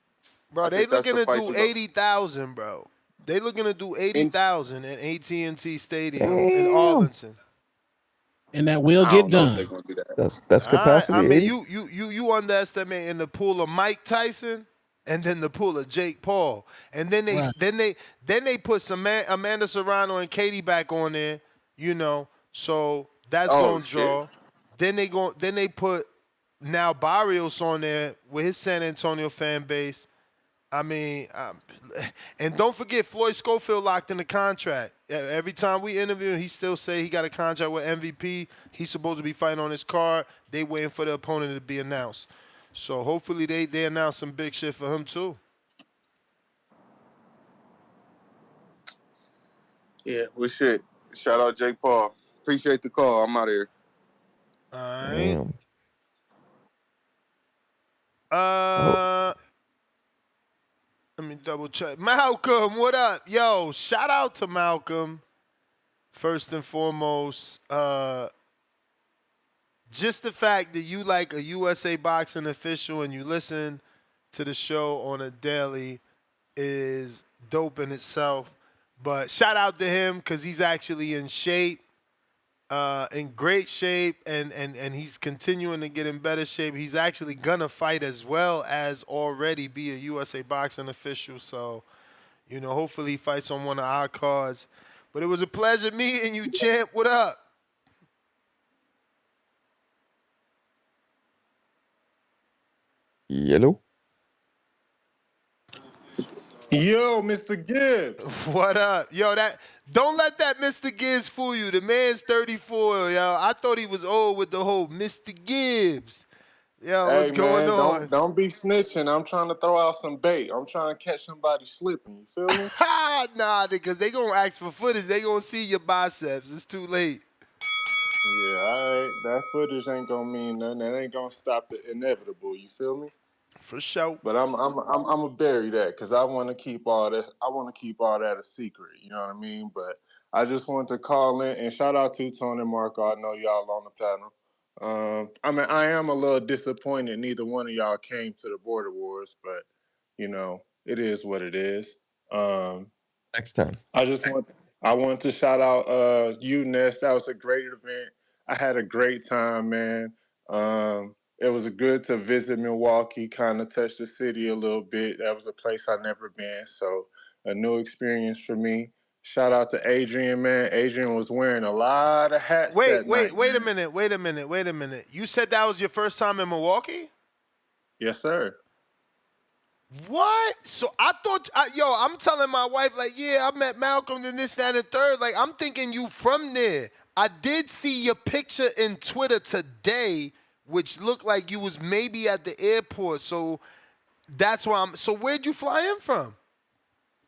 Bro, they looking to do 80,000, bro. They looking to do 80,000 at AT&T Stadium in Arlington. And that will get done. That's capacity. I mean, you underestimate in the pool of Mike Tyson, and then the pool of Jake Paul, and then they put some Amanda Serrano and Katie back on there, So that's gonna draw. Then they put now Barrios on there with his San Antonio fan base. I mean, and don't forget Floyd Schofield locked in the contract. Every time we interview him, he still say he got a contract with MVP. He's supposed to be fighting on his card. They waiting for the opponent to be announced. So hopefully they announce some big shit for him too. Yeah, well, shit. Shout out Jake Paul. Appreciate the call. I'm out of here. All right. Let me double check. Malcolm, what up? Yo, shout out to Malcolm. First and foremost, just the fact that you like a USA boxing official and you listen to the show on a daily is dope in itself. But shout out to him because he's actually in shape, in great shape, and he's continuing to get in better shape. He's actually gonna fight as well as already be a USA boxing official. So You know, hopefully he fights on one of our cards. But it was a pleasure meeting you, champ. What up? Yellow. Yo, Mr. Gibbs. What up? Yo, don't let that Mr. Gibbs fool you. The man's 34, yo. I thought he was old with the whole Mr. Gibbs. Yo, what's Hey going man, on? don't be snitching. I'm trying to throw out some bait. I'm trying to catch somebody slipping. You feel me? Nah, because they gonna ask for footage. They gonna see your biceps. It's too late. Yeah, all right. That footage ain't gonna mean nothing. That ain't gonna stop the inevitable. You feel me? For sure. But I'm gonna bury that because I want to keep all that. I want to keep all that a secret. You know what I mean? But I just wanted to call in and shout out to Tony and Marco. I know y'all on the panel. I mean, I am a little disappointed neither one of y'all came to the Border Wars, but you know, it is what it is. Next time. I wanted to shout out you, Ness. That was a great event. I had a great time, man. It was good to visit Milwaukee, kind of touch the city a little bit. That was a place I'd never been, so a new experience for me. Shout out to Adrian, man. Adrian was wearing a lot of hats that night. Wait a minute. You said that was your first time in Milwaukee? Yes, sir. What? So I thought, I'm telling my wife, like, yeah, I met Malcolm and this, that, and the third. Like, I'm thinking you from there. I did see your picture in Twitter today, which looked like you was maybe at the airport. So that's why so where'd you fly in from?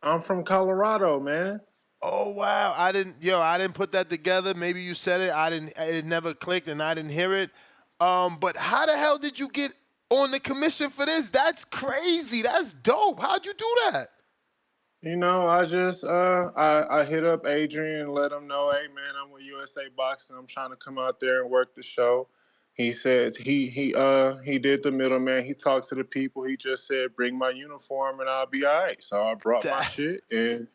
I'm from Colorado, man. Oh wow, I didn't put that together. Maybe you said it. It never clicked and I didn't hear it. But how the hell did you get on the commission for this? That's crazy. That's dope. How'd you do that? You know, I just I hit up Adrian and let him know, hey man, I'm with USA Boxing. I'm trying to come out there and work the show. He said he did the middleman. He talked to the people. He just said, bring my uniform and I'll be all right. So I brought my shit and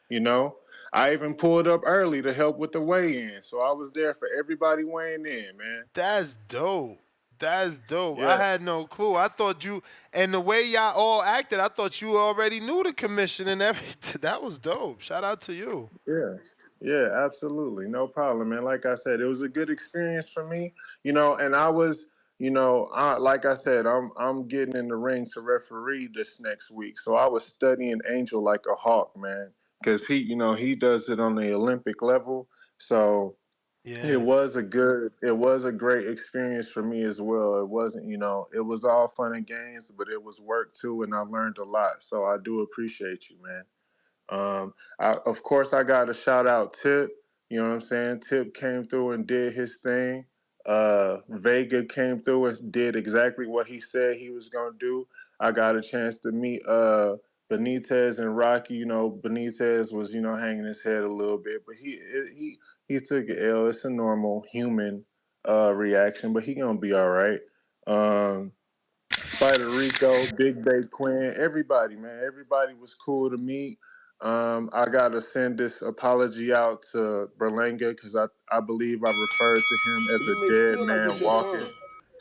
you know, I even pulled up early to help with the weigh-in. So I was there for everybody weighing in, man. That's dope. That's dope. I Yeah. had no clue. I thought you, and the way y'all all acted, I thought you already knew the commission and everything. That was dope. Shout out to you. Yeah. Yeah, absolutely. No problem, man. Like I said, it was a good experience for me, you know, and I was, you know, like I said, I'm getting in the ring to referee this next week. So I was studying Angel like a hawk, man, because he does it on the Olympic level. So it was a great experience for me as well. It wasn't, it was all fun and games, but it was work too, and I learned a lot. So I do appreciate you, man. Of course, I got to shout out Tip. You know what I'm saying? Tip came through and did his thing. Vega came through and did exactly what he said he was gonna do. I got a chance to meet Benitez and Rocky. You know, Benitez was hanging his head a little bit, but he took an L. It's a normal human reaction, but he gonna be all right. Spider Rico, Big Bay Quinn, everybody, man. Everybody was cool to meet. I got to send this apology out to Berlanga because I believe I referred to him as You a may dead feel like man it's your walking. time,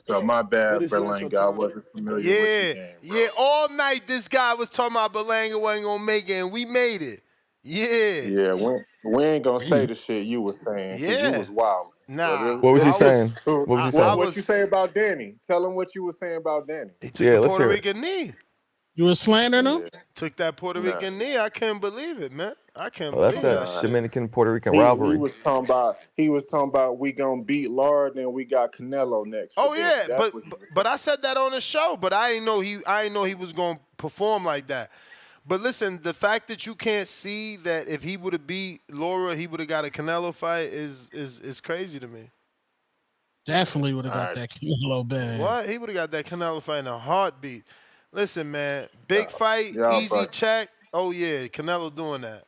So my but bad, it's not your Berlanga. I time. wasn't familiar with your game, bro. All night this guy was talking about Berlanga wasn't going to make it, and we made it. Yeah. Yeah, we ain't going to say the shit you was saying because you was wild. But Nah. What was he it was saying? cool. What was he saying? What you say about Danny? Tell him what you were saying about Danny. He took the Puerto Rican knee. You were slandering him? Took that Puerto Rican knee. I couldn't believe it, man. I couldn't Well, that's believe that that shit. Dominican-Puerto Rican He rivalry. was talking about we gonna beat Lara, then we got Canelo next. Oh Danny. yeah, That's what he was but I said that on the show, but I didn't know he was gonna perform like that. But listen, the fact that you can't see that if he would have beat Laura, he would have got a Canelo fight is crazy to me. Definitely would have got that Canelo bag. What? He would have got that Canelo fight in a heartbeat. Listen, man, big fight, y'all easy funny. check. Oh yeah, Canelo doing that.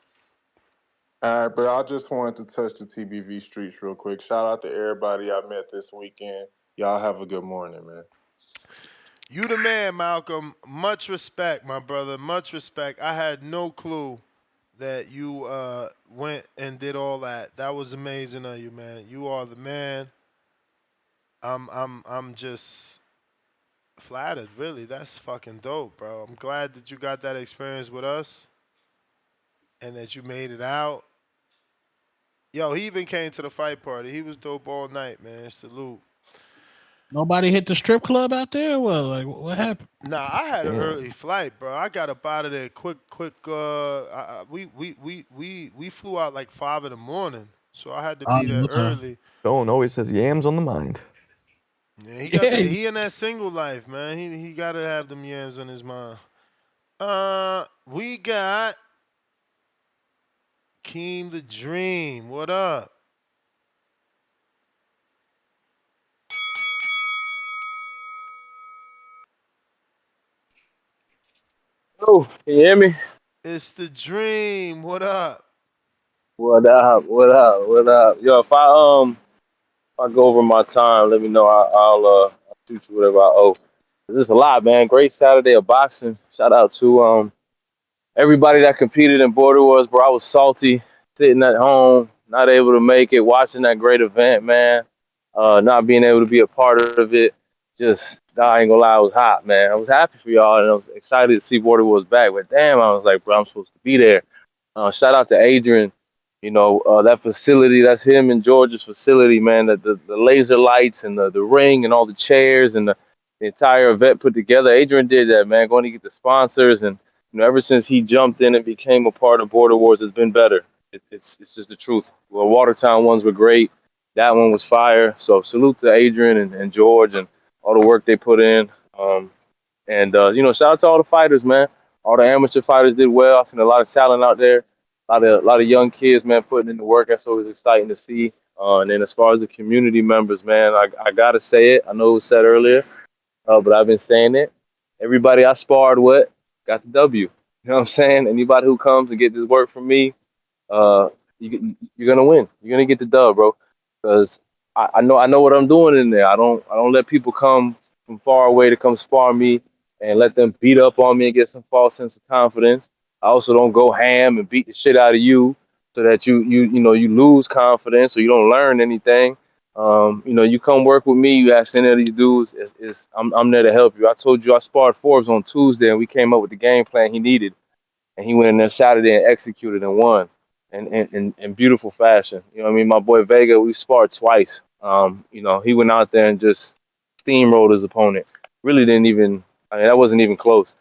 All right, but I just wanted to touch the TBV streets real quick. Shout out to everybody I met this weekend. Y'all have a good morning, man. You the man, Malcolm. Much respect, my brother. Much respect. I had no clue that you went and did all that. That was amazing of you, man. You are the man. I'm just flattered, really. That's fucking dope, bro. I'm glad that you got that experience with us. and that you made it out. Yo, he even came to the fight party. He was dope all night, man. Salute. Nobody hit the strip club out there. Well, like what happened? Nah, I had an Damn. early flight, bro. I got up out of there quick. We flew out like 5 in the morning, so I had to Oh, be there okay. early. Sean always has yams on the mind. Yeah, he got Yeah. that. He in that single life, man. He got to have them yams in his mind. We got Keem the Dream. What up? Oh, can you hear me? It's the Dream. What up? What up? What up? What up? Yo, if I go over my time, let me know. I'll shoot you whatever I owe. This is a lot, man. Great Saturday of boxing. Shout out to everybody that competed in Border Wars, bro. I was salty, sitting at home, not able to make it, watching that great event, man. Not being able to be a part of it. Just, I ain't gonna lie, I was hot, man. I was happy for y'all, and I was excited to see Border Wars back. But damn, I was like, bro, I'm supposed to be there. Shout out to Adrian. That facility, that's him and George's facility, man. The laser lights and the ring and all the chairs and the entire event put together. Adrian did that, man. Going to get the sponsors. And, ever since he jumped in and became a part of Border Wars, it's been better. It's just the truth. Well, Watertown ones were great. That one was fire. So salute to Adrian and George and all the work they put in. Shout out to all the fighters, man. All the amateur fighters did well. I've seen a lot of talent out there. A lot of young kids, man, putting in the work. That's always exciting to see. And then as far as the community members, man, I gotta say it. I know it was said earlier, but I've been saying it. Everybody I sparred with got the W. You know what I'm saying? Anybody who comes and get this work from me, uh, you're gonna win. You're gonna get the dub, bro. Because I know what I'm doing in there. I don't let people come from far away to come spar me and let them beat up on me and get some false sense of confidence. I also don't go ham and beat the shit out of you so that you lose confidence or you don't learn anything. You come work with me. You ask any of these dudes. I'm there to help you. I told you I sparred Forbes on Tuesday and we came up with the game plan he needed and he went in there Saturday and executed and won in beautiful fashion. You know what I mean? My boy Vega, we sparred twice. He went out there and just steamrolled his opponent. Really didn't even, that wasn't even close.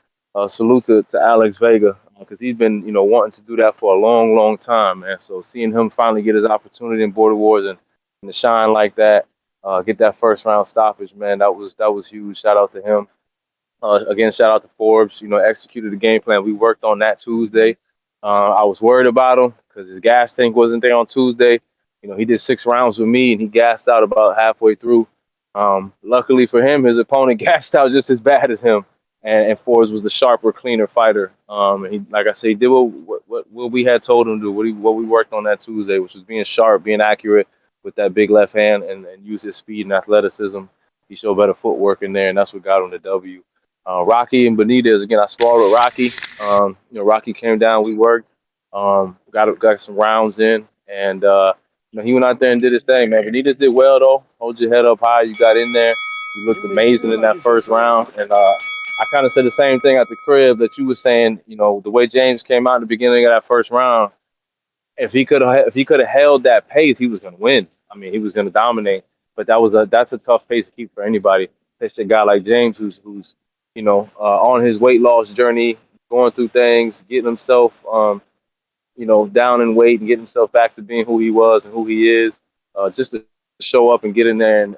Salute to Alex Vega because he's been, wanting to do that for a long, long time, man. So seeing him finally get his opportunity in Border Wars and to shine like that, get that first round stoppage, man, that was huge. Shout out to him. Again, shout out to Forbes. Executed the game plan. We worked on that Tuesday. I was worried about him because his gas tank wasn't there on Tuesday. He did 6 rounds with me and he gassed out about halfway through. Luckily for him, his opponent gassed out just as bad as him, and Forbes was the sharper, cleaner fighter. And he, like I said, he did what we had told him to do. What we worked on that Tuesday, which was being sharp, being accurate with that big left hand, and use his speed and athleticism. He showed better footwork in there, and that's what got him the W. Rocky and Benitez, again, I sparred with Rocky. Rocky came down, we worked, got some rounds in, and he went out there and did his thing, man. Benitez did well, though. Hold your head up high. You got in there. You looked You may amazing feel in like that it's your first time. round, and I kind of said the same thing at the crib that you were saying. The way James came out in the beginning of that first round, if he could have held that pace, he was going to win. I mean, he was going to dominate. But that's a tough pace to keep for anybody. Especially a guy like James, who's on his weight loss journey, going through things, getting himself down in weight and getting himself back to being who he was and who he is. Just to show up and get in there and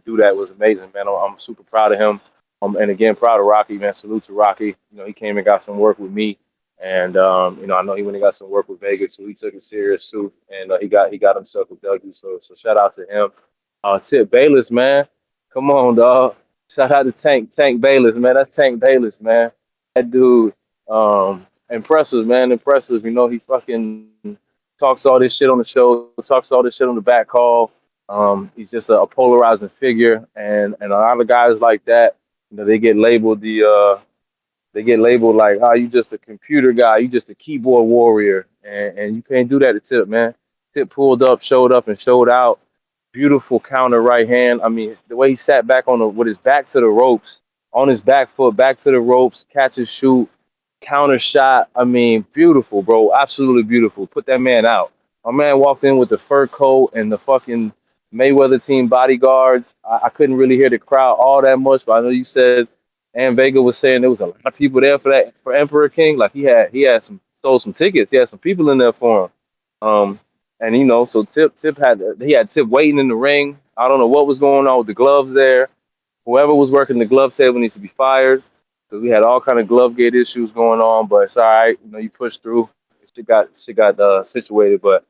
do that was amazing, man. I'm super proud of him. And again, proud of Rocky, man. Salute to Rocky. He came and got some work with me. And I know he went and got some work with Vegas, so he took it serious too. And he got himself a W. So shout out to him. Tip Bayless, man. Come on, dog. Shout out to Tank Bayless, man. That's Tank Bayless, man. That dude, impressive, man. Impressive. He fucking talks all this shit on the show, talks all this shit on the back call. He's just a polarizing figure, and a lot of guys like that, they get labeled like, oh, you just a computer guy, you just a keyboard warrior, and you can't do that to Tip, man. Tip pulled up, showed out. Beautiful counter right hand. I mean, the way he sat back with his back to the ropes, on his back foot, back to the ropes, catch and shoot. counter shot. I mean, beautiful, bro. Absolutely beautiful. Put that man out. My man walked in with the fur coat and the fucking Mayweather team bodyguards. I couldn't really hear the crowd all that much, but I know you said and Vega was saying there was a lot of people there for Emperor King. Like he had some sold some tickets. He had some people in there for him. And so Tip had Tip waiting in the ring. I don't know what was going on with the gloves there. Whoever was working the glove table needs to be fired. Because we had all kind of glove gate issues going on, but it's all right. You pushed through. She got situated, but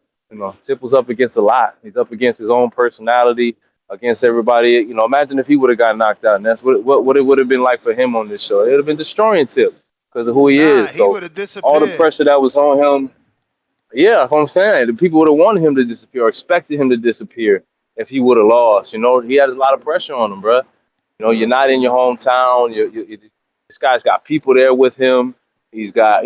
Tip was up against a lot. He's up against his own personality, against everybody. Imagine if he would have got knocked out. And that's what it would have been like for him on this show. It would have been destroying Tip because of who he Nah, is. he So would have all the disappeared. pressure that was on him, yeah, that's what I'm saying. The people would have wanted him to disappear or expected him to disappear if he would have lost. He had a lot of pressure on him, bro. You're not in your hometown. This guy's got people there with him. He's got,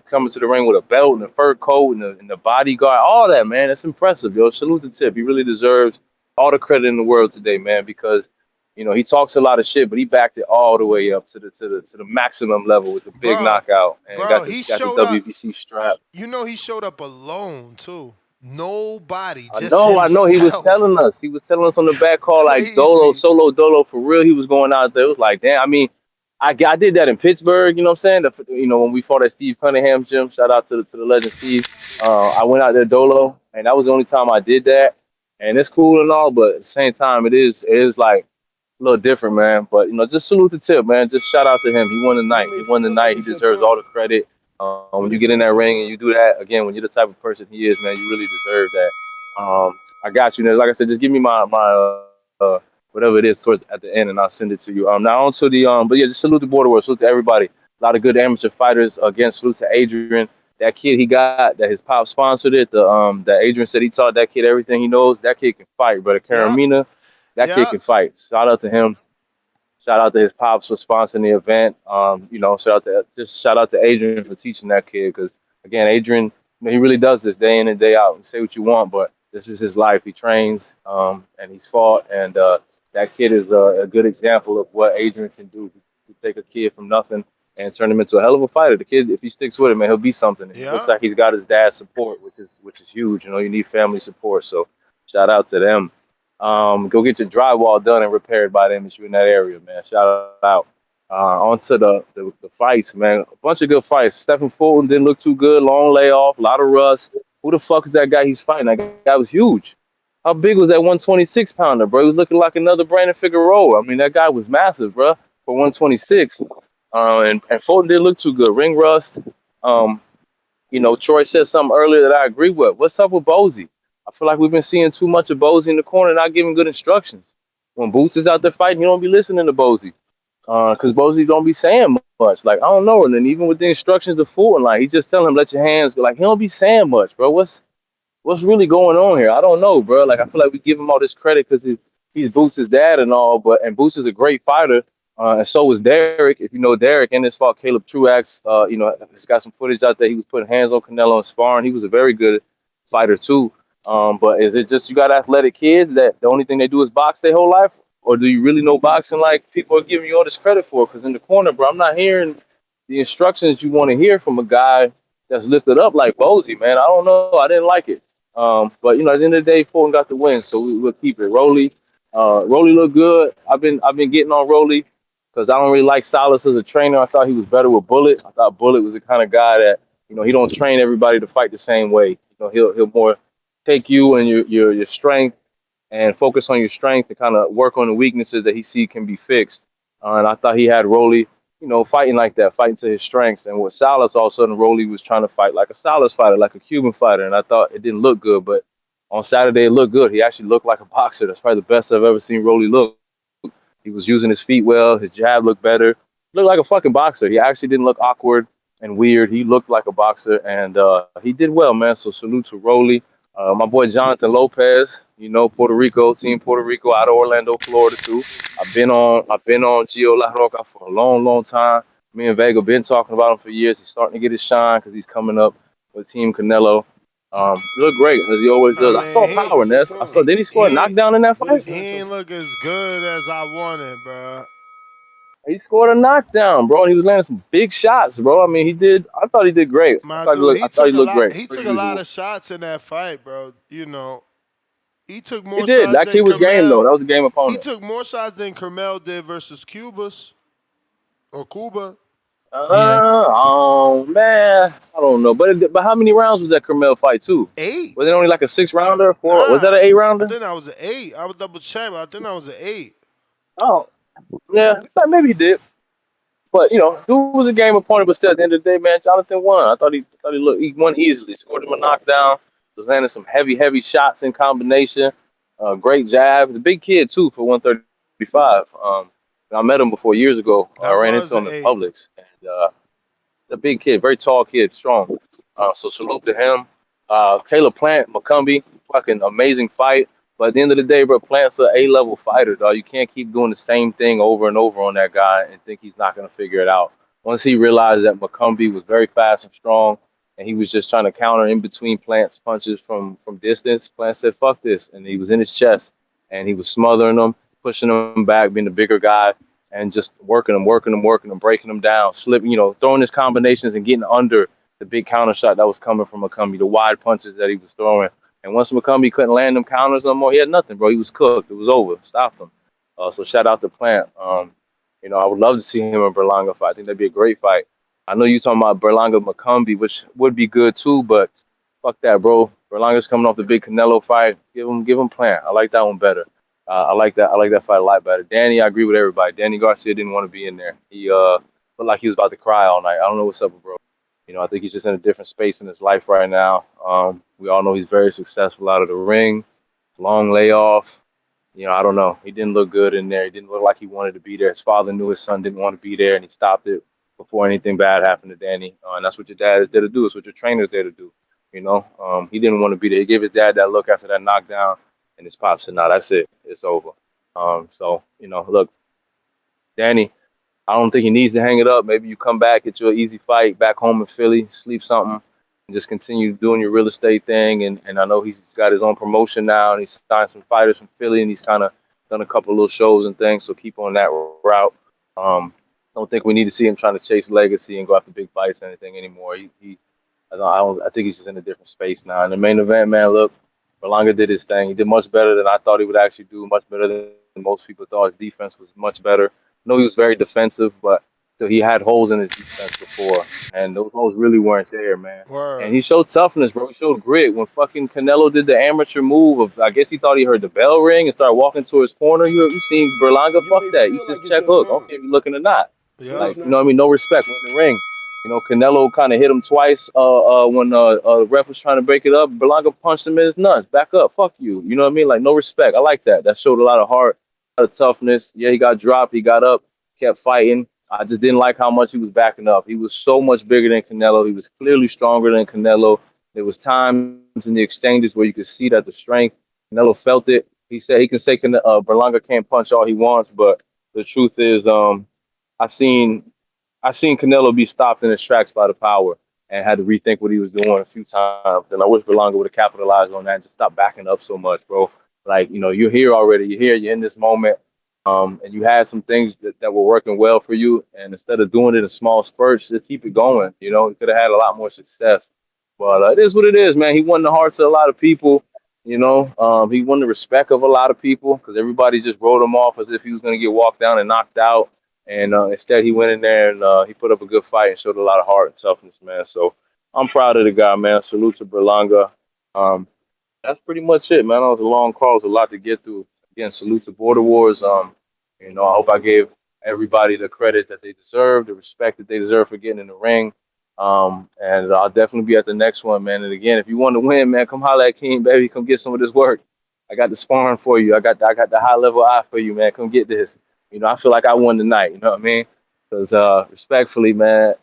coming to the ring with a belt and a fur coat and the bodyguard, all that, man. That's impressive, yo. Salute to Tip. He really deserves all the credit in the world today, man, because, he talks a lot of shit, but he backed it all the way up to the maximum level with the big Bro, knockout and bro, got the he got the showed up. WBC strap. He showed up alone too. Nobody, I just know, I know. He was himself. telling us. He was telling us on the back call, like Crazy. Dolo for real. He was going out there. It was like, damn. I mean, I did that in Pittsburgh. You know what I'm saying? When we fought at Steve Cunningham's gym. Shout out to the legend Steve. I went out there Dolo, and that was the only time I did that. And it's cool and all, but at the same time, it is like a little different, man. But just salute to Tip, man. Just shout out to him. He won the You night. may He won the feel like night. He it's your deserves all time, the credit. When but you it's get in not that your ring and time. you do that again, when you're the type of person he is, man, you really deserve that. I got you. Like I said, just give me my whatever it is towards at the end, and I'll send it to you. Now on to the but yeah, just salute the border war. Salute to everybody. A lot of good amateur fighters. Again, salute to Adrian. That kid he got that his pop sponsored it. That Adrian said he taught that kid everything he knows. That kid can fight, brother. Yep. Karamina, that kid Yep. can fight. Shout out to him. Shout out to his pops for sponsoring the event. Shout out to Adrian for teaching that kid because again, Adrian, he really does this day in and day out. And say what you want, but this is his life. He trains, and he's fought, and that kid is a good example of what Adrian can do. He take a kid from nothing and turn him into a hell of a fighter. The kid, if he sticks with it, man, he'll be something. And it looks Yep. like he's got his dad's support, which is huge. You need family support. So shout out to them. Go get your drywall done and repaired by them if you're in that area, man. Shout out. On to the fights, man. A bunch of good fights. Stephen Fulton didn't look too good. Long layoff, a lot of rust. Who the fuck is that guy he's fighting? That guy was huge. How big was that 126 pounder, bro? He was looking like another Brandon Figueroa. I mean, that guy was massive, bro, for 126. And Fulton didn't look too good. Ring rust. Um, Troy said something earlier that I agree with. What's up with Bozy? I feel like we've been seeing too much of Bozy in the corner, not giving good instructions. When Boots is out there fighting, you don't be listening to Bozy. Because Bozy don't be saying much. Like, I don't know. And then even with the instructions of Fulton, like, he just telling him, let your hands go. Like, he don't be saying much, bro. What's really going on here? I don't know, bro. Like, I feel like we give him all this credit because he's Boots' dad and all, and Boots is a great fighter, and so was Derek. If you know Derek, and his fought Caleb Truax. He's got some footage out there. He was putting hands on Canelo and sparring. He was a very good fighter too. But is it just you got athletic kids that the only thing they do is box their whole life, or do you really know boxing like people are giving you all this credit for? Because in the corner, bro, I'm not hearing the instructions you want to hear from a guy that's lifted up like Bozy, man. I don't know. I didn't like it. But at the end of the day, Fulton got the win, so we'll keep it. Rolly looked good. I've been getting on Rolly because I don't really like Silas as a trainer. I thought he was better with Bullet. I thought Bullet was the kind of guy that he don't train everybody to fight the same way. He'll more take you and your strength and focus on your strength and kind of work on the weaknesses that he see can be fixed. And I thought he had Rolly, fighting like that, fighting to his strengths. And with Salas, all of a sudden, Rolly was trying to fight like a Salas fighter, like a Cuban fighter. And I thought it didn't look good, but on Saturday, it looked good. He actually looked like a boxer. That's probably the best I've ever seen Rolly look. He was using his feet well. His jab looked better. Looked like a fucking boxer. He actually didn't look awkward and weird. He looked like a boxer, and he did well, man. So salute to Rolly. My boy Jonathan Lopez, Puerto Rico, Team Puerto Rico out of Orlando, Florida too. I've been on Gio La Roca for a long, long time. Me and Vega been talking about him for years. He's starting to get his shine because he's coming up with Team Canelo. He looked great as he always I does. I saw mean, But power, it's your Ness. I saw. time. Did he he score a ain't knockdown in that But fight? it's he not your ain't time. look as good as I wanted, bro. He scored a knockdown, bro, and he was landing some big shots, bro. I mean, I thought he did great. My dude, I thought he looked great, he per took a lot usual. of shots in that fight, bro. You know, he took He more did. shots That than kid was game though. Carmel. That was a game He opponent. took more shots than Carmel did versus Cuba's or Cuba. Yeah. Oh man, I don't know. But how many rounds was that Carmel fight too? 8. Was it only like a 6 rounder? Four? Was Nah, that an 8 I rounder? think that was an 8. I would double check, but I think that was an 8. Oh, yeah, maybe he did. But dude was a game opponent. But still, at the end of the day, man, Jonathan won. He won easily. Scored him a knockdown. Was landing some heavy shots in combination. Great jab. He's a big kid too for 135. I met him before years ago. I That ran into was an him in 8. Publix, and a big kid, very tall kid, strong. So salute to him. Caleb Plant, McCumbee, fucking amazing fight. But at the end of the day, bro, Plant's an A-level fighter, dog. You can't keep doing the same thing over and over on that guy and think he's not gonna figure it out. Once he realized that McCumbee was very fast and strong, and he was just trying to counter in between Plant's punches from distance, Plant said, "Fuck this," and he was in his chest, and he was smothering him, pushing him back, being the bigger guy, and just working him, breaking him down, slipping, throwing his combinations and getting under the big counter shot that was coming from McCumbee, the wide punches that he was throwing. And once McCumbee couldn't land them counters no more, he had nothing, bro. He was cooked. It was over. Stopped him. So shout out to Plant. I would love to see him in Berlanga fight. I think that'd be a great fight. I know you talking about Berlanga McCumbee, which would be good too, but fuck that, bro. Berlanga's coming off the big Canelo fight. Give him Plant. I like that one better. I like that. I like that fight a lot better. Danny, I agree with everybody. Danny Garcia didn't want to be in there. He looked like he was about to cry all night. I don't know what's up with bro. I think he's just in a different space in his life right now. We all know he's very successful out of the ring. Long layoff. I don't know. He didn't look good in there. He didn't look like he wanted to be there. His father knew his son didn't want to be there, and he stopped it before anything bad happened to Danny. And that's what your dad is there to do. It's what your trainer is there to do. He didn't want to be there. He gave his dad that look after that knockdown, and his pops said, "No, that's it. It's over." Look, Danny, I don't think he needs to hang it up. Maybe you come back, get you an easy fight back home in Philly, sleep something, and just continue doing your real estate thing. And I know he's got his own promotion now, and he's signed some fighters from Philly, and he's kind of done a couple of little shows and things. So keep on that route. Don't think we need to see him trying to chase legacy and go after big fights or anything anymore. I think he's just in a different space now. In the main event, man, look, Berlanga did his thing. He did much better than I thought he would actually do, much better than most people thought. His defense was much better. I know he was very defensive, but so he had holes in his defense before, and those holes really weren't there, man. Word. And he showed toughness, bro. He showed grit. When fucking Canelo did the amateur move of, I guess he thought he heard the bell ring and started walking to his corner. You seen Berlanga? You Fuck may that. feel Eat this like it's check your hook. I don't time, care if you're looking or not. but Yep. it's Like, not your No respect. We're in the ring. Canelo kind of hit him twice when the ref was trying to break it up. Berlanga punched him in his nuts. Back up. Fuck you. You know what I mean? Like, no respect. I like that. That showed a lot of heart, a lot of toughness. Yeah, he got dropped. He got up, kept fighting. I just didn't like how much he was backing up. He was so much bigger than Canelo. He was clearly stronger than Canelo. There was times in the exchanges where you could see that the strength, Canelo felt it. He said he can say Berlanga can't punch all he wants, but the truth is, I seen I seen Canelo be stopped in his tracks by the power and had to rethink what he was doing a few times. And I wish Berlanga would have capitalized on that and just stop backing up so much, bro. Like, you're here already. You're here. You're in this moment. And you had some things that were working well for you. And instead of doing it in small spurts, just keep it going. You could have had a lot more success. But it is what it is, man. He won the hearts of a lot of people. He won the respect of a lot of people because everybody just wrote him off as if he was going to get walked down and knocked out. And instead, he went in there and he put up a good fight and showed a lot of heart and toughness, man. So I'm proud of the guy, man. Salute to Berlanga. That's pretty much it, man. That was a long call. It was a lot to get through. Again, salute to Border Wars. I hope I gave everybody the credit that they deserve, the respect that they deserve for getting in the ring. And I'll definitely be at the next one, man. And again, if you want to win, man, come holler at King, baby. Come get some of this work. I got the sparring for you. I got the high level eye for you, man. Come get this. I feel like I won tonight. You know what I mean? Because respectfully, man,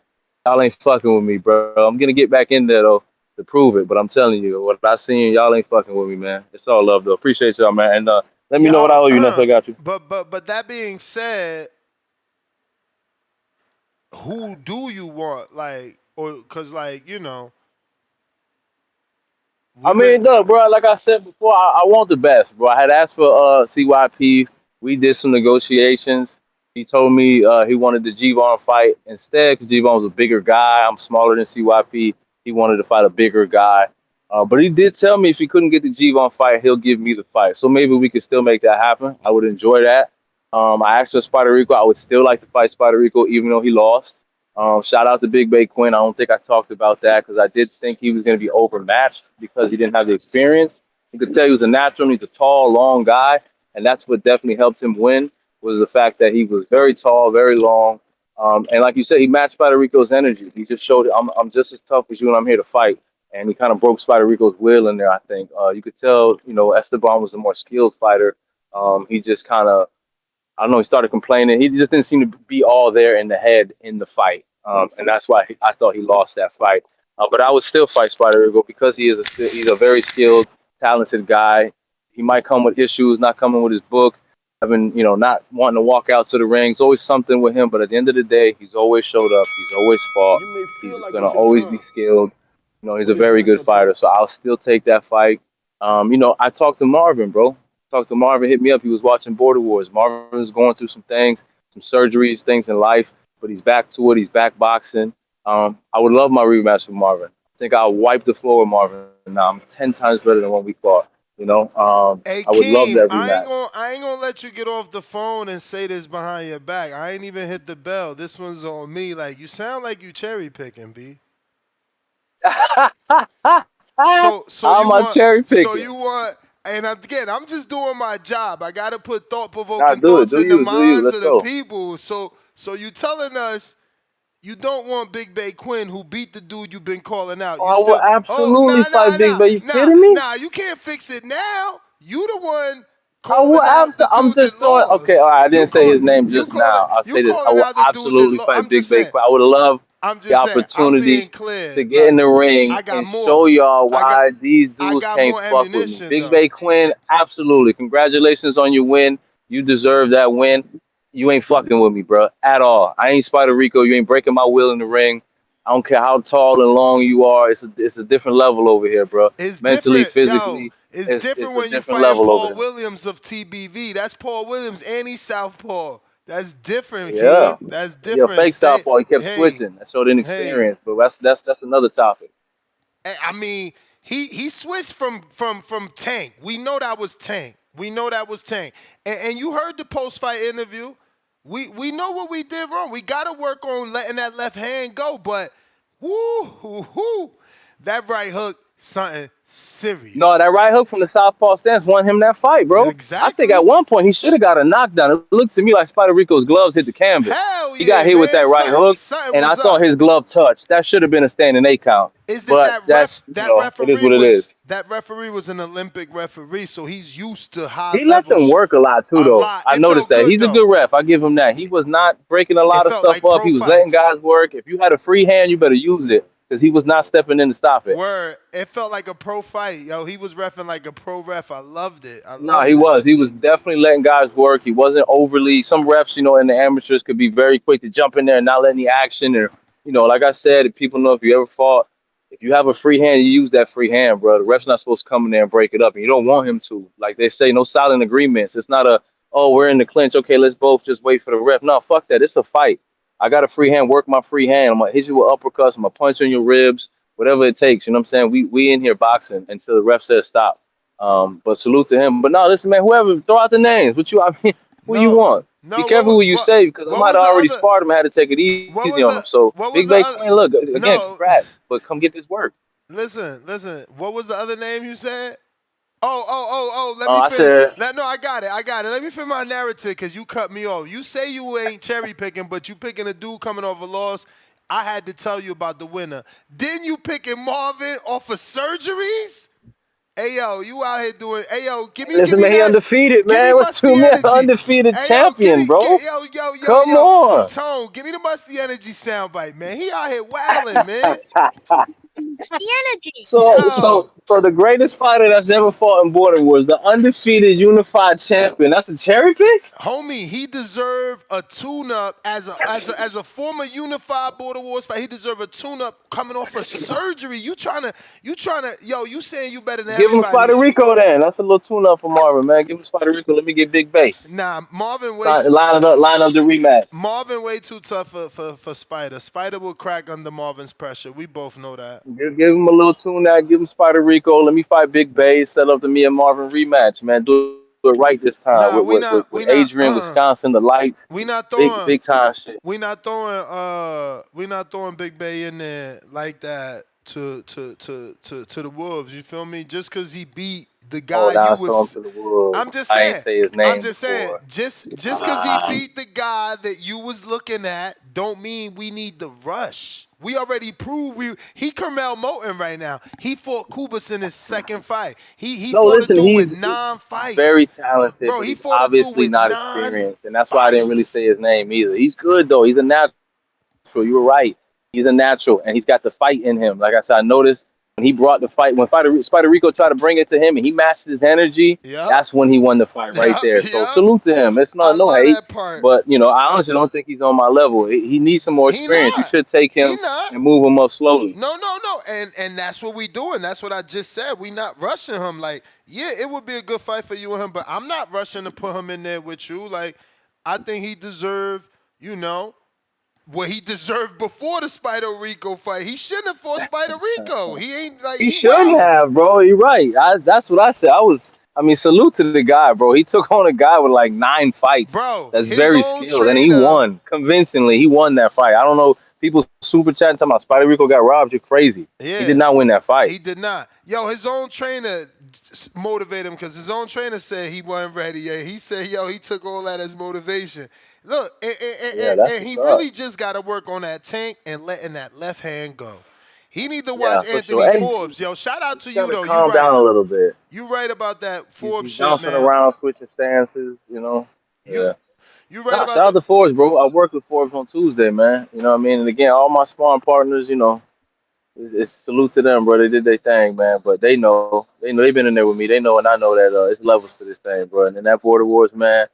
y'all ain't fucking with me, bro. I'm gonna get back in there though to prove it. But I'm telling you, what I seen, y'all ain't fucking with me, man. It's all love though. Appreciate y'all, man. And let me know what I owe you. Next, I got you. But that being said, who do you want? Like, or because I mean, look, bro. Like I said before, I want the best, bro. I had asked for CYP. We did some negotiations. He told me he wanted the G-Von fight instead because G-Von was a bigger guy. I'm smaller than CYP. He wanted to fight a bigger guy. But he did tell me if he couldn't get the G-Von fight, he'll give me the fight. So maybe we could still make that happen. I would enjoy that. I asked for Spider Rico. I would still like to fight Spider Rico even though he lost. Shout out to Big Bay Quinn. I don't think I talked about that because I did think he was going to be overmatched because he didn't have the experience. You could tell he was a natural. He's a tall, long guy, and that's what definitely helped him win was the fact that he was very tall, very long. And like you said, he matched Spider Rico's energy. He just showed I'm just as tough as you and I'm here to fight. And he kind of broke Spider Rico's will in there, I think. You could tell, Esteban was the more skilled fighter. He just kind of I don't know, he started complaining. He just didn't seem to be all there in the head in the fight. And that's why I thought he lost that fight. But I would still fight Spider Rico because he's a very skilled, talented guy. He might come with issues, not coming with his book, not wanting to walk out to the ring. It's always something with him. But at the end of the day, he's always showed up. He's always fought. He's going to always be skilled. He's a very good fighter. So I'll still take that fight. I talked to Marvin, bro. Talked to Marvin, hit me up. He was watching Border Wars. Marvin's going through some things, some surgeries, things in life, but he's back to it. He's back boxing. I would love my rematch with Marvin. I think I'll wipe the floor with Marvin. Now I'm 10 times better than when we fought. Hey, I would love that rematch. I ain't gonna let you get off the phone and say this behind your back. I ain't even hit the bell. This one's on me. Like you sound like you cherry picking, B. Cherry picking. So you want. And again, I'm just doing my job. I got to put thought-provoking thoughts in the minds of the people. So you telling us you don't want Big Bay Quinn, who beat the dude you've been calling out. I will absolutely fight Big Bay. You kidding me? Nah, you can't fix it now. You the one calling out the dude I'm just that lost. Okay, all right, I didn't say his name just now. I'll say this. I will absolutely fight Big Bay Quinn. I would love the opportunity to get in the ring and show y'all why these dudes can't fuck with me. Big Bay Quinn, absolutely. Congratulations on your win. You deserve that win. You ain't fucking with me, bro, at all. I ain't Spider Rico. You ain't breaking my will in the ring. I don't care how tall and long you are. It's a different level over here, bro. It's mentally, physically. Yo, it's different when you fight Paul Williams of TBV. That's Paul Williams and he's southpaw. That's different, yeah. King. That's different. Yeah, fake southpaw. He kept switching. That showed inexperience, but that's another topic. I mean, he switched from Tank. We know that was Tank. And you heard the post-fight interview. We know what we did wrong. We got to work on letting that left hand go. But, that right hook, something serious. No, that right hook from the southpaw stance won him that fight, bro. Exactly. I think at one point he should have got a knockdown. It looked to me like Spider Rico's gloves hit the canvas. Hell he got hit with that right hook, and I thought his glove touched. That should have been a standing 8 count. It is what it is. That referee was an Olympic referee, so he's used to high He let them work a lot, too, though. I noticed that. He's a good ref. I give him that. He was not breaking a lot of stuff up. He was letting guys work. If you had a free hand, you better use it. Because he was not stepping in to stop it. Word. It felt like a pro fight. Yo, he was reffing like a pro ref. I loved it. He was. He was definitely letting guys work. He wasn't overly. Some refs, in the amateurs could be very quick to jump in there and not let any action. Or, like I said, if people know if you ever fought, if you have a free hand, you use that free hand, bro. The ref's not supposed to come in there and break it up. And you don't want him to. Like they say, no silent agreements. It's not we're in the clinch. Okay, let's both just wait for the ref. No, fuck that. It's a fight. I got a free hand, work my free hand. I'm going to hit you with uppercuts. I'm going to punch you in your ribs, whatever it takes. You know what I'm saying? We in here boxing until the ref says stop. But salute to him. But no, listen, man, whoever, throw out the names. Who you want? Be careful who you say because I might have already sparred him. I had to take it easy on him. So, Big Bay Quinn, look, again, congrats. But come get this work. Listen. What was the other name you said? Oh, let me finish. No, I got it. Let me finish my narrative because you cut me off. You say you ain't cherry picking, but you picking a dude coming off a loss. I had to tell you about the winner. Didn't you picking Marvin off of surgeries? Hey, yo, you out here doing, give me man, he undefeated, man. What's too many undefeated champion, bro? Come on. Tone, give me the musty energy soundbite, man. He out here wilding, man. Yo, So the greatest fighter that's ever fought in border was the undefeated unified champion. That's a cherry pick? homie, he deserved a tune-up as a former unified border wars fighter. He deserved a tune-up coming off of surgery. Yo, you saying you better than Give him everybody? Spider Rico then. That's a little tune up for Marvin, man. Give him Spider Rico. Let me get Big Bay. Nah, Marvin way too. Line up the rematch. Marvin way too tough for Spider. Spider will crack under Marvin's pressure. We both know that. Give him a little tune out. Give him Spider Rico. Let me fight Big Bay. Set up the me and Marvin rematch, man. Do it right this time Nah, with Adrian, Wisconsin, the lights. we not throwing. Big time shit. We not throwing Big Bay in there like that to the Wolves. You feel me? Just cause he beat the Oh, guy you now throw him was. to the wolves. I'm just I ain't saying. say his I'm name just saying. before. Just cause he beat the guy that you was looking at, don't mean we need the rush. We already proved he Kermel Moten right now. He fought Kubas in his second fight. He No, fought a listen, dude with he's 9 fights. very talented, Bro, but he he's fought a dude obviously with not nine experienced, and that's why I didn't really fights. say his name either. He's good though. He's a natural. You were right. He's a natural, and he's got the fight in him. Like I said, I noticed when he brought the fight, when Spider Rico tried to bring it to him, and he matched his energy. Yep. That's when he won the fight right there. So Yep. salute to him. It's I not no love hate, that part. but I honestly don't think he's on my level. He needs some more He experience. You not. should take He him not. and move him up slowly. No. And that's what we doing. That's what I just said. We not rushing him. Like, yeah, it would be a good fight for you and him, but I'm not rushing to put him in there with you. Like, I think he deserved, what he deserved before the Spider Rico fight. He shouldn't have fought Spider Rico. He ain't like He he shouldn't wilding. have, bro. You're right. That's what I said. I mean, salute to the guy, bro. He took on a guy with like 9 fights. Bro, That's his very own skilled, and he trainer. won convincingly. He won that fight. I don't know. People super chatting talking about Spider Rico got robbed. You're crazy. He Yeah, did not win that fight. he did not. Yo, his own trainer motivated him because his own trainer said he wasn't ready yet. He said, yo, he took all that as motivation. Look, Yeah, that's and he what's up. really just got to work on that tank and letting that left hand go. He need to Yeah, watch for sure. Anthony And Forbes. Yo, shout out he's to got you, to though. You calm right. down a little bit. You right about that Forbes He's shit, bouncing man. around, switching stances. You Yeah. you right Shout about out that. to Forbes, bro. I worked with Forbes on Tuesday, man. You know what I mean? And again, all my sparring partners, it's salute to them, bro. They did their thing, man. But they know, they've been in there with me. They know, and I know that it's levels to this thing, bro. And in that border wars, man,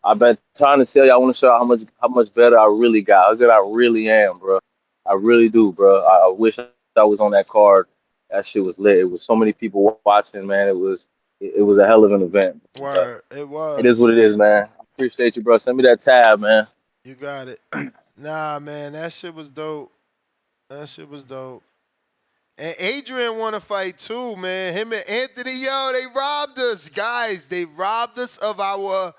I've been trying to tell you. I want to show how much better I really got, how good I really am, bro. I really do, bro. I wish I was on that card. That shit was lit. It was so many people watching, man. It was a hell of an event. But Word, it it is what was. it is, man. I appreciate you, bro. Send me that tab, man. You got it. Nah, man, that shit was dope. That shit was dope. And Adrian want to fight too, man. Him and Anthony, yo, they robbed us, guys. They robbed us of our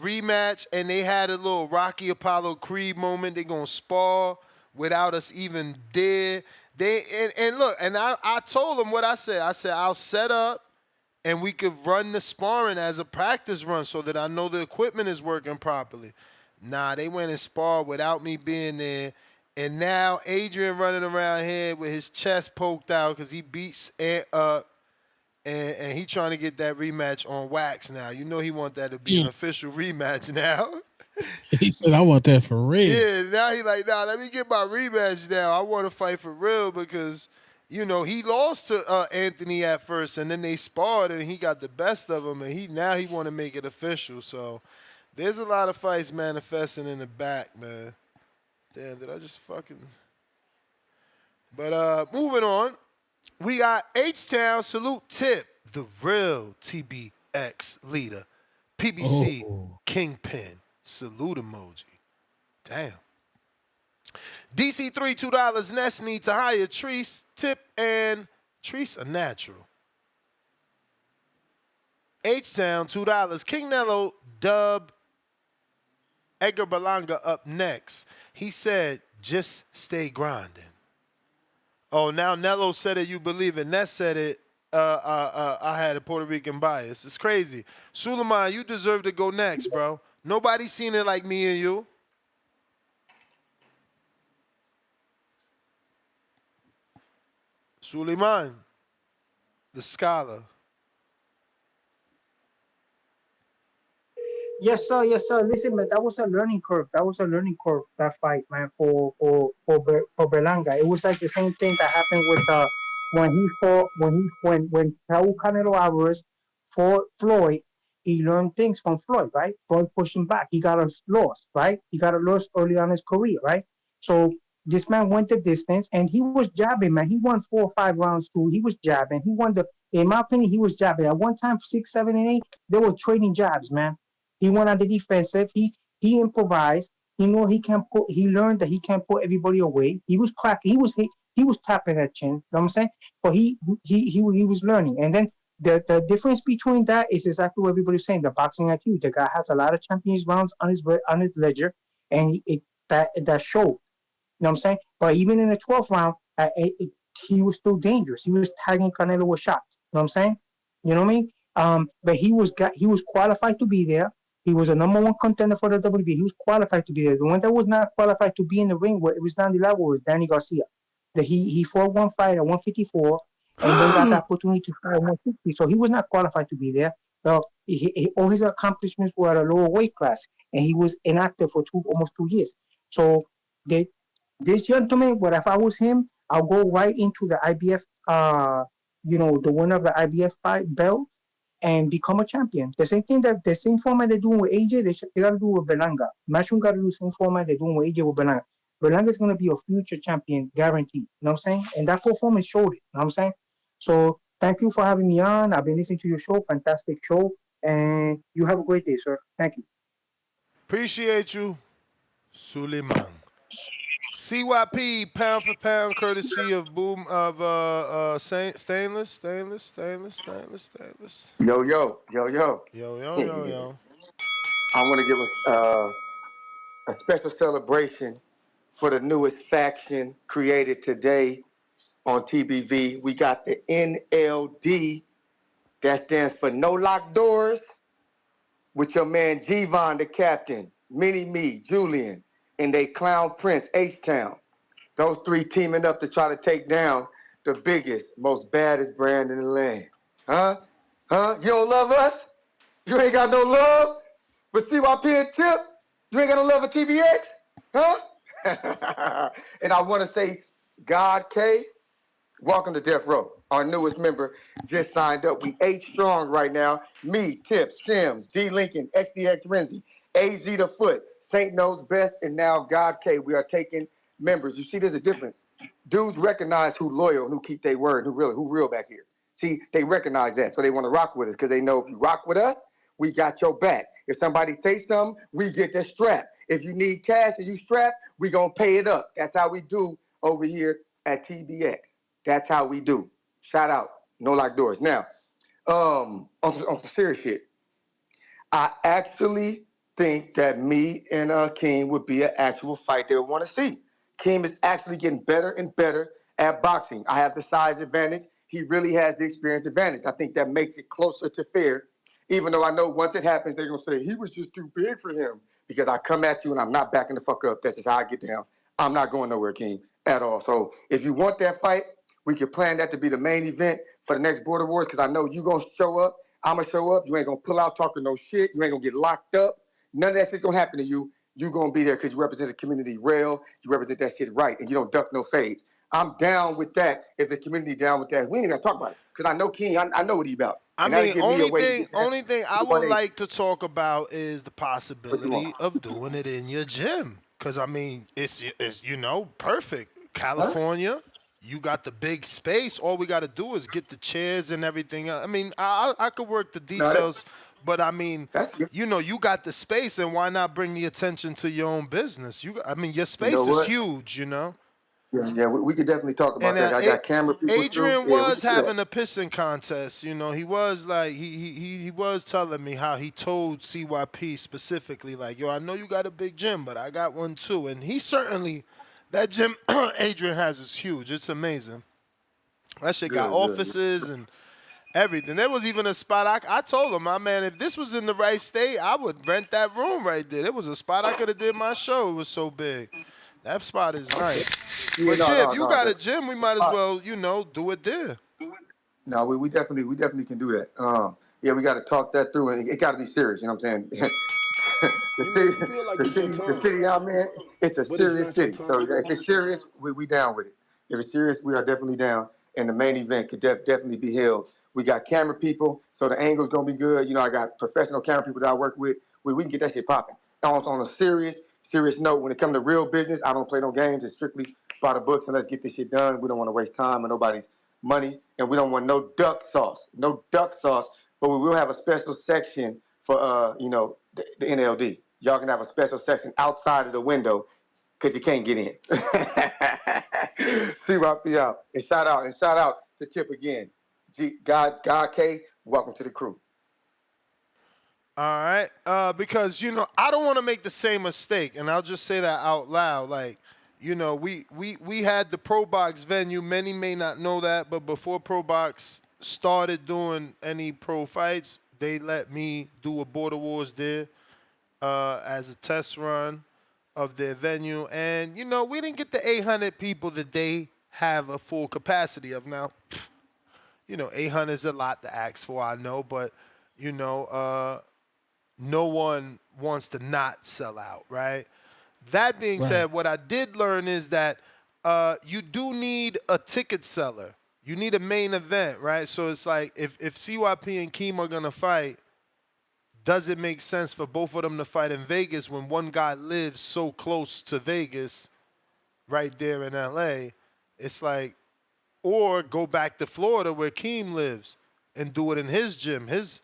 rematch, and they had a little Rocky Apollo Creed moment. They gonna spar without us even there. And look, and I told them what I said. I said I'll set up, and we could run the sparring as a practice run so that I know the equipment is working properly. Nah, they went and sparred without me being there. And now Adrian running around here with his chest poked out because he beats Ant up, and he trying to get that rematch on wax now. You know he want that to be an Yeah. official rematch now. He said, I want that for real. Yeah, now he like, nah, let me get my rematch now. I want to fight for real because, he lost to Anthony at first, and then they sparred, and he got the best of him, and he want to make it official. So there's a lot of fights manifesting in the back, man. Damn, did I just fucking... But moving on, we got H-Town, salute Tip, the real TBX leader. PBC Kingpin, salute emoji. Damn. DC3, $2. Ness need to hire Treese, Tip, and Treese a natural. H-Town, $2. King Nello, dub. Edgar Berlanga up next. He said, just stay grinding. Oh, now Nello said it, you believe it. Ness said it, I had a Puerto Rican bias. It's crazy. Suleiman, you deserve to go next, bro. Nobody's seen it like me and you. Suleiman, the scholar. Yes, sir. Yes, sir. Listen, man, that was a learning curve. That was a learning curve. That fight, man, for Berlanga. It was like the same thing that happened with when he fought when Saul Canelo Alvarez fought Floyd. He learned things from Floyd, right? Floyd pushed him back. He got a loss, right? He got a loss early on in his career, right? So this man went the distance and he was jabbing, man. He won 4 or 5 rounds too. He was jabbing. He won the, in my opinion, he was jabbing. At one time, 6, 7, and 8, they were trading jabs, man. He went on the defensive. He improvised. He knew he can put. He learned that he can't put everybody away. He was cracking. He was tapping that chin. You know what I'm saying? But he was learning. And then the difference between that is exactly what everybody's saying. The boxing IQ. The guy has a lot of champions rounds on his ledger, and that showed. You know what I'm saying? But even in the 12th round, he was still dangerous. He was tagging Canelo with shots. You know what I'm saying? You know what I mean? But he was qualified to be there. He was a number one contender for the WB. He was qualified to be there. The one that was not qualified to be in the ring where it was down the level was Danny Garcia. That he fought one fight at 154 and then got the opportunity to fight at 160. So he was not qualified to be there. So all his accomplishments were at a lower weight class, and he was inactive for almost 2 years. So this gentleman, but if I was him, I'll go right into the IBF, the winner of the IBF fight belt and become a champion. The same format they're doing with AJ, they got to do with Berlanga. Matchroom got to do the same format they're doing with AJ with Berlanga. Berlanga is going to be a future champion, guaranteed. You know what I'm saying? And that performance showed it. You know what I'm saying? So thank you for having me on. I've been listening to your show. Fantastic show. And you have a great day, sir. Thank you. Appreciate you, Suleiman. CYP pound for pound, courtesy of Stainless. Yo. Yo. I want to give a special celebration for the newest faction created today on TBV. We got the NLD, that stands for No Lock Doors, with your man G-Von, the captain, Mini-Me, Julian, and they Clown Prince, H-Town. Those three teaming up to try to take down the biggest, most baddest brand in the land. Huh? You don't love us? You ain't got no love for CYP and Tip? You ain't got no love for TBX? Huh? And I want to say, God K, welcome to Death Row. Our newest member just signed up. We 8 strong right now. Me, Tip, Sims, D. Lincoln, XDX Renzi, AZ the Foot, St. Knows Best, and now God K. We are taking members. You see, there's a difference. Dudes recognize who loyal, who keep their word, who real back here. See, they recognize that, so they want to rock with us because they know if you rock with us, we got your back. If somebody say something, we get the strap. If you need cash and you strap, we gonna pay it up. That's how we do over here at TBX. That's how we do. Shout out, No Lock Doors. Now, on some serious shit, I actually think that me and Keem would be an actual fight they would want to see. Keem is actually getting better and better at boxing. I have the size advantage. He really has the experience advantage. I think that makes it closer to fair, even though I know once it happens, they're going to say, he was just too big for him, because I come at you and I'm not backing the fuck up. That's just how I get down. I'm not going nowhere, Keem, at all. So if you want that fight, we could plan that to be the main event for the next Border Wars, because I know you going to show up. I'm going to show up. You ain't going to pull out talking no shit. You ain't going to get locked up. None of that shit's going to happen to you. You going to be there because you represent the community real. You represent that shit right, and you don't duck no fades. I'm down with that if the community down with that. We ain't got to talk about it, because I know King. I know what he about. I mean, only thing I would like to talk about is the possibility of doing it in your gym. Because, I mean, it's perfect. California, you got the big space. All we got to do is get the chairs and everything. I mean, I could work the details. But, I mean, you got the space, and why not bring the attention to your own business? Your space is huge, Yeah, we could definitely talk about that. I got camera people. Adrian was having a pissing contest. He was like he was telling me how he told CYP specifically, like, yo, I know you got a big gym, but I got one too. And he certainly, that gym Adrian has is huge. It's amazing. That shit got offices and everything. There was even a spot I told him, my man, if this was in the right state, I would rent that room right there. There was a spot I could have did my show. It was so big. That spot is nice. But Chip, you got a gym, we might as well, do it there. No, we definitely can do that. Yeah, we got to talk that through, and it got to be serious. You know what I'm saying? To You may feel like it's your the time, city I'm in, it's a but it's serious not your city. So time. if it's serious, we down with it. If it's serious, we are definitely down. And the main event could definitely be held. We got camera people, so the angle's gonna be good. You know, I got professional camera people that I work with. We can get that shit popping. On a serious note, when it comes to real business, I don't play no games. It's strictly by the books, and let's get this shit done. We don't want to waste time and nobody's money, and we don't want no duck sauce. No duck sauce. But we will have a special section for the NLD. Y'all can have a special section outside of the window because you can't get in. CYP out. And shout out to Tip again. God K, welcome to the crew. All right, because I don't want to make the same mistake, and I'll just say that out loud. Like, we had the Pro Box venue. Many may not know that, but before Pro Box started doing any pro fights, they let me do a Border Wars there as a test run of their venue, and we didn't get the 800 people that they have a full capacity of now. 800 is a lot to ask for, I know, but no one wants to not sell out, right? That being said, what I did learn is that you do need a ticket seller. You need a main event, right? So it's like if CYP and Keem are gonna fight, does it make sense for both of them to fight in Vegas when one guy lives so close to Vegas, right there in LA? It's like, or go back to Florida where Keem lives and do it in his gym. His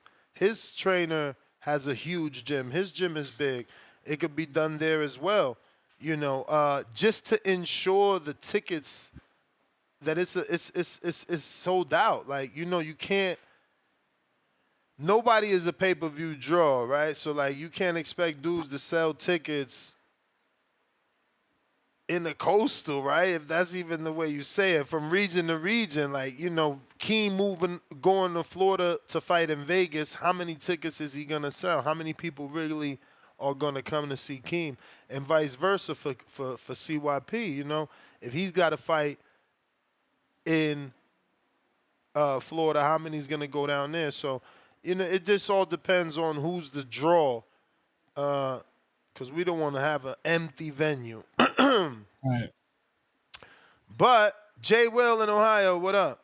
trainer has a huge gym. His gym is big. It could be done there as well. Just to ensure the tickets that it's sold out. Like, you can't. Nobody is a pay-per-view draw, right? So like, you can't expect dudes to sell tickets in the coastal, right? If that's even the way you say it, from region to region. Like, Keem going to Florida to fight in Vegas, how many tickets is he gonna sell? How many people really are gonna come to see Keem? And vice versa for CYP, if he's got to fight in Florida, how many's gonna go down there? So, it just all depends on who's the draw, because we don't want to have an empty venue. Right. But Jay Will in Ohio, what up?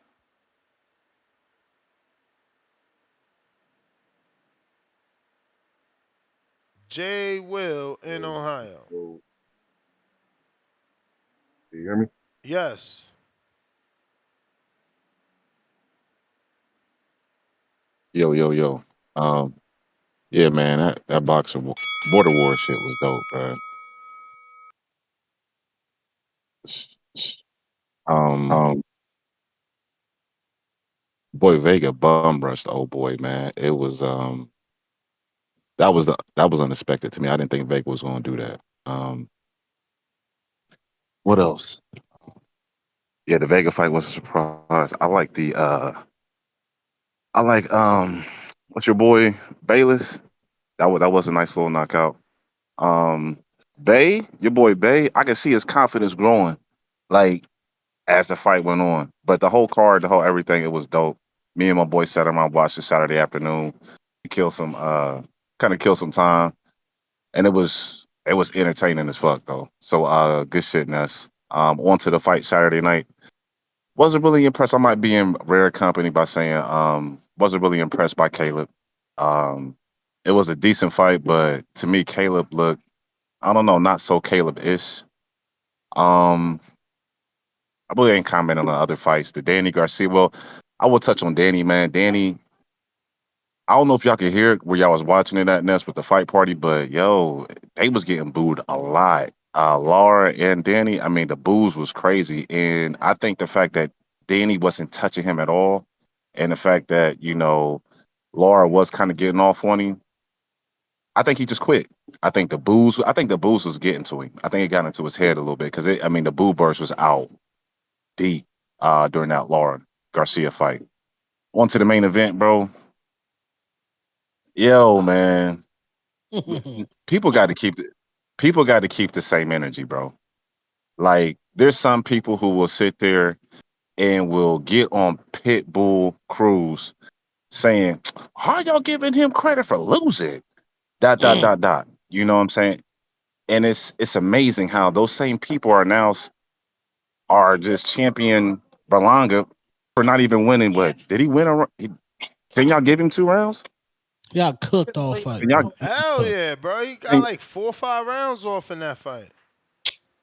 Jay Will in Ohio. Do you hear me? Yes. Yo. Yeah, man, that Border War shit was dope, bro. Um, boy Vega bum rushed the old boy, man. It was that was unexpected to me. I didn't think Vega was going to do that. What else? Yeah, the Vega fight was a surprise. I like what's your boy Bayless? That was a nice little knockout. Um, Bay, your boy Bay, I can see his confidence growing, like as the fight went on. But the whole card, the whole everything, it was dope. Me and my boy sat around watched it Saturday afternoon. We killed some, kind of killed some time, and it was entertaining as fuck though. So good shit, Ness. On to the fight Saturday night. Wasn't really impressed. I might be in rare company by saying wasn't really impressed by Caleb. Um, it was a decent fight, but to me, Caleb looked, I don't know, not so Caleb-ish. Um, I really ain't commenting on other fights. The Danny Garcia, well, I will touch on Danny, man. Danny, I don't know if y'all could hear it where y'all was watching it at Nest with the fight party, but yo, they was getting booed a lot. Lara and Danny, I mean, the boos was crazy. And I think the fact that Danny wasn't touching him at all, and the fact that, Lara was kind of getting off on him, I think he just quit. I think the booze was getting to him. I think it got into his head a little bit because the boo burst was out deep during that Lara Garcia fight. On to the main event, bro. Yo, man, people got to keep the same energy, bro. Like, there's some people who will sit there and will get on Pitbull Cruz saying, "How y'all giving him credit for losing?" Dot dot dot dot. You know what I'm saying? And it's amazing how those same people are now are just champion Berlanga for not even winning. What did he win? Can y'all give him 2 rounds? Y'all cooked all fight, Can y'all, bro. Hell Cooked. yeah, bro. He got can, like 4 or 5 rounds off in that fight.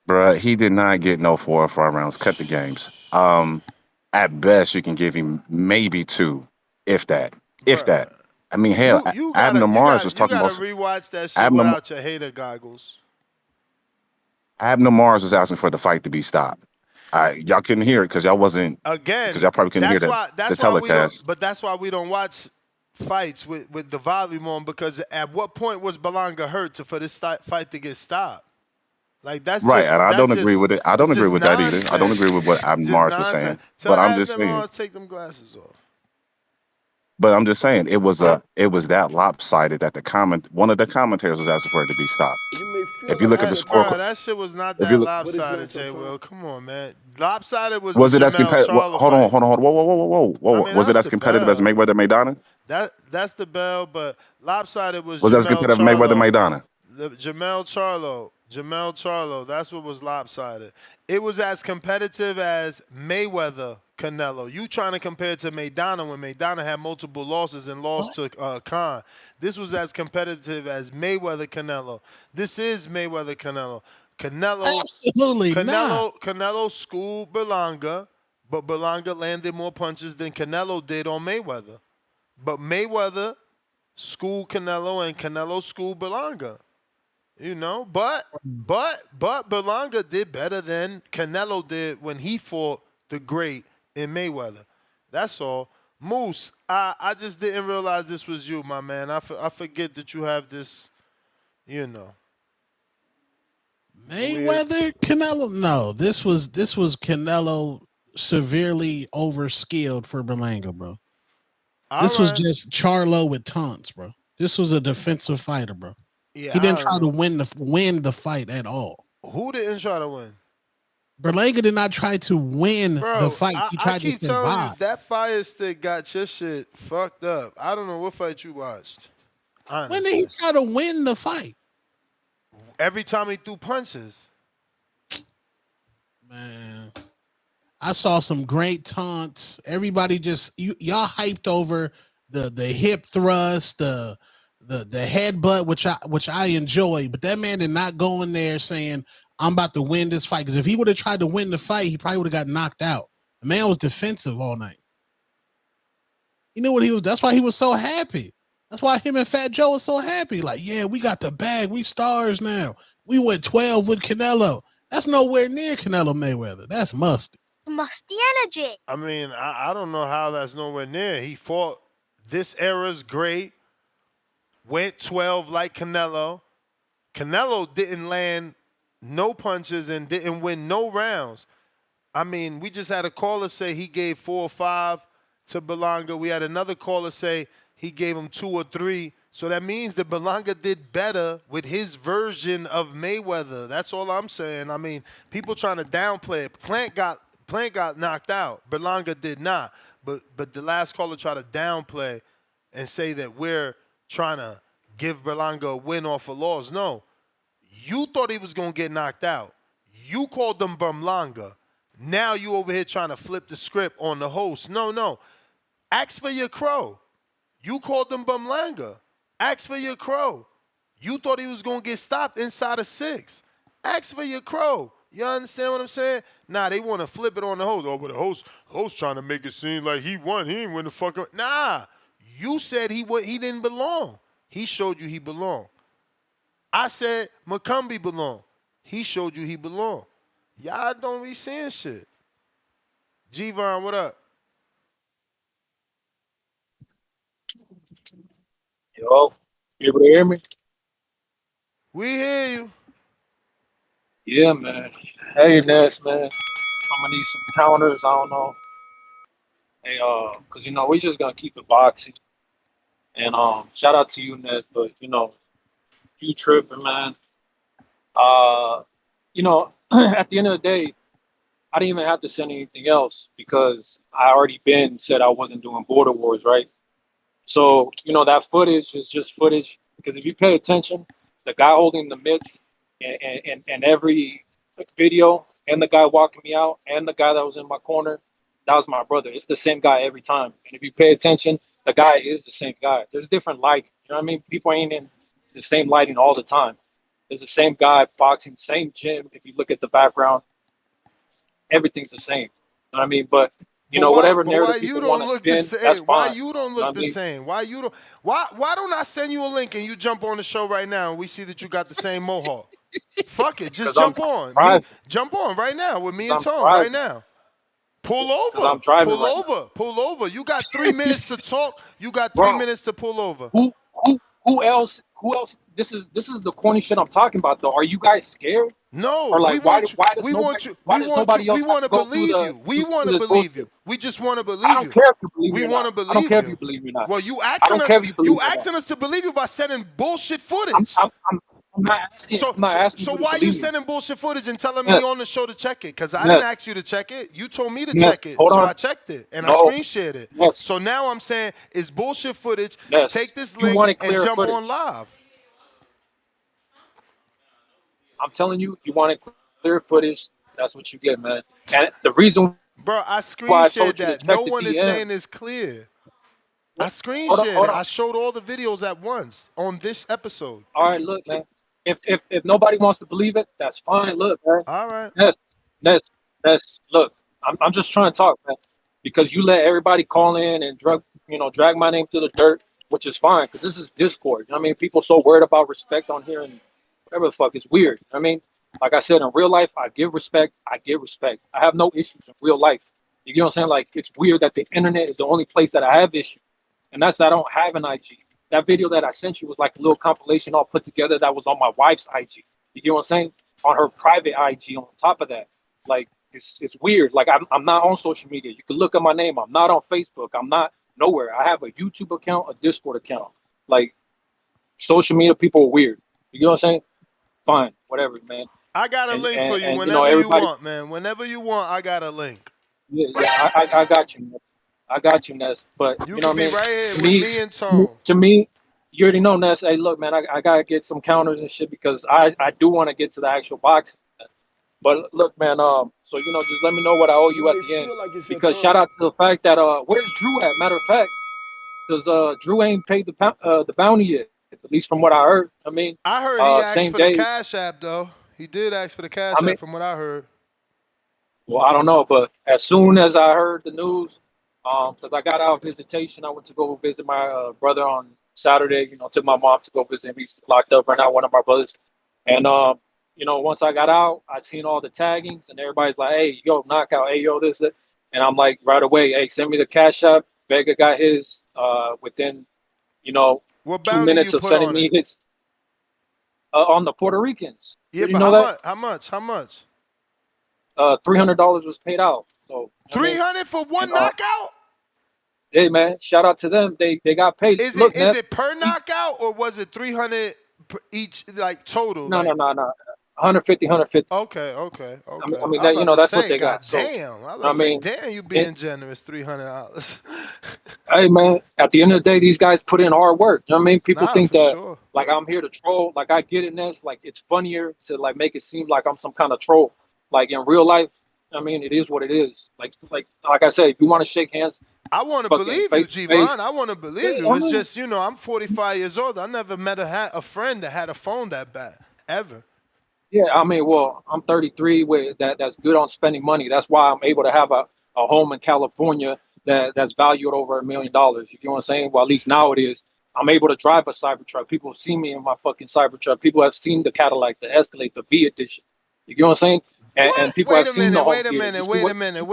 bruh, he did not get no 4 or 5 rounds. Cut the games. At best, you can give him maybe 2, if that. If Bruh. that. I mean, hell, You Abner gotta you Mars was gotta you talking gotta about rewatch that shit Abner. without your hater goggles. Abner Mars was asking for the fight to be stopped. Y'all couldn't hear it because Again, y'all probably couldn't hear the that's why we don't telecast. but that's why we don't watch fights with the volume on, because at what point was Berlanga hurt for this fight to get stopped? Like Right, and I don't agree with it. I it's don't agree just with that either. I don't agree nonsense. with what Abner Just Mars was nonsense. saying. Tell But I'm just Abner saying. Mars take them glasses off. But I'm just saying it was that lopsided that one of the commentators was asking for it to be stopped. You may feel If you like look at it's the your Bro, scorecard, time, that shit was not if you that look, but it's lopsided, not your J. time. Will. Come on, man. Lopsided was the was it as Jamel competitive? Charlo Hold on, fight. hold on, hold on. Whoa. I mean, Was it that's as the competitive as bell. Mayweather Maidana? That's the bell, but lopsided was Was it as Jamel competitive Mayweather Charlo. Maidana? Jamel Charlo, that's what was lopsided. It was as competitive as Mayweather Canelo. You trying to compare it to Maidana when Maidana had multiple losses and lost to Khan. This was as competitive as Mayweather Canelo. This is Mayweather Canelo. Absolutely not. Canelo schooled Berlanga, but Berlanga landed more punches than Canelo did on Mayweather. But Mayweather schooled Canelo and Canelo schooled Berlanga. You know, but Berlanga did better than Canelo did when he fought the great in Mayweather. That's all. Moose, I just didn't realize this was you, my man. I forget that you have this, you know. Weird. Mayweather, Canelo. No, this was Canelo severely overskilled for Berlanga, bro. All This was right. just Charlo with taunts, bro. This was a defensive fighter, bro. He Yeah, didn't I don't try to know. win the fight at all. Who didn't try to win? Berlanga did not try to win the Bro, fight. He I tried to keep telling you, survive. that fire stick got your shit fucked up. I don't know what fight you watched. When did he Honestly. try to win the fight? Every time he threw punches. Man, I saw some great taunts. Everybody just y'all hyped over the hip thrust, the headbutt, which I enjoy. But that man did not go in there saying I'm about to win this fight. Because if he would have tried to win the fight, he probably would have got knocked out. The man was defensive all night. He knew what he was. That's why he was so happy. That's why him and Fat Joe was so happy. Like, yeah, we got the bag. We stars now. We went 12 with Canelo. That's nowhere near Canelo Mayweather. That's musty. Musty energy. I mean, I don't know how that's nowhere near. He fought this era's great, went 12 like Canelo. Canelo didn't land no punches and didn't win no rounds. I mean, we just had a caller say he gave 4 or 5 to Berlanga. We had another caller say he gave him 2 or 3. So that means that Berlanga did better with his version of Mayweather. That's all I'm saying. I mean, people trying to downplay it. Plant got knocked out. Berlanga did not. But the last caller tried to downplay and say that we're trying to give Berlanga a win off a loss. No. You thought he was going to get knocked out. You called him Berlanga. Now you over here trying to flip the script on the host. No. Ask for your crow. You called him Berlanga. Ask for your crow. You thought he was going to get stopped inside of 6. Ask for your crow. You understand what I'm saying? Nah, they want to flip it on the host. Oh, but the host trying to make it seem like he won. He ain't win the fuck up. Nah, you said he didn't belong. He showed you he belonged. I said McCumbee belonged. He showed you he belonged. Y'all don't be saying shit. G-Von, what up? Yo, you able to hear me? We hear you. Yeah, man. Hey, Ness, man. I'm gonna need some counters. I don't know. Hey, cause we just gonna keep it boxing. And shout out to you, Ness. But you tripping, man. At the end of the day, I didn't even have to send anything else because I already said I wasn't doing border wars, right? So that footage is just footage because if you pay attention, the guy holding the mitts and every video, and the guy walking me out, and the guy that was in my corner, that was my brother. It's the same guy every time. And if you pay attention, the guy is the same guy. There's different lighting. You know what I mean? People ain't in the same lighting all the time. There's the same guy boxing, same gym. If you look at the background, everything's the same. You know what I mean? But you know, whatever narrative people want to spin, that's fine. Why you don't You know look the same? Why don't I send you a link and you jump on the show right now and we see that you got the same mohawk? Fuck it, just jump on. Jump on right now with me and Tone right now. Pull over. Pull over. You got 3 minutes to talk. You got 3 minutes to pull over. Who else? This is the corny shit I'm talking about though. Are you guys scared? No, or like, we want to believe you. We want to believe you. We just want to believe you. I don't care if you believe me. We want to believe you. I don't care if you believe me or not. Well, you asking us to believe you by sending bullshit footage. I'm not asking. So why are you sending bullshit footage and telling me on the show to check it? Because I didn't ask you to check it. You told me to check it, so I checked it and I screen shared it. So now I'm saying it's bullshit footage. Take this link and jump on live. I'm telling you, you wanted clear footage. That's what you get, man. And the reason, bro, I screen shared that. No one is saying it's clear. I screen shared it. I showed all the videos at once on this episode. All right, look, man. If nobody wants to believe it, that's fine. Look, man. All right. That's look. I'm just trying to talk, man, because you let everybody call in and drag my name through the dirt, which is fine because this is Discord. You know what I mean, people so worried about respect on here and whatever the fuck. It's weird. I mean, like I said, in real life, I give respect. I get respect. I have no issues in real life. You get what I'm saying? Like, it's weird that the internet is the only place that I have issues, and that's I don't have an IG. That video that I sent you was like a little compilation all put together that was on my wife's IG. You get what I'm saying? On her private IG on top of that. Like, it's weird. Like, I'm not on social media. You can look at my name. I'm not on Facebook. I'm not nowhere. I have a YouTube account, a Discord account. Like, social media people are weird. You know what I'm saying? Fine, whatever, man. I got a link for you whenever you want, man. Whenever you want, I got a link. Yeah, I got you, man. I got you, Ness. But you know what I mean? Right here with me and Tone. To me, you already know, Ness. Hey, look, man, I gotta get some counters and shit because I do want to get to the actual boxing. But look, man, so just let me know what I owe you at the end. Because shout out to the fact that where's Drew at? Matter of fact, because Drew ain't paid the bounty yet. At least from what I heard. I mean, I heard he asked for the Cash App though. He did ask for the Cash App from what I heard. Well, I don't know, but as soon as I heard the news, because I got out of visitation, I went to go visit my brother on Saturday. Took my mom to go visit him. He's locked up right now, one of my brothers. And once I got out, I seen all the taggings, and everybody's like, "Hey, yo, knockout! Hey, yo, this." And I'm like, right away, "Hey, send me the Cash App." Vega got his within, what 2 minutes of sending me his on the Puerto Ricans. Yeah, but how much? $300 was paid out. So $300 for one knockout? Hey man, shout out to them. They got paid. Is it per knockout or was it $300 each, like total? No. 150. Okay. I mean, that's what they got. So, damn, you being generous, $300. Hey man, at the end of the day, these guys put in hard work. You know what I mean? People think that like I'm here to troll. Like I get it, Ness. Like it's funnier to like make it seem like I'm some kind of troll. Like in real life, I mean, it is what it is. Like I said, if you want to shake hands, I want to believe you, G-Von. I want to believe you. It's just, I'm 45 years old. I never met a friend that had a phone that bad, ever. Yeah, I mean, well, I'm 33 that's good on spending money. That's why I'm able to have a home in California that's valued over $1 million. You know what I'm saying? Well, at least now it is. I'm able to drive a Cybertruck. People have seen me in my fucking Cybertruck. People have seen the Cadillac, the Escalade, the V Edition. You know what I'm saying? And people have seen the whole Wait a minute.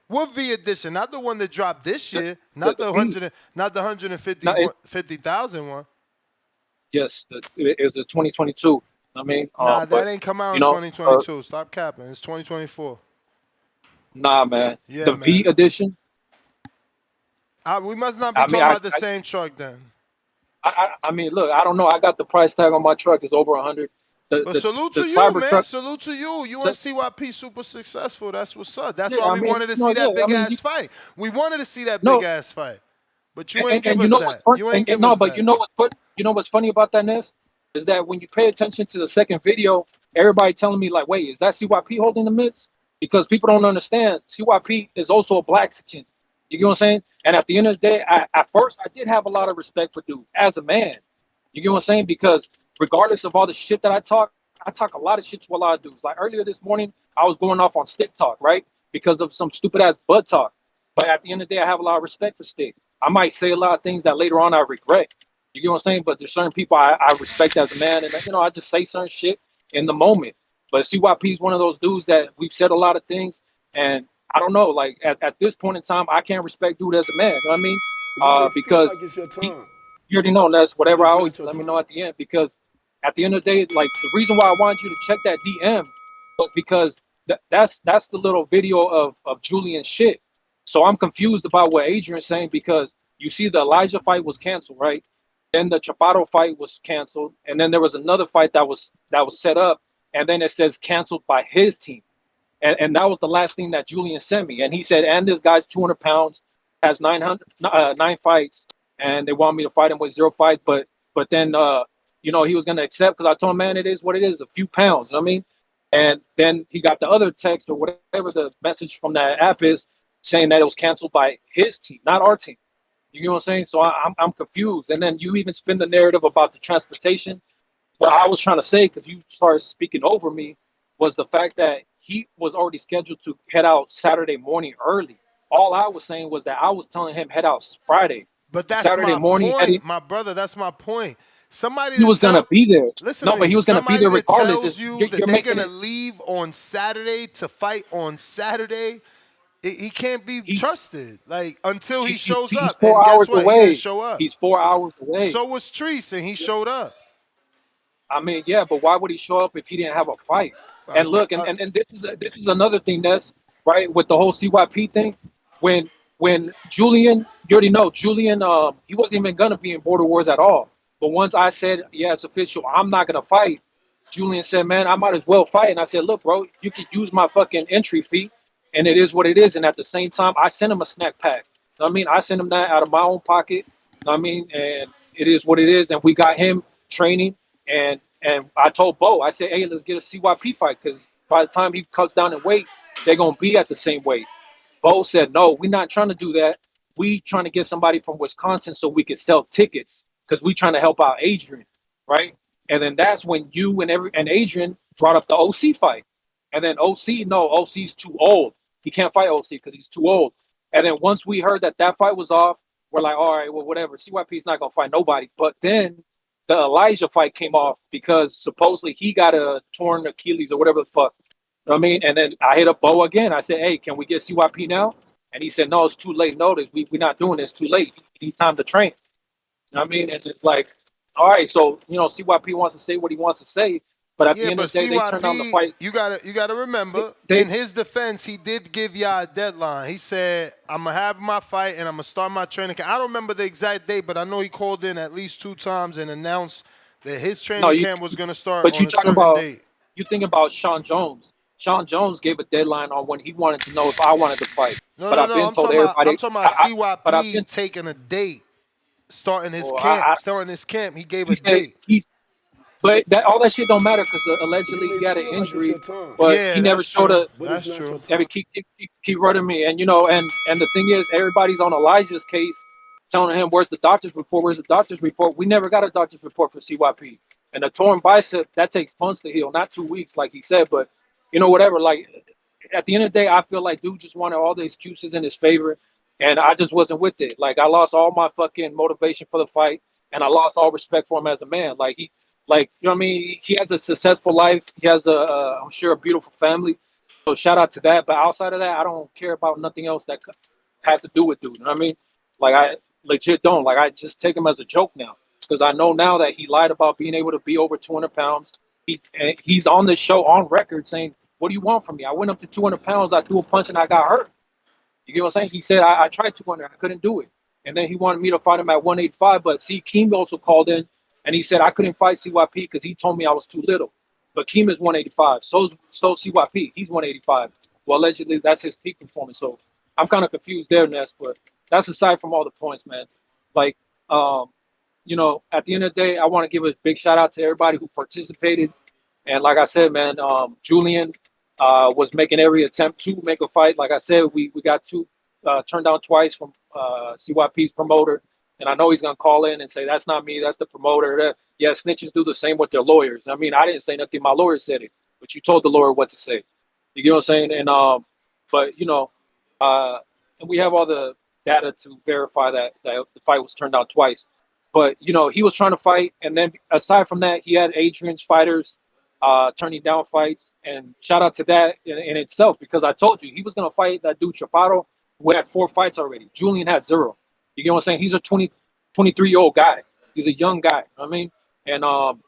What V Edition? Not the one that dropped this year. Not the 150,000 one. Yes, it was a 2022. I mean, that ain't come out in 2022. Stop capping. It's 2024. Nah, man. Yeah, V Edition. We must not be talking about the same truck then. I mean, look, I don't know. I got the price tag on my truck. It's over 100. Salute to you, man. Salute to you. You and CYP super successful. That's what's up. That's why we wanted to see that big ass fight. We wanted to see that big ass fight. But you ain't give us that. You ain't give us that. But you know what's funny about that, Ness? is that when you pay attention to the second video, everybody telling me like, wait, is that CYP holding the mitts? Because people don't understand CYP is also a Blaxican. You get what I'm saying? And at the end of the day, at first I did have a lot of respect for dude as a man. You get what I'm saying? Because regardless of all the shit that I talk a lot of shit to a lot of dudes. Like earlier this morning, I was going off on Stick Talk, right? Because of some stupid ass bud talk. But at the end of the day, I have a lot of respect for Stick. I might say a lot of things that later on I regret. You get what I'm saying? But there's certain people I respect as a man, and I just say certain shit in the moment. But CYP is one of those dudes that we've said a lot of things, and I don't know. Like at this point in time, I can't respect dude as a man. You know what I mean? You may feel Because like it's your time, you already know that's but whatever I it's always not your let me time. know at the end. Because at the end of the day, like the reason why I wanted you to check that DM was because that's the little video of Julian shit. So I'm confused about what Adrian's saying because you see the Elijah fight was canceled, right? Then the Chaparro fight was canceled, and then there was another fight that was set up, and then it says canceled by his team. And that was the last thing that Julian sent me. And he said, and this guy's 200 pounds, has 9 fights, and they want me to fight him with 0 fights. But then, he was going to accept because I told him, man, it is what it is, a few pounds. You know what I mean? And then he got the other text or whatever the message from that app is saying that it was canceled by his team, not our team. You know what I'm saying? So I'm confused. And then you even spin the narrative about the transportation. What I was trying to say, because you started speaking over me, was the fact that he was already scheduled to head out Saturday morning early. All I was saying was that I was telling him head out Friday. But that's Saturday my morning, point, my brother. That's my point. Somebody he that was gonna tell be there. listen to No, but he me. was gonna be Somebody there that regardless. tells you that You're they're making gonna it. leave on Saturday to fight on Saturday, he can't be trusted. Like until he shows He's up. And 4 guess hours what? He didn't away. show up. He's 4 hours away. So was Treese, and he showed up. I mean, yeah, but why would he show up if he didn't have a fight? And look, and this is another thing that's right with the whole CYP thing. When Julian, you already know Julian, he wasn't even gonna be in Border Wars at all. But once I said, yeah, it's official, I'm not gonna fight. Julian said, man, I might as well fight. And I said, look, bro, you could use my fucking entry fee, and it is what it is. And at the same time, I sent him a snack pack. You know what I mean, I sent him that out of my own pocket. You know what I mean, and it is what it is. And we got him training. And I told Bo, I said, hey, let's get a CYP fight because by the time he cuts down in weight, they're gonna be at the same weight. Bo said, no, we're not trying to do that. We trying to get somebody from Wisconsin so we can sell tickets because we trying to help out Adrian, right? And then that's when you and Adrian brought up the OC fight. And then OC's too old. He can't fight OC because he's too old. And then once we heard that fight was off, we're like, all right, well, whatever. CYP's not gonna fight nobody. But then the Elijah fight came off because supposedly he got a torn Achilles or whatever the fuck. You know what I mean? And then I hit up Bo again. I said, hey, can we get CYP now? And he said, no, it's too late notice. We're not doing this. It's too late. We need time to train. You know what I mean? It's like, all right, so, CYP wants to say what he wants to say. But at the end of the day, they turned down the fight. You gotta remember, in his defense, he did give y'all a deadline. He said, I'm gonna have my fight and I'm gonna start my training camp. I don't remember the exact date, but I know he called in at least 2 times and announced that his training camp was gonna start on a certain date. You think about Sean Jones. Sean Jones gave a deadline on when he wanted to know if I wanted to fight. No, but no, I've no. been I'm told talking about everybody. CYP taking a date, starting his camp. Starting his camp, he gave a date. But all that shit don't matter because allegedly he had an Feel like it's injury, your time, but yeah, he never that's showed true. a. That's true. Keep running me, and and the thing is, everybody's on Elijah's case, telling him where's the doctor's report, where's the doctor's report. We never got a doctor's report for CYP, and a torn bicep that takes months to heal, not 2 weeks like he said, but whatever. Like at the end of the day, I feel like dude just wanted all the excuses in his favor, and I just wasn't with it. Like I lost all my fucking motivation for the fight, and I lost all respect for him as a man. Like, you know what I mean? He has a successful life. He has I'm sure, a beautiful family. So shout out to that. But outside of that, I don't care about nothing else that has to do with dude. You know what I mean? Like, I legit don't. Like, I just take him as a joke now. Because I know now that he lied about being able to be over 200 pounds. He's on this show on record saying, what do you want from me? I went up to 200 pounds. I threw a punch and I got hurt. You get what I'm saying? He said, I tried 200. I couldn't do it. And then he wanted me to fight him at 185. But see, Keem also called in. And he said, I couldn't fight CYP because he told me I was too little. But Keem is 185. So CYP. He's 185. Well, allegedly, that's his peak performance. So I'm kind of confused there, Ness. But that's aside from all the points, man. Like, you know, at the end of the day, I want to give a big shout out to everybody who participated. And like I said, man, Julian was making every attempt to make a fight. Like I said, we got two turned down twice from CYP's promoter. And I know he's going to call in and say, that's not me, that's the promoter. Yeah, snitches do the same with their lawyers. I mean, I didn't say nothing. My lawyer said it, but you told the lawyer what to say. You get what I'm saying? And, but, you know, and we have all the data to verify that the fight was turned down twice. But, you know, he was trying to fight. And then aside from that, he had Adrian's fighters turning down fights. And shout out to that in itself, because I told you he was going to fight that dude Chaparro, who had 4 fights already. Julian had 0. You get what I'm saying? He's a 23-year-old guy. He's a young guy. You know what I mean? And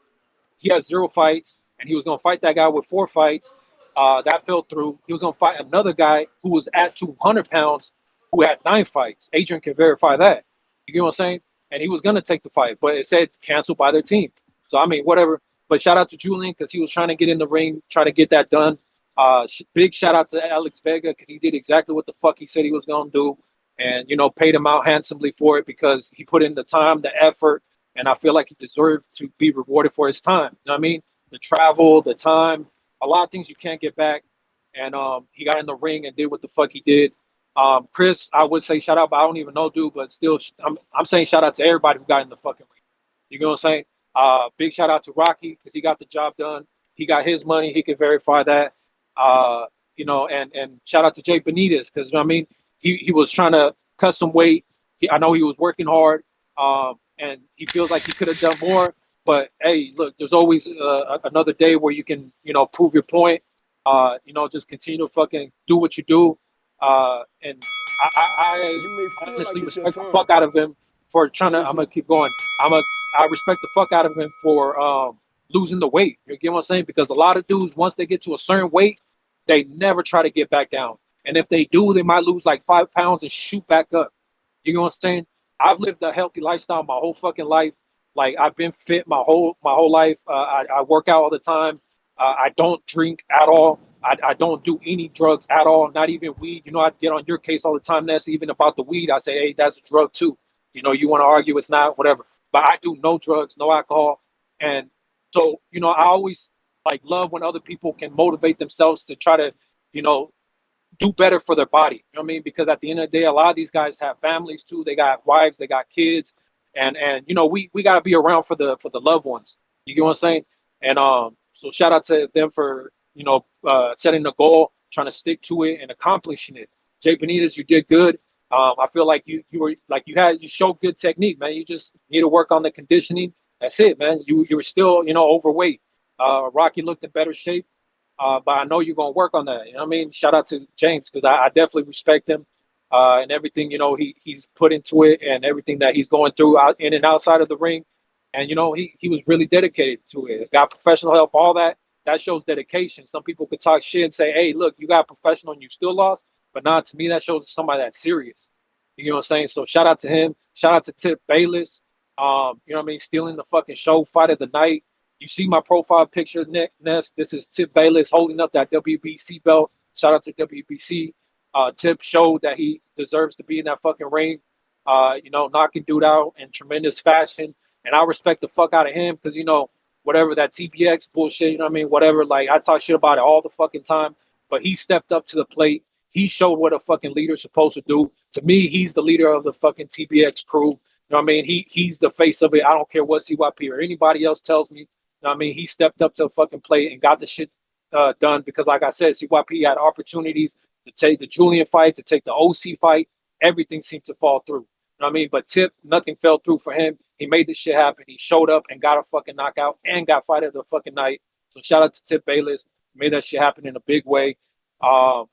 he has 0 fights, and he was going to fight that guy with 4 fights. That fell through. He was going to fight another guy who was at 200 pounds who had 9 fights. Adrian can verify that. You get what I'm saying? And he was going to take the fight, but it said canceled by their team. So, I mean, whatever. But shout out to Julian because he was trying to get in the ring, trying to get that done. Big shout out to Alex Vega because he did exactly what the fuck he said he was going to do. And, you know, paid him out handsomely for it because he put in the time, the effort, and I feel like he deserved to be rewarded for his time. You know what I mean? The travel, the time, a lot of things you can't get back. And he got in the ring and did what the fuck he did. Chris, I would say shout out, but I don't even know, dude. But still, I'm saying shout out to everybody who got in the fucking ring. You know what I'm saying? Big shout out to Rocky because he got the job done. He got his money. He can verify that. You know, and shout out to Jay Benitez because, you know what I mean? He was trying to cut some weight. I know he was working hard, and he feels like he could have done more. But hey, look, there's always another day where you can, you know, prove your point. You know, just continue to fucking do what you do. And I honestly respect the fuck out of him for trying to. I'm gonna keep going. I respect the fuck out of him for losing the weight. You get what I'm saying? Because a lot of dudes, once they get to a certain weight, they never try to get back down. And if they do, they might lose like 5 pounds and shoot back up. You know what I'm saying? I've lived a healthy lifestyle my whole fucking life. Like I've been fit my whole life. I work out all the time. I don't drink at all. I don't do any drugs at all, not even weed. You know, I get on your case all the time, Ness, even about the weed. I say, hey, that's a drug too. You know, you want to argue it's not, whatever. But I do no drugs, no alcohol. And so, you know, I always like love when other people can motivate themselves to try to, you know, do better for their body. You know what I mean? Because at the end of the day, a lot of these guys have families too. They got wives, they got kids. And you know, we got to be around for the loved ones. You get what I'm saying? And so shout out to them for, you know, setting the goal, trying to stick to it and accomplishing it. Jay Benitez, you did good. I feel like you were like you showed good technique, man. You just need to work on the conditioning. That's it, man. You were still, you know, overweight. Rocky looked in better shape. But I know you're gonna work on that. You know what I mean? Shout out to James because I definitely respect him and everything, you know, he's put into it and everything that he's going through out in and outside of the ring. And you know, he was really dedicated to it. Got professional help, all that. That shows dedication. Some people could talk shit and say, hey, look, you got professional and you still lost. But not to me, that shows somebody that's serious. You know what I'm saying? So shout out to him. Shout out to Tip Bayless. You know what I mean? Stealing the fucking show, fight of the night. You see my profile picture, Ness. This is Tip Bayless holding up that WBC belt. Shout out to WBC. Tip showed that he deserves to be in that fucking ring. You know, knocking dude out in tremendous fashion. And I respect the fuck out of him because, you know, whatever that TBX bullshit, you know what I mean? Whatever, like, I talk shit about it all the fucking time. But he stepped up to the plate. He showed what a fucking leader's supposed to do. To me, he's the leader of the fucking TBX crew. You know what I mean? He's the face of it. I don't care what CYP or anybody else tells me. You know what I mean? He stepped up to the fucking plate and got the shit done because, like I said, CYP had opportunities to take the Julian fight, to take the OC fight. Everything seemed to fall through. You know what I mean? But Tip, nothing fell through for him. He made this shit happen. He showed up and got a fucking knockout and got fight of the fucking night. So shout out to Tip Bayless. Made that shit happen in a big way. I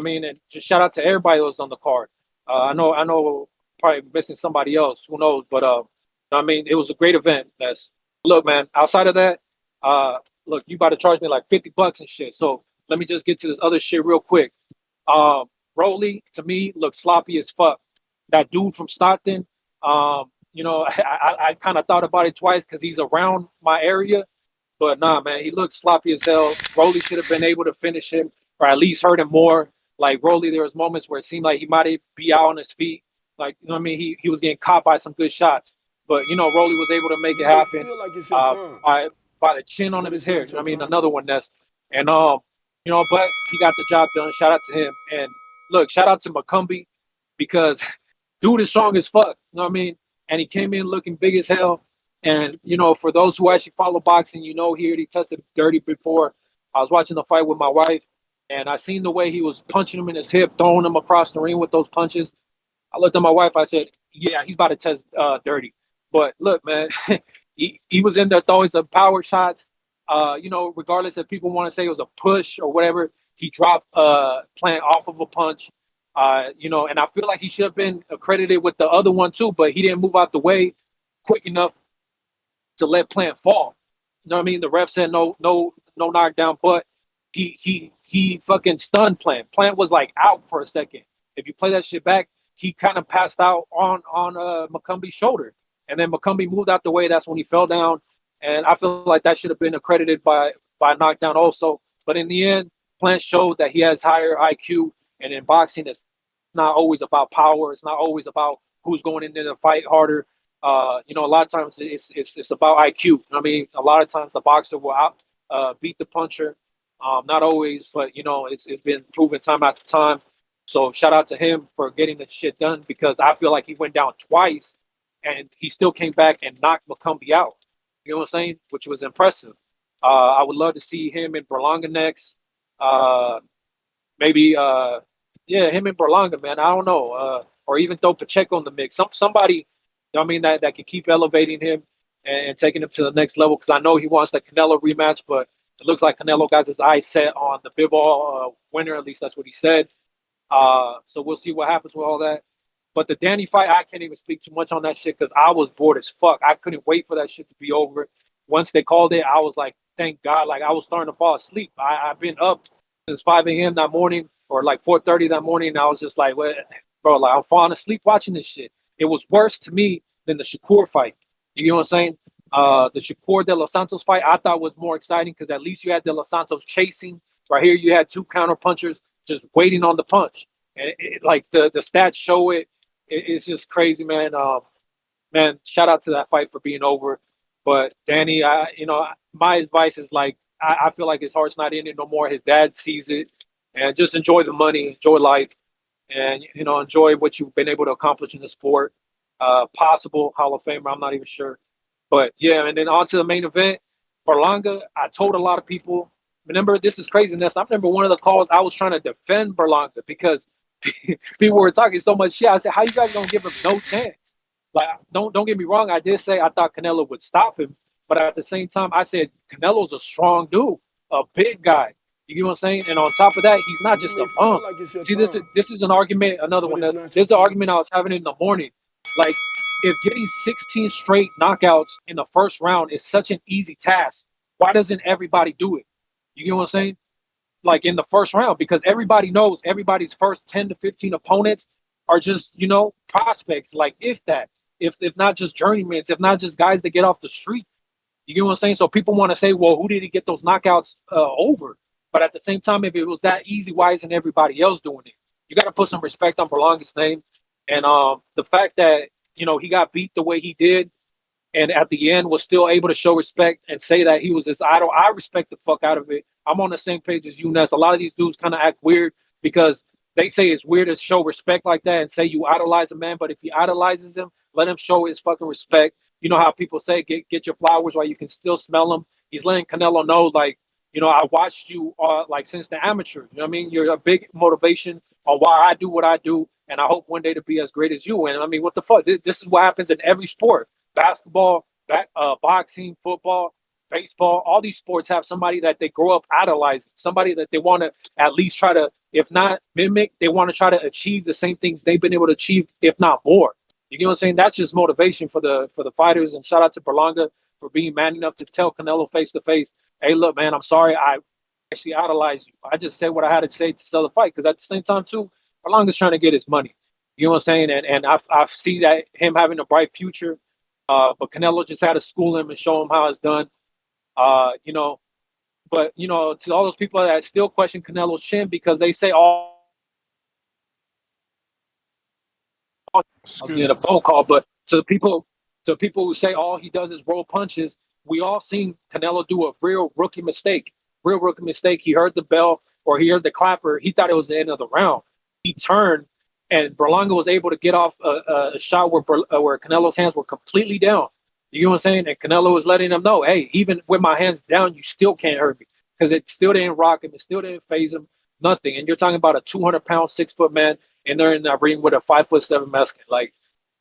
mean, and just shout out to everybody that was on the card. I know probably missing somebody else. Who knows? But I mean, it was a great event. Look, man, outside of that, look, you about to charge me like $50 and shit. So let me just get to this other shit real quick. Broly, to me, looked sloppy as fuck. That dude from Stockton, you know, I kind of thought about it twice because he's around my area. But nah, man, he looked sloppy as hell. Broly should have been able to finish him or at least hurt him more. Like Broly, there was moments where it seemed like he might be out on his feet. Like, you know what I mean? He was getting caught by some good shots. But Rolly was able to make it You may happen feel like it's your time, by the chin on but his it's hair. not your time. Another one that's and but he got the job done. Shout out to him. And look, shout out to McCumbee because dude is strong as fuck. You know what I mean? And he came in looking big as hell. And for those who actually follow boxing, he already tested dirty before. I was watching the fight with my wife, and I seen the way he was punching him in his hip, throwing him across the ring with those punches. I looked at my wife. I said, "Yeah, he's about to test dirty." But look, man, he was in there throwing some power shots. Regardless if people want to say it was a push or whatever, he dropped Plant off of a punch. And I feel like he should have been accredited with the other one too, but he didn't move out the way quick enough to let Plant fall. You know what I mean? The ref said no knockdown, but he fucking stunned Plant. Plant was like out for a second. If you play that shit back, he kind of passed out on McCumbie's shoulder, and then McCumbie moved out the way. That's when he fell down, and I feel like that should have been accredited by knockdown also. But in the end, Plant showed that he has higher IQ, and in boxing, it's not always about power. It's not always about who's going in there to fight harder. A lot of times it's about IQ. I mean, a lot of times the boxer will beat the puncher. Not always, but it's been proven time after time. So shout out to him for getting the shit done, because I feel like he went down twice and he still came back and knocked McCumbie out. You know what I'm saying? Which was impressive. I would love to see him in Berlanga next. Maybe him and Berlanga, man. I don't know. Or even throw Pacheco in the mix. Somebody, that could keep elevating him and taking him to the next level, because I know he wants the Canelo rematch, but it looks like Canelo got his eyes set on the Bivol winner. At least that's what he said. So we'll see what happens with all that. But the Danny fight, I can't even speak too much on that shit because I was bored as fuck. I couldn't wait for that shit to be over. Once they called it, I was like, thank God. Like, I was starting to fall asleep. I've been up since 5 a.m. that morning, or like 4:30 that morning. And I was just like, what, bro, like I'm falling asleep watching this shit. It was worse to me than the Shakur fight. You know what I'm saying? The Shakur De Los Santos fight I thought was more exciting because at least you had De Los Santos chasing. Right here, you had two counter punchers just waiting on the punch. And like the stats show it. It's just crazy, man. Man, shout out to that fight for being over. But Danny, my advice is like, I feel like his heart's not in it no more. His dad sees it, and just enjoy the money, enjoy life, and enjoy what you've been able to accomplish in the sport. Possible Hall of Famer, I'm not even sure. But yeah, and then on to the main event, Berlanga. I told a lot of people. Remember, this is craziness. I remember one of the calls I was trying to defend Berlanga because people were talking so much shit. I said, "How you guys gonna give him no chance?" Like, don't get me wrong. I did say I thought Canelo would stop him, but at the same time, I said Canelo's a strong dude, a big guy. You get what I'm saying? And on top of that, he's not You just may a feel bump. like it's your See, time, this is an argument. Another but one. it's not This your is the time. argument I was having in the morning. Like, if getting 16 straight knockouts in the first round is such an easy task, why doesn't everybody do it? You get what I'm saying? Like in the first round, because everybody knows everybody's first 10 to 15 opponents are just, prospects. Like if not just journeymen, if not just guys that get off the street. You get what I'm saying? So people want to say, well, who did he get those knockouts over? But at the same time, if it was that easy, why isn't everybody else doing it? You got to put some respect on Berlanga's name. And the fact that, he got beat the way he did, and at the end was still able to show respect and say that he was his idol, I respect the fuck out of it. I'm on the same page as you, Ness. A lot of these dudes kind of act weird because they say it's weird to show respect like that and say you idolize a man, but if he idolizes him, let him show his fucking respect. You know how people say get your flowers while you can still smell them. He's letting Canelo know, like, I watched you like since the amateur. You know what I mean? You're a big motivation on why I do what I do, and I hope one day to be as great as you. And I mean, what the fuck? This is what happens in every sport. Basketball, boxing, football, baseball, all these sports have somebody that they grow up idolizing, somebody that they want to at least try to, if not mimic, they want to try to achieve the same things they've been able to achieve, if not more. You get what I'm saying? That's just motivation for the fighters. And shout out to Berlanga for being man enough to tell Canelo face to face, "Hey, look, man, I'm sorry, I actually idolized you. I just said what I had to say to sell the fight." Because at the same time, too, Berlanga's trying to get his money. You know what I'm saying? And I see that him having a bright future. But Canelo just had to school him and show him how it's done. But to all those people that still question Canelo's chin because they say I was getting a phone call, but to the people To people who say all he does is roll punches, we all seen Canelo do a real rookie mistake. Real rookie mistake. He heard the bell or he heard the clapper. He thought it was the end of the round. He turned, and Berlanga was able to get off a shot where Canelo's hands were completely down. You know what I'm saying? And Canelo was letting him know, hey, even with my hands down, you still can't hurt me, because it still didn't rock him. It still didn't phase him. Nothing. And you're talking about a 200-pound, 6-foot man, and they're in that ring with a 5'7" Mexican. Like,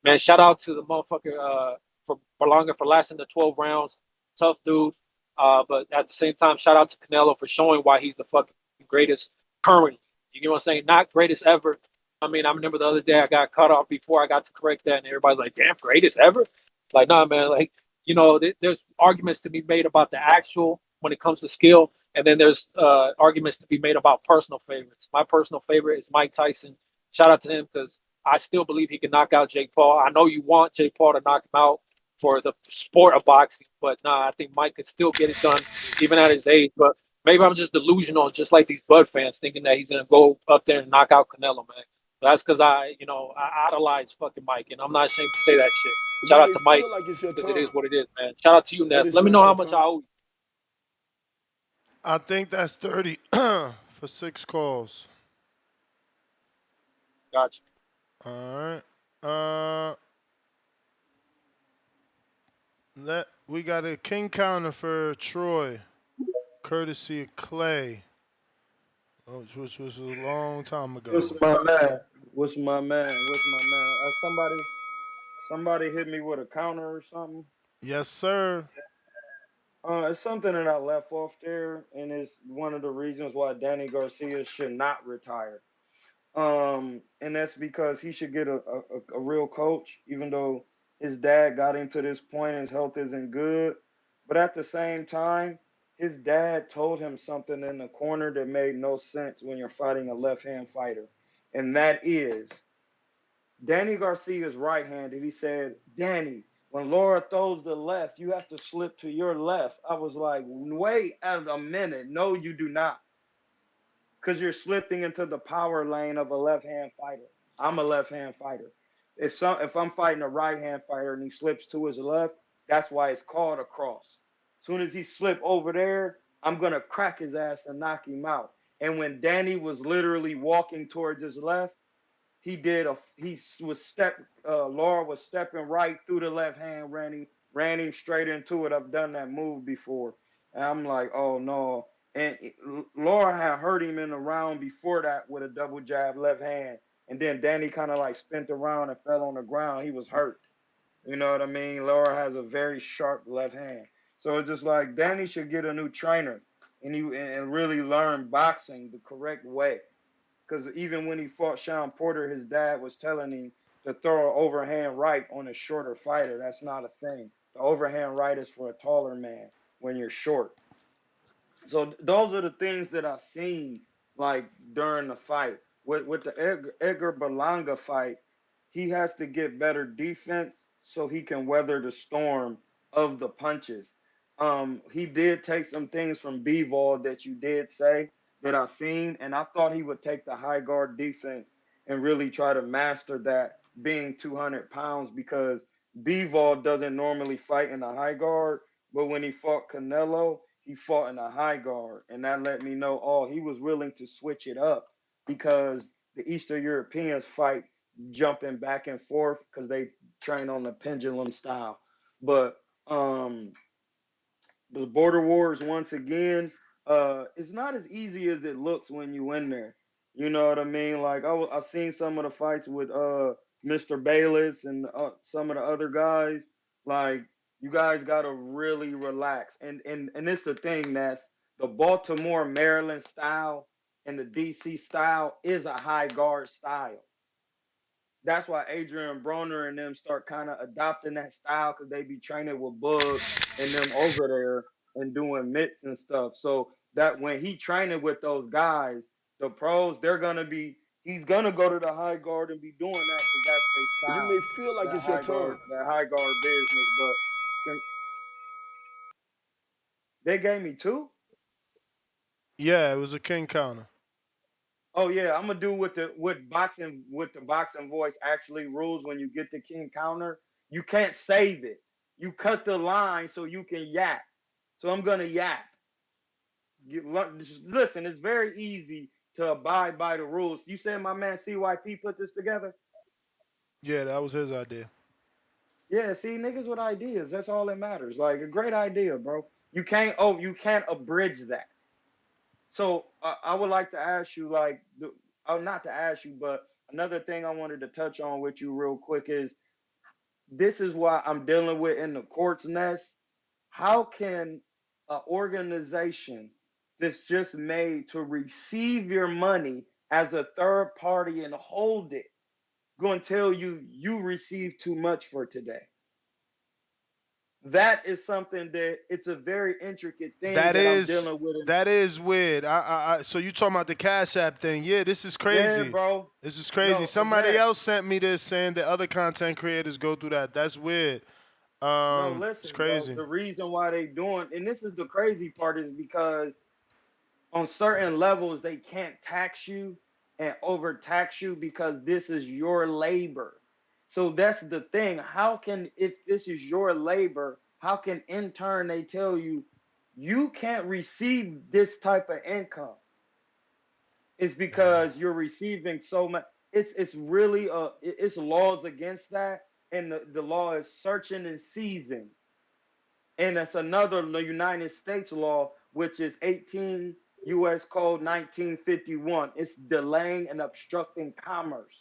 man, shout out to the motherfucker for Berlanga for lasting the 12 rounds. Tough dude. But at the same time, shout out to Canelo for showing why he's the fucking greatest currently. You know what I'm saying? Not greatest ever. I mean, I remember the other day I got cut off before I got to correct that, and everybody's like, damn, greatest ever? Like, nah, man. Like, you know, there's arguments to be made about the actual when it comes to skill, and then there's arguments to be made about personal favorites. My personal favorite is Mike Tyson. Shout out to him, because I still believe he can knock out Jake Paul. I know you want Jake Paul to knock him out for the sport of boxing, but nah, I think Mike could still get it done even at his age. But maybe I'm just delusional, just like these Bud fans, thinking that he's gonna go up there and knock out Canelo, man. That's because I idolize fucking Mike, and I'm not ashamed to say that shit. You Shout out may to Mike, feel like it's your because it is time, what it is, man. Shout out to you, but Ness. it's Let me not know your how much I time. owe you. I think that's 30 for 6 calls. Gotcha. All right. We got a king counter for Troy, courtesy of Clay, which was a long time ago. What's my man? What's my man? What's my man? Somebody hit me with a counter or something. Yes, sir. It's something that I left off there, and it's one of the reasons why Danny Garcia should not retire. And that's because he should get a real coach, even though his dad got him to this point, his health isn't good. But at the same time, his dad told him something in the corner that made no sense when you're fighting a left-hand fighter. And that is, Danny Garcia is right-handed. He said, Danny, when Lara throws the left, you have to slip to your left. I was like, wait a minute. No, you do not. Because you're slipping into the power lane of a left-hand fighter. I'm a left-hand fighter. If I'm fighting a right-hand fighter and he slips to his left, that's why it's called a cross. As soon as he slip over there, I'm gonna crack his ass and knock him out. And when Danny was literally walking towards his left, Lara was stepping right through the left hand, ran him straight into it. I've done that move before. And I'm like, oh no. And Lara had hurt him in the round before that with a double jab left hand. And then Danny kind of like spent around and fell on the ground. He was hurt. You know what I mean? Lara has a very sharp left hand. So it's just like Danny should get a new trainer and really learn boxing the correct way. Because even when he fought Sean Porter, his dad was telling him to throw an overhand right on a shorter fighter. That's not a thing. The overhand right is for a taller man when you're short. So those are the things that I've seen like during the fight. With the Edgar Berlanga fight, he has to get better defense so he can weather the storm of the punches. He did take some things from Bivol that you did say that I've seen, and I thought he would take the high guard defense and really try to master that being 200 pounds, because Bivol doesn't normally fight in the high guard, but when he fought Canelo, he fought in a high guard, and that let me know, oh, he was willing to switch it up because the Eastern Europeans fight jumping back and forth because they train on the pendulum style. But the border wars, once again, it's not as easy as it looks when you in there. You know what I mean? Like I've seen some of the fights with Mr. Bayless and some of the other guys. Like, you guys gotta really relax. And it's the thing, that's the Baltimore, Maryland style and the DC style is a high guard style. That's why Adrian Broner and them start kind of adopting that style, because they be training with Bug and them over there and doing mitts and stuff. So that when he training with those guys, the pros, he's gonna go to the high guard and be doing that because that's their You style, may feel like it's your time. that high guard business. But they gave me two. Yeah, it was a king counter. Oh yeah, I'm gonna do what the boxing voice actually rules when you get the king counter. You can't save it. You cut the line so you can yap. So I'm gonna yap. Listen, it's very easy to abide by the rules. You said my man CYP put this together? Yeah, that was his idea. Yeah, see, niggas with ideas, that's all that matters. Like, a great idea, bro. You can't abridge that. So I would like to ask you, like, not to ask you, but another thing I wanted to touch on with you real quick is, this is why I'm dealing with in the courts nest. How can an organization that's just made to receive your money as a third party and hold it going to tell you you received too much for today? That is something that it's a very intricate thing that I'm dealing with. That is weird. So you talking about the Cash App thing? Yeah, this is crazy. Yeah, bro. This is crazy. No, Somebody else sent me this saying that other content creators go through that. That's weird. No, listen, It's crazy. bro. The reason why they doing, and this is the crazy part, is because on certain levels they can't tax you and overtax you because this is your labor. So that's the thing. How can, if this is your labor, how can in turn they tell you you can't receive this type of income? It's because you're receiving so much. It's really it's laws against that, and the law is searching and seizing. And that's another United States law, which is 18 U.S. Code 1951. It's delaying and obstructing commerce.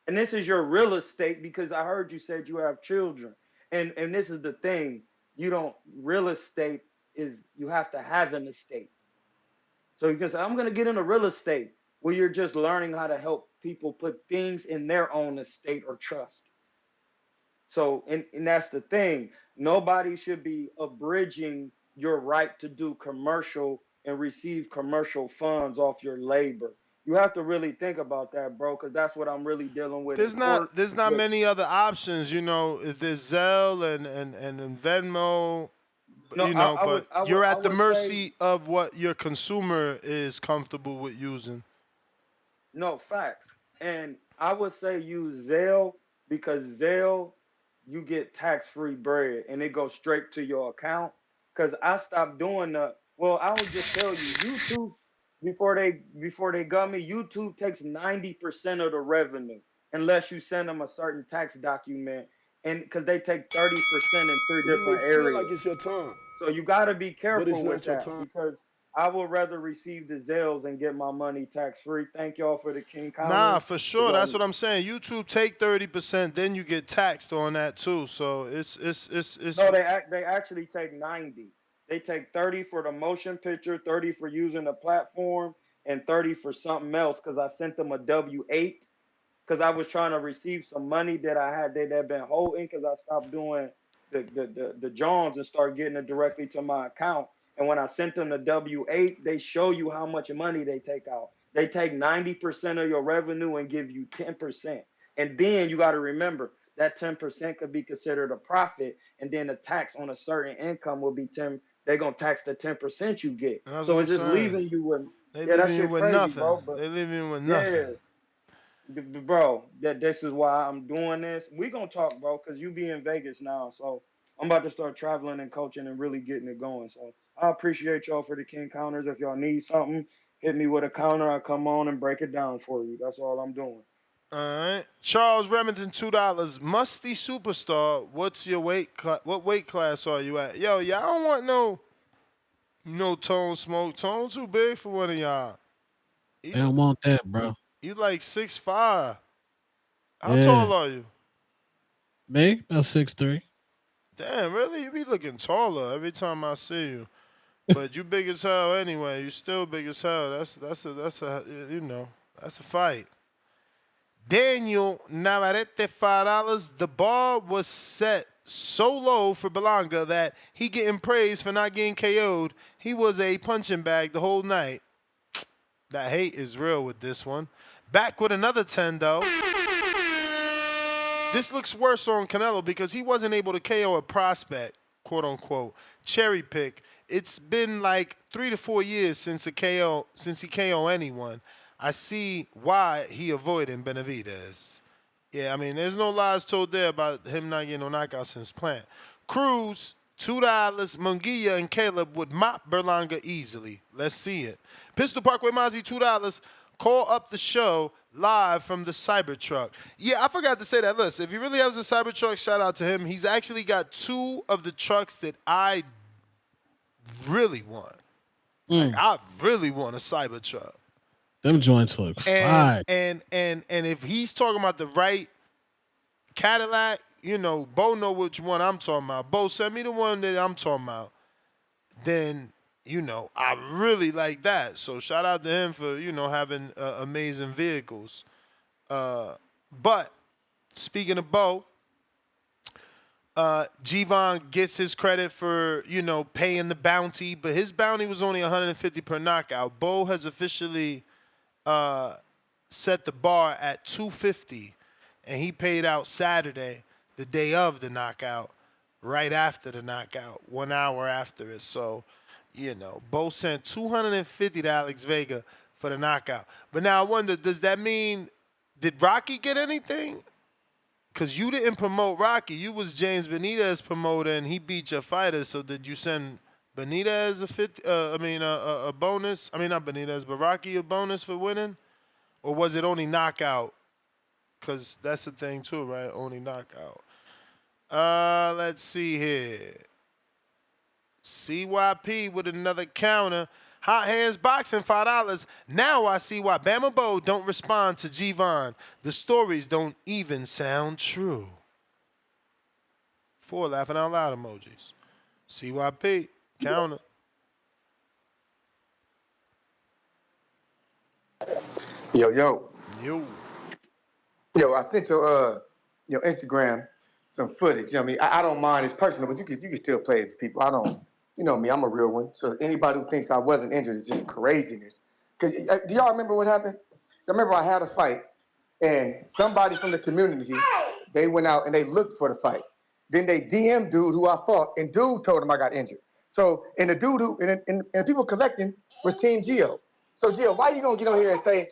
And this is your real estate, because I heard you said you have children. And this is the thing. Real estate is, you have to have an estate. So you can say, I'm going to get into real estate. Well, you're just learning how to help people put things in their own estate or trust. So, and that's the thing. Nobody should be abridging your right to do commercial and receive commercial funds off your labor. You have to really think about that, bro, because that's what I'm really dealing with. There's not many other options, you know. There's Zelle and Venmo, No, but you're at the mercy of what your consumer is comfortable with using. No, facts. And I would say use Zelle, because Zelle, you get tax-free bread and it goes straight to your account. Because I stopped doing the, well, I would just tell you, YouTube, before they got me, YouTube takes 90% of the revenue unless you send them a certain tax document, and because they take 30% in three different You may feel areas. like it's your time. So you got to be careful it's not with your that, time. because I would rather receive the Zelles and get my money tax-free. Thank y'all for the King Counters. Nah, for sure. That's what I'm saying. YouTube take 30%, then you get taxed on that too. So it's. No, they actually take 90. They take 30 for the motion picture, 30 for using the platform, and 30 for something else, because I sent them a W-8 because I was trying to receive some money that I had that had been holding, because I stopped doing the Jones and started getting it directly to my account. And when I sent them the W-8, they show you how much money they take out. They take 90% of your revenue and give you 10%. And then you got to remember that 10% could be considered a profit, and then the tax on a certain income will be 10. They're gonna tax the 10% you get. That's so what it's I'm just saying. leaving you with Leaving you with crazy, nothing. bro. But They leaving you with nothing. bro, this is why I'm doing this. We gonna talk, bro, because you be in Vegas now, so I'm about to start traveling and coaching and really getting it going. So I appreciate y'all for the King Counters. If y'all need something, hit me with a counter. I come on and break it down for you. That's all I'm doing. All right, Charles Remington, $2. Musty superstar. What's your weight? What weight class are you at? Yo, y'all don't want no Tone Smoke. Tone too big for one of y'all. They don't want that, bro. You like 6'5". How tall are you? Me? About 6'3". Damn, really? You be looking taller every time I see you. But you big as hell anyway. You still big as hell. That's a you know, that's a fight. Daniel Navarrete, $5. The bar was set so low for Berlanga that he getting praised for not getting KO'd. He was a punching bag the whole night. That hate is real with this one. Back with another 10, though. This looks worse on Canelo because he wasn't able to KO a prospect, quote unquote, cherry pick. It's been like 3 to 4 years since he KO anyone. I see why he avoiding Benavidez. Yeah, I mean, there's no lies told there about him not getting no knockouts since Plant. Cruz, $2. Munguia and Caleb would mop Berlanga easily. Let's see it. Pistol Parkway Mozzie, $2. Call up the show live from the Cybertruck. Yeah, I forgot to say that. Listen, if he really has a Cybertruck, shout out to him. He's actually got 2 of the trucks that I really want. Like, I really want a Cybertruck. Them joints look fire. And if he's talking about the right Cadillac, you know, Bo know which one I'm talking about. Bo, send me the one that I'm talking about. Then, you know, I really like that. So shout out to him for, you know, having amazing vehicles. But speaking of Bo, G-Von gets his credit for, you know, paying the bounty, but his bounty was only $150 per knockout. Bo has officially set the bar at $250, and he paid out Saturday, the day of the knockout, right after the knockout, 1 hour after it. So, you know, Bo sent $250 to Alex Vega for the knockout. But now I wonder, does that mean, did Rocky get anything? Because you didn't promote Rocky. You was James Benitez promoter, and he beat your fighter. So did you send Benitez a bonus? I mean, not Benitez, but Rocky a bonus for winning? Or was it only knockout? Because that's the thing too, right? Only knockout. Let's see here. CYP with another counter. Hot Hands Boxing, $5. Now I see why Bama Bo don't respond to G-Von. The stories don't even sound true. 4 laughing out loud emojis. CYP, counter. Yo. Yo, I sent your Instagram some footage. You know what I mean? I don't mind. It's personal, but you can still play it for people. I don't. You know me, I'm a real one. So anybody who thinks I wasn't injured is just craziness. Cause do y'all remember what happened? I remember I had a fight, and somebody from the community, they went out and they looked for the fight. Then they DM'd dude who I fought, and dude told him I got injured. So, and the dude who, and people collecting was Team Gio. So Gio, why you gonna get on here and say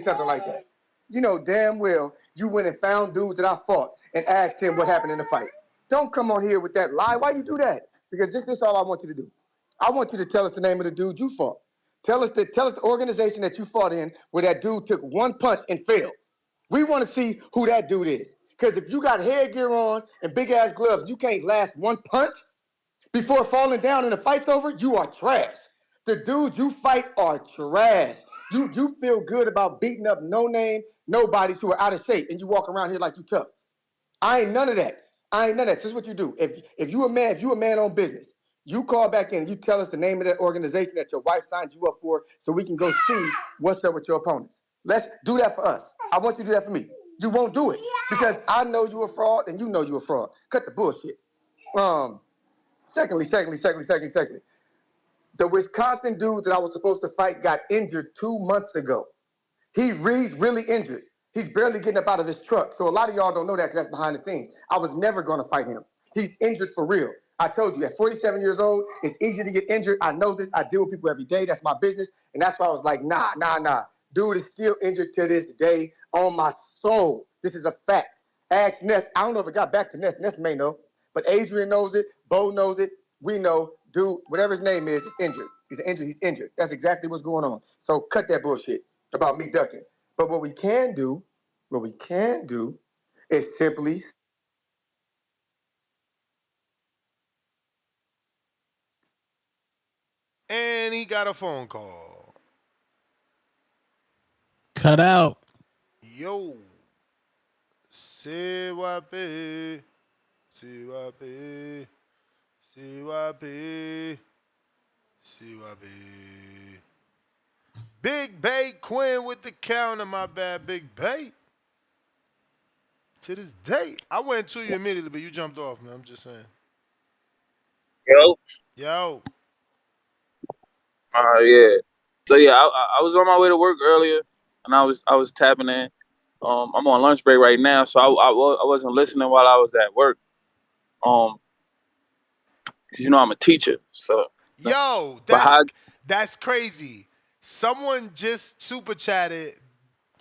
something like that? You know damn well you went and found dude that I fought and asked him what happened in the fight. Don't come on here with that lie. Why you do that? Because this is all I want you to do. I want you to tell us the name of the dude you fought. Tell us the organization that you fought in where that dude took one punch and failed. We want to see who that dude is. Because if you got headgear on and big ass gloves, you can't last one punch before falling down and the fight's over, you are trash. The dudes you fight are trash. You feel good about beating up nobodies who are out of shape, and you walk around here like you tough. I ain't none of that. This is what you do. If you a man on business, you call back in and you tell us the name of that organization that your wife signed you up for so we can go see what's up with your opponents. Let's do that for us. I want you to do that for me. You won't do it because I know you a fraud and you know you a fraud. Cut the bullshit. Secondly, the Wisconsin dude that I was supposed to fight got injured 2 months ago. He's really injured. He's barely getting up out of his truck. So a lot of y'all don't know that because that's behind the scenes. I was never going to fight him. He's injured for real. I told you, at 47 years old, it's easy to get injured. I know this. I deal with people every day. That's my business. And that's why I was like, nah. Dude is still injured to this day on my soul. This is a fact. Ask Ness. I don't know if it got back to Ness. Ness may know. But Adrian knows it. Bo knows it. We know. Dude, whatever his name is injured. He's injured. That's exactly what's going on. So cut that bullshit about me ducking. But what we can do is simply and he got a phone call. Cut out. Yo. CYP. Big Bay Quinn with the counter, my bad, Big Bay. To this day, I went to you immediately, but you jumped off, man. I'm just saying. Yo. Yeah. So yeah, I was on my way to work earlier, and I was tapping in. I'm on lunch break right now, so I wasn't listening while I was at work. Cause you know I'm a teacher, so. Yo, that's crazy. Someone just super chatted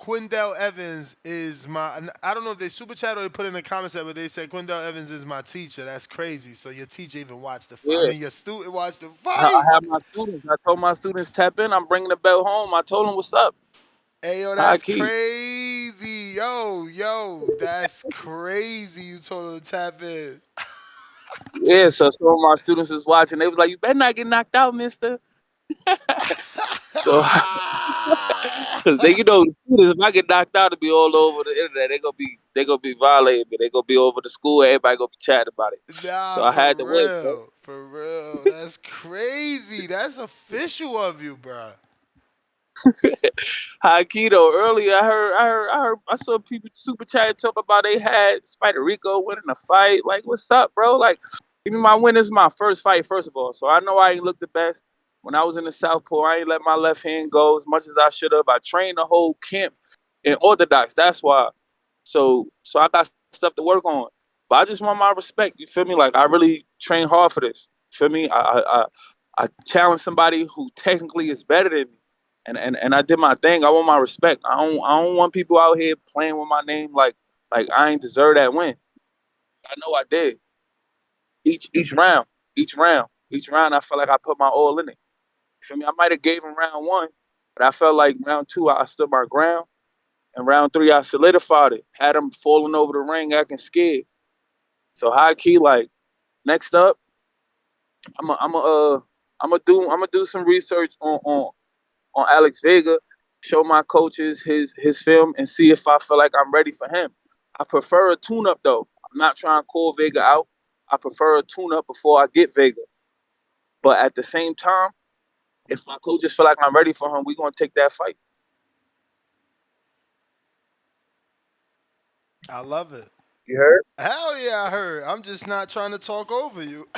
Quindell Evans is my. I don't know if they super chat or they put in the comments that, but they said Quindell Evans is my teacher. That's crazy. So your teacher even watched the fight. I Yeah. mean, your student watched the I fight. have my students. I told my students tap in. I'm bringing the belt home. I told them what's up. Hey, yo, High that's key. crazy. Yo, that's crazy. You told him to tap in. Yeah, so some of my students was watching. They was like, "You better not get knocked out, Mister." So, cause they, the students, if I get knocked out, to be all over the internet. They gonna be violating me. They gonna be over the school. Everybody gonna be chatting about it. So Nah, I for had to win, bro. real. For real. That's crazy. That's official of you, bro. High key though. Earlier, I saw people super chat talk about they had Spider Rico winning a fight. Like, what's up, bro? Like, give me my win. This is my first fight, first of all. So I know I ain't looked the best. When I was in the Southpaw, I ain't let my left hand go as much as I should have. I trained the whole camp in Orthodox. That's why. So I got stuff to work on. But I just want my respect. You feel me? Like, I really train hard for this. You feel me? I challenge somebody who technically is better than me. And I did my thing. I want my respect. I don't want people out here playing with my name like I ain't deserve that win. I know I did. Each round, I felt like I put my all in it. You feel me? I might have gave him round 1, but I felt like round 2 I stood my ground, and round 3 I solidified it. Had him falling over the ring, acting scared. So high key, like, next up, I'm gonna do some research on Alex Vega, show my coaches his film, and see if I feel like I'm ready for him. I prefer a tune-up, though. I'm not trying to call Vega out. I prefer a tune-up before I get Vega. But at the same time, if my coaches feel like I'm ready for him, we're going to take that fight. I love it. You heard? Hell yeah, I heard. I'm just not trying to talk over you.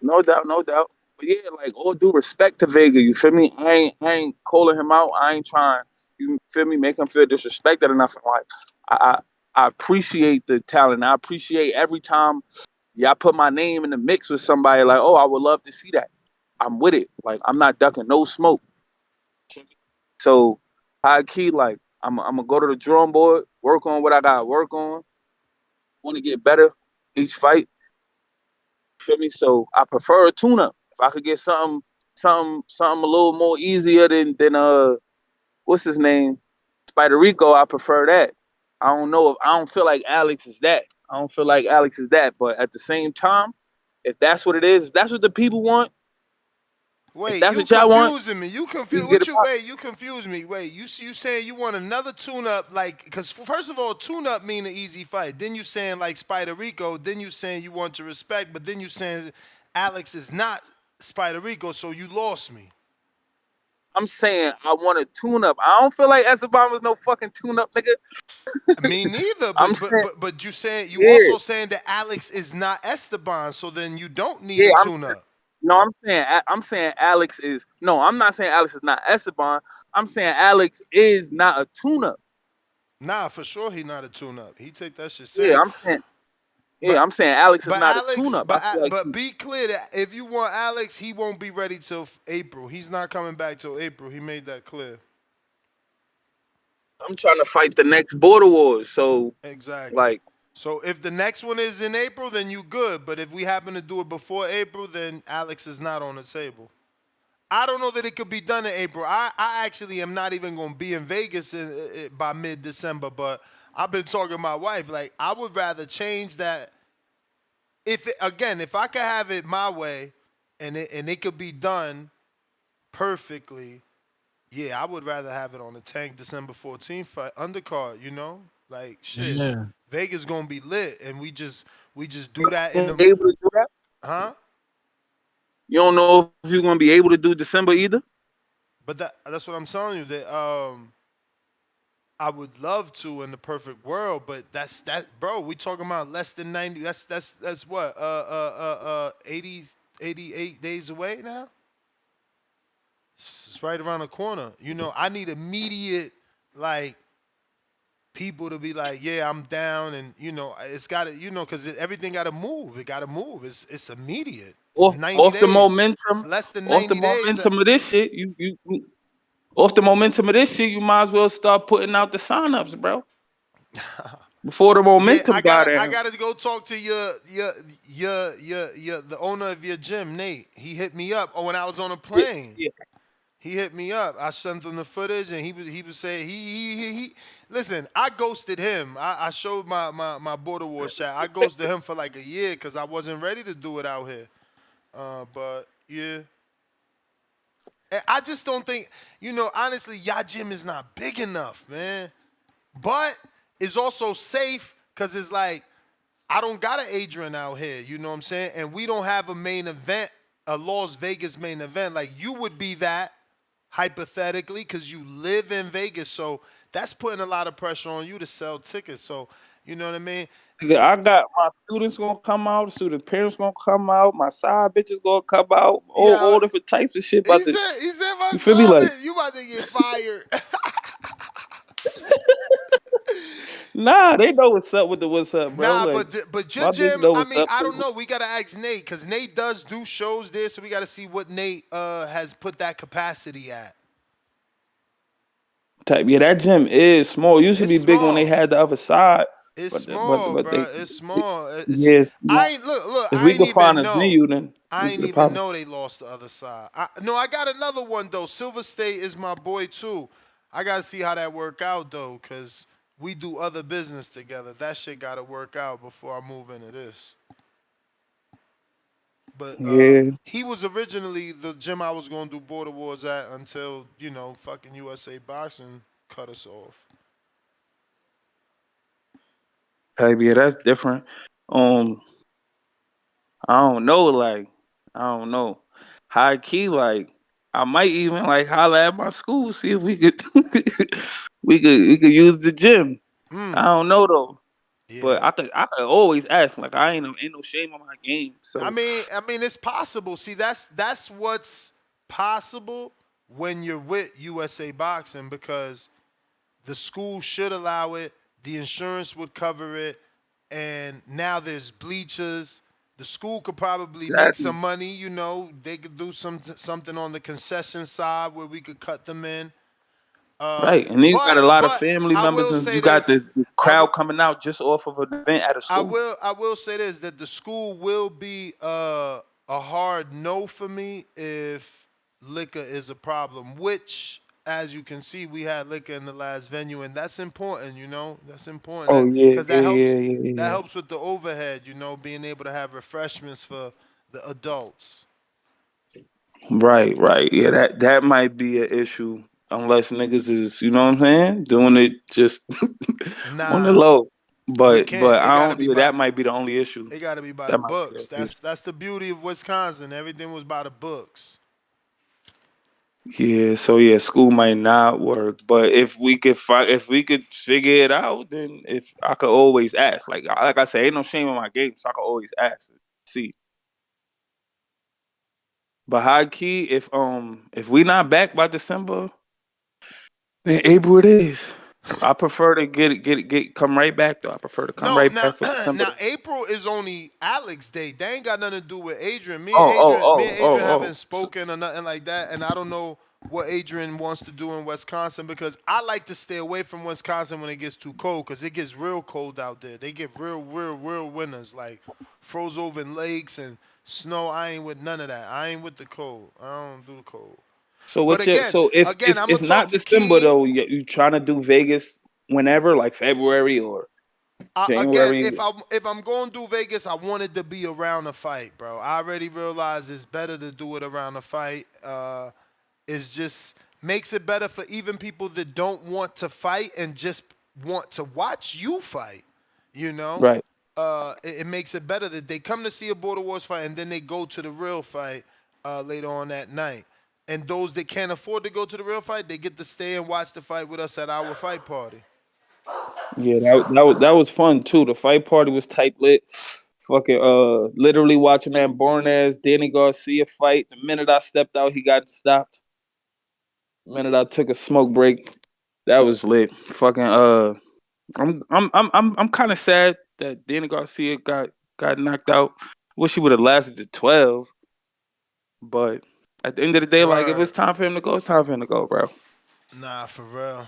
No doubt, no doubt. But yeah, like, all due respect to Vega, you feel me? I ain't calling him out. I ain't trying, you feel me, make him feel disrespected or nothing. Like, I appreciate the talent. I appreciate every time y'all put my name in the mix with somebody, like, oh, I would love to see that. I'm with it. Like, I'm not ducking no smoke. So high key, like, I'm gonna go to the drawing board, work on what I gotta work on. Want to get better each fight. Feel me? So I prefer a tune-up. If I could get something a little more easier than what's his name, Spider Rico, I prefer that. I don't feel like Alex is that. But at the same time, if that's what it is, if that's what the people want, if Wait, that's you what y'all want, confusing me. You we confuse can get what it you up. wait, you confuse me. Wait, you saying you want another tune-up, like, because first of all, tune-up mean an easy fight. Then you saying like Spider Rico, then you saying you want your respect, but then you saying Alex is not Spider Rico, so you lost me. I'm saying I want a tune-up. I don't feel like Esteban was no fucking tune-up, nigga. Me neither, I'm but saying, you saying you yeah, also saying that Alex is not Esteban, so then you don't need yeah. a tune-up. I'm saying Alex is no. I'm not saying Alex is not Esteban. I'm saying Alex is not a tune-up. Nah, for sure he not a tune-up. He take that shit Yeah, serious. I'm saying Alex is But not a Alex, tune-up. I feel like but be clear that if you want Alex, he won't be ready till April. He's not coming back till April. He made that clear. I'm trying to fight the next Border Wars. So, Exactly. like, So if the next one is in April, then you good. But if we happen to do it before April, then Alex is not on the table. I don't know that it could be done in April. I actually am not even going to be in Vegas by mid-December, but I've been talking to my wife. Like, I would rather change that. If I could have it my way and it could be done perfectly, yeah, I would rather have it on the Tank December 14th fight, undercard, Like, shit. Yeah. Vegas going to be lit, and we just do that in the... able to do that? Huh? You don't know if you're gonna be able to do December either. But that's what I'm telling you. That I would love to in the perfect world, but that's bro. We talking about less than 90. That's what 80, 88 days away now. It's right around the corner. I need immediate like people to be like, yeah, I'm down, and it's got to, because everything got to move. It got to move. It's immediate. It's 90 Off the days. momentum, It's less than off the 90 days. momentum of this shit, you off the momentum of this shit, you might as well start putting out the signups, bro. Before the momentum got I in. gotta go talk to the owner of your gym, Nate. He hit me up. Oh, when I was on a plane. Yeah. He hit me up. I sent him the footage, and he was saying he listen. I ghosted him. I showed my Border Wars chat. I ghosted him for like a year because I wasn't ready to do it out here. But yeah, and I just don't think honestly, y'all gym is not big enough, man. But it's also safe because it's like I don't got an Adrian out here. You know what I'm saying? And we don't have a main event, a Las Vegas main event. Like you would be that. Hypothetically, because you live in Vegas, so that's putting a lot of pressure on you to sell tickets. So, you know what I mean? I got my students gonna come out, student parents gonna come out, my side bitches gonna come out, all different types of shit. He said my you feel me? side Like, bitch, you about to get fired. nah, they know what's up with the what's up, bro. Nah, Like, but your my bitch gym, know I what's mean, up. I don't know. We gotta ask Nate because Nate does do shows there, so we gotta see what Nate has put that capacity at. Type, yeah, that gym is small. It used to be big when they had the other side. It's but small, they, bro. It's small. yeah, it's small. I ain't look. If I we ain't could find even a know. venue, then I we ain't could even probably. know they lost the other side. I got another one though. Silver State is my boy too. I gotta see how that work out though, cause we do other business together. That shit gotta work out before I move into this. But Yeah. he was originally the gym I was gonna do Border Wars at until fucking USA Boxing cut us off. Type, yeah, that's different. I don't know, like, I don't know. High key, like, I might even like holler at my school, see if we could we could use the gym. I don't know though. But Yeah. I could always ask. Like, I ain't no shame on my game. I So mean, it's possible. See, that's what's possible when you're with USA Boxing because the school should allow it, the insurance would cover it, and now there's bleachers. The school could probably make exactly. some money. They could do something on the concession side where we could cut them in. Right. And then you got a lot of But family I members will and say you got this. the crowd coming out just off of an event at a school. I will say this that the school will be a hard no for me if liquor is a problem, which as you can see we had liquor in the last venue and that's important, That's important Oh yeah, because yeah, yeah, yeah, that yeah. helps with the overhead, being able to have refreshments for the adults. Right, right. Yeah, that might be an issue unless niggas is, you know what I'm saying, doing it just on the Nah, low. you But can't. It I got to don't. be Yeah, by that might be the only issue. the That might be books. the issue. That's the beauty of Wisconsin. Everything was by the books. Yeah. So yeah, school might not work, but if we could if we could figure it out, then if I could always ask. Like I said, ain't no shame in my game, so I could always ask. See. But high key, if we not back by December, then April it is. I prefer to get come right back though. I prefer to come No, right now back for December. April is only Alex Day. They ain't got nothing to do with Adrian. Me and Adrian haven't spoken or nothing like that, and I don't know what Adrian wants to do in Wisconsin because I like to stay away from Wisconsin when it gets too cold because it gets real cold out there. They get real winters like froze over in lakes and snow. I ain't with none of that. I ain't with the cold. I don't do the cold. So But what's your again, so if I'm gonna talk not to December Keen. though, you trying to do Vegas whenever, like February or Again, January? if I'm going to do Vegas, I want it to be around the fight, bro. I already realize it's better to do it around the fight. It's just makes it better for even people that don't want to fight and just want to watch you fight. Right. It makes it better that they come to see a Border Wars fight and then they go to the real fight later on that night. And those that can't afford to go to the real fight, they get to stay and watch the fight with us at our fight party. Yeah, that was fun too. The fight party was tight lit. Fucking literally watching that born ass Danny Garcia fight. The minute I stepped out, he got stopped. The minute I took a smoke break, that was lit. Fucking I'm kind of sad that Danny Garcia got knocked out. Wish he would have lasted to 12. But at the end of the day, like if Word. it's time for him to go, it's time for him to go, bro. Nah, for real.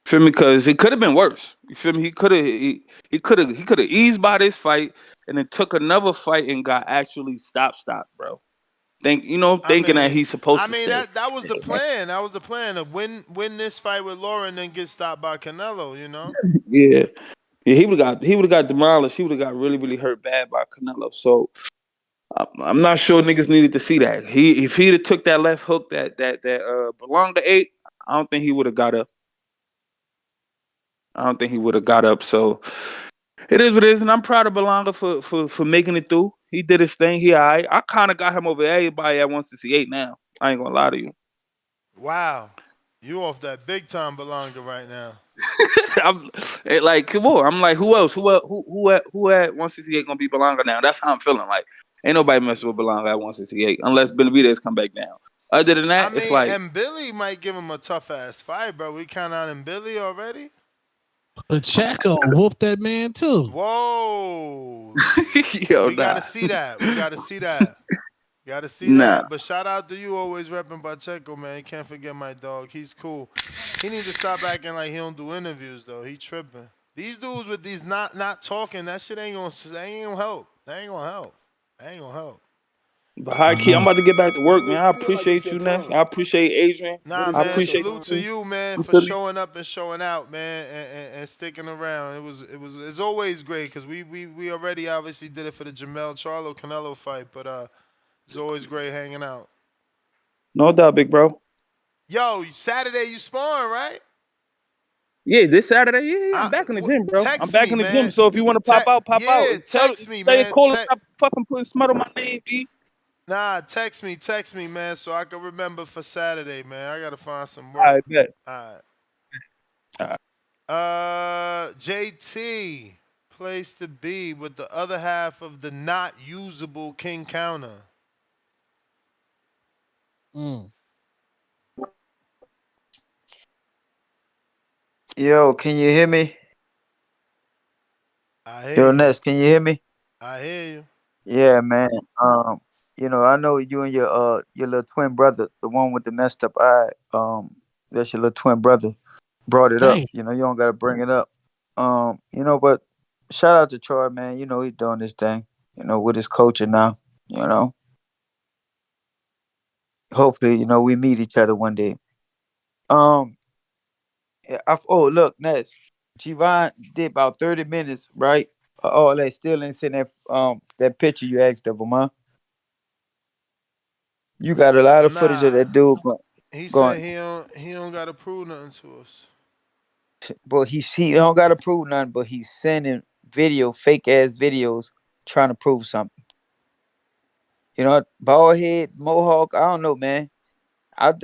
Feel me? Because it could have been worse. You feel me? He could have eased by this fight and then took another fight and got actually stop, bro. Thinking that he's supposed I to mean stay. that was the plan. That was the plan to win this fight with Lara and then get stopped by Canelo. You know. Yeah. Yeah, he would have got demolished. He would have got really, really hurt bad by Canelo. So I'm not sure niggas needed to see that. If he'd have took that left hook that Berlanga ate, I don't think he would have got up. I don't think he would have got up. So it is what it is, and I'm proud of Berlanga for making it through. He did his thing. He all right. I kind of got him over everybody at 168 now. I ain't gonna lie to you. Wow, you off that big time Berlanga right now. I'm like, come on. I'm like, who else? Who at 168 gonna be Berlanga now? That's how I'm feeling. Like, ain't nobody messing with Berlanga at 168 unless Benavidez come back down. Other than that, I it's mean, like, and Billy might give him a tough ass fight, bro. We count on Billy already. Pacheco whooped that man too. Whoa. yo, we gotta see that. We gotta see that. Gotta see nah. that. But shout out to you always repping Pacheco, man. You can't forget my dog. He's cool. He need to stop acting like he don't do interviews though. He tripping. These dudes with these not talking, that shit ain't gonna help. That ain't gonna help. That ain't gonna help. But high key, I'm about to get back to work, You man. may I feel like it's appreciate your you, Ness. time. I appreciate Adrian. Nah, I man. appreciate Salute to you, man, you. for showing up and showing out, man, and sticking around. It's always great because we already obviously did it for the Jamel Charlo Canelo fight, but it's always great hanging out. No doubt, big bro. Yo, Saturday you sparring, right? Yeah, this Saturday, yeah, I'm back in the gym, bro. I'm Text back me, in the gym. man. So if you want to pop out, pop out. Yeah, text me, Stay man. cool and stop fucking putting smut on my name, B. Nah, text me, man, so I can remember for Saturday, man. I gotta find some All work. right, bet. All All right. JT, place to be with the other half of the not usable King Counter. Yo, can you hear me? I hear Yo, you. Ness, can you hear me? I hear you. Yeah, man. I know you and your little twin brother, the one with the messed up eye. That's your little twin brother. Brought it up. Dang. You don't gotta bring it up. But shout out to Troy, man. He's doing this thing. With his coaching now. Hopefully, we meet each other one day. Look, Ness. Javon did about 30 minutes, right? Oh, they still ain't seen that picture you asked of him, huh? You got a lot of footage of Nah. that dude He said going. he don't gotta prove nothing to us. But he don't gotta prove nothing, but he's sending fake ass videos trying to prove something. Bald head, mohawk, I don't know, man. I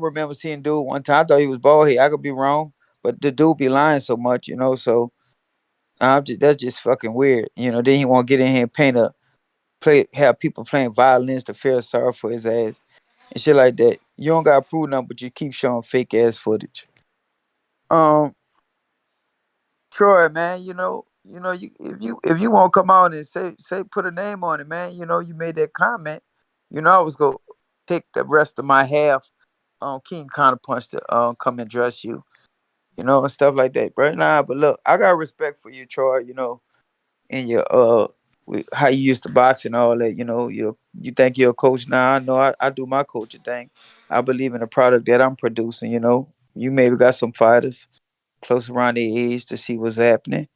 remember seeing dude one time. I thought he was bald head. I could be wrong, but the dude be lying so much, so that's just fucking weird. Then he want to get in here and have people playing violins to feel sorry for his ass and shit like that. You don't gotta prove nothing, but you keep showing fake ass footage. Troy, man, if you want to come on and say put a name on it, man. You made that comment. I was gonna pick the rest of my half King Counterpunch to come and dress you, and stuff like that. But nah, but look, I got respect for you, Troy. And your how you used to box and all that. You think you're a coach now. I know I do my coaching thing. I believe in the product that I'm producing. You maybe got some fighters close around their age to see what's happening.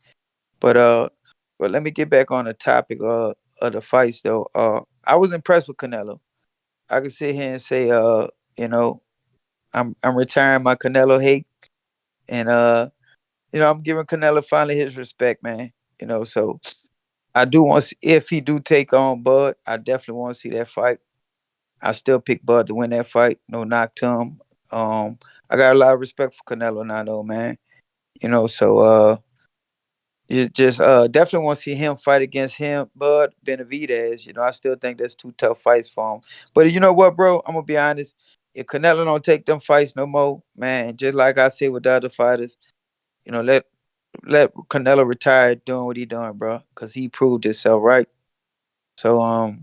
But let me get back on the topic of the fights though. I was impressed with Canelo. I can sit here and say, I'm retiring my Canelo hate, and I'm giving Canelo finally his respect, man. So I do want to see, if he do take on Bud, I definitely want to see that fight. I still pick Bud to win that fight. No knock to him. I got a lot of respect for Canelo now, though, man. So you just definitely want to see him fight against him, Bud Benavidez. I still think that's two tough fights for him. But you know what, bro? I'm gonna be honest. If Canelo don't take them fights no more, man, just like I said with the other fighters, let Canelo retire doing what he doing, bro, because he proved himself, right? So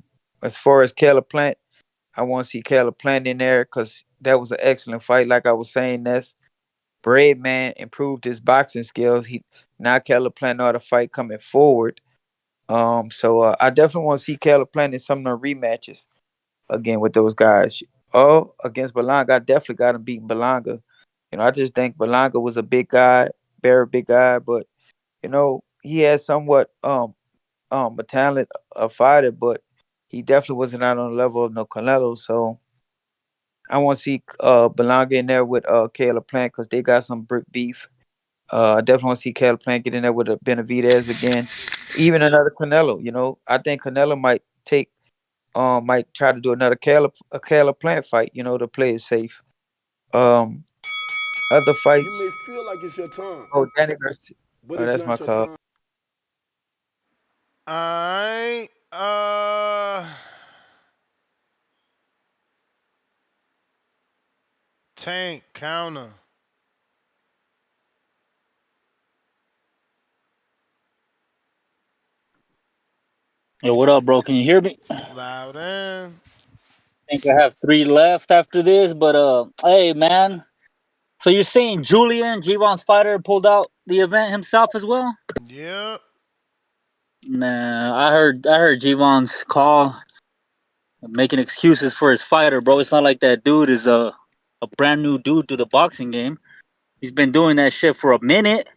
as far as Caleb Plant, I want to see Caleb Plant in there because that was an excellent fight. Like I was saying, that's Bread Man improved his boxing skills. He now Caleb planning on the fight coming forward. So I definitely want to see Caleb planning some of the rematches again with those guys. Oh, against Berlanga, I definitely got him beating Berlanga. I just think Berlanga was a big guy, very big guy, but he had somewhat a talent, a fighter, but he definitely wasn't out on the level of no Canelo. So I want to see Berlanga in there with Caleb Plant because they got some brick beef. I definitely want to see Caleb Plant get in there with a Benavidez again, even another Canelo. I think Canelo might try to do another Caleb Plant fight. To play it safe. Other fights. You may feel like it's your time, Oh, Danny Garcia. but Oh, it's that's my not your call. time. All right. Tank counter. Yo, what up, bro? Can you hear me? Loud in. I think I have 3 left after this, but hey, man. So you're saying Julian, Javon's fighter, pulled out the event himself as well? Yep. Nah, I heard Javon's call making excuses for his fighter, bro. It's not like that dude is a brand new dude to the boxing game. He's been doing that shit for a minute.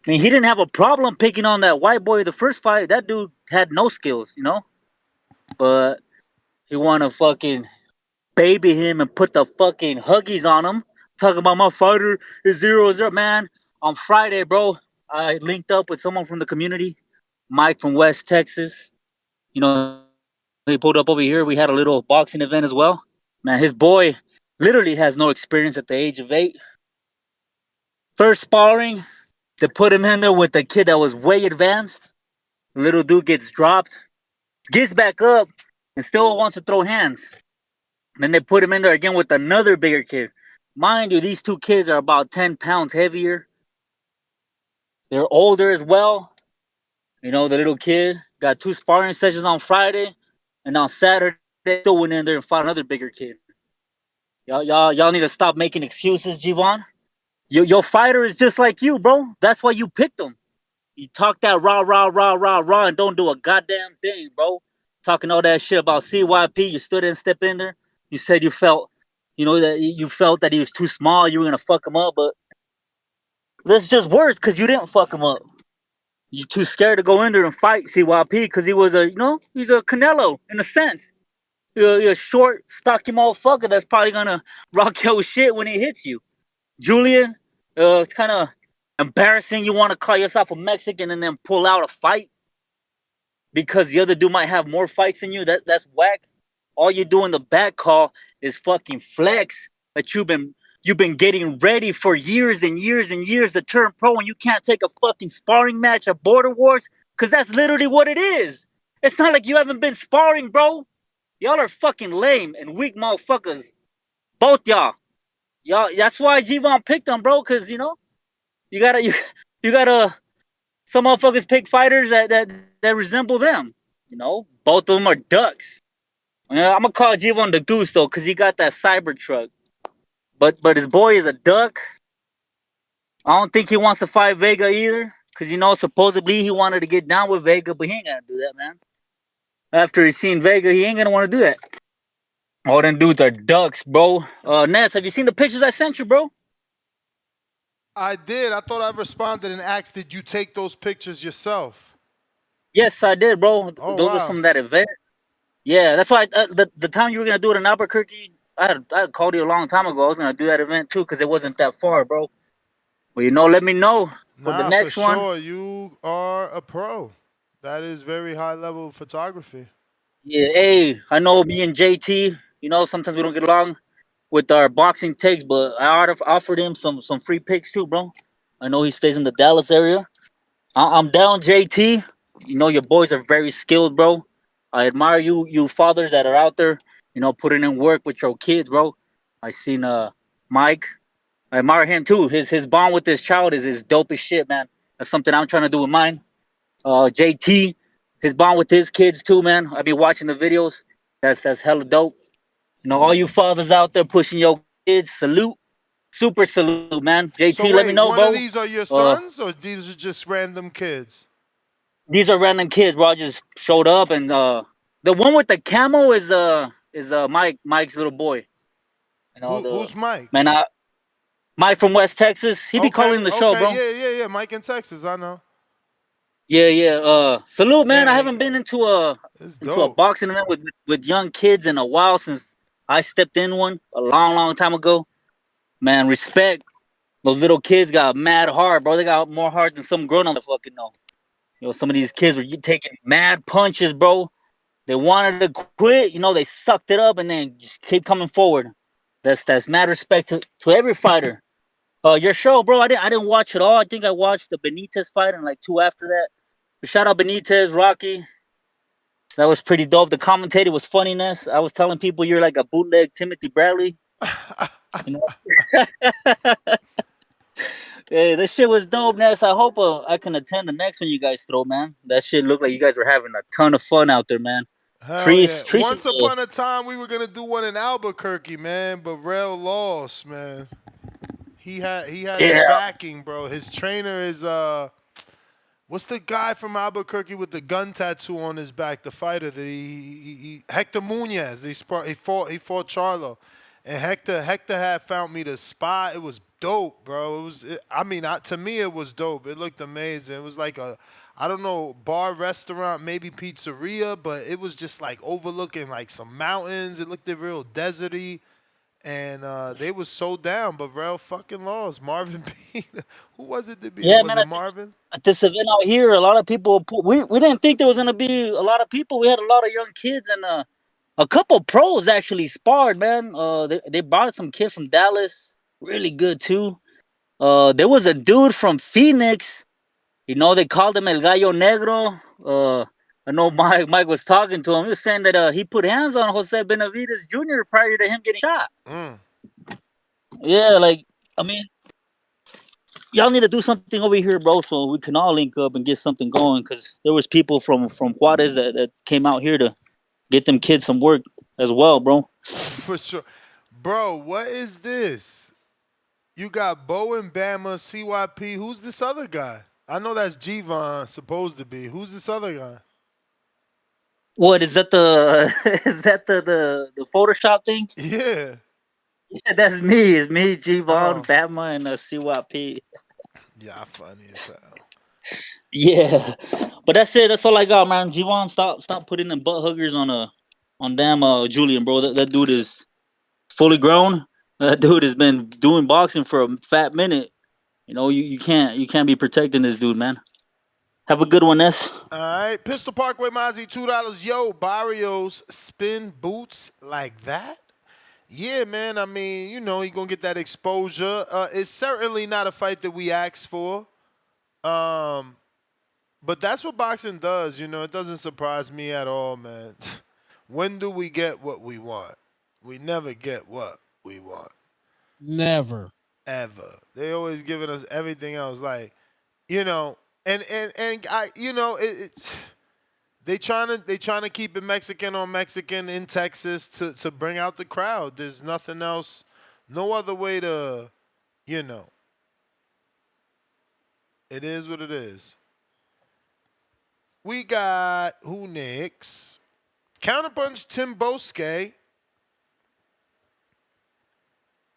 I mean, he didn't have a problem picking on that white boy the first fight. That dude had no skills, But he want to fucking baby him and put the fucking huggies on him. Talking about my fighter is 0-0. Man, on Friday, bro, I linked up with someone from the community, Mike from West Texas. He pulled up over here. We had a little boxing event as well. Man, his boy literally has no experience at the age of 8. First sparring, they put him in there with a kid that was way advanced. The little dude gets dropped, gets back up, and still wants to throw hands. Then they put him in there again with another bigger kid. Mind you, these 2 kids are about 10 pounds heavier. They're older as well. The little kid got 2 sparring sessions on Friday, and on Saturday still went in there and fought another bigger kid. Y'all need to stop making excuses, Javon. Your fighter is just like you, bro. That's why you picked him. You talk that rah, rah, rah, rah, rah, and don't do a goddamn thing, bro. Talking all that shit about CYP, you still didn't step in there. You said you felt, that you felt that he was too small, you were gonna fuck him up, but that's just worse because you didn't fuck him up. You too scared to go in there and fight CYP because he was he's a Canelo in a sense. You're a short, stocky motherfucker that's probably gonna rock your shit when he hits you. Julian, it's kind of embarrassing. You want to call yourself a Mexican and then pull out a fight because the other dude might have more fights than you. That's whack. All you do in the back call is fucking flex that you've been getting ready for years and years and years to turn pro, and you can't take a fucking sparring match at Border Wars because that's literally what it is. It's not like you haven't been sparring, bro. Y'all are fucking lame and weak motherfuckers. Both y'all. That's why Javon picked them, bro, because, you gotta, some motherfuckers pick fighters that resemble them. Both of them are ducks. I'm gonna call Javon the goose, though, because he got that cyber truck. But his boy is a duck. I don't think he wants to fight Vega either, because, supposedly he wanted to get down with Vega, but he ain't gonna do that, man. After he's seen Vega, he ain't gonna want to do that. All them dudes are ducks, bro. Ness, have you seen the pictures I sent you, bro? I did. I thought I responded and asked, did you take those pictures yourself? Yes, I did, bro. Oh, those wow. was from that event. Yeah, that's why the time you were gonna do it in Albuquerque, I had called you a long time ago. I was gonna do that event too because it wasn't that far, bro. Well, let me know for the next for one. sure. You are a pro. That is very high level photography. Yeah, hey, I know me and JT, sometimes we don't get along with our boxing takes, but I offered him some free picks too, bro. I know he stays in the Dallas area. I'm down, JT. Your boys are very skilled, bro. I admire you fathers that are out there, putting in work with your kids, bro. I seen Mike. I admire him too. His bond with his child is dope as shit, man. That's something I'm trying to do with mine. JT, his bond with his kids too, man. I be watching the videos. That's hella dope. All you fathers out there pushing your kids. Salute, super salute, man. So JT, let me wait, know, one of bro. these are your sons, or these are just random kids? These are random kids, bro. I just showed up, and the one with the camo is Mike's little boy. You know Who's Mike? man, Mike from West Texas. He be calling the show, bro. Yeah. Mike in Texas, I know. Yeah. Salute, man. I Dang, haven't been into a dope. boxing event with young kids in a while since I stepped in one a long time ago. Man, respect. Those little kids got mad heart, bro. They got more heart than some grown ups fucking know. You know, some of these kids were taking mad punches, bro. They wanted to quit, they sucked it up and then just keep coming forward. That's mad respect to every fighter. Your show, bro. I didn't watch it all. I think I watched the Benitez fight and like 2 after that. But shout out Benitez, Rocky. That was pretty dope. The commentator was funniness. I was telling people you're like a bootleg Timothy Bradley. Hey, this shit was dope, Ness. I hope I can attend the next one you guys throw, man. That shit looked like you guys were having a ton of fun out there, man. Hell yeah. Once upon a time, we were going to do one in Albuquerque, man, but Rel lost, man. He had the backing, bro. His trainer is, what's the guy from Albuquerque with the gun tattoo on his back, the fighter? Hector Munguia. He fought Charlo. And Hector had found me the spot. It was dope, bro. To me, it was dope. It looked amazing. It was like I don't know, bar, restaurant, maybe pizzeria, but it was just like overlooking like some mountains. It looked real deserty. And they was so down, but Rel fucking lost. Marvin beat. Who was it to beat? Yeah, was man. it Marvin? At this event out here, a lot of people. We didn't think there was gonna be a lot of people. We had a lot of young kids and a couple pros actually sparred, man. They brought some kid from Dallas, really good too. There was a dude from Phoenix. They called him El Gallo Negro. I know Mike was talking to him. He was saying that he put hands on Jose Benavides Jr. prior to him getting shot. Yeah, y'all need to do something over here, bro, so we can all link up and get something going. Because there was people from Juarez that came out here to get them kids some work as well, bro. For sure. Bro, what is this? You got Bo and Bama, CYP. Who's this other guy? I know that's G-Von supposed to be. Who's this other guy? What is that? The Photoshop thing? Yeah. Yeah, that's me. It's me, G-Von, Bama, and CYP. Yeah, funny as hell. Yeah, but that's it. That's all I got, man. G-Von, stop putting them butt huggers on damn Julian, bro. That dude is fully grown. That dude has been doing boxing for a fat minute. You can't be protecting this dude, man. Have a good one, Ness. All right, Pistol Parkway Mozzie, $2. Yo, Barrios spin boots like that? Yeah, man. I mean, you're gonna get that exposure. It's certainly not a fight that we asked for. But that's what boxing does, It doesn't surprise me at all, man. When do we get what we want? We never get what we want. Never. Ever. They always giving us everything else, like, and I, they trying to keep it Mexican on Mexican in Texas to bring out the crowd. There's nothing else, no other way to, It is what it is. We got who next? Counterpunch Tim Bosque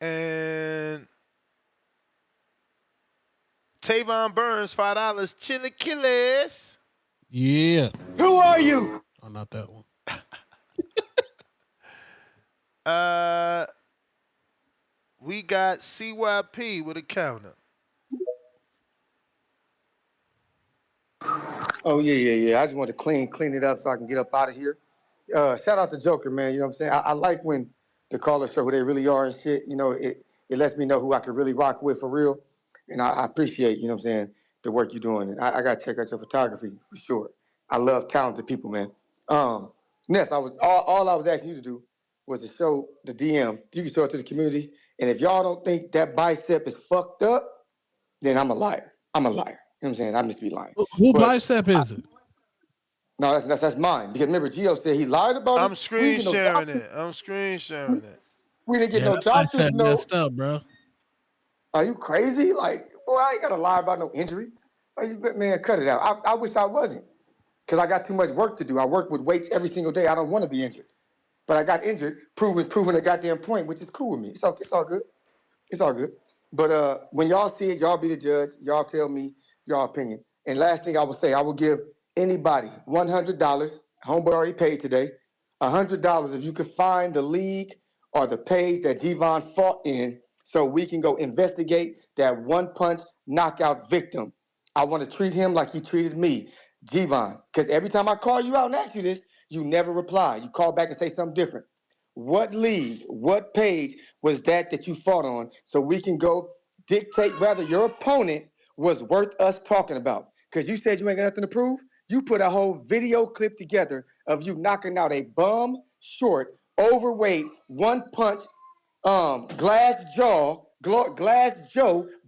and Tavon Burns, $5. Chilaquiles. Yeah. Who are you? Oh, not that one. We got CYP with a counter. Oh yeah. I just want to clean it up so I can get up out of here. Shout out to Joker, man. You know what I'm saying? I like when the callers show who they really are and shit. It lets me know who I can really rock with for real. And I appreciate, you know what I'm saying, the work you're doing. And I got to check out your photography for sure. I love talented people, man. Ness, all I was asking you to do was to show the DM. You can show it to the community. And if y'all don't think that bicep is fucked up, then I'm a liar. You know what I'm saying? I just be lying. Who bicep is it? No, that's mine. Because remember, Gio said he lied about it. I'm screen sharing it. We didn't get Yeah, no that fight doctor's set note. messed up, bro. Are you crazy? Like, boy, I ain't got to lie about no injury. Man, cut it out. I wish I wasn't, because I got too much work to do. I work with weights every single day. I don't want to be injured. But I got injured, proving a goddamn point, which is cool with me. It's all good. It's all good. But when y'all see it, y'all be the judge. Y'all tell me your opinion. And last thing I will say, I will give anybody $100. Homeboy already paid today. $100 if you could find the league or the page that Devon fought in, so we can go investigate that one punch knockout victim. I want to treat him like he treated me, Devon. Because every time I call you out and ask you this, you never reply. You call back and say something different. What league, what page was that you fought on, so we can go dictate whether your opponent was worth us talking about? Because you said you ain't got nothing to prove. You put a whole video clip together of you knocking out a bum, short, overweight, one punch, glass Joe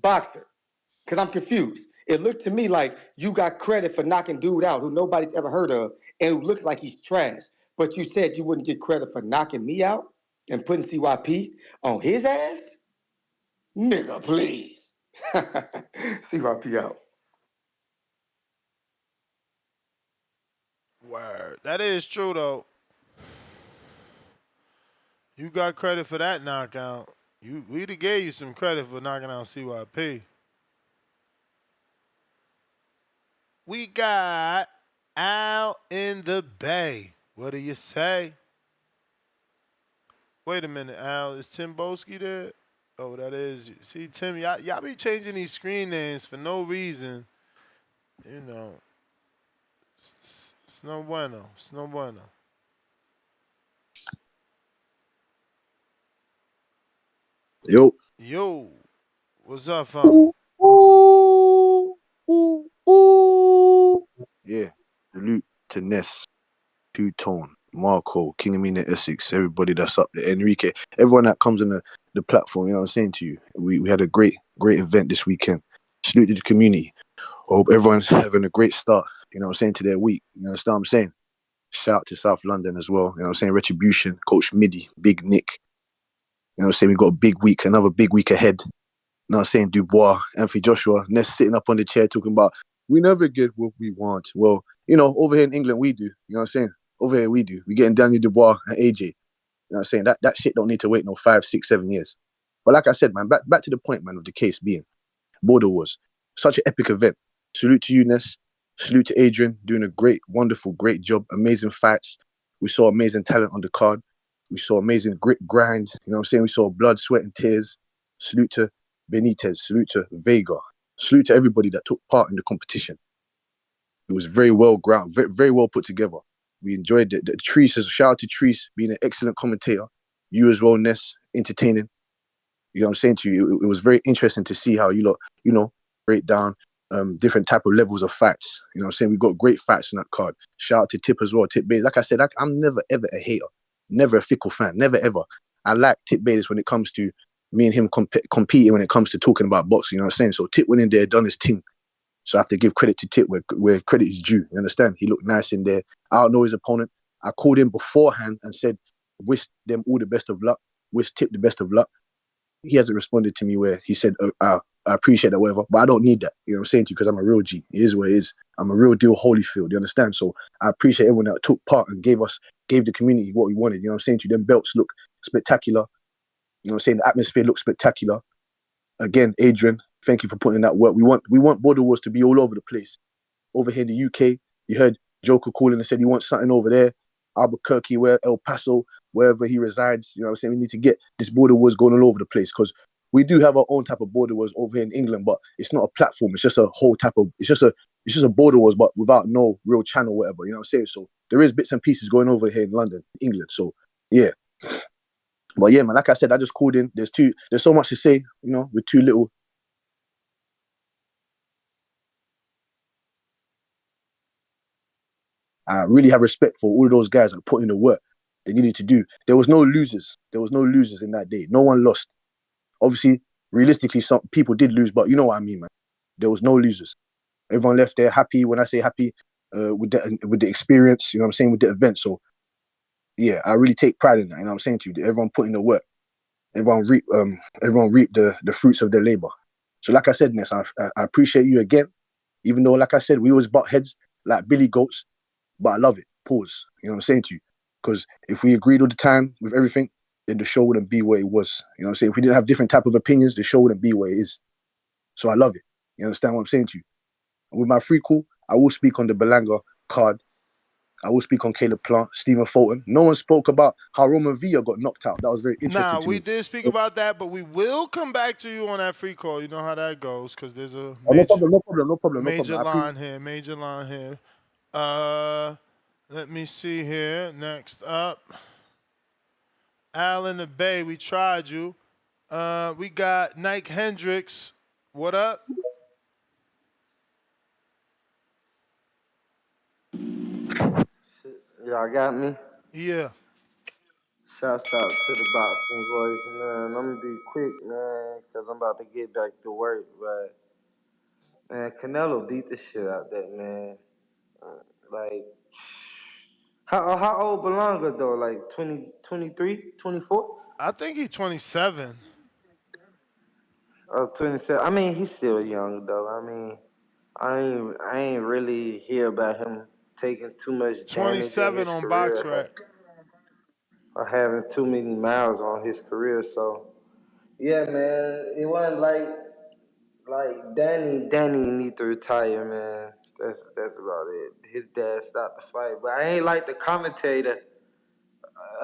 boxer. Because I'm confused. It looked to me like you got credit for knocking dude out who nobody's ever heard of, and who looks like he's trash. But you said you wouldn't get credit for knocking me out and putting CYP on his ass? Nigga, please. CYP out. Word. That is true though. You got credit for that knockout. We'd have gave you some credit for knocking out CYP. We got Al in the Bay. What do you say? Wait a minute, Al. Is Tim Boski there? Oh, that is. See, Tim, y'all be changing these screen names for no reason. You know. It's no bueno. It's no bueno. Yo. What's up, fam? Yeah. Salute to Ness, Two Tone, Marco, King Amina Essex, everybody that's up there, Enrique, everyone that comes on the platform, you know what I'm saying to you. We had a great event this weekend. Salute to the community. Hope everyone's having a great start, you know what I'm saying, to their week. You understand what I'm saying? Shout out to South London as well. You know what I'm saying? Retribution, Coach Midi, Big Nick. You know what I'm saying? We got a big week, another big week ahead. You know what I'm saying? Dubois, Anthony Joshua, Ness sitting up on the chair talking about we never get what we want. Well, you know, over here in England we do. You know what I'm saying? Over here we do. We getting Daniel Dubois and AJ. You know what I'm saying? That shit don't need to wait no 5, 6, 7 years. But like I said, man, back to the point, man, of the case being Border Wars. Such an epic event. Salute to you, Ness. Salute to Adrian, doing a great, wonderful, great job. Amazing fights. We saw amazing talent on the card. We saw amazing grit, grind. You know what I'm saying? We saw blood, sweat, and tears. Salute to Benitez. Salute to Vega. Salute to everybody that took part in the competition. It was very well grounded, very, very well put together. We enjoyed it. Treese, shout out to Treese, being an excellent commentator. You as well, Ness, entertaining. You know what I'm saying to you? It was very interesting to see how you lot, you know, break down different type of levels of fights. You know what I'm saying? We got great fights in that card. Shout out to Tip as well. Tip Bates. Like I said, I'm never, ever a hater. Never a fickle fan. Never, ever. I like Tip Bates when it comes to me and him competing when it comes to talking about boxing. You know what I'm saying? So Tip went in there, done his thing. So I have to give credit to Tip where credit is due. You understand? He looked nice in there. I don't know his opponent. I called him beforehand and said, wish them all the best of luck. Wish Tip the best of luck. He hasn't responded to me where he said, I appreciate that, whatever, but I don't need that. You know what I'm saying to you? Because I'm a real G. It is what it is. I'm a real deal Holyfield. You understand? So I appreciate everyone that took part and gave the community what we wanted. You know what I'm saying to you? Them belts look spectacular. You know what I'm saying? The atmosphere looks spectacular. Again, Adrian, thank you for putting in that work. We want Border Wars to be all over the place. Over here in the UK, you heard Joker calling and said he wants something over there. Albuquerque, El Paso, wherever he resides. You know what I'm saying? We need to get this Border Wars going all over the place, because we do have our own type of Border Wars over here in England, but it's not a platform. It's just a whole type of, it's just a Border Wars, but without no real channel, whatever. You know what I'm saying? So there is bits and pieces going over here in London, England. So yeah. But yeah, man, like I said, I just called in. There's so much to say, you know, with too little. I really have respect for all of those guys that put in the work they needed to do. There was no losers. There was no losers in that day. No one lost. Obviously, realistically, some people did lose, but you know what I mean, man. There was no losers. Everyone left there happy. When I say happy, with the experience, you know what I'm saying, with the event. So yeah, I really take pride in that. You know what I'm saying to you? Everyone put in the work. everyone reap the fruits of their labor. So like I said, Ness, I appreciate you again. Even though, like I said, we always butt heads like billy goats, but I love it. Pause. You know what I'm saying to you? Because if we agreed all the time with everything, then the show wouldn't be what it was. You know what I'm saying? If we didn't have different type of opinions, the show wouldn't be what it is. So I love it. You understand what I'm saying to you? And with my free call, I will speak on the Berlanga card. I will speak on Caleb Plant, Stephen Fulton. No one spoke about how Roman Villa got knocked out. That was very interesting Nah, to we me. did speak about that, but we will come back to you on that free call. You know how that goes, because there's a Oh, no major, problem, no problem, no problem, no major problem. line here, major line here. Let me see here. Next up, Al in the Bay. We tried you. We got Nike Hendricks. What up? Y'all got me? Yeah. Shouts out to the boxing voice, man. I'm gonna be quick, man, because I'm about to get back to work. But, man, Canelo beat the shit out that man. Like, how old Berlanga, though? Like 20, 23, 24? I think he's 27. Oh, 27. I mean, he's still young, though. I mean, I ain't really hear about him taking too much damage in 27 his on career BoxRec. or having too many miles on his career. So, yeah, man, it wasn't like Danny need to retire, man. That's about it. His dad stopped the fight, but I ain't like the commentator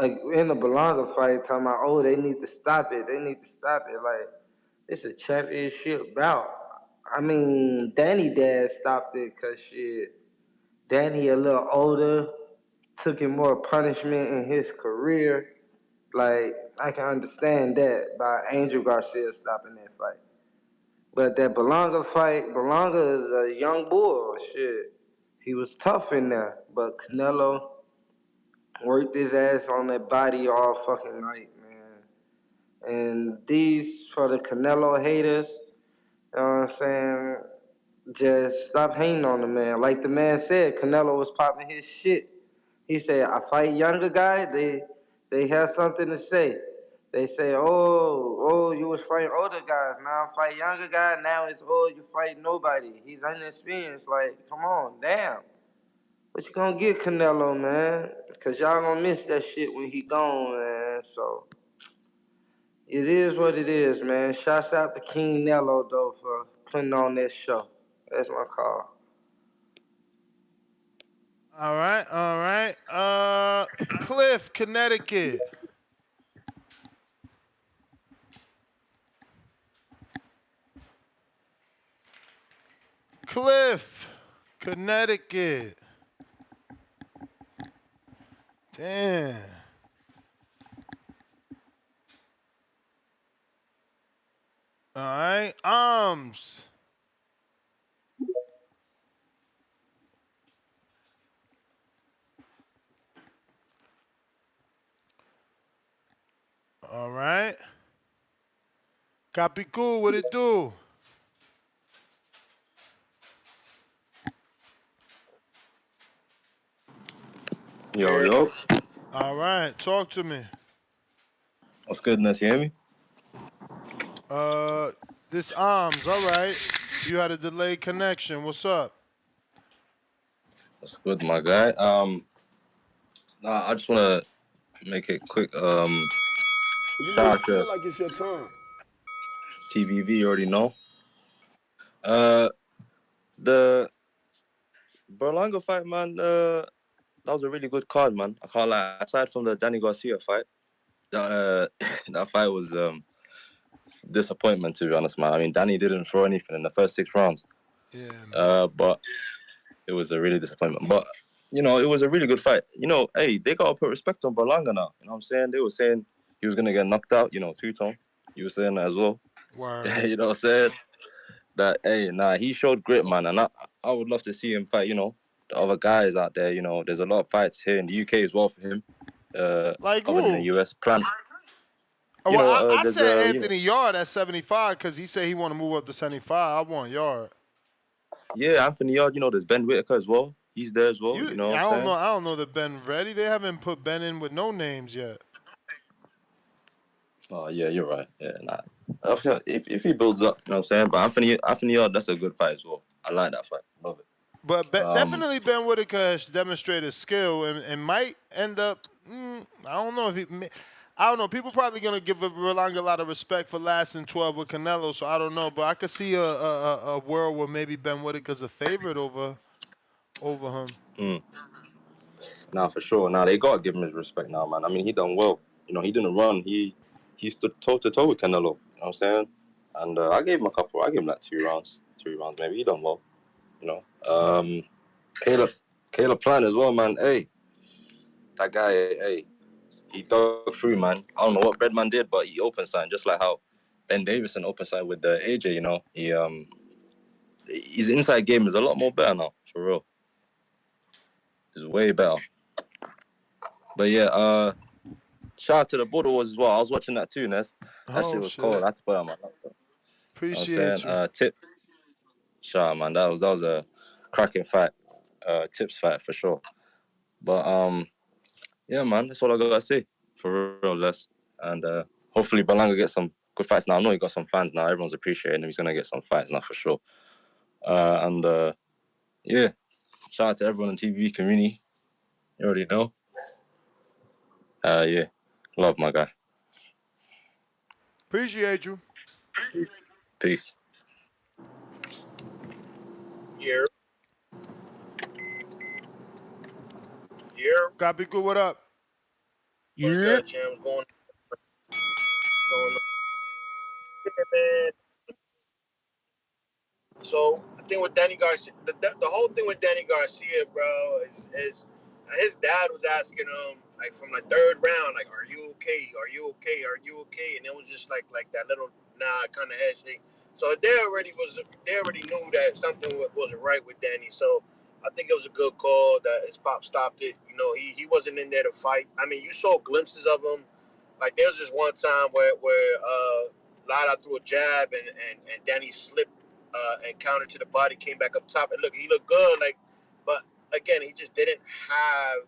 in the Berlanga fight talking about, oh, they need to stop it. They need to stop it. Like, it's a championship bout. I mean, Danny dad stopped it because shit. Danny a little older, took in more punishment in his career. Like, I can understand that by Angel Garcia stopping that fight. But that Berlanga fight, Berlanga is a young bull. Shit. He was tough in there. But Canelo worked his ass on that body all fucking night, man. And these, for the Canelo haters, you know what I'm saying? Just stop hating on the man. Like the man said, Canelo was popping his shit. He said, I fight younger guys, they have something to say. They say, oh, you was fighting older guys. Now I fight younger guys. Now it's, oh, you fight nobody. He's inexperienced. Like, come on, damn. But you gonna get Canelo, man. Because y'all gonna miss that shit when he gone, man. So, it is what it is, man. Shouts out to King Nello, though, for putting on that show. That's my call. All right, all right. Cliff, Connecticut. Cliff, Connecticut. Damn. All right, Arms. All right. Capicu, what it do? Yo. All right, talk to me. What's good, Ness? You hear me? This Arms, all right. You had a delayed connection. What's up? What's good, my guy? Nah, I just want to make it quick. You may Shout out feel to like it's your time. TVV, you already know. The Berlanga fight, man, that was a really good card, man. I can't lie. Aside from the Danny Garcia fight, that that fight was disappointment, to be honest, man. I mean, Danny didn't throw anything in the first 6 rounds. Yeah. But it was a really disappointment. But you know, it was a really good fight. You know, hey, they gotta put respect on Berlanga now. You know what I'm saying? They were saying he was gonna get knocked out. You know, two-tone. You were saying that as well. Word. You know what I'm saying? That hey, nah, he showed grit, man, and I would love to see him fight. You know, the other guys out there. You know, there's a lot of fights here in the UK as well for him. Like Other than the who? US, Plant. Oh, You well, know, I there's said you know, Anthony Yard at 75 because he said he want to move up to 75. I want Yard. yeah, Anthony Yard. You know, there's Ben Whitaker as well. He's there as well. You know what I'm saying? I don't know that Ben ready. They haven't put Ben in with no names yet. Oh yeah, you're right. Yeah, nah. If he builds up, you know what I'm saying. But Anthony, that's a good fight as well. I like that fight. Love it. But Um, definitely Ben Whitaker has demonstrated skill and might end up. I don't know if he. I don't know. People probably gonna give Berlanga a lot of respect for lasting 12 with Canelo, so I don't know. But I could see a world where maybe Ben Whitaker's a favorite over him. nah, for sure. Nah, they gotta give him his respect now, man. I mean, he done well. You know, he didn't run. He stood toe to toe with Canelo. You know what I'm saying? And I gave him a couple. I gave him like 2 rounds, 3 rounds maybe. He done well. You know. Caleb Plant as well, man. Hey, that guy. Hey, he dug through, man. I don't know what Redman did, but he opened sign just like how Ben Davison opened sign with the AJ. You know, his inside game is a lot more better now, for real. It's way better. But yeah, shout out to the Border Wars as well. I was watching that too, Ness. That shit Oh was cold. shit! I had to put it on my laptop. You know what I'm Appreciate saying? you. Tip. Shout out, man. That was a cracking fight. Tips fight for sure. But yeah, man, that's all I gotta say for real, Les. And hopefully Berlanga gets some good fights now. I know he got some fans now. Everyone's appreciating him. He's gonna get some fights now for sure. And yeah, shout out to everyone in the TV community. You already know. Yeah, love my guy. Appreciate you. Peace. Here. Here. Gotta be good. What up? What's good, champ? What's going on? Yeah, man. So the thing with Danny Garcia, the whole thing with Danny Garcia, bro, is his dad was asking him like from the third round, like, "Are you okay? Are you okay? Are you okay?" And it was just like that little kind of head shake. So they already knew that something wasn't right with Danny. So I think it was a good call that his pop stopped it. You know, he wasn't in there to fight. I mean, you saw glimpses of him. Like there was just one time where Lara threw a jab and Danny slipped and countered to the body, came back up top, and look, he looked good. Like, but again, he just didn't have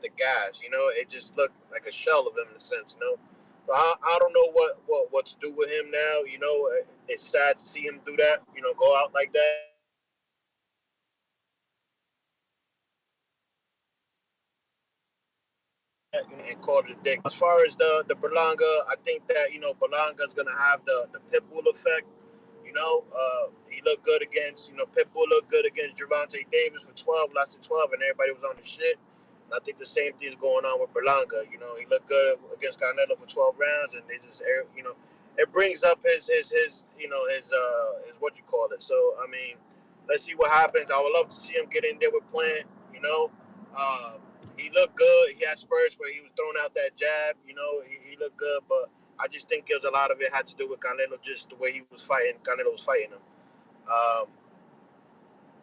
the gas. You know, it just looked like a shell of him in a sense. You know, so I don't know what to do with him now. You know, it's sad to see him do that. You know, go out like that. And call it a day. As far as the Berlanga, I think that Berlanga's gonna have the Pitbull effect. You know, he looked good against Pitbull looked good against Gervonta Davis for 12, lasted 12, and everybody was on the shit. And I think the same thing is going on with Berlanga. You know, he looked good against Canelo for 12 rounds, and they just it brings up his what you call it. So I mean, let's see what happens. I would love to see him get in there with Plant. You know. Uh, he looked good. He had spurts where he was throwing out that jab. You know, he looked good, but I just think it was a lot of it had to do with Canelo, just the way he was fighting. Canelo was fighting him. Um,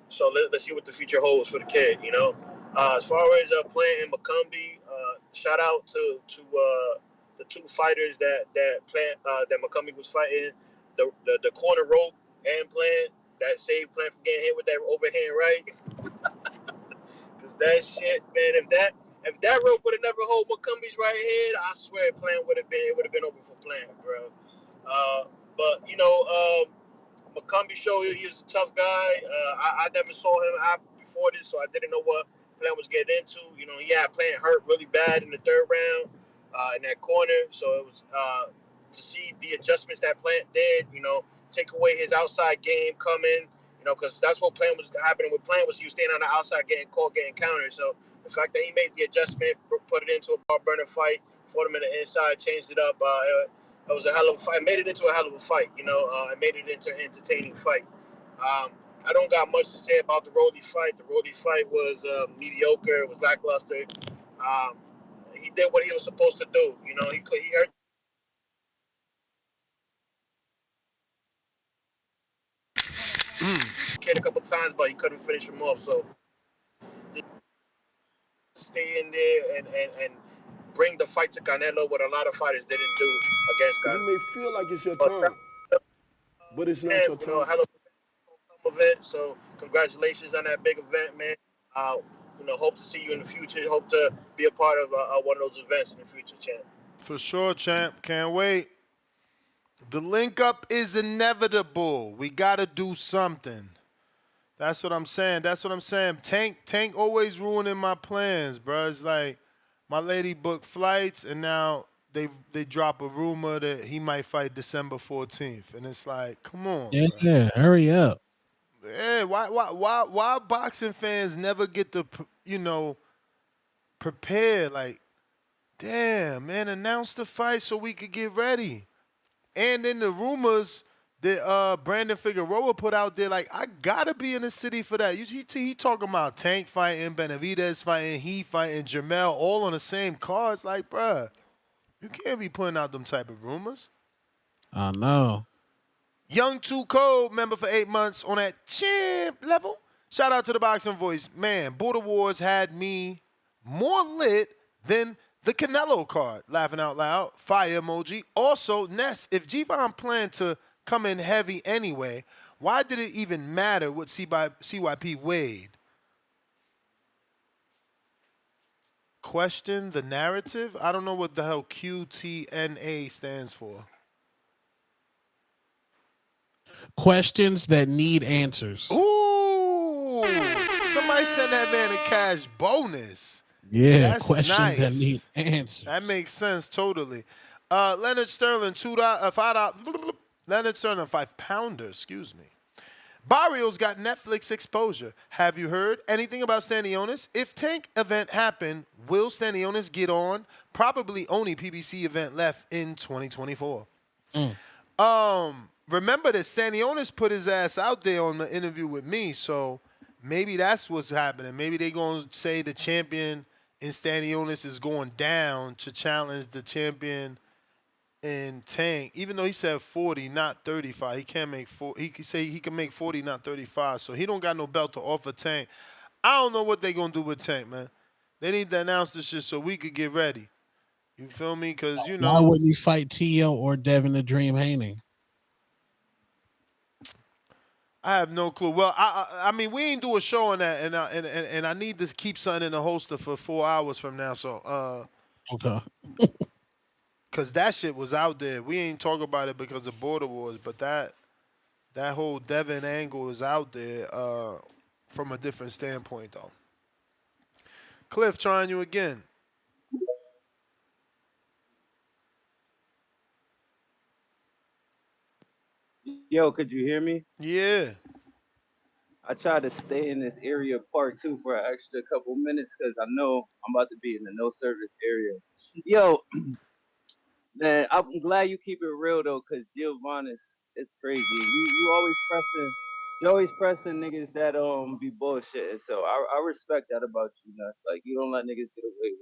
so let's see what the future holds for the kid. You know, as far as Plant and McCumbee, shout out to the two fighters that McCumbee was fighting, the corner rope and Plant that saved Plant from getting hit with that overhand right. Cause that shit, man, if that rope would have never hold McCumbie's right hand, I swear Plant would have been over for Plant, bro. But McCumbee showed he was a tough guy. I never saw him before this, so I didn't know what Plant was getting into. You know, he had Plant hurt really bad in the third round in that corner. So it was to see the adjustments that Plant did. You know, take away his outside game coming. You know, because that's what Plant was happening with Plant was he was staying on the outside, getting caught, getting countered. So the fact that he made the adjustment, put it into a bar burner fight, fought him in the inside, changed it up. It was a hell of a fight. Made it into a hell of a fight. You know, it made it into an entertaining fight. I don't got much to say about the Rolly fight. The Rolly fight was mediocre. It was lackluster. He did what he was supposed to do. You know, he hurt the kid a couple times, but he couldn't finish him off. So stay in there and bring the fight to Canelo, what a lot of fighters didn't do against You Canelo. may feel like it's your But time, but it's not your time. hell of it. So congratulations on that big event, man. Hope to see you in the future. Hope to be a part of one of those events in the future, champ. For sure, champ. Can't wait. The link up is inevitable. We gotta do something. That's what I'm saying. That's what I'm saying. Tank always ruining my plans, bro. It's like my lady booked flights and now they drop a rumor that he might fight December 14th. And it's like, come on, bro. Yeah, hurry up. Yeah, why boxing fans never get to prepare? Like, damn, man, announce the fight so we could get ready. And then the rumors that Brandon Figueroa put out there, like, I gotta be in the city for that. He talking about Tank fighting, Benavidez fighting, he fighting, Jamel, all on the same cards. Like, bruh, you can't be putting out them type of rumors. I know. Young Too Cold, member for 8 months on that champ level. Shout out to the Boxing Voice. Man, Border Wars had me more lit than the Canelo card. Laughing out loud. Fire emoji. Also, Ness, if G-Von planned to come in heavy anyway, why did it even matter what CYP weighed? Question the narrative? I don't know what the hell QTNA stands for. Questions that need answers. Ooh! Somebody send that man a cash bonus. Yeah, That's questions that need nice. answers. That makes sense totally. Leonard Sterling, $5. Leonard Sterling, 5-pounder, excuse me. Barrios got Netflix exposure. Have you heard anything about Stanionis? If Tank event happened, will Stanionis get on? Probably only PBC event left in 2024. Remember that Stanionis put his ass out there on the interview with me, so maybe that's what's happening. Maybe they gonna say the champion in Stanionis is going down to challenge the champion in Tank, even though he said 40, not 35. He can't make 40. He can say he can make 40, not 35. So he don't got no belt to offer Tank. I don't know what they gonna do with Tank, man. They need to announce this shit so we could get ready. You feel me? Cause Why wouldn't he fight Tio or Devin the Dream Haney? I have no clue. Well, I mean, we ain't do a show on that, and I need to keep something in the holster for 4 hours from now. So, okay. Cause that shit was out there. We ain't talk about it because of Border Wars, but that whole Devin angle is out there from a different standpoint, though. Cliff, trying you again. Yo, could you hear me? Yeah. I tried to stay in this area part two for an extra couple minutes because I know I'm about to be in the no service area. Yo, man, I'm glad you keep it real though, cause Giovanni it's crazy. You always pressing niggas that be bullshitting. So I respect that about you, nuts. Like you don't let niggas get away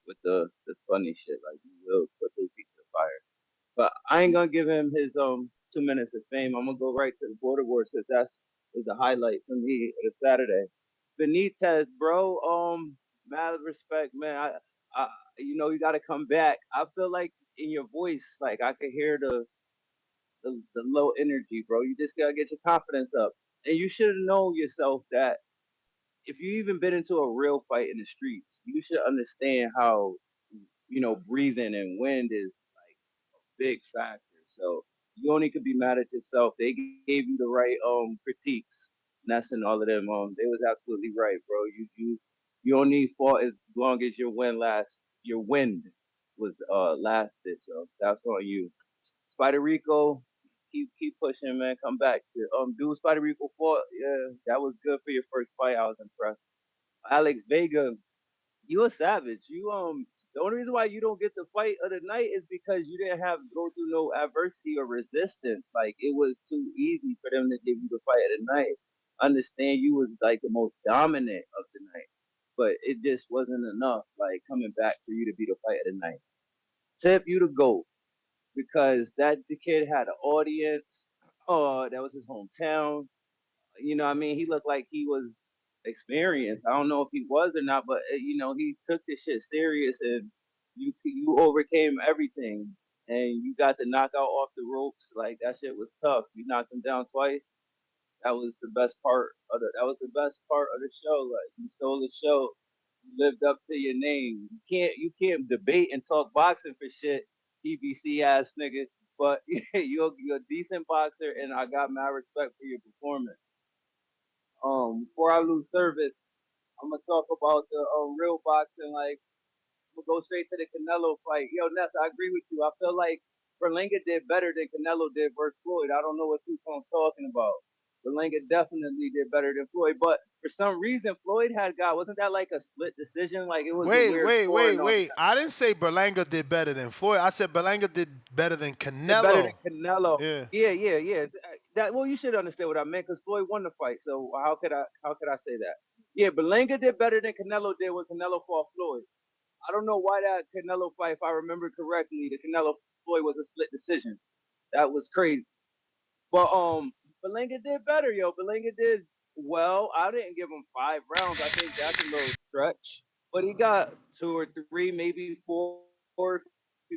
with the funny shit. Like you will put their feet to the fire. But I ain't gonna give him his 2 minutes of fame. I'm gonna go right to the Border Wars because that's is the highlight for me of the Saturday. Benitez, bro. Mad respect, man. I you gotta come back. I feel like in your voice, like I could hear the low energy, bro. You just gotta get your confidence up, and you should know yourself that if you even been into a real fight in the streets, you should understand how breathing and wind is big factor. So you only could be mad at yourself. They gave you the right critiques. Ness and all of them. They was absolutely right, bro. You only fought as long as your wind was lasted. So that's on you. Spider Rico, keep pushing, man. Come back. Dude, Spider Rico fought. Yeah, that was good for your first fight. I was impressed. Alex Vega, you a savage. The only reason why you don't get the fight of the night is because you didn't have to go through no adversity or resistance. Like it was too easy for them to give you the fight of the night. Understand you was like the most dominant of the night, but it just wasn't enough. Like coming back for you to be the fight of the night. Tip you to go because the kid had an audience. That was his hometown. What I mean, he looked like he was experienced. I don't know if he was or not, but he took this shit serious, and you overcame everything, and you got the knockout off the ropes. Like that shit was tough. You knocked him down twice. That was the best part of the show. Like you stole the show. lived up to your name. You can't debate and talk boxing for shit, PBC ass nigga. But you're a decent boxer, and I got mad respect for your performance. Before I lose service, I'm gonna talk about the real boxing. Like, we'll go straight to the Canelo fight. Yo, Ness, I agree with you. I feel like Berlanga did better than Canelo did versus Floyd. I don't know what I'm talking about. Berlanga definitely did better than Floyd, but for some reason, Floyd wasn't that like a split decision? Like, it was a weird score. Wait. I didn't say Berlanga did better than Floyd. I said Berlanga did better than Did better than Canelo. Canelo. Yeah. Yeah. Well, you should understand what I meant because Floyd won the fight. So how could I say that? Yeah, Berlanga did better than Canelo did when Canelo fought Floyd. I don't know why that Canelo fight, if I remember correctly, the Canelo Floyd was a split decision. That was crazy. But Berlanga did better, yo. Berlanga did well. I didn't give him 5 rounds. I think that's a little stretch. But he got 2 or 3, maybe 4,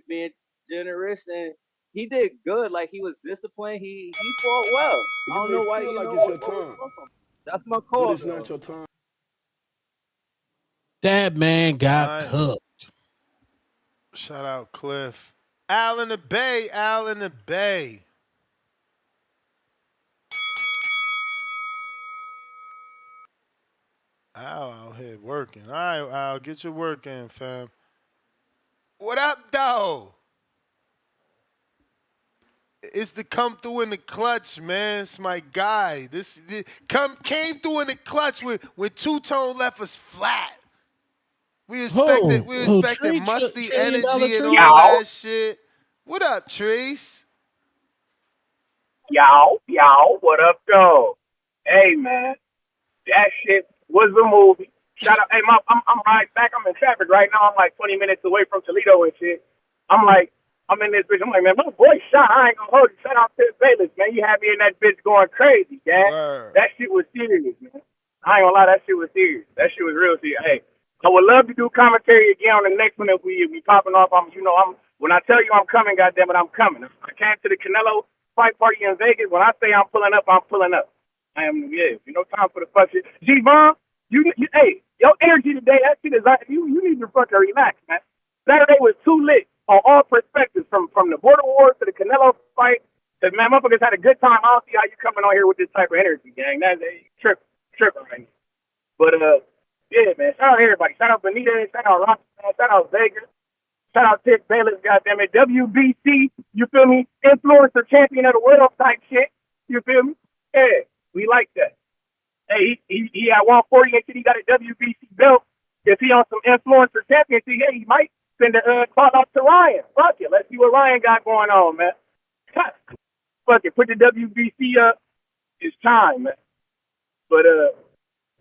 being generous, and he did good. Like, he was disciplined. He fought well. I You don't may know why. feel like it's your time, That's my but call, it's though. not your time. That man got All right. cooked. Shout out Cliff. Al in the Bay. Al in the Bay. Al out here working. All right, Al, get your work in, fam. What up, though? It's the come through in the clutch, man. It's my guy. Came through in the clutch when Two-Tone left us flat. We expected musty energy and all that shit. What up, Trees? Y'all, what up, though? Hey, man, that shit was a movie. Shout out, hey, I'm riding back. I'm in traffic right now. I'm like 20 minutes away from Toledo and shit. I'm in this bitch. I'm like, man, my boy shot. I ain't gonna hold you. Shout out to Bayless, man. You had me in that bitch going crazy, gang. That shit was serious, man. I ain't gonna lie, that shit was serious. That shit was real serious. Hey, I would love to do commentary again on the next one if we popping off. When I tell you I'm coming, goddammit, I'm coming. I came to the Canelo fight party in Vegas. When I say I'm pulling up, I'm pulling up. I am, yeah. No time for the fuck shit. G-Von, hey, your energy today, that shit is, you need to fucking relax, man. Saturday was too lit on all perspectives, from the Border Wars to the Canelo fight. Cause man, motherfuckers had a good time. I don't see how you coming on here with this type of energy, gang. That's tripping right now. But yeah, man. Shout out everybody. Shout out Benita. Shout out Rocky, man. Shout out Vegas. Shout out Tick Bayless. Goddamn it, WBC. You feel me? Influencer champion of the world type shit. You feel me? Yeah, we like that. Hey, he at 140 and shit. He got a WBC belt. If he on some influencer championship, yeah, he might send a call out to Ryan. Fuck it. Let's see what Ryan got going on, man. Fuck it. Put the WBC up. It's time, man. But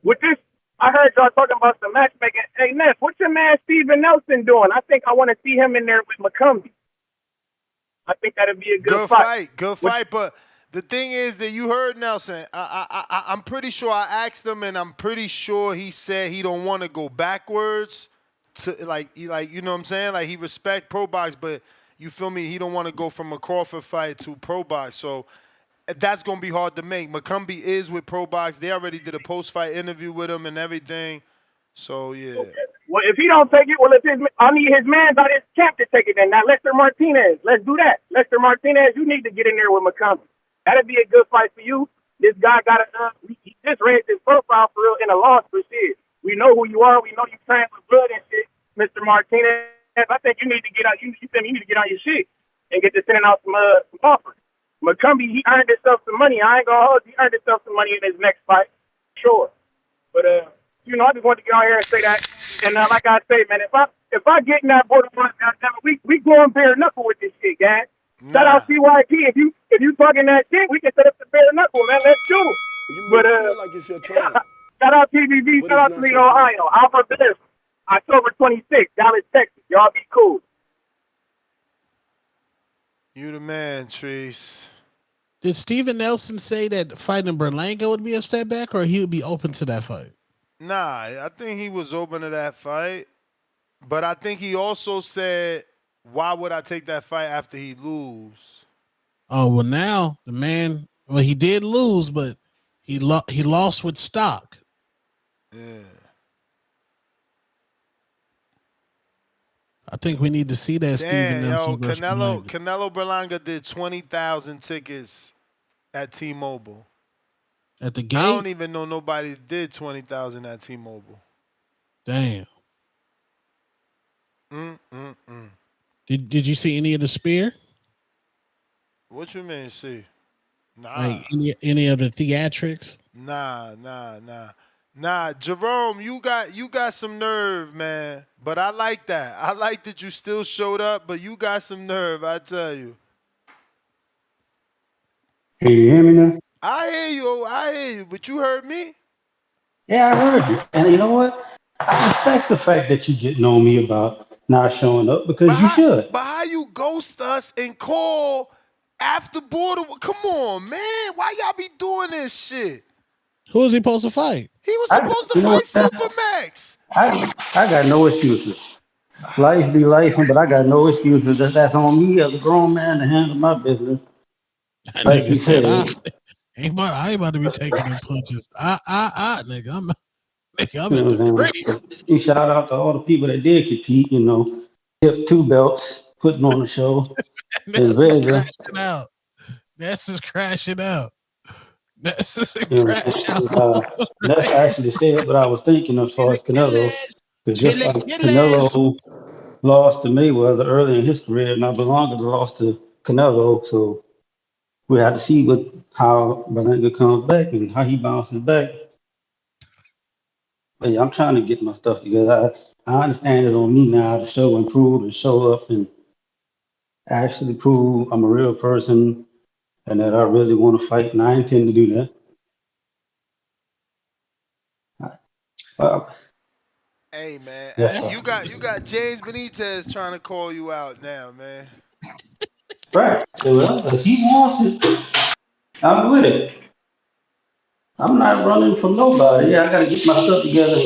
with this, I heard y'all talking about some matchmaking. Hey, Ness, what's your man Steven Nelson doing? I think I want to see him in there with McCumbee. I think that'd be a good fight. Good fight. But the thing is that you heard Nelson. I'm pretty sure I asked him, and I'm pretty sure he said he don't want to go backwards. To like you know what I'm saying? Like, he respect pro box, but you feel me? He don't want to go from a Crawford fight to pro box. So that's gonna be hard to make. McCumbee is with pro box. They already did a post fight interview with him and everything. So yeah. Okay. Well, if he don't take it, I need his man out his camp to take it. Then now, Lester Martinez, let's do that. Lester Martinez, you need to get in there with McCumbee. That'd be a good fight for you. This guy got he just raised his profile for real in a loss for shit. We know who you are. We know you train with blood and shit, Mr. Martinez. I think you need to get out. You need to get on your shit and get to sending out some offers. McCumbee, he earned himself some money. I ain't gonna hold you. He earned himself some money in his next fight, sure. But I just wanted to get on here and say that. And like I say, man, if I get in that border, we going bare knuckle with this shit, gang. Shout out CYP. If you talking that shit, we can set up the bare knuckle, man. Let's do it. You may feel like it's your time. Shout out TVB. Shout out Toledo, Ohio. Alpha Bliss. October 26th, Dallas, Texas. Y'all be cool. You the man, Trees. Did Steven Nelson say that fighting Berlanga would be a step back, or he would be open to that fight? Nah, I think he was open to that fight. But I think he also said, why would I take that fight after he lose? Oh, well, now the man, he did lose, but he lost with stock. Yeah. I think we need to see that Steven Damn, yo, Nelson versus Berlanga. Canelo Berlanga did 20,000 tickets at T-Mobile. At the gate? I don't even know nobody did 20,000 at T-Mobile. Damn. Did you see any of the spear? What you mean, see? Nah. Like any of the theatrics? Nah, Jerome, you got some nerve, man. But I like that. I like that you still showed up, but you got some nerve, I tell you. Can you hear me now? I hear you, but you heard me? Yeah, I heard you. And you know what? I respect the fact that you getting on me about not showing up because you should. But how you ghost us and call after border? Come on, man. Why y'all be doing this shit? Who was he supposed to fight? He was supposed to fight Supermax. I got no excuses. Life be life, but I got no excuses. That's on me as a grown man to handle my business. That Like nigga you said, said, I ain't about to be taking them punches. Nigga, I'm at you the know what I'm saying? And shout out to all the people that did compete, hip 2 belts, putting on the show. That's just crashing out. That's just crashing out. That's just crashing out. That's actually said what I was thinking as far as Canelo. Because just like Canelo lost to Mayweather early in his career, now Berlanga lost to Canelo. So we have to see how Berlanga comes back and how he bounces back. But yeah, I'm trying to get my stuff together. I understand it's on me now to show and prove and show up and actually prove I'm a real person and that I really want to fight, and I intend to do that. Hey man, Yes, you got James Benitez trying to call you out now, man. right. Well, if he wants it, I'm with it. I'm not running from nobody. Yeah, I gotta get my stuff together,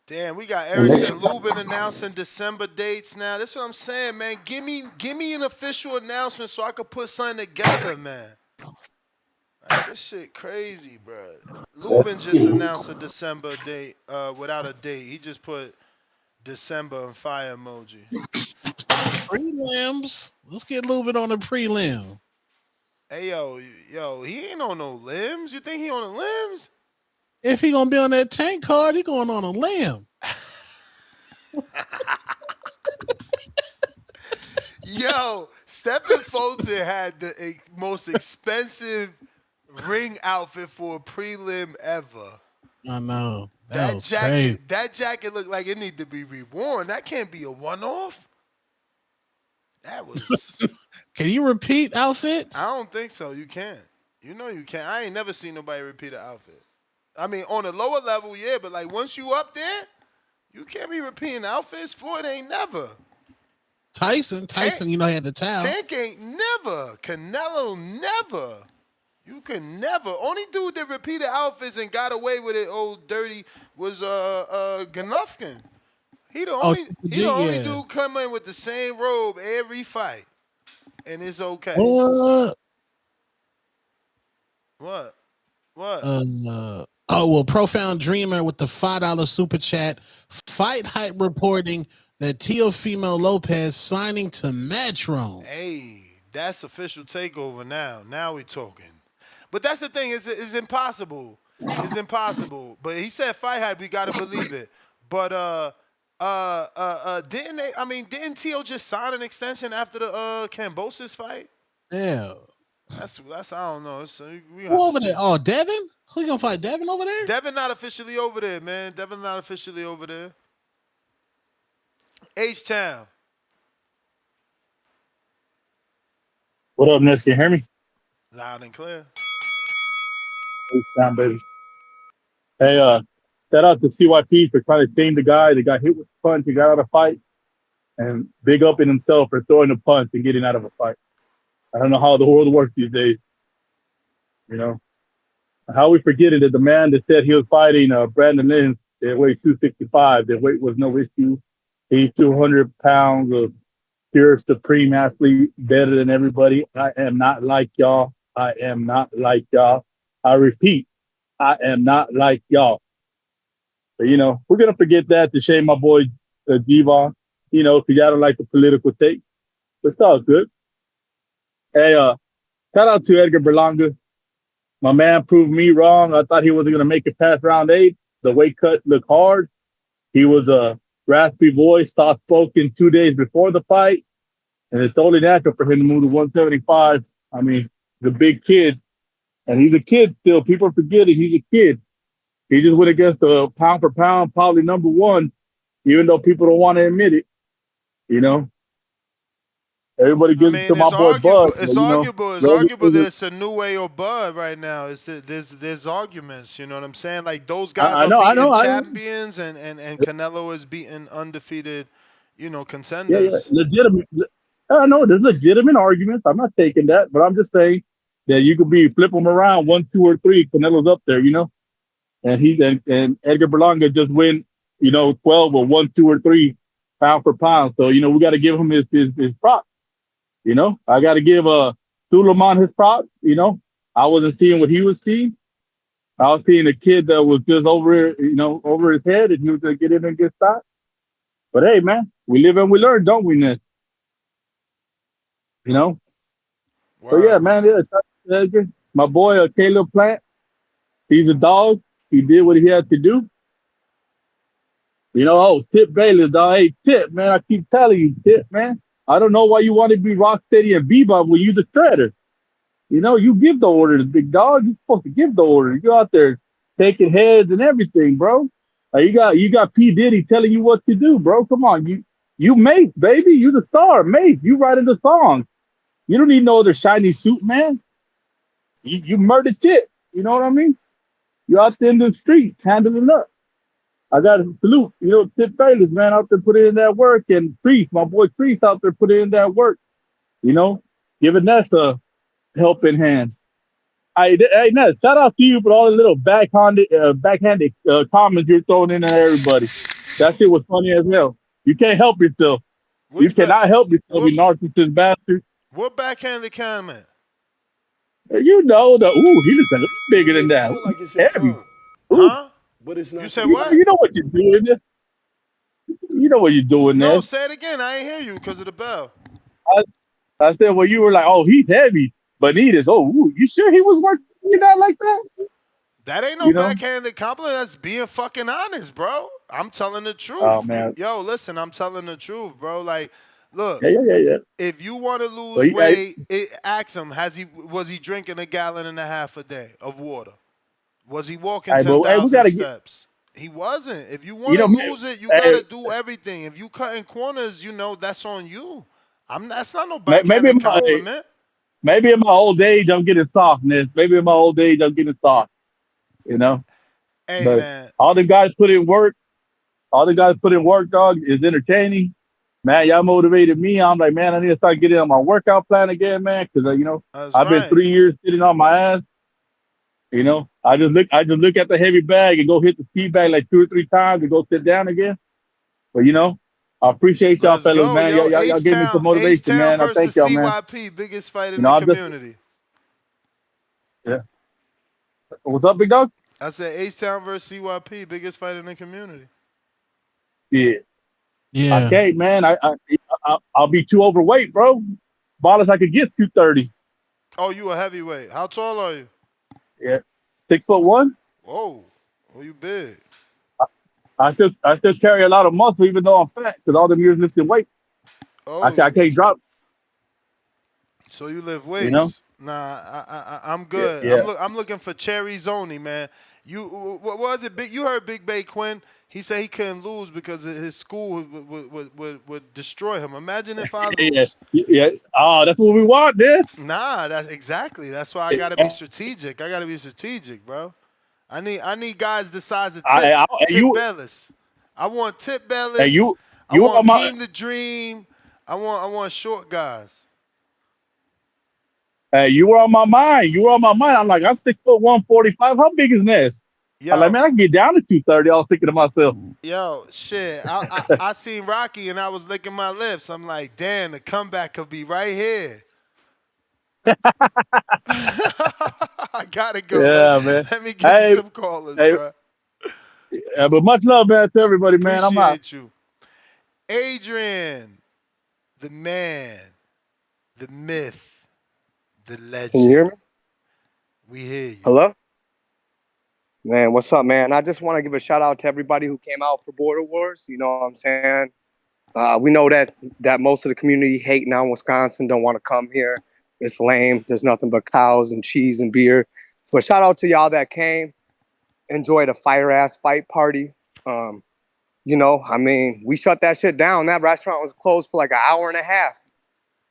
Damn, we got Eric St. Lubin announcing December dates now. That's what I'm saying, man. Give me an official announcement so I could put something together, man. Like, this shit crazy, bro. Lubin just announced a December date without a date. He just put December and fire emoji. Prelims. Let's get Lubin on the prelim. Hey, yo, he ain't on no limbs. You think he on the limbs? If he gonna be on that tank card, he going on a limb. Yo, Stephen Fulton had the most expensive ring outfit for a prelim ever. I know. That jacket looked like it need to be reworn. That can't be a one-off. That was. Can you repeat outfits? I don't think so. You can't. You know you can't. I ain't never seen nobody repeat an outfit. I mean, on a lower level, yeah, but like once you up there, you can't be repeating outfits. Floyd ain't never. Tyson, he had the towel. Tank ain't never. Canelo never. You can never. Only dude that repeated outfits and got away with it, old dirty, was Golovkin. He the only dude come in with the same robe every fight, and it's okay. What? Profound Dreamer with the $5 super chat. Fight Hype reporting that Teofimo Lopez signing to Matchroom. Hey, that's official takeover now. Now we talking. But that's the thing. It's impossible. It's impossible. But he said Fight Hype. We gotta believe it. But didn't Teo just sign an extension after the Kambosos fight? Yeah. That's I don't know. Who over there? Oh, Devin? Who you gonna fight? Devin over there? Devin not officially over there, man. Devin not officially over there. H-Town. What up, Ness? Can you hear me? Loud and clear. H-Town, baby. Hey, shout out to CYP for trying to shame the guy that got hit with the punch and got out of the fight. And big up in himself for throwing a punch and getting out of a fight. I don't know how the world works these days. You know? How we forgetting that the man that said he was fighting Brandon Lynch that weighed 265, that weight was no issue. He's 200 pounds of pure supreme athlete, better than everybody. I am not like y'all. I am not like y'all. I repeat, I am not like y'all. But, we're going to forget that to shame my boy Devon, because y'all don't like the political take. But it's all good. Hey, shout out to Edgar Berlanga. My man proved me wrong. I thought he wasn't going to make it past round 8. The weight cut looked hard. He was a raspy voice, soft spoken 2 days before the fight. And it's only natural for him to move to 175. I mean, he's a big kid. And he's a kid still. People are forgetting he's a kid. He just went against the pound for pound, probably number 1, even though people don't want to admit it. Everybody gives it to my boy Bud. It's arguable that it's a new way or Bud right now. There's arguments. You know what I'm saying? Like those guys are beating champions, and Canelo is beating undefeated, contenders. Yeah, legitimate. I know there's legitimate arguments. I'm not taking that, but I'm just saying that you could flip them around 1, 2, or 3. Canelo's up there, and and Edgar Berlanga just win, 12 or 1, 2, or 3 pound for pound. So we got to give him his props. I got to give Suleiman his props. I wasn't seeing what he was seeing. I was seeing a kid that was just over his head, and he was going to get in and get stopped. But hey, man, we live and we learn, don't we, Ness? Wow. So yeah, man, my boy Caleb Plant, he's a dog. He did what he had to do. Tip Bayless, dog. Hey, Tip, man, I keep telling you, Tip, man. I don't know why you want to be Rocksteady and Bebop when you the shredder. You give the orders, big dog. You're supposed to give the orders. You're out there taking heads and everything, bro. You got P. Diddy telling you what to do, bro. Come on, you Mace, baby. You the star, Mace. You writing the song. You don't need no other shiny suit, man. You murdered Tip. You know what I mean? You out there in the streets handling up. I got to salute, Tip Bayless, man, out there putting in that work. And Priest, my boy Priest out there putting in that work, giving Ness a helping hand. Hey, Ness, shout out to you for all the little backhanded comments you're throwing in at everybody. That shit was funny as hell. You can't help yourself. You cannot help yourself, you narcissist bastard. What backhanded comment? He just a little bigger than that. Feel like it's your Heavy. time. Huh? But it's not. You said what? You know what you're doing. You know what you're doing there. No, say it again. I ain't hear you because of the bell. I said, well, you were like, oh, he's heavy. Benitez, you sure he was working that like that? That ain't no backhanded compliment. That's being fucking honest, bro. I'm telling the truth. Oh, man. Yo, listen, I'm telling the truth, bro. Like, look, yeah. If you want to lose weight, ask him, was he drinking 1.5 gallons a day of water? Was he walking 10,000 steps? He wasn't. If you want to lose it, you got to do everything. If you cutting corners, that's on you. That's not no backhanded compliment. Maybe in my old age, I'm getting softness. Maybe in my old age, I'm getting soft. Hey, but man. All the guys put in work. Dog, is entertaining. Man, y'all motivated me. I'm like, man, I need to start getting on my workout plan again, man, because I've been 3 years sitting on my ass. I just look at the heavy bag and go hit the speed bag like 2 or 3 times and go sit down again. But I appreciate y'all fellas, man. Y'all gave me some motivation, man. I thank y'all, man. CYP, biggest fight in the community. Yeah. What's up, big dog? I said H-Town versus CYP, biggest fight in the community. Yeah. I can't, man. I'll be too overweight, bro. Ballers I could get 230. Oh, you a heavyweight. How tall are you? Yeah. 6'1". Whoa. Oh, you big. I still carry a lot of muscle even though I'm fat because all them years lifting weight. Oh. I can't drop. So you lift weights? Nah, I'm good. Yeah. I'm looking for Cherry Zoni, man. What was it? You heard Big Bay Quinn? He said he couldn't lose because his school would destroy him. Imagine if I lose. Yeah. Oh, that's what we want, man. Nah, that's exactly. That's why I gotta be strategic. Bro. I need guys the size of Tip Bellis. I want Tip Bellis. I want Keem the Dream. I want short guys. Hey, you were on my mind. I'm like, I'm 6'1", 145. How big is Ness? I'm like, man, I can get down to 230. I was thinking to myself. Yo, shit. I seen Rocky and I was licking my lips. I'm like, damn, the comeback could be right here. I gotta go. Yeah, man. Let me get some callers, bro. Yeah, but much love, man, to everybody, man. I'm out. Appreciate you. Adrian, the man, the myth, the Can you hear legend. me? We hear you. Hello? Man, what's up, man? I just want to give a shout out to everybody who came out for Border Wars. You know what I'm saying? We know that most of the community hating on Wisconsin, don't want to come here. It's lame. There's nothing but cows and cheese and beer. But shout out to y'all that came. Enjoyed a fire-ass fight party. You know, I mean, we shut that shit down. That restaurant was closed for like an hour and a half.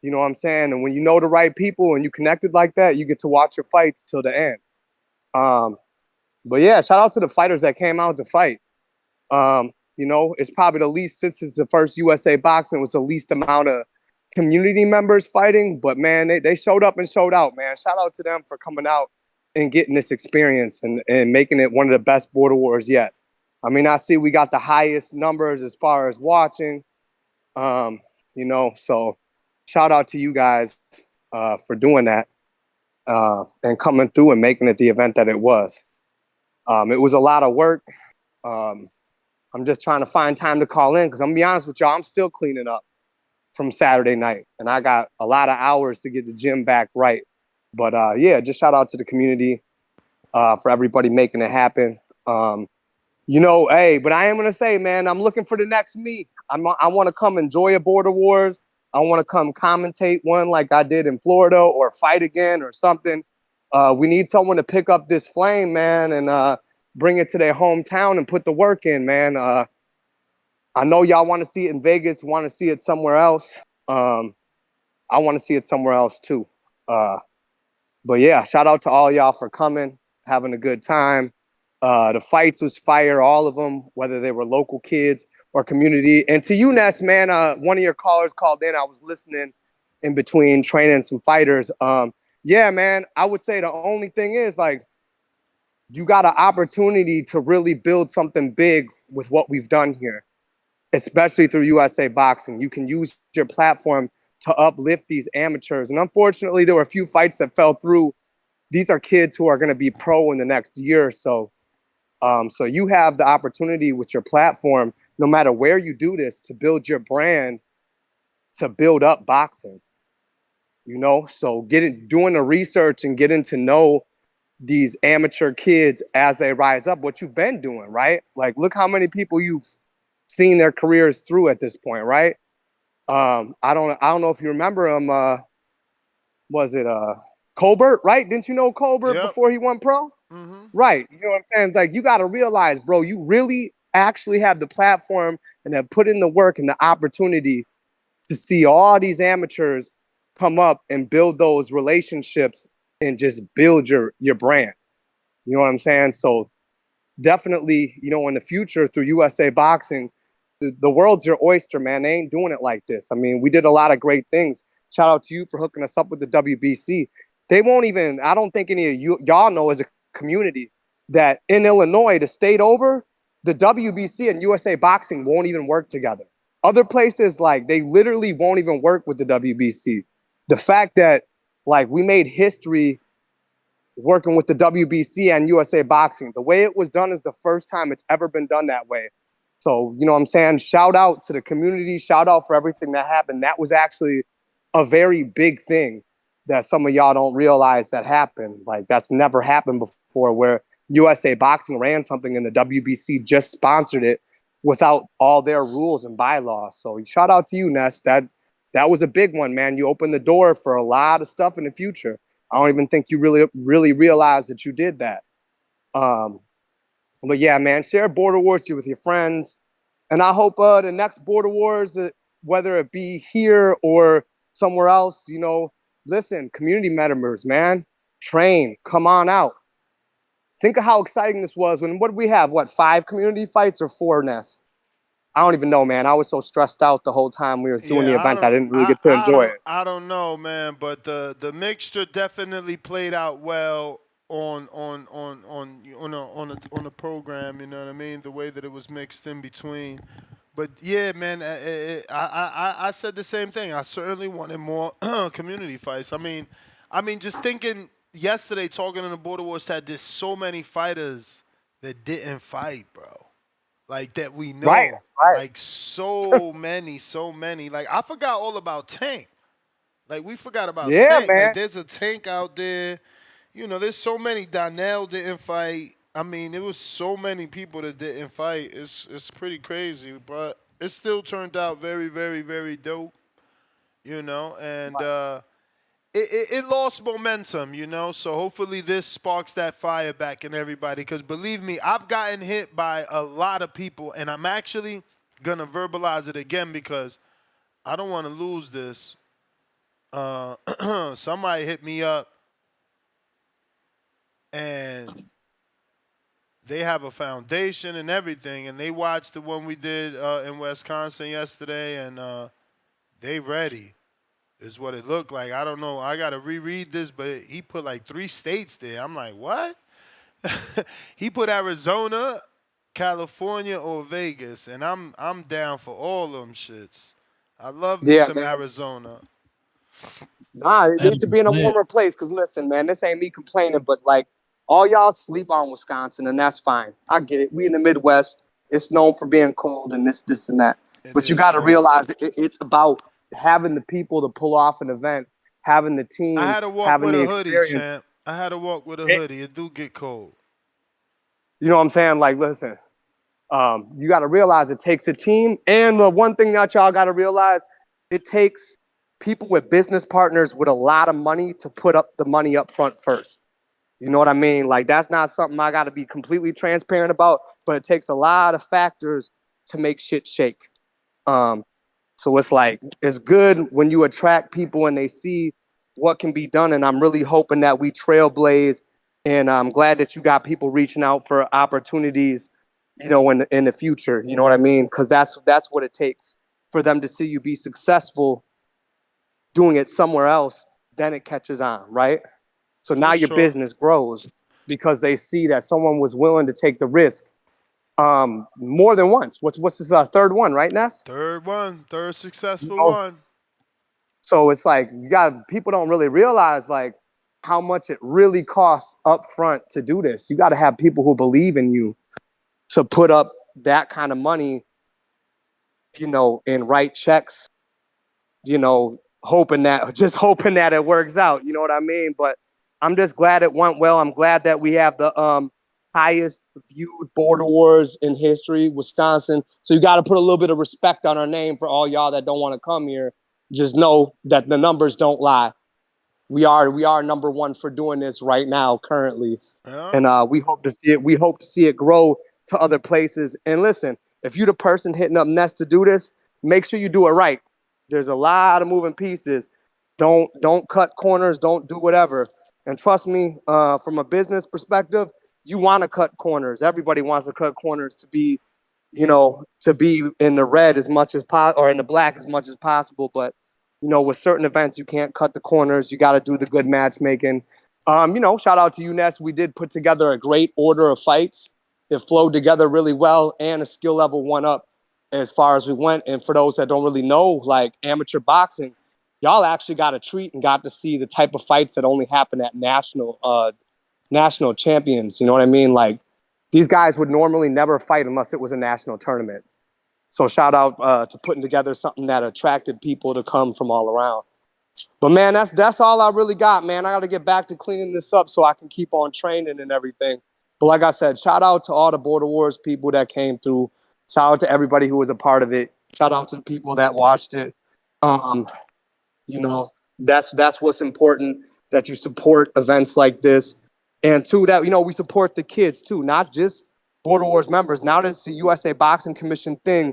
You know what I'm saying? And when you know the right people and you connected like that, you get to watch your fights till the end. But yeah, shout out to the fighters that came out to fight. You know, it's probably the least, since it's the first USA boxing, it was the least amount of community members fighting. But man, they showed up and showed out, man. Shout out to them for coming out and getting this experience and making it one of the best border wars yet. I mean, I see we got the highest numbers as far as watching. You know, so shout out to you guys for doing that and coming through and making it the event that it was. It was a lot of work. I'm just trying to find time to call in because I'm gonna be honest with y'all, I'm still cleaning up from Saturday night, and I got a lot of hours to get the gym back right. But yeah, just shout out to the community for everybody making it happen. You know, hey, but I am gonna say, man, I'm looking for the next me. I want to come enjoy a Border Wars. I want to come commentate one like I did in Florida, or fight again, or something. We need someone to pick up this flame, man, and bring it to their hometown and put the work in, man. I know y'all want to see it in Vegas, want to see it somewhere else. I want to see it somewhere else too. But yeah, shout out to all y'all for coming, having a good time. The fights was fire, all of them, whether they were local kids or community. And to you, Ness, man, one of your callers called in. I was listening in between training some fighters. Yeah, man, I would say the only thing is, like, you got an opportunity to really build something big with what we've done here, especially through USA Boxing. You can use your platform to uplift these amateurs. And unfortunately, there were a few fights that fell through. These are kids who are going to be pro in the next year or so. So you have the opportunity with your platform, no matter where you do this, to build your brand, to build up boxing. You know, so doing the research and getting to know these amateur kids as they rise up, what you've been doing, right? Like, look how many people you've seen their careers through at this point, right? I don't know if you remember him. Was it Colbert, right? Didn't you know Colbert before he went pro? Mm-hmm. Right. You know what I'm saying? Like, you got to realize, bro, you really actually have the platform and have put in the work and the opportunity to see all these amateurs come up and build those relationships and just build your brand. You know what I'm saying? So definitely, you know, in the future through USA Boxing, the world's your oyster, man. They ain't doing it like this. I mean, we did a lot of great things. Shout out to you for hooking us up with the WBC. They won't even, I don't think any of y'all know as a community that in Illinois, the state over, the WBC and USA Boxing won't even work together. Other places, like, they literally won't even work with the WBC. The fact that, like, we made history working with the WBC and USA Boxing, the way it was done is the first time it's ever been done that way. So, you know what I'm saying? Shout out to the community. Shout out for everything that happened. That was actually a very big thing that some of y'all don't realize that happened. Like, that's never happened before, where USA Boxing ran something and the WBC just sponsored it without all their rules and bylaws. So shout out to you, Ness. That was a big one, man. You opened the door for a lot of stuff in the future. I don't even think you really realized that you did that. But yeah, man, share Border Wars with your friends. And I hope the next Border Wars, whether it be here or somewhere else, you know, listen, community members, man, train, come on out. Think of how exciting this was. When, what did we have? What, 5 community fights or 4, Ness? I don't even know, man. I was so stressed out the whole time we was doing the event. I didn't really get to enjoy it. I don't know, man, but the mixture definitely played out well on the program. You know what I mean? The way that it was mixed in between. But yeah, man, I said the same thing. I certainly wanted more community fights. I mean, just thinking yesterday, talking in the Border Wars, had just so many fighters that didn't fight, bro. like that we Right, know. right. Like so many. Like I forgot all about Tank. Like we forgot about Yeah, Tank. Like man. there's a Tank out there. You know, there's so many. Donnell didn't fight. I mean, there was so many people that didn't fight. It's pretty crazy, but it still turned out very, very, very dope. You know, and it lost momentum. You know, so hopefully this sparks that fire back in everybody. Because believe me, I've gotten hit by a lot of people, and I'm actually gonna verbalize it again because I don't want to lose this. Somebody hit me up and they have a foundation and everything, and they watched the one we did in Wisconsin yesterday, and they ready is what it looked like. I don't know. I got to reread this, but he put like 3 states there. I'm like, what? He put Arizona, California, or Vegas, and I'm down for all them shits. I love me Yeah, some man. Arizona. Nah, it needs to be in a Man, warmer place. Cause listen, man, this ain't me complaining, but like all y'all sleep on Wisconsin, and that's fine. I get it. We in the Midwest. It's known for being cold and this, and that. It But you is got to cold. realize it's about having the people to pull off an event, having the I team, had to walk having with the a hoodie, experience. champ. I had to walk with a hoodie. It do get cold. You know what I'm saying? Like, listen, you got to realize it takes a team. And the one thing that y'all got to realize, it takes people with business partners with a lot of money to put up the money up front first. You know what I mean? Like, that's not something I got to be completely transparent about, but it takes a lot of factors to make shit shake. So it's like, it's good when you attract people and they see what can be done. And I'm really hoping that we trailblaze. And I'm glad that you got people reaching out for opportunities, you know, in the future. You know what I mean? Because that's what it takes for them to see you be successful doing it somewhere else. Then it catches on, right? So now For your sure. business grows because they see that someone was willing to take the risk more than once. What's this third one, right, Ness? Third You successful know, one. so it's like people don't really realize like how much it really costs up front to do this. You got to have people who believe in you to put up that kind of money, you know, and write checks, you know, hoping that it works out. You know what I mean? But I'm just glad it went well. I'm glad that we have the highest viewed border wars in history, Wisconsin. So you got to put a little bit of respect on our name for all y'all that don't want to come here. Just know that the numbers don't lie. We are number one for doing this right now, currently, Yeah. and we hope to see it. We hope to see it grow to other places. And listen, if you're the person hitting up Nest to do this, make sure you do it right. There's a lot of moving pieces. Don't cut corners. Don't do whatever. And trust me, from a business perspective, you want to cut corners. Everybody wants to cut corners to be, you know, to be in the red as much as possible or in the black as much as possible. But you know, with certain events, you can't cut the corners. You got to do the good matchmaking. You know, shout out to you, Ness. We did put together a great order of fights. It flowed together really well, and a skill level went up as far as we went. And for those that don't really know, like amateur boxing, y'all actually got a treat and got to see the type of fights that only happen at national champions. You know what I mean? Like these guys would normally never fight unless it was a national tournament. So shout out to putting together something that attracted people to come from all around. But man, that's all I really got, man. I got to get back to cleaning this up so I can keep on training and everything. But like I said, shout out to all the Border Wars people that came through. Shout out to everybody who was a part of it. Shout out to the people that watched it. Um, you know, that's what's important, that you support events like this. And two, that, you know, we support the kids too, not just Border Wars members. Now that it's the USA Boxing Commission thing,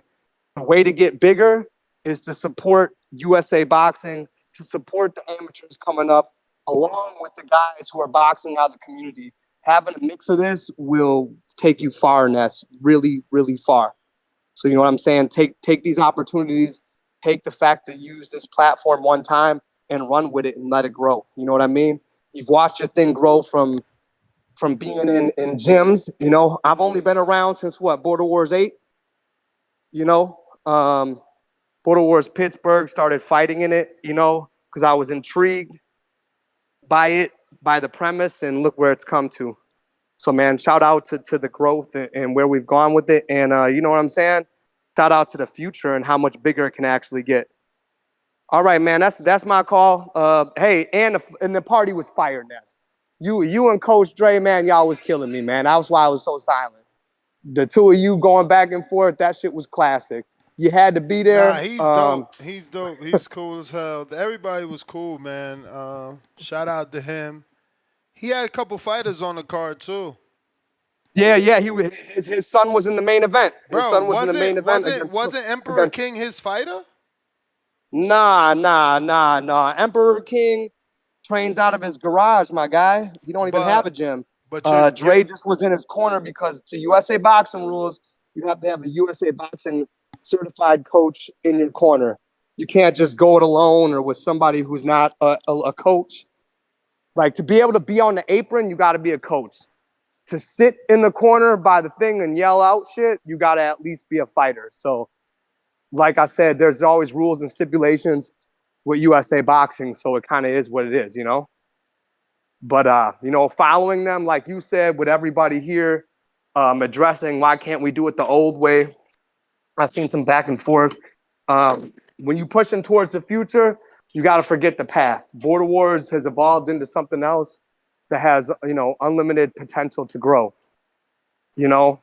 the way to get bigger is to support USA Boxing, to support the amateurs coming up, along with the guys who are boxing out of the community. Having a mix of this will take you far, Ness, really, really far. So you know what I'm saying? Take these opportunities, take the fact that you use this platform one time and run with it and let it grow. You know what I mean? You've watched your thing grow from being in gyms. You know, I've only been around since what, Border Wars 8? You know, Border Wars Pittsburgh, started fighting in it, you know, because I was intrigued by it, by the premise, and look where it's come to. So, man, shout out to the growth and where we've gone with it. And you know what I'm saying? Shout out to the future and how much bigger it can actually get. All right, man, that's my call. Hey, and the party was fire, Ness. You and Coach Dre, man, y'all was killing me, man. That's why I was so silent. The two of you going back and forth, that shit was classic. You had to be there. Nah, he's dope. He's dope. He's cool as hell. Everybody was cool, man. Shout out to him. He had a couple fighters on the card too. Yeah. His son was in the main event. His son was in the main event. Wasn't Emperor King his fighter? Nah. Emperor King trains out of his garage, my guy. He don't even have a gym. But Dre just was in his corner because to USA boxing rules, you have to have a USA boxing certified coach in your corner. You can't just go it alone or with somebody who's not a coach. Like, to be able to be on the apron, you got to be a coach. To sit in the corner by the thing and yell out shit, you got to at least be a fighter. So, like I said, there's always rules and stipulations with USA boxing, so it kind of is what it is, you know? But, following them, like you said, with everybody here, addressing why can't we do it the old way. I've seen some back and forth. When you pushing towards the future, you got to forget the past. Border Wars has evolved into something else that has, unlimited potential to grow.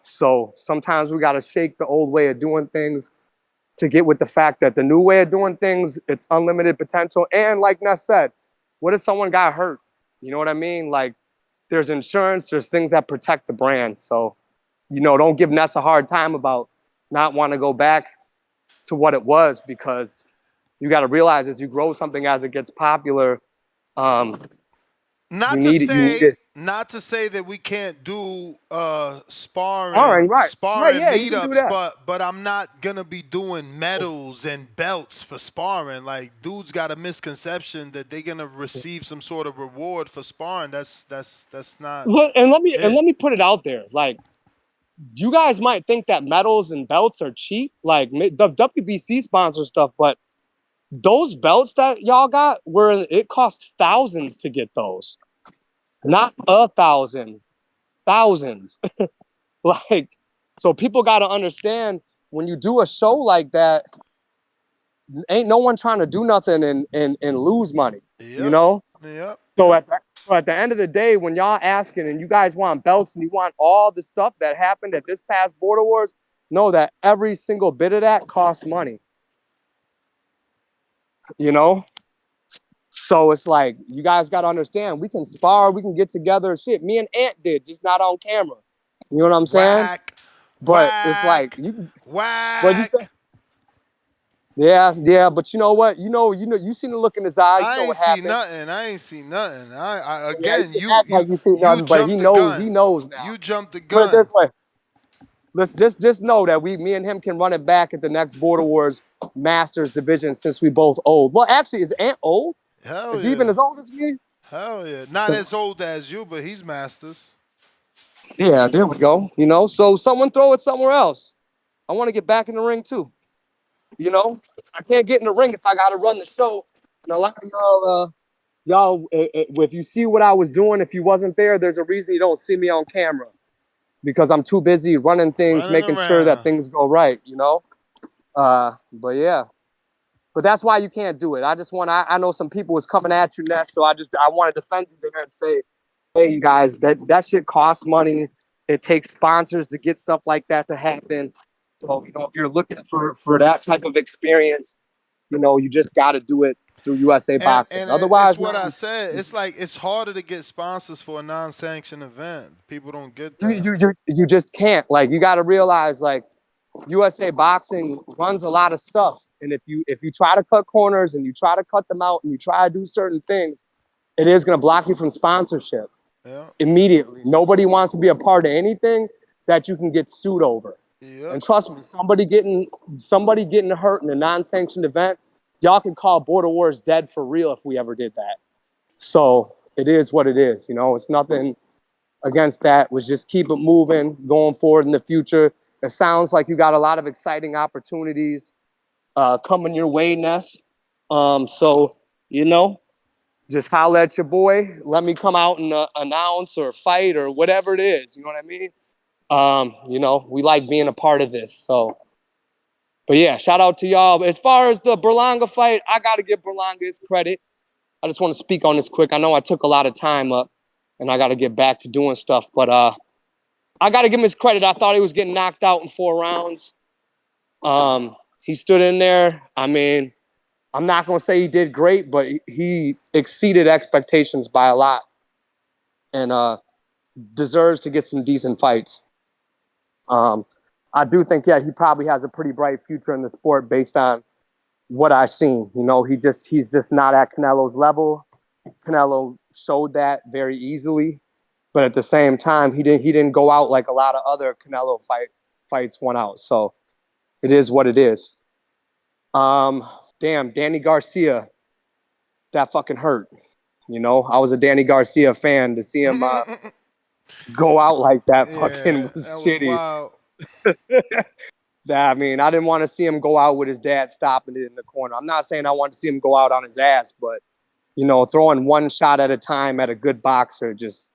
So sometimes we got to shake the old way of doing things to get with the fact that the new way of doing things, it's unlimited potential. And like Ness said, what if someone got hurt? You know what I mean? Like, there's insurance, there's things that protect the brand. So, don't give Ness a hard time about not wanting to go back to what it was, because you got to realize as you grow something, as it gets popular, not to say that we can't do sparring meetups, but I'm not gonna be doing medals and belts for sparring. Like, dudes got a misconception that they're gonna receive some sort of reward for sparring. That's not. Well, and let me put it out there. Like, you guys might think that medals and belts are cheap, like the WBC sponsor stuff, but those belts that y'all got it cost thousands to get those. Not 1,000, thousands. Like, so people got to understand, when you do a show like that, ain't no one trying to do nothing and lose money. Yep. So at the end of the day, when y'all asking and you guys want belts and you want all the stuff that happened at this past Border Wars, know that every single bit of that costs money. So it's like, you guys got to understand, we can spar, we can get together, shit. Me and Ant did, just not on camera. You know what I'm saying? But it's like, what'd you say? Yeah, but you know what? You seen the look in his eye. You know what happened. I ain't seen nothing. You see nothing, but he knows now. You jumped the gun. Put it this way. Let's just know that me and him can run it back at the next Border Wars Masters division, since we both old. Well, actually, is Ant old? Is he even as old as me? Hell yeah. Not as old as you, but he's Masters. Yeah, there we go. So someone throw it somewhere else. I want to get back in the ring too. I can't get in the ring if I got to run the show. And a lot of y'all, if you see what I was doing, if you wasn't there, there's a reason you don't see me on camera, because I'm too busy running things, making sure that things go right, But yeah. But that's why you can't do it. I know some people was coming at you, Ness, so I want to defend you there and say, hey, you guys, that shit costs money. It takes sponsors to get stuff like that to happen. So, if you're looking for that type of experience, you just got to do it through USA Boxing. And otherwise, it's what I said. It's like, it's harder to get sponsors for a non-sanctioned event. People don't get that. You just can't. Like, you got to realize, like, USA Boxing runs a lot of stuff, and if you try to cut corners and you try to cut them out and you try to do certain things, it is going to block you from sponsorship immediately. Nobody wants to be a part of anything that you can get sued over. And trust me, somebody getting hurt in a non-sanctioned event, y'all can call Border Wars dead for real if we ever did that. So it is what it is. It's nothing against that. Was just keep it moving, going forward in the future. It sounds like you got a lot of exciting opportunities coming your way, Ness. So, just holler at your boy. Let me come out and announce or fight or whatever it is. You know what I mean? You know, we like being a part of this. So, but yeah, shout out to y'all. But as far as the Berlanga fight, I got to give Berlanga his credit. I just want to speak on this quick. I know I took a lot of time up and I got to get back to doing stuff, but I got to give him his credit. I thought he was getting knocked out in 4 rounds. He stood in there. I mean, I'm not going to say he did great, but he exceeded expectations by a lot and deserves to get some decent fights. I do think, yeah, he probably has a pretty bright future in the sport based on what I've seen. You know, he's just not at Canelo's level. Canelo showed that very easily, but at the same time, he didn't go out like a lot of other Canelo fights went out. So it is what it is. Damn, Danny Garcia, that fucking hurt. You know, I was a Danny Garcia fan. To see him go out like that fucking was that shitty. Was wild. I mean, I didn't want to see him go out with his dad stopping it in the corner. I'm not saying I want to see him go out on his ass, but, you know, throwing one shot at a time at a good boxer, just,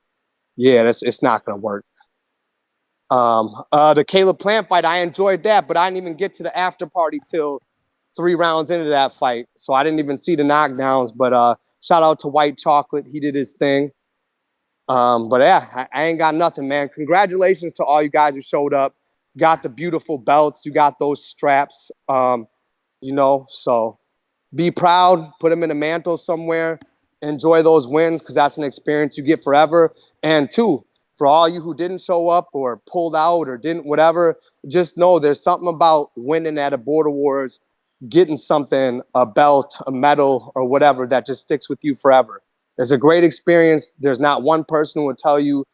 yeah, it's not going to work. The Caleb Plant fight, I enjoyed that, but I didn't even get to the after party till 3 rounds into that fight. So I didn't even see the knockdowns, but shout out to White Chocolate. He did his thing. But yeah, I ain't got nothing, man. Congratulations to all you guys who showed up. Got the beautiful belts. You got those straps. You know, so be proud. Put them in a mantle somewhere. Enjoy those wins because that's an experience you get forever. And 2, for all you who didn't show up or pulled out or didn't whatever, just know there's something about winning at a Border Wars, getting something, a belt, a medal, or whatever that just sticks with you forever. It's a great experience. There's not one person who would tell you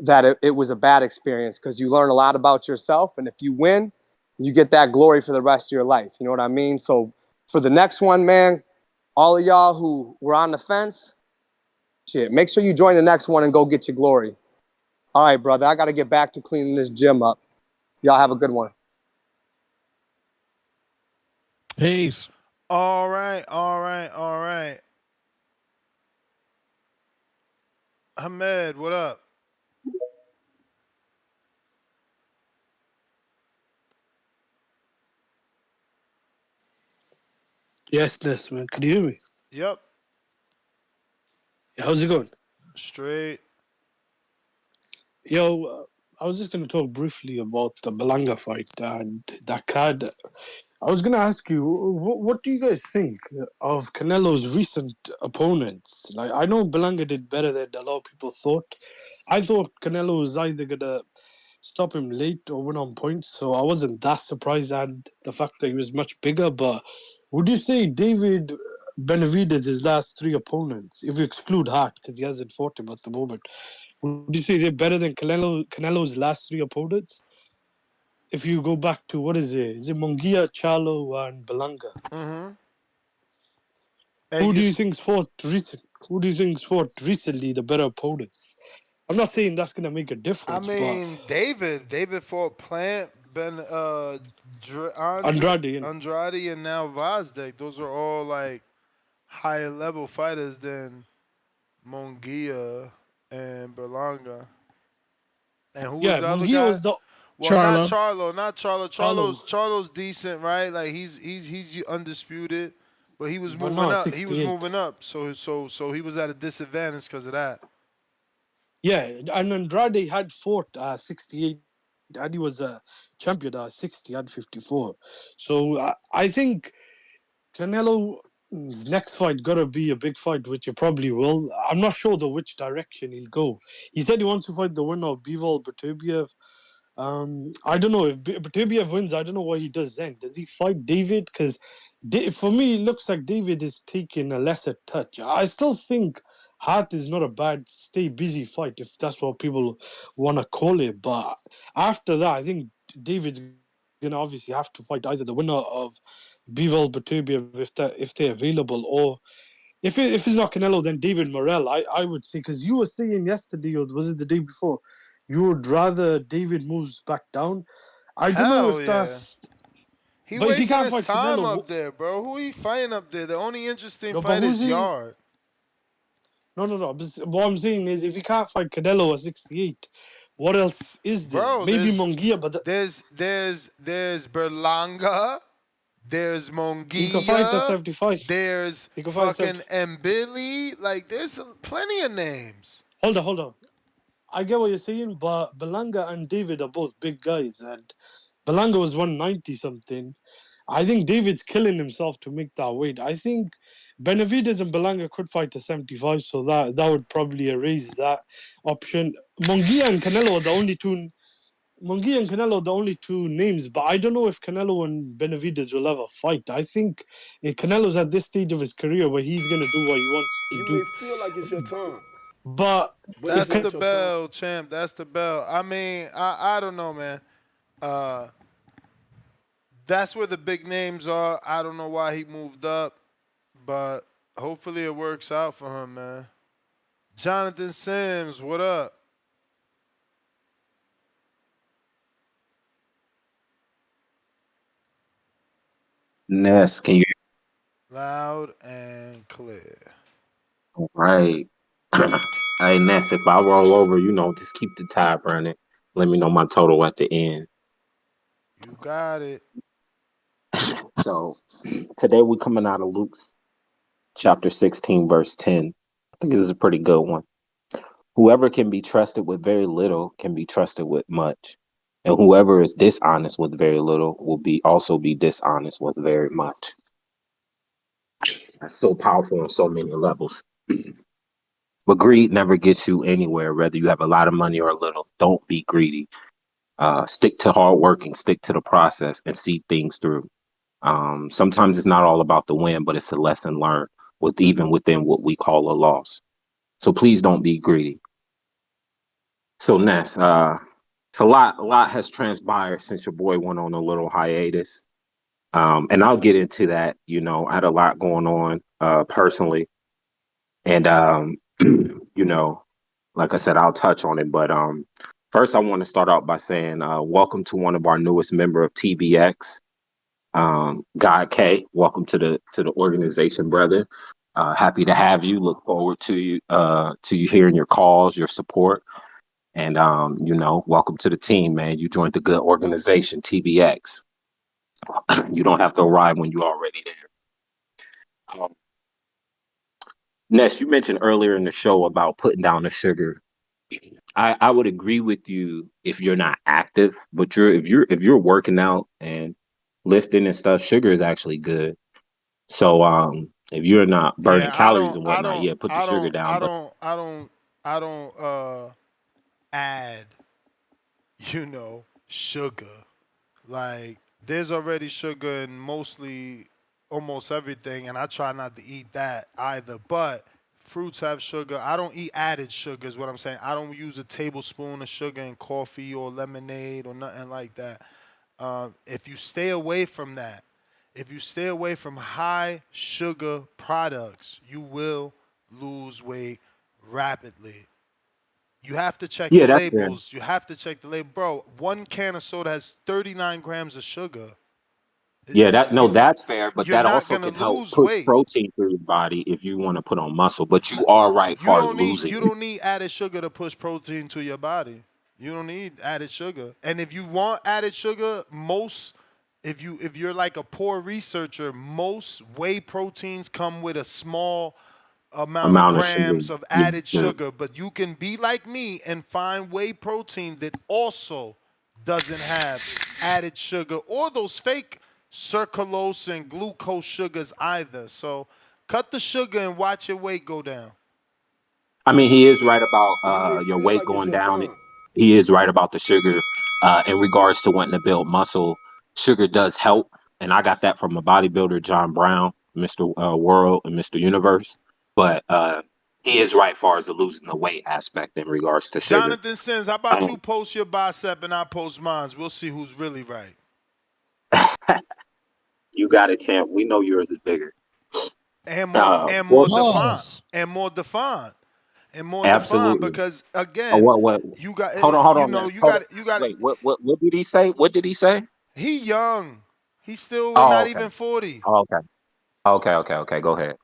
that it was a bad experience because you learn a lot about yourself. And if you win, you get that glory for the rest of your life. You know what I mean? So for the next one, man, all of y'all who were on the fence, shit, make sure you join the next one and go get your glory. All right, brother, I got to get back to cleaning this gym up. Y'all have a good one. Peace. All right. Ahmed, what up? Yes, man. Can you hear me? Yep. How's it going? Straight. Yo, I was just going to talk briefly about the Berlanga fight and that card. I was going to ask you, what do you guys think of Canelo's recent opponents? Like, I know Berlanga did better than a lot of people thought. I thought Canelo was either going to stop him late or win on points, so I wasn't that surprised at the fact that he was much bigger. But would you say David Benavidez, his last 3 opponents, if you exclude Hart, because he hasn't fought him at the moment, would you say they're better than Canelo's last 3 opponents? If you go back to, what is it? Is it Munguia, Charlo, and Berlanga? Mm-hmm. Who do you think's fought recently the better opponents? I'm not saying that's gonna make a difference, but David fought Plant, Andrade, and now Vazdek. Those are all like higher level fighters than Munguia and Berlanga. And who was the other guy? Was the Charlo. Not Charlo. Charlo's decent, right? Like he's undisputed, but he was moving up. 68. He was moving up, so he was at a disadvantage because of that. Yeah, and Andrade had fought 68, and he was a champion 60 and 54. So I think Canelo's next fight gotta be a big fight, which it probably will. I'm not sure though which direction he'll go. He said he wants to fight the winner of Bivol Beterbiev. I don't know if Beterbiev wins. I don't know what he does then. Does he fight David? Because for me, it looks like David is taking a lesser touch. I still think Hart is not a bad stay busy fight, if that's what people want to call it. But after that, I think David's gonna obviously have to fight either the winner of Bivol Beterbiev if they're available, or if it's not Canelo, then David Morrell. I would say, because you were saying yesterday, or was it the day before, you would rather David moves back down. I don't know if that's. He wasting his time Canelo, up there, bro. Who he fighting up there? The only interesting fight is Yard. No. What I'm saying is, if he can't fight Canelo at 68, what else is there? Bro, Maybe Munguia, but there's Berlanga, there's he can fight at Munguia, 75. there's He can fight at fucking Mbili. Like, there's plenty of names. Hold on. I get what you're saying, but Berlanga and David are both big guys, and Berlanga was 190 something. I think David's killing himself to make that weight. I think Benavidez and Berlanga could fight to 75, so that would probably erase that option. Munguia and Canelo are the only two. Munguia and Canelo are the only two names, but I don't know if Canelo and Benavidez will ever fight. I think Canelo's at this stage of his career where he's gonna do what he wants to You do. may feel like it's your time. But That's the bell, champ. That's the bell. I mean, I don't know, man. That's where the big names are. I don't know why he moved up, but hopefully it works out for him, man. Jonathan Sims, what up? Ness, can you? Loud and clear. All right. Hey, Ness, if I roll over, just keep the tab running. Let me know my total at the end. You got it. So today we're coming out of Luke's chapter 16, verse 10. I think this is a pretty good one. Whoever can be trusted with very little can be trusted with much. And whoever is dishonest with very little will also be dishonest with very much. That's so powerful on so many levels. But greed never gets you anywhere, whether you have a lot of money or a little. Don't be greedy. Stick to hard working, stick to the process, and see things through. Sometimes it's not all about the win, but it's a lesson learned even within what we call a loss. So please don't be greedy. So Ness, it's a lot has transpired since your boy went on a little hiatus. And I'll get into that. I had a lot going on personally. And like I said, I'll touch on it. But first I want to start out by saying welcome to one of our newest member of TBX. God K, welcome to the organization, brother. Happy to have you. Look forward to you hearing your calls, your support, and welcome to the team, man. You joined the good organization, TBX. You don't have to arrive when you're already there. Ness, you mentioned earlier in the show about putting down the sugar. I would agree with you if you're not active, but if you're working out and lifting and stuff, sugar is actually good. So if you're not burning calories and whatnot, put the sugar down. I don't add, sugar. Like, there's already sugar in almost everything, and I try not to eat that either. But fruits have sugar. I don't eat added sugar is what I'm saying. I don't use a tablespoon of sugar in coffee or lemonade or nothing like that. If you stay away from that, if you stay away from high sugar products, you will lose weight rapidly. You have to check the labels. You have to check the label. Bro, 1 can of soda has 39 grams of sugar. Yeah, that's fair, but that also can help push weight. protein through your body if you want to put on muscle. But you are right as far as losing. You don't need added sugar to push protein to your body. You don't need added sugar. And if you want added sugar, if you're like a poor researcher, most whey proteins come with a small amount of grams of added sugar. But you can be like me and find whey protein that also doesn't have added sugar or those fake sucralose and glucose sugars either. So cut the sugar and watch your weight go down. I mean, he is right about your weight going down. He is right about the sugar in regards to wanting to build muscle. Sugar does help. And I got that from a bodybuilder, John Brown, Mr. World and Mr. Universe. But he is right as far as the losing the weight aspect in regards to sugar. Jonathan Sims, how about you post your bicep and I post mine? We'll see who's really right. You got it, champ. We know yours is bigger. And more defined. And more defined. And more defined because again, you got hold on. You got wait, what did he say? What did he say? He young. He's still not even 40. Oh, okay. Go ahead.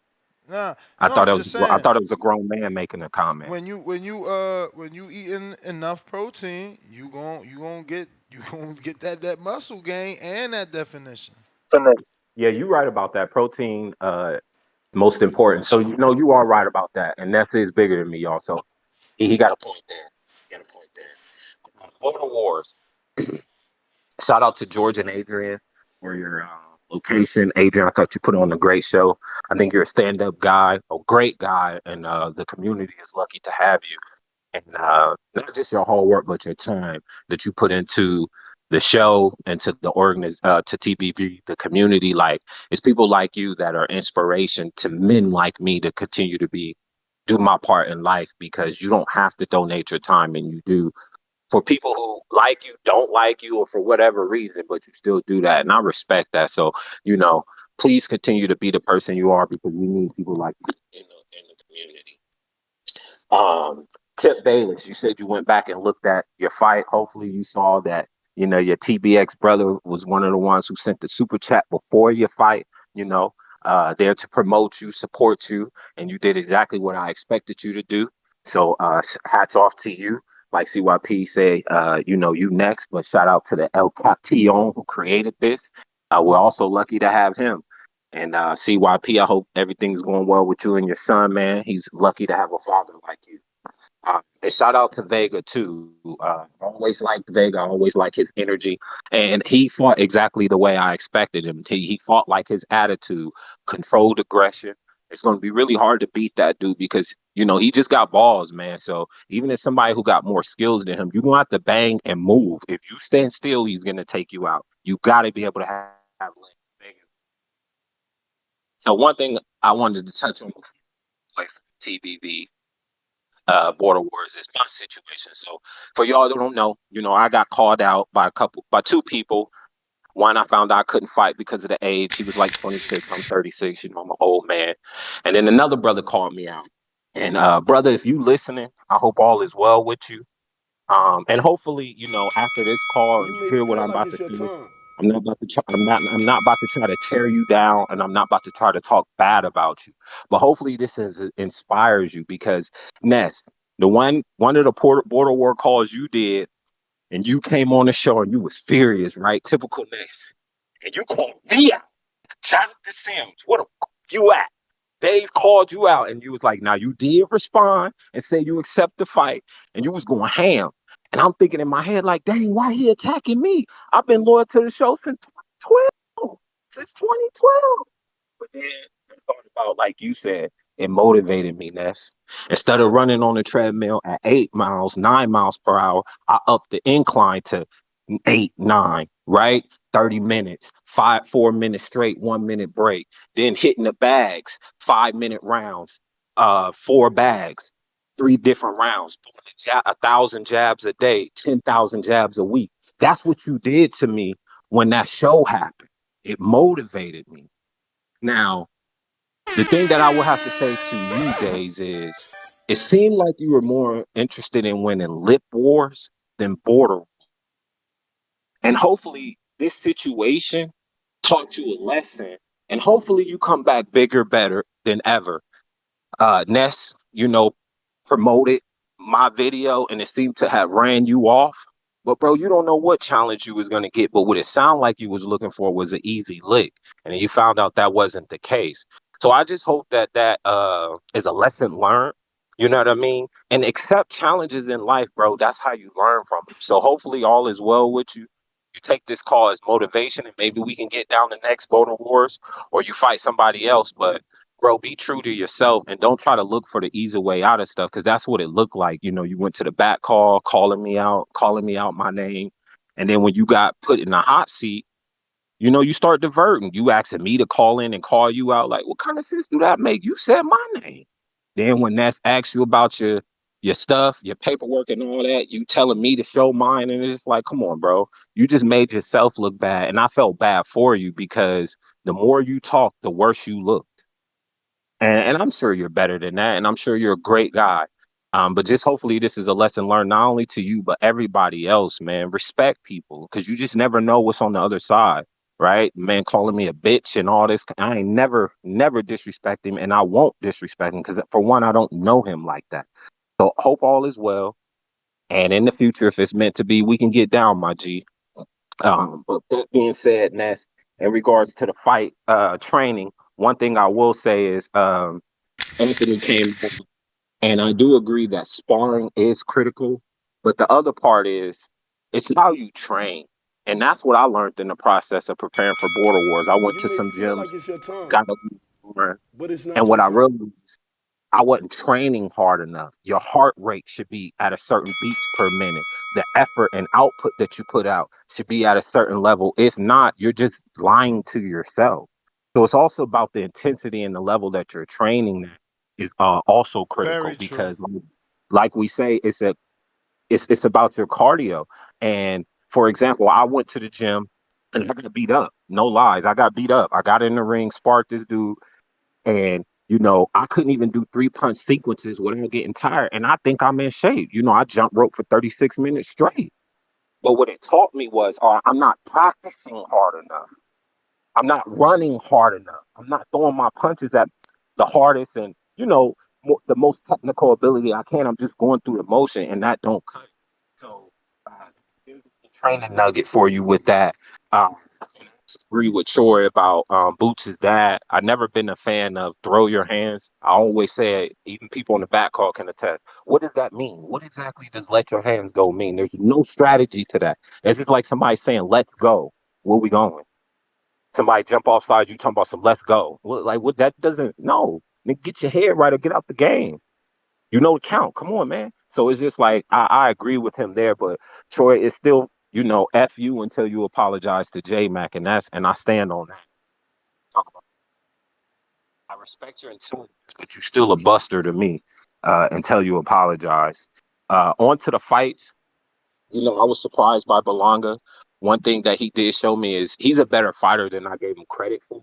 Nah, I no, thought I'm it just was I saying. thought it was a grown man making a comment. When you eating enough protein, you gonna get that muscle gain and that definition. Yeah, you're right about that. Protein, most important. So you are right about that, and that is bigger than me, y'all. So he got a point there. He got a point there. Border Wars. Shout out to George and Adrian for your location. Adrian, I thought you put on a great show. I think you're a stand-up guy, a great guy, and the community is lucky to have you. And not just your hard work, but your time that you put into the show and to the to TBV, the community. Like it's people like you that are inspiration to men like me to continue to do my part in life because you don't have to donate your time and you do for people who like you, don't like you, or for whatever reason, but you still do that. And I respect that. So, please continue to be the person you are because we need people like you in the community. Tip Bayless, you said you went back and looked at your fight. Hopefully you saw that, your TBX brother was one of the ones who sent the super chat before your fight, there to promote you, support you, and you did exactly what I expected you to do. So hats off to you. Like CYP say, you next, but shout out to the El Capillon who created this. We're also lucky to have him. And CYP, I hope everything's going well with you and your son, man. He's lucky to have a father like you. And shout out to Vega too. Always liked Vega. Always like his energy, and he fought exactly the way I expected him. He fought like his attitude, controlled aggression. It's going to be really hard to beat that dude because he just got balls, man. So even if somebody who got more skills than him, you're gonna have to bang and move. If you stand still, he's gonna take you out. You got to be able to have legs. So one thing I wanted to touch on before we play for TBV Border Wars is my situation. So for y'all that don't know, I got called out by two people. One, I found out I couldn't fight because of the age. He was like 26, I'm 36, I'm an old man. And then another brother called me out. And brother, if you listening, I hope all is well with you. And hopefully, after this call and You you may hear what feel I'm like about it's to your say, time. I'm not about to try. I'm not about to try to tear you down, and I'm not about to try to talk bad about you. But hopefully, inspires you because Ness, the one of the border war calls you did, and you came on the show and you was furious, right? Typical Ness, and you called me out. Jonathan Sims, what the you at? Dave called you out, and you was like, now you did respond and say you accept the fight, and you was going ham. And I'm thinking in my head, like, dang, why he attacking me? I've been loyal to the show since 2012. Since 2012. But then I thought about, like you said, it motivated me, Ness. Instead of running on the treadmill at 8 miles, 9 miles per hour, I upped the incline to 8, 9, right? 30 minutes, 4 minutes straight, 1 minute break. Then hitting the bags, 5-minute rounds, 4 bags, 3 different rounds, 1,000 jabs a day, 10,000 jabs a week. That's what you did to me when that show happened. It motivated me. Now, the thing that I will have to say to you, Days, is it seemed like you were more interested in winning lip wars than border. And hopefully this situation taught you a lesson. And hopefully you come back bigger, better than ever. Ness, promoted my video and it seemed to have ran you off. But bro, you don't know what challenge you was gonna get. But what it sounded like you was looking for was an easy lick, and then you found out that wasn't the case. So I just hope that is a lesson learned. You know what I mean? And accept challenges in life, bro. That's how you learn from it. So hopefully all is well with you. You take this call as motivation, and maybe we can get down the next Border Wars, or you fight somebody else. But bro, be true to yourself and don't try to look for the easy way out of stuff because that's what it looked like. You went to the back call, calling me out my name. And then when you got put in the hot seat, you start diverting. You asking me to call in and call you out. Like, what kind of sense do that make? You said my name. Then when Ness asks you about your stuff, your paperwork and all that, you telling me to show mine. And it's like, come on, bro. You just made yourself look bad. And I felt bad for you because the more you talk, the worse you look. And I'm sure you're better than that. And I'm sure you're a great guy. But just hopefully this is a lesson learned not only to you, but everybody else, man. Respect people because you just never know what's on the other side. right? Man calling me a bitch and all this. I ain't never disrespect him, and I won't disrespect him because for one, I don't know him like that. So hope all is well. And in the future, if it's meant to be, we can get down, my G. But that being said, Ness, in regards to the fight training, one thing I will say is Anthony came, and I do agree that sparring is critical. But the other part is it's how you train. And that's what I learned in the process of preparing for Border Wars. I went You to may some feel gyms, like it's your time, got a but it's and not what your I time. realized I wasn't training hard enough. Your heart rate should be at a certain beats per minute. The effort and output that you put out should be at a certain level. If not, you're just lying to yourself. So it's also about the intensity and the level that you're training that is also critical Very true. because, like we say, it's about your cardio. And for example, I went to the gym and I got beat up. No lies, I got beat up. I got in the ring, sparked this dude, and I couldn't even do 3-punch sequences without getting tired. And I think I'm in shape. I jump rope for 36 minutes straight. But what it taught me was I'm not practicing hard enough. I'm not running hard enough. I'm not throwing my punches at the hardest and, the most technical ability I can. I'm just going through the motion and that don't cut it. So, here's the training nugget for you with that. Um, Agree with Troy about Boots' dad. I've never been a fan of throw your hands. I always say, even people in the back call can attest. What does that mean? What exactly does let your hands go mean? There's no strategy to that. It's just like somebody saying, let's go. Where we going? Somebody jump off sides, you talking about some let's go. Like what that doesn't no. Nigga, get your head right or get out the game. You know the count. Come on, man. So it's just like I agree with him there, but Troy is still, F you until you apologize to J Mac, and I stand on that. Talk about I respect your intelligence, but you still a buster to me until you apologize. On to the fights. I was surprised by Berlanga. One thing that he did show me is he's a better fighter than I gave him credit for.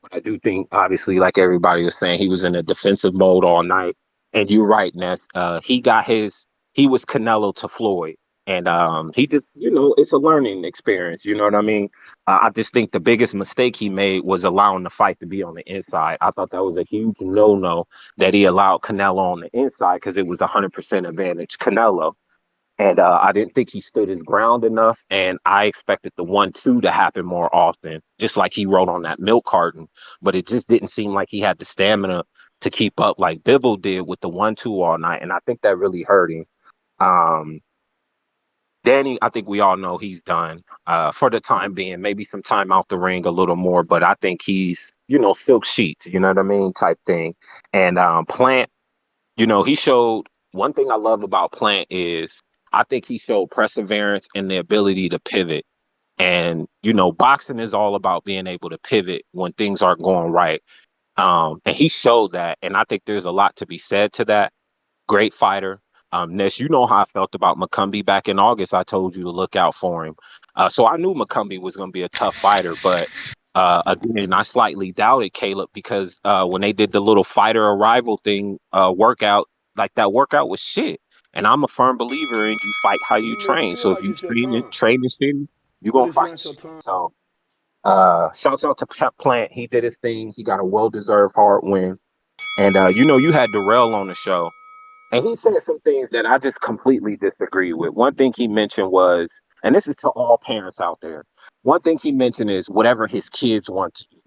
But I do think, obviously, like everybody was saying, he was in a defensive mode all night. And you're right, Ness. He was Canelo to Floyd. And he just, it's a learning experience. You know what I mean? I just think the biggest mistake he made was allowing the fight to be on the inside. I thought that was a huge no-no that he allowed Canelo on the inside because it was 100% advantage Canelo. And I didn't think he stood his ground enough. And I expected the 1-2 to happen more often, just like he wrote on that milk carton. But it just didn't seem like he had the stamina to keep up like Bibble did with the 1-2 all night. And I think that really hurt him. Um, Danny, I think we all know he's done for the time being. Maybe some time out the ring a little more. But I think he's, silk sheets, you know what I mean, type thing. And Plant, he showed one thing I love about Plant is I think he showed perseverance and the ability to pivot. And, boxing is all about being able to pivot when things aren't going right. And he showed that. And I think there's a lot to be said to that. Great fighter. Ness, you know how I felt about McCumbee back in August. I told you to look out for him. So I knew McCumbee was going to be a tough fighter, but again, I slightly doubted Caleb because when they did the little fighter arrival thing workout, like that workout was shit. And I'm a firm believer in you fight how you You may train. feel So if like you it's your train it, time, train this thing, you're but gonna it's fight not your shit. time. So shouts out to Pep Plant. He did his thing. He got a well-deserved hard win. And you had Darrell on the show. And he said some things that I just completely disagree with. One thing he mentioned was, and this is to all parents out there, one thing he mentioned is whatever his kids want to do.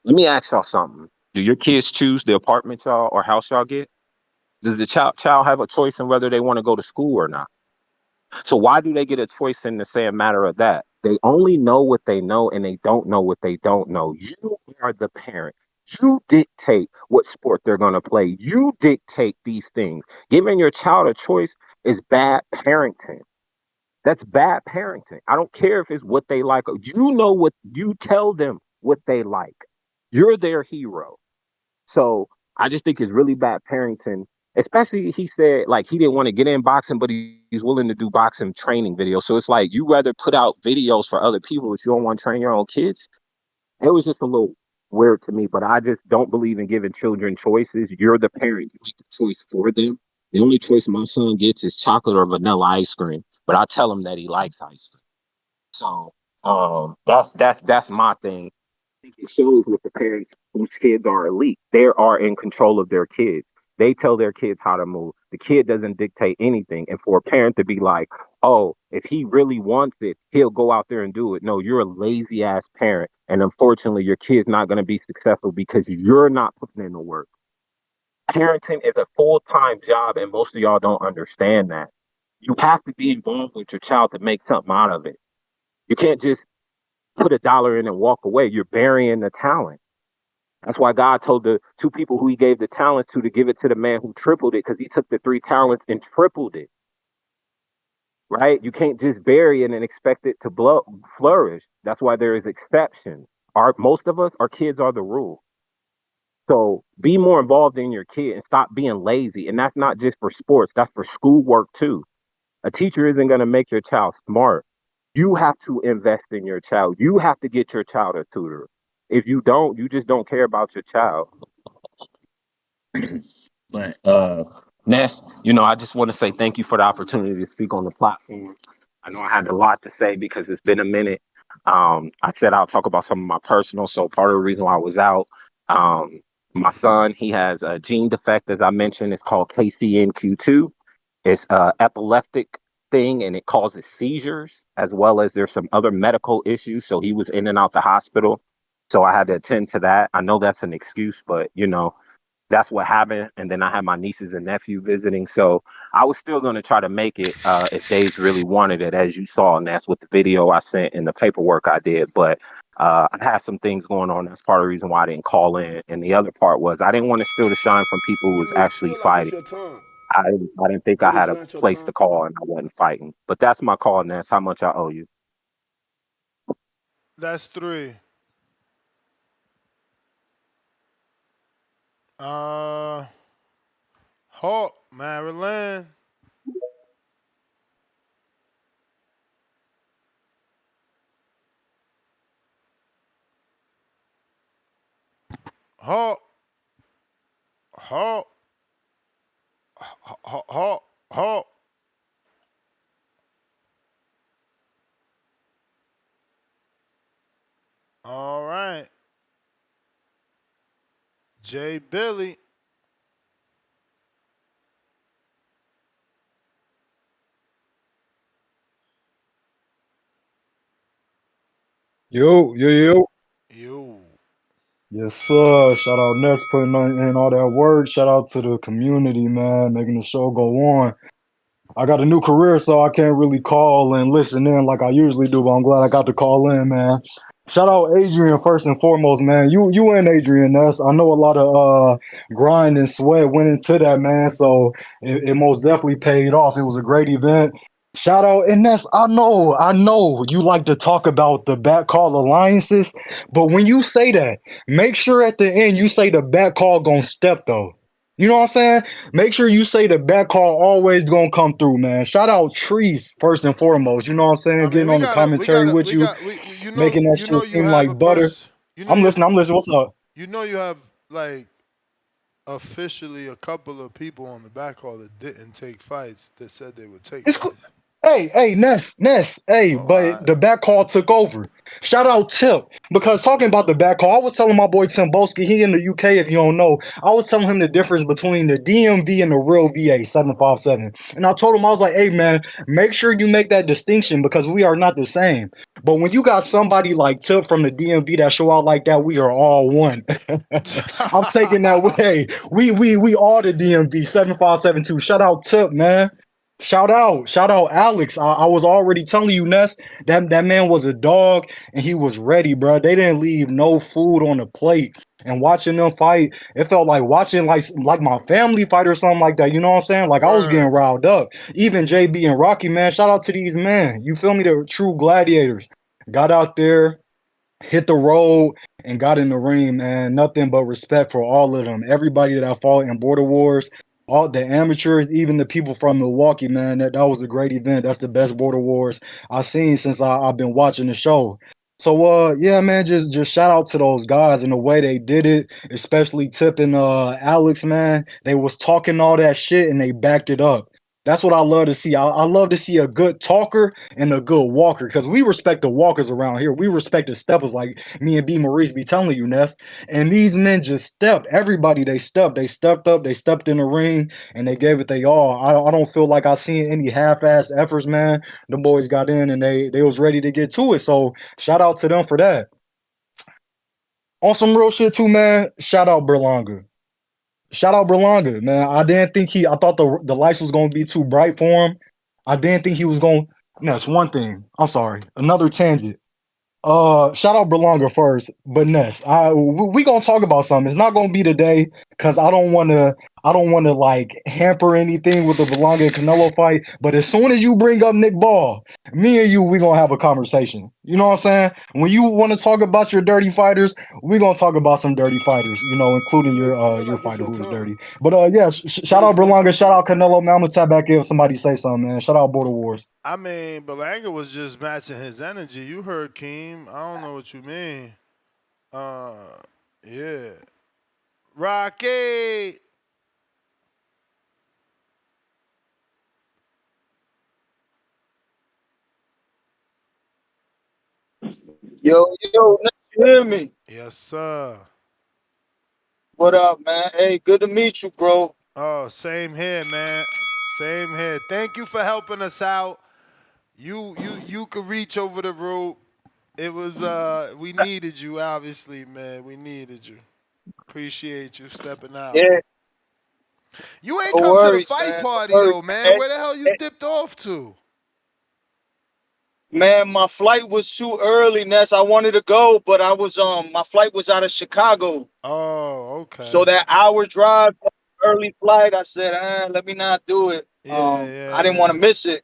Let me ask y'all something. Do your kids choose the apartment y'all or house y'all get? Does the child have a choice in whether they want to go to school or not? So why do they get a choice in the same matter of that? They only know what they know and they don't know what they don't know. You are the parent. You dictate what sport they're going to play. You dictate these things. Giving your child a choice is bad parenting. That's bad parenting. I don't care if it's what they like. You know what you tell them what they like. You're their hero. So I just think it's really bad parenting. Especially he said like he didn't want to get in boxing, but he's willing to do boxing training videos. So it's like you rather put out videos for other people, but you don't want to train your own kids. It was just a little weird to me, but I just don't believe in giving children choices. You're the parent. You make the choice for them. The only choice my son gets is chocolate or vanilla ice cream, but I tell him that he likes ice cream. So That's my thing. I think it shows with the parents whose kids are elite. They are in control of their kids. They tell their kids how to move. The kid doesn't dictate anything. And for a parent to be like, oh, if he really wants it, he'll go out there and do it. No, you're a lazy ass parent. And unfortunately, your kid's not going to be successful because you're not putting in the work. Parenting is a full-time job, and most of y'all don't understand that. You have to be involved with your child to make something out of it. You can't just put $1 in and walk away. You're burying the talent. That's why God told the 2 people who he gave the talent to give it to the man who tripled it, because he took the 3 talents and tripled it. Right? You can't just bury it and expect it to flourish. That's why there is exceptions. Most of us, our kids are the rule. So be more involved in your kid and stop being lazy. And that's not just for sports. That's for schoolwork too. A teacher isn't going to make your child smart. You have to invest in your child. You have to get your child a tutor. If you don't, you just don't care about your child. But Ness, I just want to say thank you for the opportunity to speak on the platform. I know I had a lot to say because it's been a minute. I said I'll talk about some of my personal. So part of the reason why I was out, my son, he has a gene defect, as I mentioned. It's called KCNQ2. It's epileptic thing, and it causes seizures, as well as there's some other medical issues. So he was in and out the hospital. So I had to attend to that. I know that's an excuse, but that's what happened. And then I had my nieces and nephew visiting. So I was still going to try to make it if they really wanted it, as you saw. And that's with the video I sent and the paperwork I did. But I had some things going on. That's part of the reason why I didn't call in. And the other part was I didn't want to steal the shine from people who was actually fighting. I didn't think I had a place to call, and I wasn't fighting. But that's my call, and that's how much I owe you. That's 3. Hawk, Maryland. Hawk. All right. J. Billy. Yo. Yo. Yes, sir. Shout out Ness putting in all that work. Shout out to the community, man, making the show go on. I got a new career, so I can't really call and listen in like I usually do, but I'm glad I got to call in, man. Shout out Adrian first and foremost, man. You and Adrian, Ness. I know a lot of grind and sweat went into that, man. So it most definitely paid off. It was a great event. Shout out, and Ness, I know you like to talk about the back call alliances, but when you say that, make sure at the end you say the back call gonna step though. You know what I'm saying? Make sure you say the back call always gonna come through, man. Shout out Trees first and foremost. You know what I'm saying? Getting on the commentary with you, making that shit seem like butter. I'm listening. What's up? You know you have like officially a couple of people on the back call that didn't take fights that said they would take fights. Hey, Ness, but the back call took over. Shout out Tip, because talking about the back call, I was telling my boy Tim Boski, he in the UK if you don't know, I was telling him the difference between the DMV and the real VA 757. And I told him, I was like, hey man, make sure you make that distinction because we are not the same. But when you got somebody like Tip from the DMV that show out like that, we are all one. I'm taking that way. We all the DMV 7572. Shout out Tip, man. Shout out Alex. I was already telling you, Ness, that man was a dog and he was ready, bro. They didn't leave no food on the plate. And watching them fight, it felt like watching like my family fight or something like that. You know what I'm saying? Like I was getting riled up. Even JB and Rocky, man. Shout out to these men. You feel me? They're true gladiators. Got out there, hit the road, and got in the ring, man. Nothing but respect for all of them. Everybody that I fought in Border Wars. All the amateurs, even the people from Milwaukee, man, that was a great event. That's the best Border Wars I've seen since I've been watching the show. So yeah, man, just shout out to those guys and the way they did it, especially Tip and Alex, man. They was talking all that shit and they backed it up. That's what I love to see. I love to see a good talker and a good walker because we respect the walkers around here. We respect the steppers like me and B. Maurice be telling you, Ness. And these men just stepped. Everybody, they stepped. They stepped up. They stepped in the ring and they gave it they all. I don't feel like I seen any half-ass efforts, man. The boys got in and they was ready to get to it. So shout out to them for that. On some real shit too, man. Shout out Berlanga. Shout out Berlanga, man. I thought the lights was gonna be too bright for him. I didn't think he was gonna. That's one thing. I'm sorry. Another tangent. Shout out Berlanga first, but Ness, we gonna talk about something. It's not gonna be today because I don't wanna like hamper anything with the Berlanga and Canelo fight. But as soon as you bring up Nick Ball, me and you, we gonna have a conversation. You know what I'm saying? When you want to talk about your dirty fighters, we gonna talk about some dirty fighters. You know, including your fighter who was dirty. But yeah, shout out Berlanga, shout out Canelo. Man, I'm gonna tap back in if somebody say something, man. Shout out Border Wars. I mean, Berlanga was just matching his energy. You heard Keem. I don't know what you mean. Yeah. Rocky. Yo, you hear me? Yes, sir. What up, man? Hey, good to meet you, bro. Oh, same here, man. Same here. Thank you for helping us out. You could reach over the rope. It was we needed you, obviously, man. We needed you. Appreciate you stepping out. Yeah. You ain't No come to the worries, fight man. party No worries. though, man. Where the hell you dipped off to? Man, my flight was too early, Ness. I wanted to go, but I was my flight was out of Chicago. Oh, okay. So that hour drive, early flight, I said, let me not do it. I didn't want to miss it.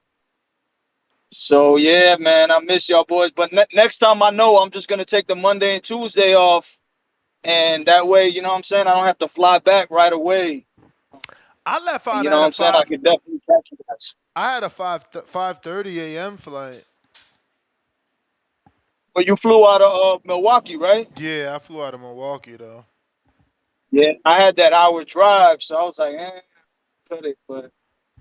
So yeah, man, I miss y'all boys. But next time I know I'm just gonna take the Monday and Tuesday off. And that way, you know what I'm saying? I don't have to fly back right away. I left out you know what I'm saying? I could definitely catch you guys. I had a 5:30 a.m. flight. But you flew out of Milwaukee, right? Yeah, I flew out of Milwaukee though. Yeah, I had that hour drive, so I was like, cut it. But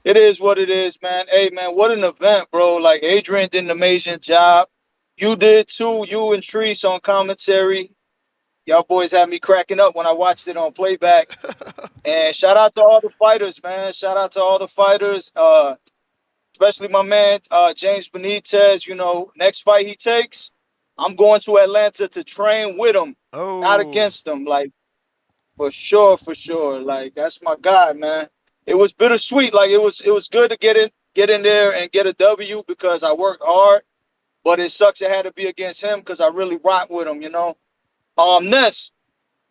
it is what it is, man. Hey, man, what an event, bro. Like, Adrian did an amazing job. You did too. You and Treese on commentary. Y'all boys had me cracking up when I watched it on playback. And shout out to all the fighters, man. Shout out to all the fighters. Especially my man, James Benitez. You know, next fight he takes, I'm going to Atlanta to train with him, not against him. Like, for sure. Like, that's my guy, man. It was bittersweet. Like, it was good to get in there and get a W because I worked hard. But it sucks it had to be against him because I really rock with him, you know. Ness,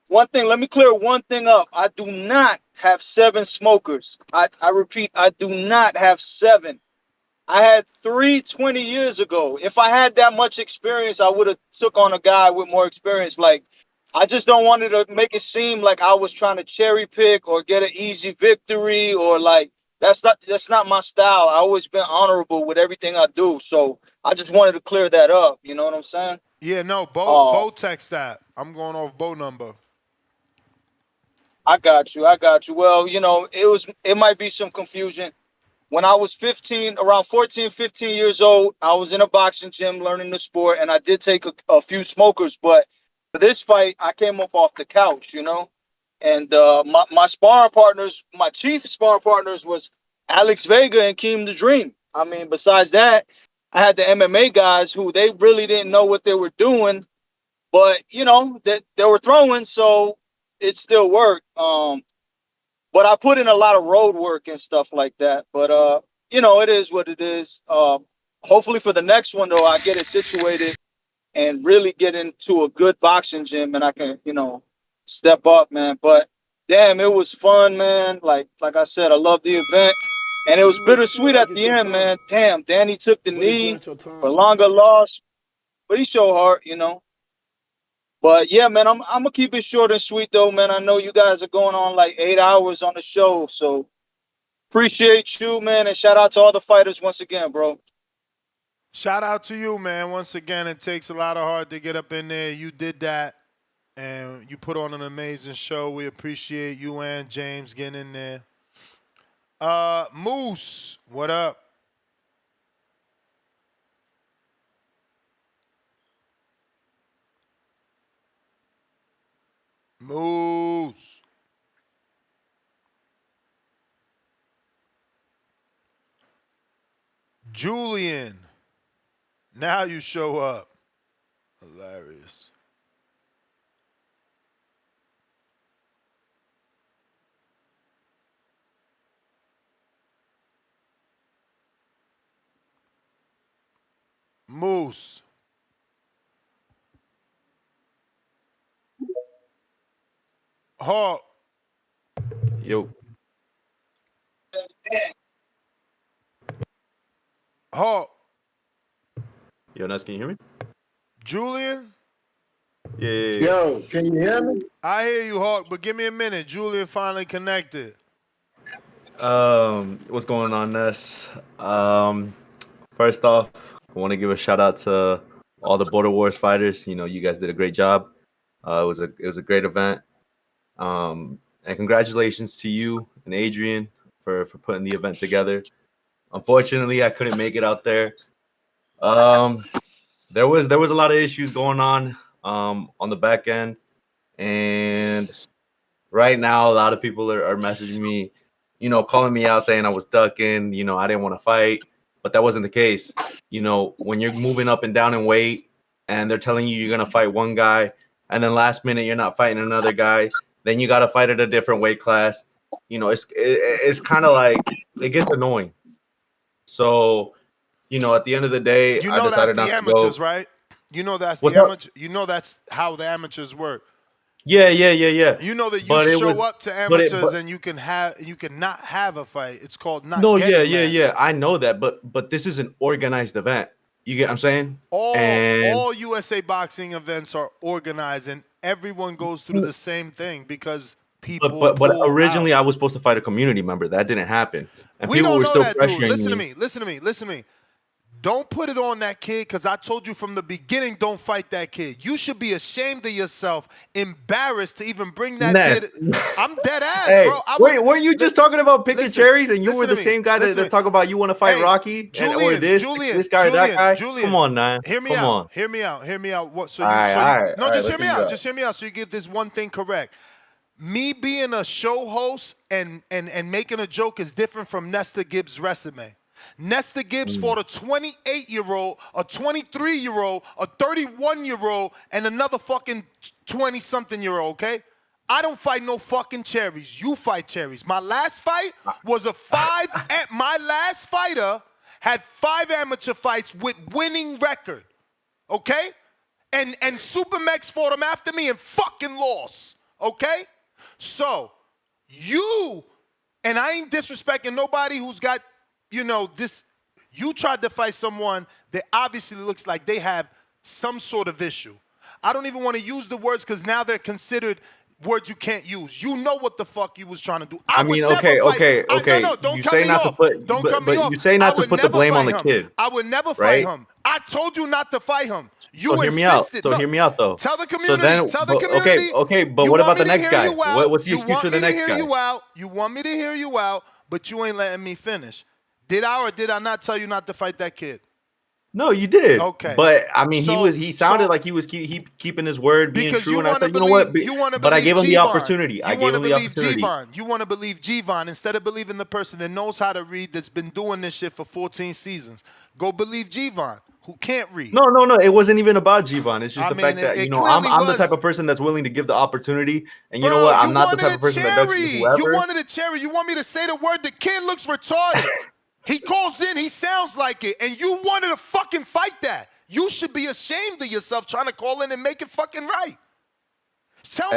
one thing, let me clear one thing up. I do not have 7 smokers. I repeat, I do not have 7. I had 3 20 years ago. If I had that much experience, I would have took on a guy with more experience. Like, I just don't want it to make it seem like I was trying to cherry pick or get an easy victory or like that's not my style. I always been honorable with everything I do. So I just wanted to clear that up. You know what I'm saying? Yeah, no, Bo text that. I'm going off Bo number. I got you. Well, you know, it might be some confusion. When I was 15, around 14, 15 years old, I was in a boxing gym learning the sport, and I did take a few smokers. But for this fight, I came up off the couch, you know? And my sparring partners, my chief sparring partners was Alex Vega and Keem the Dream. I mean, besides that, I had the MMA guys who they really didn't know what they were doing, but, you know, they were throwing, so it still worked. But I put in a lot of road work and stuff like that. But you know, it is what it is. Hopefully for the next one though, I get it situated and really get into a good boxing gym and I can, you know, step up, man. But damn, it was fun, man. Like I said, I love the event. And it was bittersweet at the end, man. Damn, Danny took the knee. Berlanga lost. But he showed heart, you know. But yeah, man, I'm gonna keep it short and sweet though, man. I know you guys are going on like 8 hours on the show, so appreciate you, man, and shout out to all the fighters once again, bro. Shout out to you, man. Once again, it takes a lot of heart to get up in there. You did that, and you put on an amazing show. We appreciate you and James getting in there. Moose, what up? Moose. Julian. Now you show up. Hilarious. Moose. Hawk. Yo. Hawk. Yo, Ness, can you hear me? Julian? Yeah. Yo, can you hear me? I hear you, Hawk, but give me a minute. Julian finally connected. What's going on, Ness? First off, I want to give a shout out to all the Border Wars fighters. You know, you guys did a great job. It was a great event. And congratulations to you and Adrian for putting the event together. Unfortunately, I couldn't make it out there. There was a lot of issues going on the back end, and right now a lot of people are messaging me, you know, calling me out saying I was ducking, you know, I didn't want to fight, but that wasn't the case. You know, when you're moving up and down in weight and they're telling you you're gonna fight one guy, and then last minute you're not fighting another guy, then you got to fight at a different weight class. You know, it's kind of like it gets annoying. So, you know, at the end of the day, You I know that's decided the not to amateurs, go. right? You know that's What's the up? amateur. You know that's how the amateurs work. Yeah. You know that you But it show was, up to but amateurs and you can not have a fight. It's called not no, getting yeah. matched. I know that, but this is an organized event. You get what I'm saying? And All USA boxing events are organized and everyone goes through the same thing because people but pull originally out. I was supposed to fight a community member. That didn't happen, and We people don't were know still that dude. pressuring Listen to me. me. Listen to me. Listen to me. Don't put it on that kid because I told you from the beginning, don't fight that kid. You should be ashamed of yourself, embarrassed to even bring that Ness. kid. I'm dead ass, Hey, bro. weren't you just talking about picking cherries, and you were the same guy listen to that me. talk about you want to fight Hey, Rocky or this guy or that guy? Come on, man. Hear me Come out. on. Hear me out. Hear me out. What? So All you? right, So all you? right, No, all right. just hear Let's me hear you out. out. Just hear me out. So you get this one thing correct. Me being a show host and making a joke is different from Nesta Gibbs' resume. Nesta Gibbs fought a 28-year-old, a 23-year-old, a 31-year-old, and another fucking 20-something-year-old, okay? I don't fight no fucking cherries. You fight cherries. My last fight was my last fighter had 5 amateur fights with winning record, okay? And Supermex fought him after me and fucking lost, okay? So, you, and I ain't disrespecting nobody who's got, you know, this, you tried to fight someone that obviously looks like they have some sort of issue. I don't even want to use the words because now they're considered words you can't use. You know what the fuck you was trying to do. I mean, okay. No, don't You cut say me not to off. put, Don't cut me off. you say I not to would put the never blame on fight the him. kid, I would never fight right? him. I told you not to fight him. So You hear me out. insisted. So No, hear me out, though. tell the So community. then, Tell the community. okay. But You what want about the me to next hear guy? you out. What's the You excuse want for the me to next hear guy? you out. You want me to hear you out, but you ain't letting me finish. Did I or did I not tell you not to fight that kid? No, you did. Okay. But I mean, So- he sounded so- like he was keeping his word, being Because true. you And I want to said, you know what? believe, you want to But I believe gave him the G-Von. opportunity. I You gave want to him the believe opportunity. G-Von. You want to believe G-Von instead of believing the person that knows how to read that's been doing this shit for 14 seasons. Go believe G-Von, who can't read. No. It wasn't even about G-Von. It's just I the mean, fact that, it you know, I'm clearly the type was. of person that's willing to give the opportunity. And you know Bro, what? you I'm not the wanted type a of person that ducks cherry. whoever. You wanted a cherry. You want me to say the word? The kid looks retarded. He calls in. He sounds like it. And you wanted to fucking fight that. You should be ashamed of yourself trying to call in and make it fucking right. Tell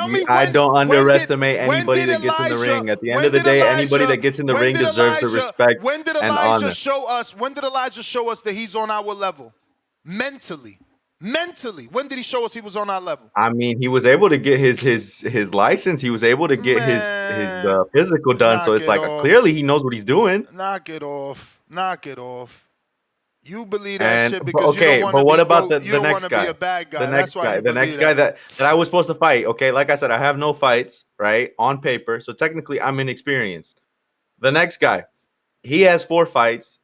me I when. don't when underestimate when anybody did that gets in the Elijah- ring. At the end when of the did day, anybody Elijah- that gets in the when ring did deserves the Elijah- respect When did and Elijah honor. show us? When did Elijah show us that he's on our level? Mentally. When did he show us he was on our level? I mean, he was able to get his license. He was able to get his physical done. So knock it's it like off. clearly he knows what he's doing. Knock it off. Knock it off. You believe that And shit because you okay, don't want but to what be about broke. the You don't want next to guy? be a bad guy. The next That's why guy, you the believe next guy that. that I was supposed to fight. Okay, like I said, I have no fights, right? On paper. So technically I'm inexperienced. The next guy, he has 4 fights.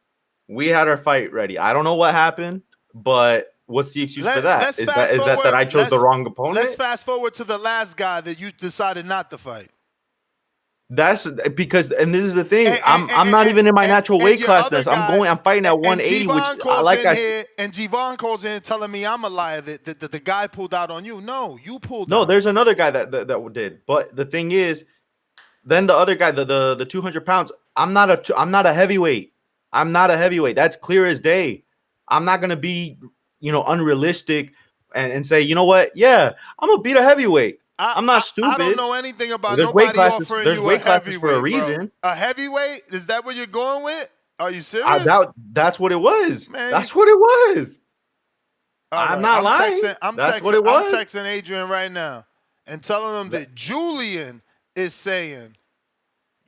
We had our fight ready. I don't know what happened, but what's the excuse for that? Is that I chose the wrong opponent? Let's fast forward to the last guy that you decided not to fight. That's because, and this is the thing. I'm not even in my natural weight class. I'm fighting at 180, which and Javon calls in telling me I'm a liar that the guy pulled out on you. No, you pulled out. No, there's another guy that did. But the thing is, then the other guy, the 200 pounds, I'm not a heavyweight. I'm not a heavyweight. That's clear as day. I'm not gonna be, unrealistic and say, you know what? Yeah, I'm gonna beat a heavyweight. I'm not stupid. I don't know anything about nobody offering you a heavyweight for a reason. Bro. A heavyweight? Is that what you're going with? Are you serious? That's what it was. Man, that's what it was. I'm not lying. I'm texting Adrian right now and telling him that Julian is saying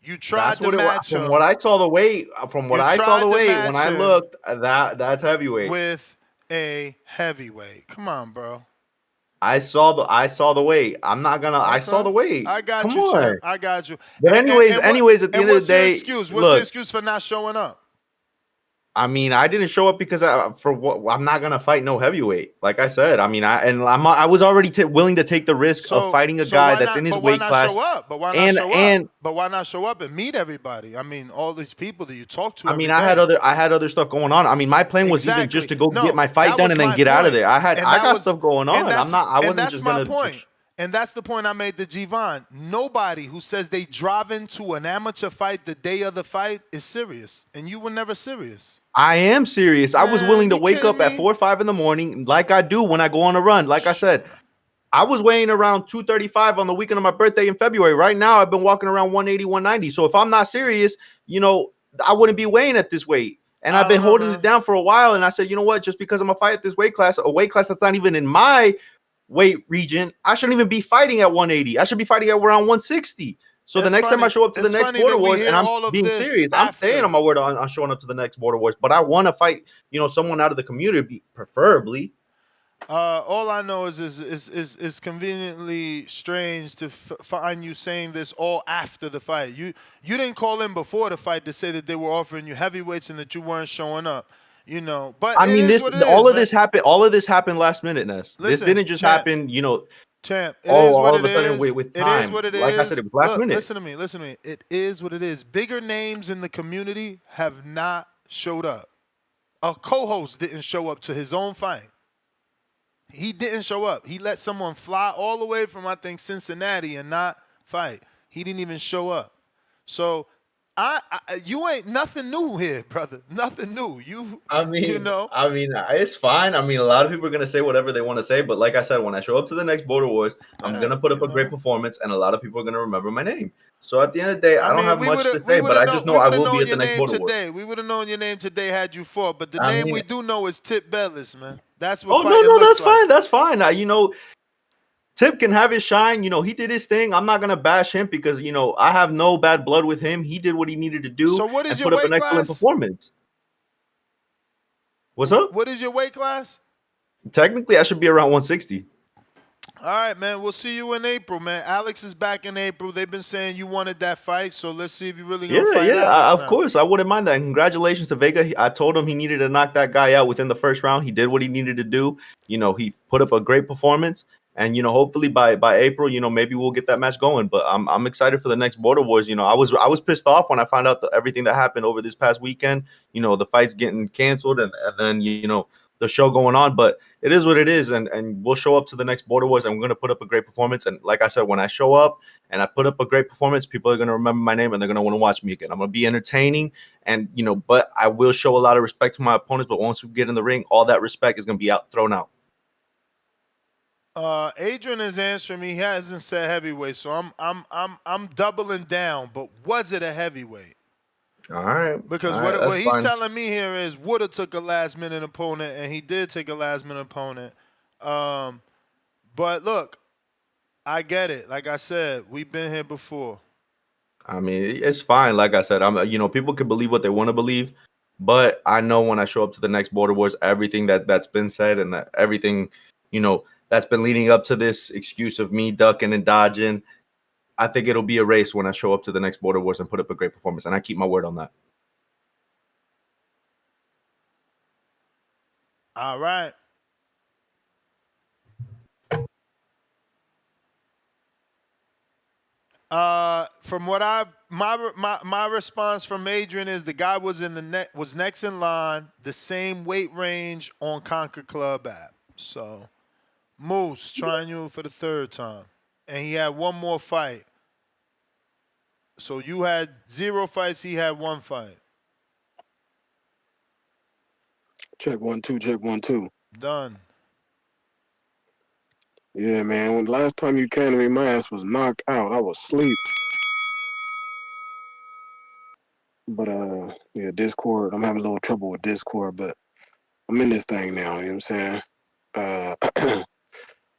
you tried to match him. From what I saw the weight, when I looked, that's heavyweight. With a heavyweight. Come on, bro. I saw the weight. I'm not gonna. Okay. I saw the weight. I got you, champ. I got you. But anyways, at the end of the day, what's your excuse for not showing up? I mean, I didn't show up because I'm not gonna fight no heavyweight. Like I said, I mean, I was already willing to take the risk of fighting a guy that's in his weight class. But why not show up? But why not show up and meet everybody? I mean, all these people that you talk to. I mean, I had other stuff going on. I mean, my plan was even just to go get my fight done and then get out of there. I got stuff going on. I wasn't just gonna. And that's the point I made to Javon. Nobody who says they drive into an amateur fight the day of the fight is serious. And you were never serious. I am serious. Man, I was willing to wake up at 4 or 5 in the morning like I do when I go on a run. Like I said, I was weighing around 235 on the weekend of my birthday in February. Right now, I've been walking around 180, 190. So if I'm not serious, I wouldn't be weighing at this weight. And I've been holding it down for a while. And I said, you know what? Just because I'm a fight at this weight class, a weight class that's not even in my weight region, I shouldn't even be fighting at 180. I should be fighting at around 160. So the next time I show up to the next Border Wars, and I'm being serious, I'm staying on my word on showing up to the next Border Wars. But I want to fight, someone out of the community, preferably. All I know is conveniently strange to find you saying this all after the fight. You didn't call in before the fight to say that they were offering you heavyweights and that you weren't showing up. But I mean, all of this happened last minute, Ness. This didn't just happen, Champ, all of a sudden with time. It is what it is. Like I said, it was last minute. Listen to me. It is what it is. Bigger names in the community have not showed up. A co-host didn't show up to his own fight. He didn't show up. He let someone fly all the way from, I think, Cincinnati and not fight. He didn't even show up. So you ain't nothing new here, brother. Nothing new. It's fine. I mean, a lot of people are gonna say whatever they want to say, but like I said, when I show up to the next Border Wars, I'm gonna put up a great performance, and a lot of people are gonna remember my name. So at the end of the day, I don't have much to say, but I just know I will be at the next Border Wars. We would have known your name today had you fought, but the name we do know is Tip Bellis, man. That's what. That's fine. Tip can have his shine. He did his thing. I'm not gonna bash him because I have no bad blood with him. He did what he needed to do. So what is your put up weight an excellent class? Performance. What's up? What is your weight class? Technically, I should be around 160. All right, man. We'll see you in April, man. Alex is back in April. They've been saying you wanted that fight, so let's see if you really gonna fight. Of course, I wouldn't mind that. Congratulations to Vega. I told him he needed to knock that guy out within the first round. He did what he needed to do. He put up a great performance. And hopefully by April, maybe we'll get that match going. But I'm excited for the next Border Wars. I was pissed off when I found out everything that happened over this past weekend. The fights getting canceled and then the show going on. But it is what it is, and we'll show up to the next Border Wars, and we're gonna put up a great performance. And like I said, when I show up and I put up a great performance, people are gonna remember my name and they're gonna want to watch me again. I'm gonna be entertaining, and but I will show a lot of respect to my opponents. But once we get in the ring, all that respect is gonna be thrown out. Adrian is answering me. He hasn't said heavyweight, so I'm doubling down. But was it a heavyweight? All right. Because what he's telling me here is Wood've took a last minute opponent, and he did take a last minute opponent. But look, I get it. Like I said, we've been here before. I mean, it's fine. Like I said, people can believe what they want to believe, but I know when I show up to the next Border Wars, everything that's been said and that everything, that's been leading up to this excuse of me ducking and dodging, I think it'll be a race when I show up to the next Border Wars and put up a great performance, and I keep my word on that. All right. From what my response from Adrian is the guy was was next in line, the same weight range on Conquer Club app. So Moose trying you for the third time, and he had one more fight. So you had 0 fights, he had 1 fight. Check 1 2, check 1 2. Done. Yeah, man. When last time you came to me, my ass was knocked out. I was asleep. But yeah, Discord. I'm having a little trouble with Discord, but I'm in this thing now. You know what I'm saying?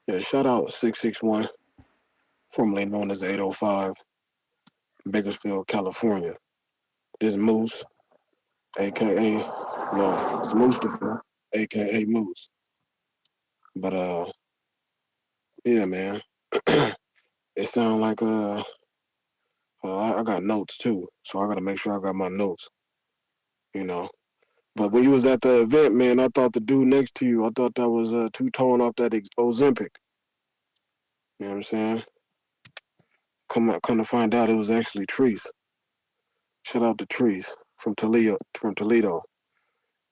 Yeah. Shout out 661, formerly known as 805, Bakersfield, California. This Moose, aka it's Mustafa, aka Moose. But yeah, man. It sound like I got notes too, so I gotta make sure I got my notes. You know. But when you was at the event, man, I thought the dude next to you, I thought that was two-tone off that Ozempic. You know what I'm saying? Come to find out, it was actually Treese. Shout out to Treese from Toledo,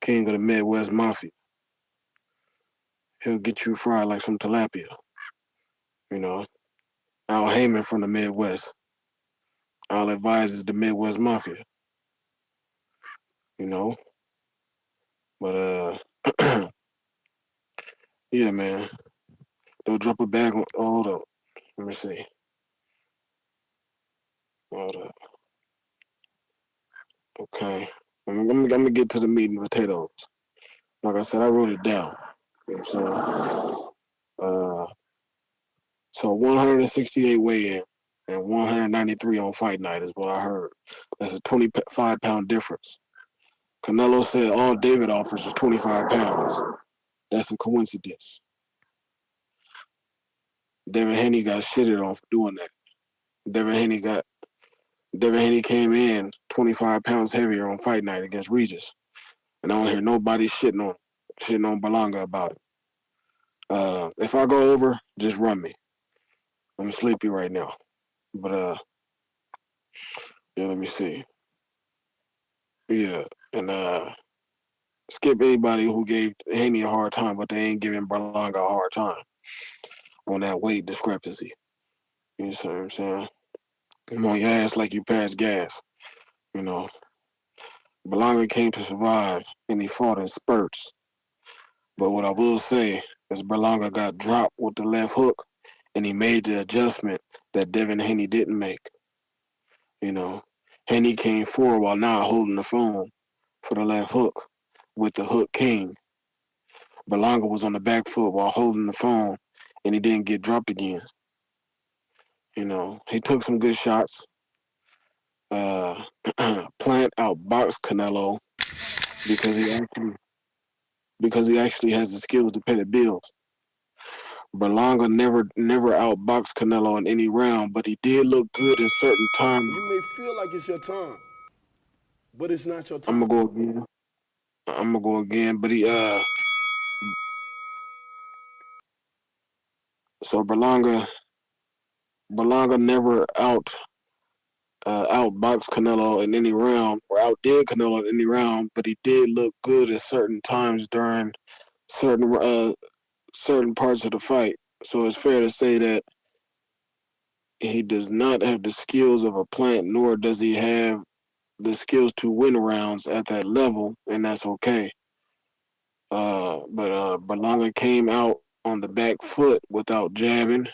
king of the Midwest Mafia. He'll get you fried like some tilapia. You know, Al Heyman from the Midwest. Al advises the Midwest Mafia. You know, but yeah, man. They'll drop a bag on. Oh, hold up. Let me see. Hold up. Okay. I'm gonna get to the meat and potatoes. Like I said, I wrote it down. You know what I'm saying? So 168 weigh-in and 193 on fight night is what I heard. That's a 25-pound difference. Canelo said all David offers is 25 pounds. That's a coincidence. Devin Haney got shitted on for doing that. Devin Haney came in 25 pounds heavier on fight night against Regis. And I don't hear nobody shitting on Berlanga about it. If I go over, just run me. I'm sleepy right now. But yeah, let me see. Yeah, and skip anybody who gave Haney a hard time, but they ain't giving Berlanga a hard time on that weight discrepancy. You know what I'm saying? I'm on your ass like you passed gas. You know, Berlanga came to survive, and he fought in spurts. But what I will say is Berlanga got dropped with the left hook, and he made the adjustment that Devin Haney didn't make. You know, Haney came forward while not holding the phone for the left hook with the hook king. Berlanga was on the back foot while holding the phone, and he didn't get dropped again. You know, he took some good shots. Plant outboxed Canelo because he actually has the skills to pay the bills. Berlanga never outboxed Canelo in any round, but he did look good in certain times. You may feel like it's your time, but it's not your time. I'm gonna go again, but he so Berlanga never outboxed Canelo in any round or outdid Canelo in any round, but he did look good at certain times during certain parts of the fight. So it's fair to say that he does not have the skills of a Plant, nor does he have the skills to win rounds at that level, and that's okay. But Berlanga came out on the back foot without jabbing.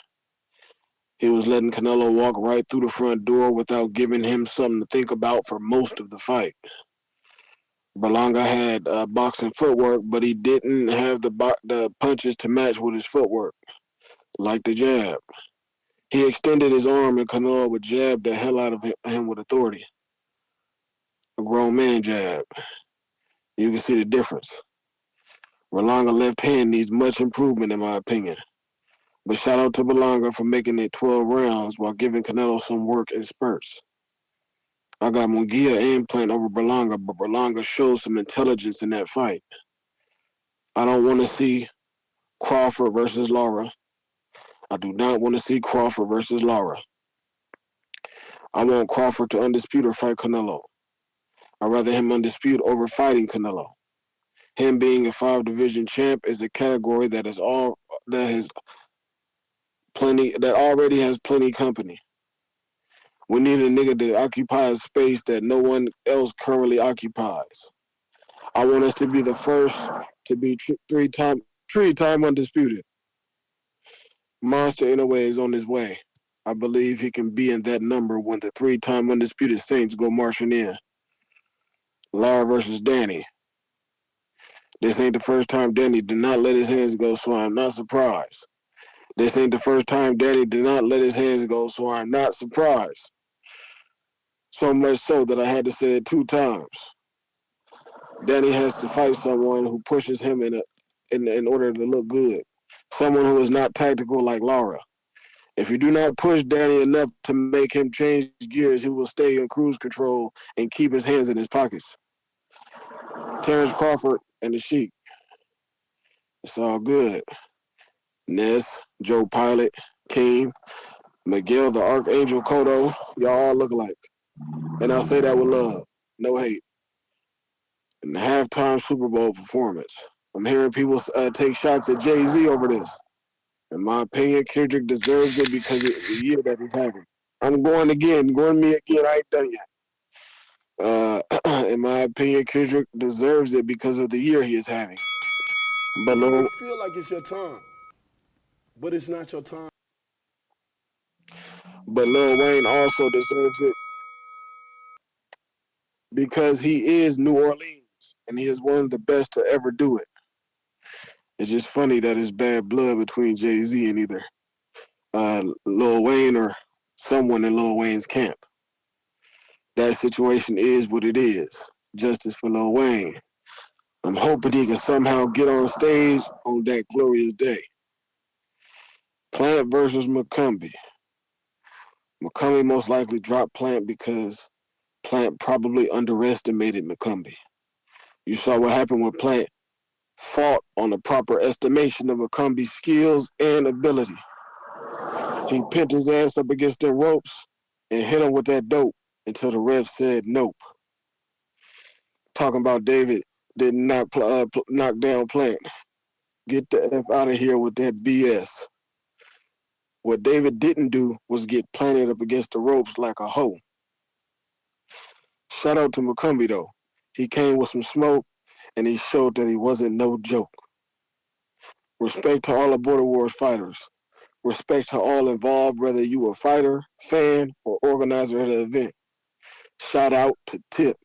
He was letting Canelo walk right through the front door without giving him something to think about for most of the fight. Berlanga had boxing footwork, but he didn't have the punches to match with his footwork, like the jab. He extended his arm and Canelo would jab the hell out of him with authority. A grown man jab. You can see the difference. Berlanga left hand needs much improvement in my opinion. But shout out to Berlanga for making it 12 rounds while giving Canelo some work in spurts. I got Munguia and Plant over Berlanga, but Berlanga showed some intelligence in that fight. I don't want to see Crawford versus Lara. I do not want to see Crawford versus Lara. I want Crawford to undisputed or fight Canelo. I'd rather him undisputed over fighting Canelo. Him being a 5-division champ is a category that already has plenty company. We need a nigga that occupies space that no one else currently occupies. I want us to be the first to be three-time undisputed. Monster Inoue is on his way. I believe he can be in that number when the 3-time undisputed Saints go marching in. Lara versus Danny. This ain't the first time Danny did not let his hands go, so I'm not surprised. This ain't the first time Danny did not let his hands go, so I'm not surprised. So much so that I had to say it 2 times. Danny has to fight someone who pushes him in order to look good. Someone who is not tactical like Lara. If you do not push Danny enough to make him change gears, he will stay in cruise control and keep his hands in his pockets. Terrence Crawford and the Sheik. It's all good. Ness, Joe Pilot, Keem, Miguel the Archangel Cotto, y'all all look alike. And I say that with love, no hate. And the halftime Super Bowl performance. I'm hearing people take shots at Jay-Z over this. In my opinion, Kendrick deserves it because of the year that he's having. I'm going me again. I ain't done yet. In my opinion, Kendrick deserves it because of the year he is having. But You may feel like it's your time, but it's not your time. But Lil Wayne also deserves it because he is New Orleans, and he is one of the best to ever do it. It's just funny that it's bad blood between Jay-Z and either Lil Wayne or someone in Lil Wayne's camp. That situation is what it is. Justice for Lil Wayne. I'm hoping he can somehow get on stage on that glorious day. Plant versus McCumbee. McCumbee most likely dropped Plant because Plant probably underestimated McCumbee. You saw what happened when Plant fought on the proper estimation of McCumbee's skills and ability. He pinned his ass up against the ropes and hit him with that dope until the ref said nope. Talking about David did not knock down Plant. Get the F out of here with that BS. What David didn't do was get planted up against the ropes like a hoe. Shout out to McCumbee, though. He came with some smoke, and he showed that he wasn't no joke. Respect to all the Border Wars fighters. Respect to all involved, whether you a fighter, fan, or organizer of the event. Shout out to Tip.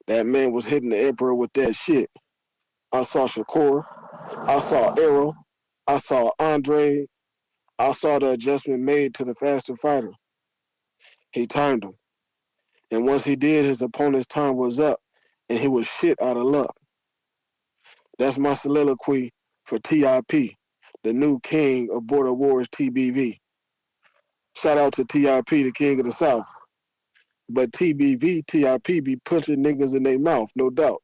That man was hitting the Emperor with that shit. I saw Shakur. I saw Errol. I saw Andre. I saw the adjustment made to the faster fighter. He timed him. And once he did, his opponent's time was up, and he was shit out of luck. That's my soliloquy for TIP, the new king of Border Wars TBV. Shout out to TIP, the king of the South. But TBV, TIP be punching niggas in their mouth, no doubt.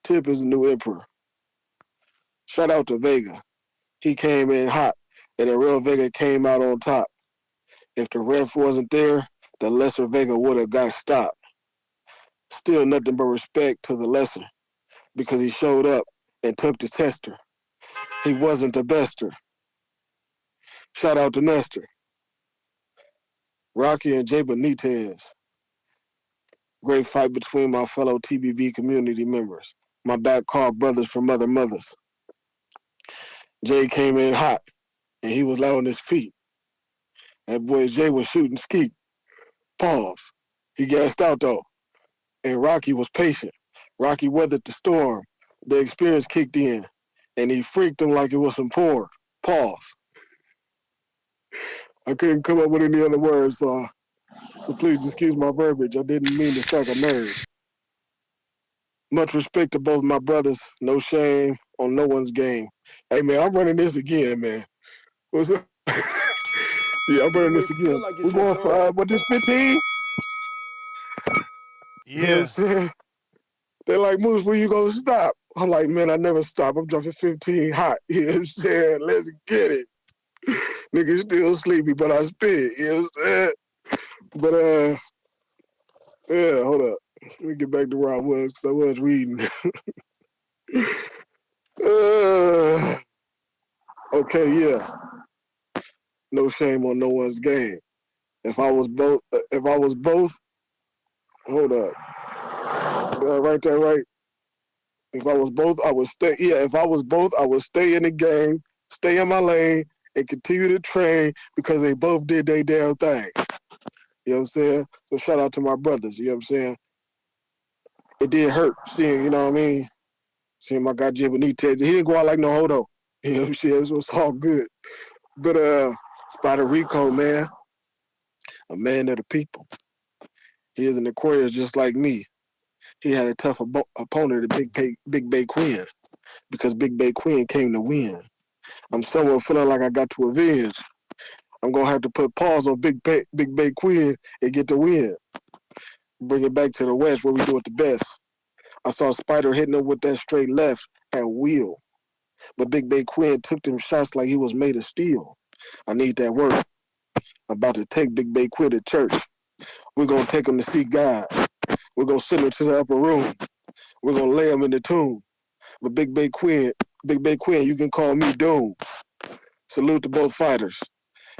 Tip is the new emperor. Shout out to Vega. He came in hot, and the real Vega came out on top. If the ref wasn't there, the lesser Vega would have got stopped. Still nothing but respect to the lesser, because he showed up and took the tester. He wasn't the bester. Shout out to Nestor. Rocky and Jay Benitez. Great fight between my fellow TBV community members, my back-car brothers from other mothers. Jay came in hot, and he was light on his feet. That boy Jay was shooting skeet. Pause. He gassed out, though. And Rocky was patient. Rocky weathered the storm. The experience kicked in, and he freaked him like it was some porn. Pause. I couldn't come up with any other words, so please excuse my verbiage. I didn't mean to strike a nerve. Much respect to both my brothers. No shame on no one's game. Hey man, I'm running this again, man. What's up? Yeah, I'm You running may this feel again. like We're it's your going for time. what this 15? You know what I'm Yeah. saying? They're like, Moose, where you gonna stop? I'm like, man, I never stop. I'm dropping 15 hot. You know what I'm saying? Let's get it. Nigga still sleepy, but I spit. You know what I'm saying? But yeah, hold up. Let me get back to where I was because I was reading. Okay, yeah. No shame on no one's game. If I was both, hold up. Right there, right. If I was both, I would stay. Yeah, if I was both, I would stay in the game, stay in my lane, and continue to train because they both did their damn thing. You know what I'm saying? So shout out to my brothers. You know what I'm saying? It did hurt seeing, you know what I mean? Seeing my guy Jay Benitez. He didn't go out like no hodo. You know what I'm saying? So it's all good. But Spider Rico, man, a man of the people. He is an Aquarius just like me. He had a tough opponent, Big Bay Quinn, because Big Bay Quinn came to win. I'm somewhat feeling like I got to avenge. I'm gonna have to put pause on Big Bay Quinn and get the win. Bring it back to the West where we do it the best. I saw Spider hitting him with that straight left at wheel, but Big Bay Quinn took them shots like he was made of steel. I need that work. I'm about to take Big Bay Quinn to church. We're gonna take him to see God. We're gonna send him to the upper room. We're gonna lay him in the tomb. But Big Bay Quinn, you can call me Doom. Salute to both fighters.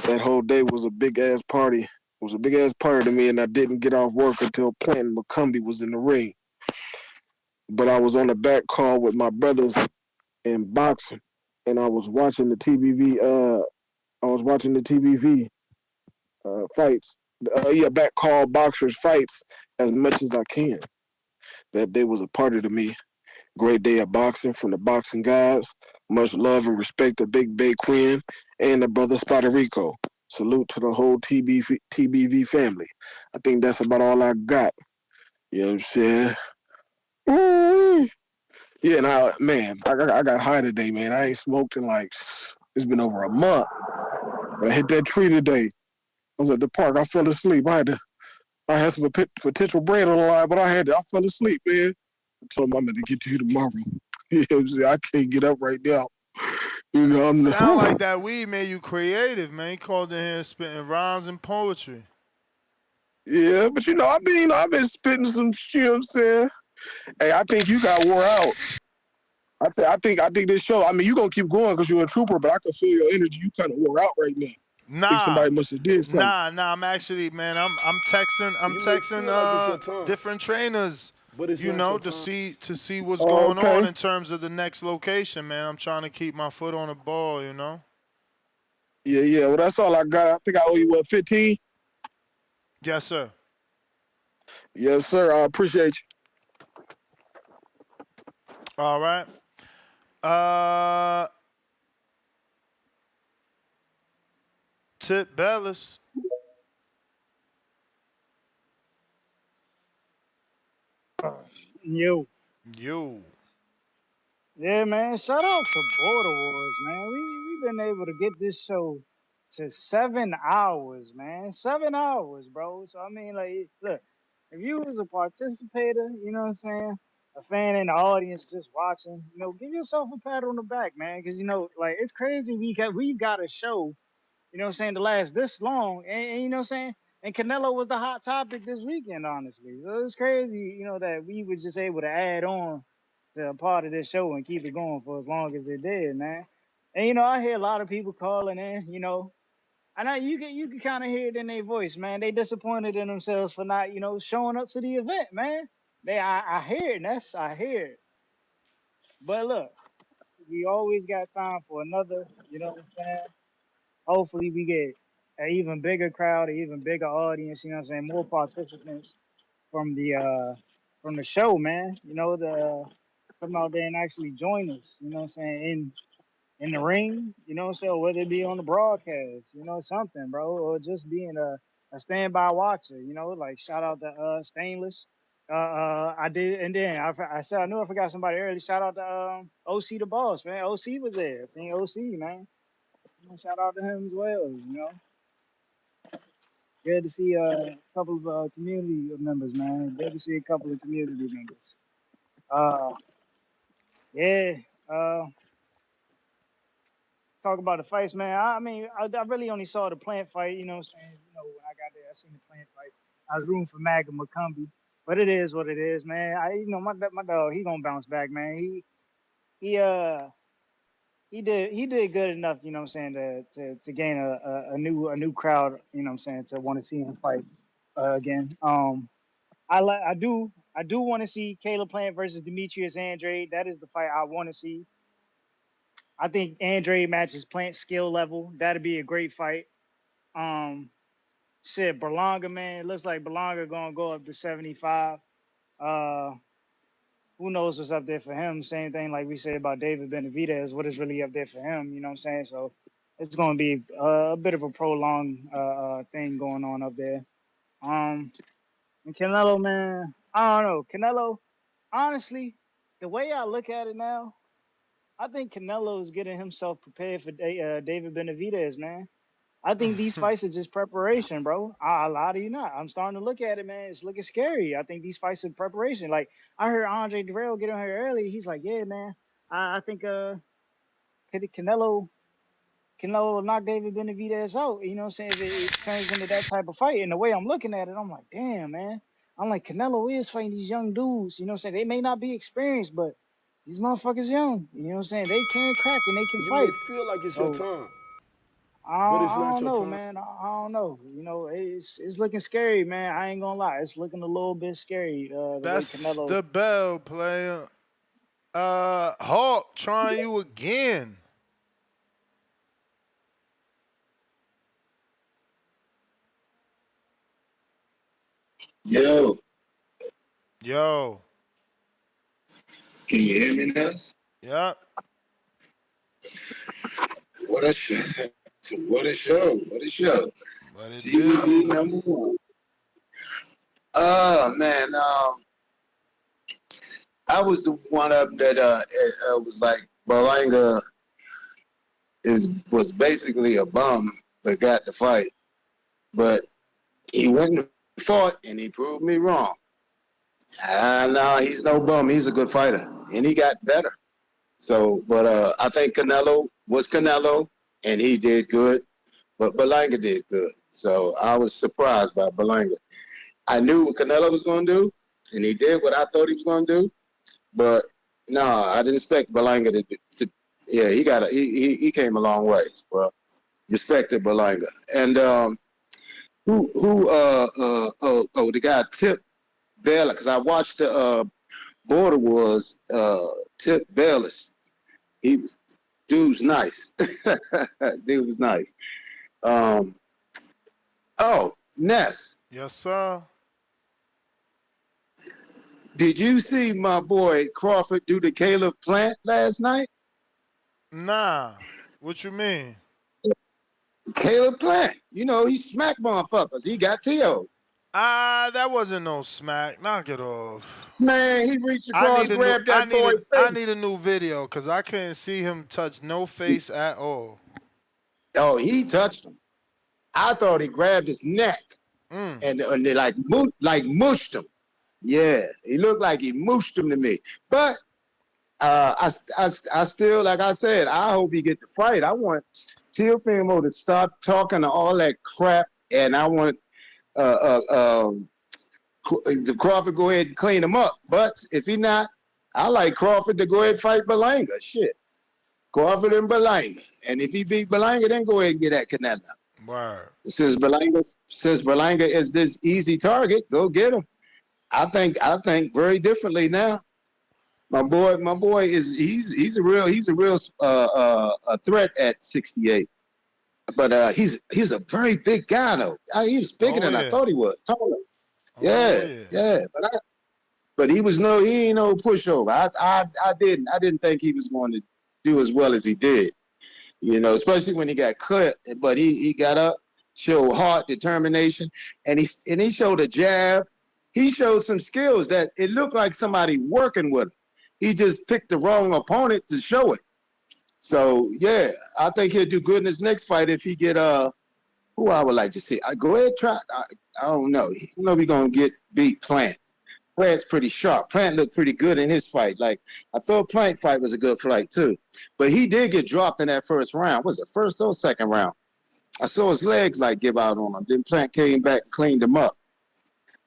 That whole day was a big ass party. It was a big ass party to me, and I didn't get off work until Planton McCumbee was in the ring. But I was on the back call with my brothers in boxing, and I was watching the TBV. Fights. Back call boxers fights as much as I can. That day was a party to me. Great day of boxing from the boxing guys. Much love and respect to Big Bay Quinn and the brother Spider Rico. Salute to the whole TBV family. I think that's about all I got. You know what I'm saying? Woo! Yeah, I got high today, man. I ain't smoked in like, it's been over a month. But I hit that tree today. I was at the park. I fell asleep. I had some potential bread on the line, but I fell asleep, man. I told him I'm going to get to you tomorrow. You know what I'm saying? I can't get up right now. You know, Sound like that weed made you creative, man. You called in here spitting rhymes and poetry. Yeah, but I've been spitting some shit, you know what I'm saying? Hey, I think you got wore out. I think this show, I mean, you going to keep going because you're a trooper, but I can feel your energy. You kind of wore out right now. I think somebody must have did something. I'm actually, man, I'm texting like different trainers, but it's not your to time. see what's going on in terms of the next location, man. I'm trying to keep my foot on the ball, Yeah. Well, that's all I got. I think I owe you 15? Yes, sir. Yes, sir. I appreciate you. All right. Tip Bellis. Yo. Yeah, man. Shout out to Border Wars, man. We've been able to get this show to 7 hours, man. 7 hours, bro. So I mean, like, look, if you was a participator, you know what I'm saying, a fan in the audience just watching, give yourself a pat on the back, man, because like it's crazy we got a show, you know what I'm saying, to last this long, and you know what I'm saying, and Canelo was the hot topic this weekend, honestly. So it's crazy, that we was just able to add on to a part of this show and keep it going for as long as it did, man. And I hear a lot of people calling in, I know you can kind of hear it in their voice, man. They disappointed in themselves for not, showing up to the event, man. I hear it, Ness. I hear it. But look, we always got time for another, you know what I'm saying? Hopefully we get an even bigger crowd, an even bigger audience, you know what I'm saying? More participants from the show, man. To come out there and actually join us, you know what I'm saying, in the ring, you know what I'm saying, whether it be on the broadcast, something, bro, or just being a standby watcher, like shout out to Stainless, I did, and then I said I knew I forgot somebody early. Shout out to OC the boss, man. OC was there. I think OC, man. Shout out to him as well. Good to see a couple of community members, man. Good to see a couple of community members. Yeah. Talk about the fights, man. I mean, I really only saw the plant fight. You know what I'm saying? When I got there, I seen the plant fight. I was rooting for Maga McCumbee, but it is what it is, man. My dog, he gonna bounce back, man. He he did good enough, you know what I'm saying, to gain a new crowd, you know what I'm saying, to want to see him fight again. I do want to see Caleb Plant versus Demetrius Andrade. That is the fight I want to see. I think Andrade matches Plant's skill level. That'd be a great fight. Shit, Berlanga, man. It looks like Berlanga gonna go up to 75. Who knows what's up there for him? Same thing like we said about David Benavidez. What is really up there for him? You know what I'm saying? So it's gonna be a bit of a prolonged thing going on up there. And Canelo, man, I don't know. Canelo, honestly, the way I look at it now, I think Canelo is getting himself prepared for David Benavidez, man. I think these fights are just preparation, bro. I lie to you not. I'm starting to look at it, man. It's looking scary. I think these fights are preparation. Like I heard Andre Durrell get on here earlier. He's like, yeah, man. I think Canelo will knock David Benavidez out. You know what I'm saying? If it turns into that type of fight. And the way I'm looking at it, I'm like, damn, man. I'm like, Canelo is fighting these young dudes. You know what I'm saying? They may not be experienced, but these motherfuckers young. You know what I'm saying? They can crack and they can You may fight. feel like it's your So time, but it's I not don't your know, time. man. I don't know. It's looking scary, man. I ain't gonna lie. It's looking a little bit scary. The way That's Canelo. the bell, player. Hawk, trying you again. Yo, Yo. can you hear me now? Yep. What a show. What a show. What a show. What it TVB do? #1. Oh, man. I was the one up that was like Berlanga was basically a bum but got the fight. But he went and fought and he proved me wrong. No, he's no bum. He's a good fighter. And he got better. So, but I think Canelo was Canelo, and he did good, but Berlanga did good. So I was surprised by Berlanga. I knew what Canelo was going to do, and he did what I thought he was going to do. But no, I didn't expect Berlanga to yeah, he came a long ways, bro. Respected Berlanga. And the guy Tip Baylor, because I watched the Border Wars, Tip Bayless. Dude's nice. Dude was nice. Ness. Yes, sir. Did you see my boy Crawford do the Caleb Plant last night? Nah. What you mean? Caleb Plant. You know, he smacked motherfuckers. He got T.O. That wasn't no smack. Knock it off. Man, he reached across, grabbed that boy's face. I need a new video because I couldn't see him touch no face at all. Oh, he touched him. I thought he grabbed his neck and they like mushed him. Yeah, he looked like he mushed him to me. But I still, like I said, I hope he get the fight. I want Teofimo to stop talking all that crap, and I want Crawford go ahead and clean him up. But if he not, I like Crawford to go ahead and fight Berlanga. Shit. Crawford and Berlanga. And if he beat Berlanga, then go ahead and get that Canelo. Word. Since Berlanga is this easy target, go get him. I think very differently now. My boy he's a real a threat at 68. But he's a very big guy though. He was bigger than I thought he was. Taller. Yeah. But he ain't no pushover. I didn't think he was going to do as well as he did. You know, especially when he got cut. But he got up, showed heart, determination, and he showed a jab he showed some skills that it looked like somebody working with him. He just picked the wrong opponent to show it. So yeah, I think he'll do good in his next fight if he get who I would like to see. I go ahead try. I don't know. You know we're gonna beat Plant. Plant's pretty sharp. Plant looked pretty good in his fight. Like I thought Plant fight was a good fight too, but he did get dropped in that first round. Was it first or second round? I saw his legs like give out on him. Then Plant came back and cleaned him up.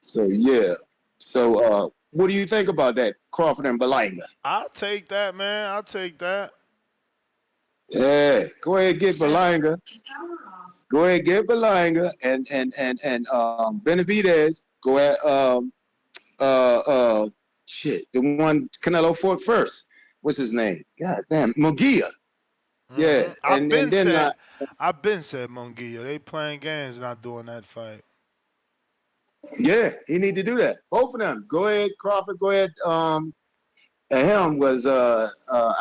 So yeah. So what do you think about that, Crawford and Berlanga? I'll take that, man. I'll take that. Yeah, go ahead get Berlanga. Go ahead get Berlanga and Benavidez. Go ahead shit, the one Canelo fought first. What's his name? God damn, Munguia. Yeah, I've been then said Munguia. They playing games, not doing that fight. yeah, he need to do that. Both of them. Go ahead, Crawford. Go ahead. And him was I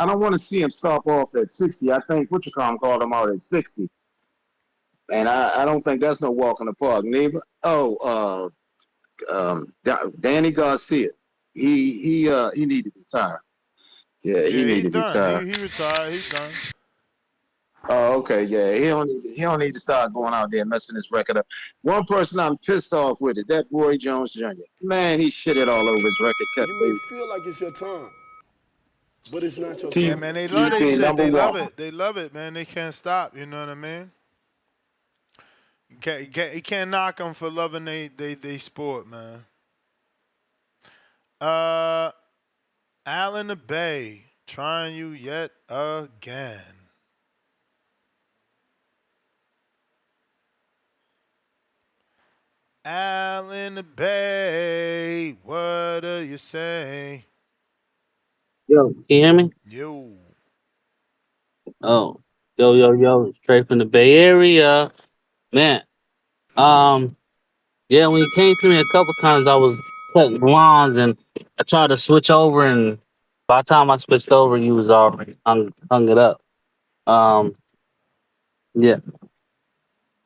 don't want to see him stop off at 60. I think Butchercom called him out at 60. And I don't think that's no walk in the park. Neither. Oh, Danny Garcia. He need to retire. Yeah, he need to retire. He retired. He's done. Oh, okay, yeah. He don't need to start going out there messing his record up. One person I'm pissed off with is that Roy Jones Jr. Man, he shitted all over his record. You may feel like it's your time, but it's not your time. Yeah, man, they love that shit. They love it. They love it, man. They can't stop. You know what I mean? You can't knock them for loving they sport, man. Allen the Bay trying you yet again. Allen the Bay, what do you say? Yo, can you hear me? Yo. Oh, yo, straight from the Bay Area, man. Yeah, when you came to me a couple times, I was cutting lawns and I tried to switch over, and by the time I switched over, you was already hung it up. Yeah.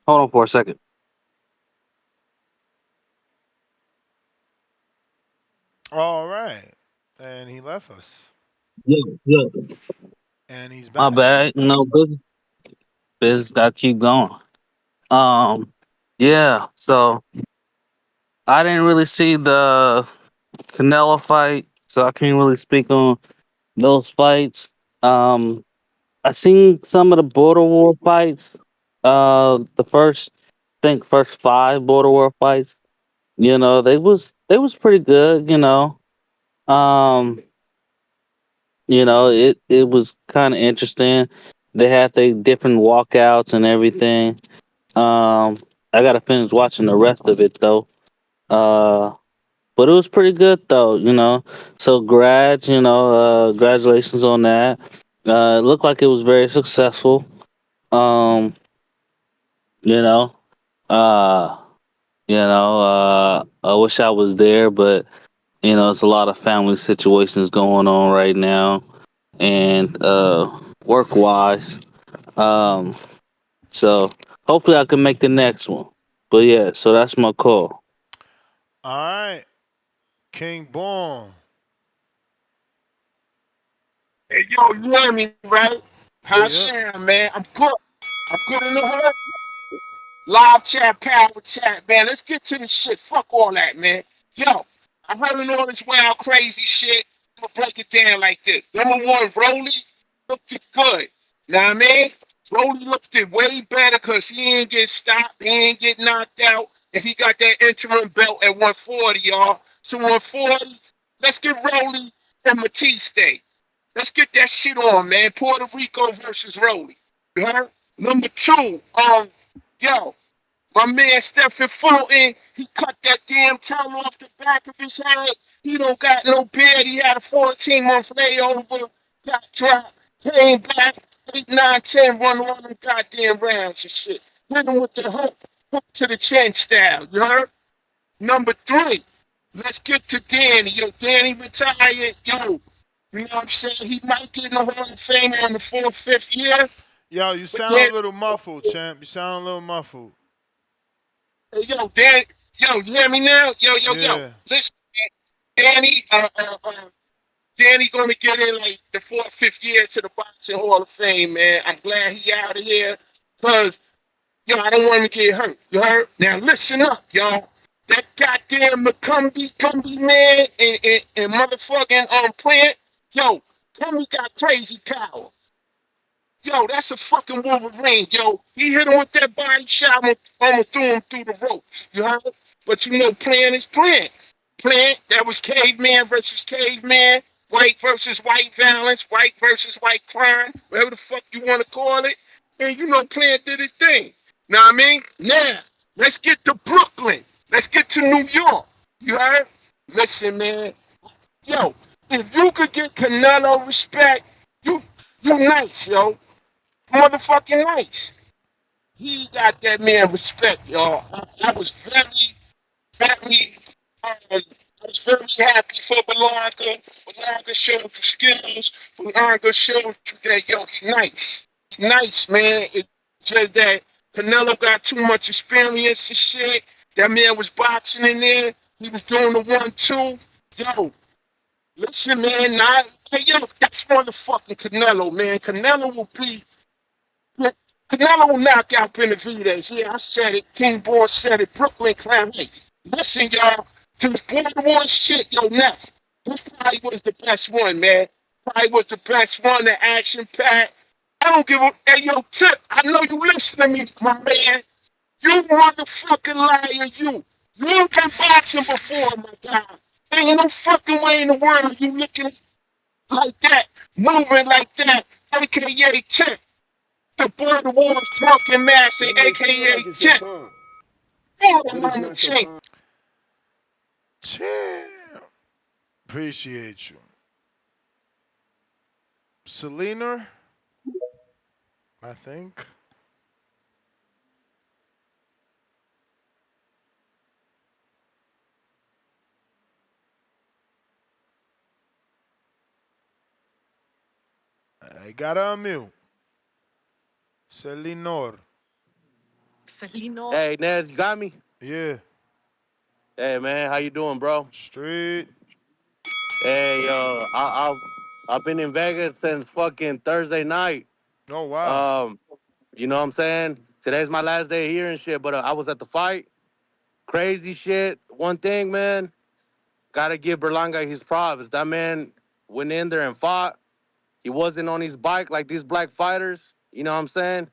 Hold on for a second. All right. And he left us. Yo. And he's back. My bad. No business. Gotta keep going. Yeah. So I didn't really see the Canelo fight, so I can't really speak on those fights. I seen some of the border war fights. The first, I think first 5 border war fights. You know, they was pretty good. Um, it was kind of interesting. They had their different walkouts and everything. I gotta finish watching the rest of it though. But it was pretty good though. So congratulations on that. It looked like it was very successful. Um, you know, uh, I wish I was there, but it's a lot of family situations going on right now, and work wise. Um, so hopefully I can make the next one. But yeah, so that's my call. All right. King Born. Hey, yo, you hear me, right? How Sharon, man? I'm good. I'm good in the hood. Live chat, power chat, man. Let's get to this shit. Fuck all that, man. Yo, I'm hearing all this wild, crazy shit. I'm gonna break it down like this. Number one, Rolly looked it good. Know what I mean? Rolly looked it way better because he ain't get stopped, he ain't get knocked out, and he got that interim belt at 140, y'all. So 140, let's get Rolly and Matiste. Let's get that shit on, man. Puerto Rico versus Rolly. You heard? Number two, yo, my man Stephen Fulton, he cut that damn tongue off the back of his head. He don't got no beard. He had a 14-month layover, got dropped, came back, 8, 9, 10, run all them goddamn rounds and shit. Hit him with the hook to the chin style, you heard? Number 3, let's get to Danny. Yo, Danny retired, yo. You know what I'm saying? He might get in the Hall of Fame in the 4th, 5th year. Yo, you sound a little muffled, champ. You sound a little muffled. Yo, Danny, Yo, you hear me now? Yo. Yeah. Listen, Danny, Danny gonna get in like the fourth, fifth year to the Boxing Hall of Fame, man. I'm glad he out of here. Cause I don't want him to get hurt. You heard? Now listen up, y'all. That goddamn Cumby man and motherfucking Plant. Yo, Cumby got crazy power. Yo, that's a fucking Wolverine, yo. He hit him with that body shot, almost threw him through the ropes. You heard? But Plant is Plant. Plant, that was caveman versus caveman, white versus white violence, white versus white crime, whatever the fuck you want to call it. And Plant did his thing. Know what I mean? Now, let's get to Brooklyn. Let's get to New York. You heard? Listen, man. Yo, if you could get Canelo respect, you nice, yo. Motherfucking nice. He got that man respect, y'all. I was very, I was very happy for Berlanga. Berlanga showed you skills. Berlanga showed you that, yo, he nice. He nice, man. It's just that Canelo got too much experience and shit. That man was boxing in there. He was doing the 1-2. Yo, listen, man. Hey, yo, that's motherfucking Canelo, man. Canelo will knock out Benavidez. Yeah, I said it. King Boy said it. Brooklyn Clown. Hey, listen, y'all. To the Baltimore shit, yo, Neff. This probably was the best one, man. Probably was the best one, the action pack. I don't give a. Hey, yo, Tip, I know you listen to me, my man. You motherfucking liar, you. You been boxing before, my guy. Ain't no fucking way in the world you looking like that, moving like that, aka Tip. The border wars drunken master, You may feel aka like it's your Tip. time, All the but it's money not your chain. time. Champ. Appreciate you. Selena, I think. I gotta unmute. Selinor. Hey, Nez, you got me? Yeah. Hey, man, how you doing, bro? Straight. Hey, I've been in Vegas since fucking Thursday night. Oh, wow. You know what I'm saying? Today's my last day here and shit, but I was at the fight. Crazy shit. One thing, man, gotta give Berlanga his props. That man went in there and fought. He wasn't on his bike like these black fighters. You know what I'm saying?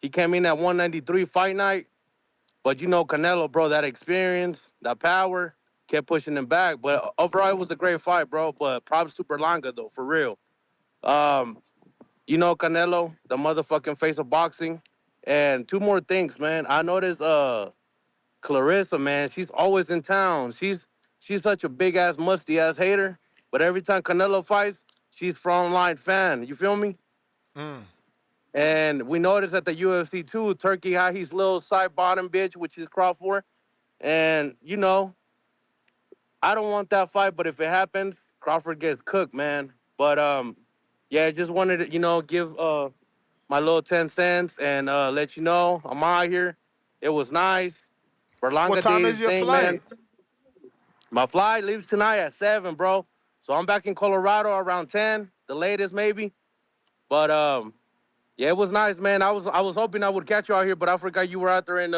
He came in at 193 fight night. But Canelo, bro, that experience, that power, kept pushing him back. But overall, it was a great fight, bro. But props to Berlanga, though, for real. Canelo, the motherfucking face of boxing. And two more things, man. I noticed Clarissa, man, she's always in town. She's such a big ass, musty ass hater. But every time Canelo fights, she's frontline fan. You feel me? Mm. And we noticed at the UFC too, Turkey had his little side bottom bitch, which is Crawford. And I don't want that fight, but if it happens, Crawford gets cooked, man. But yeah, just wanted to, give my little 10 cents and let you know I'm out here. It was nice. What Berlanga time did is his your thing, flight? man. My flight leaves tonight at 7, bro. So I'm back in Colorado around 10, the latest maybe. But yeah, it was nice, man. I was hoping I would catch you out here, but I forgot you were out there in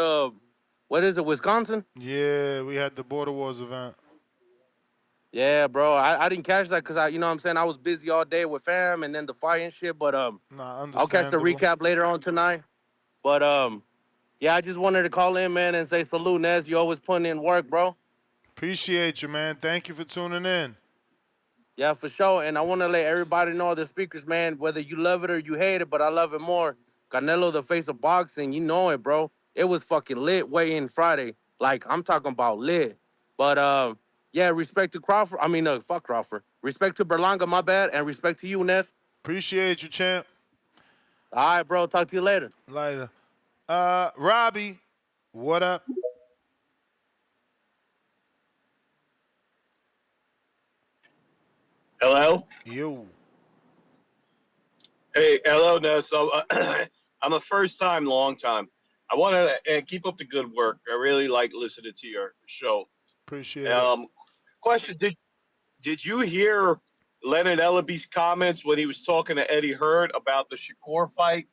what is it, Wisconsin? Yeah, we had the Border Wars event. Yeah, bro. I didn't catch that because you know what I'm saying, I was busy all day with fam and then the fight and shit. But Nah, I'll catch the understandable. recap later on tonight. But yeah, I just wanted to call in, man, and say salute, Nez. You always putting in work, bro. Appreciate you, man. Thank you for tuning in. Yeah, for sure. And I want to let everybody know, the speakers, man, whether you love it or you hate it, but I love it more. Canelo, the face of boxing, you know it, bro. It was fucking lit weigh-in Friday. Like, I'm talking about lit. But, yeah, respect to Crawford. I mean, fuck Crawford. Respect to Berlanga, my bad, and respect to you, Ness. Appreciate you, champ. All right, bro. Talk to you later. Later. Robbie, what up? Hello? You. Hey, hello, Ness. So, I'm a first time, long time. I want to and keep up the good work. I really like listening to your show. Appreciate it. Question: Did you hear Leonard Ellaby's comments when he was talking to Eddie Hearn about the Shakur fight?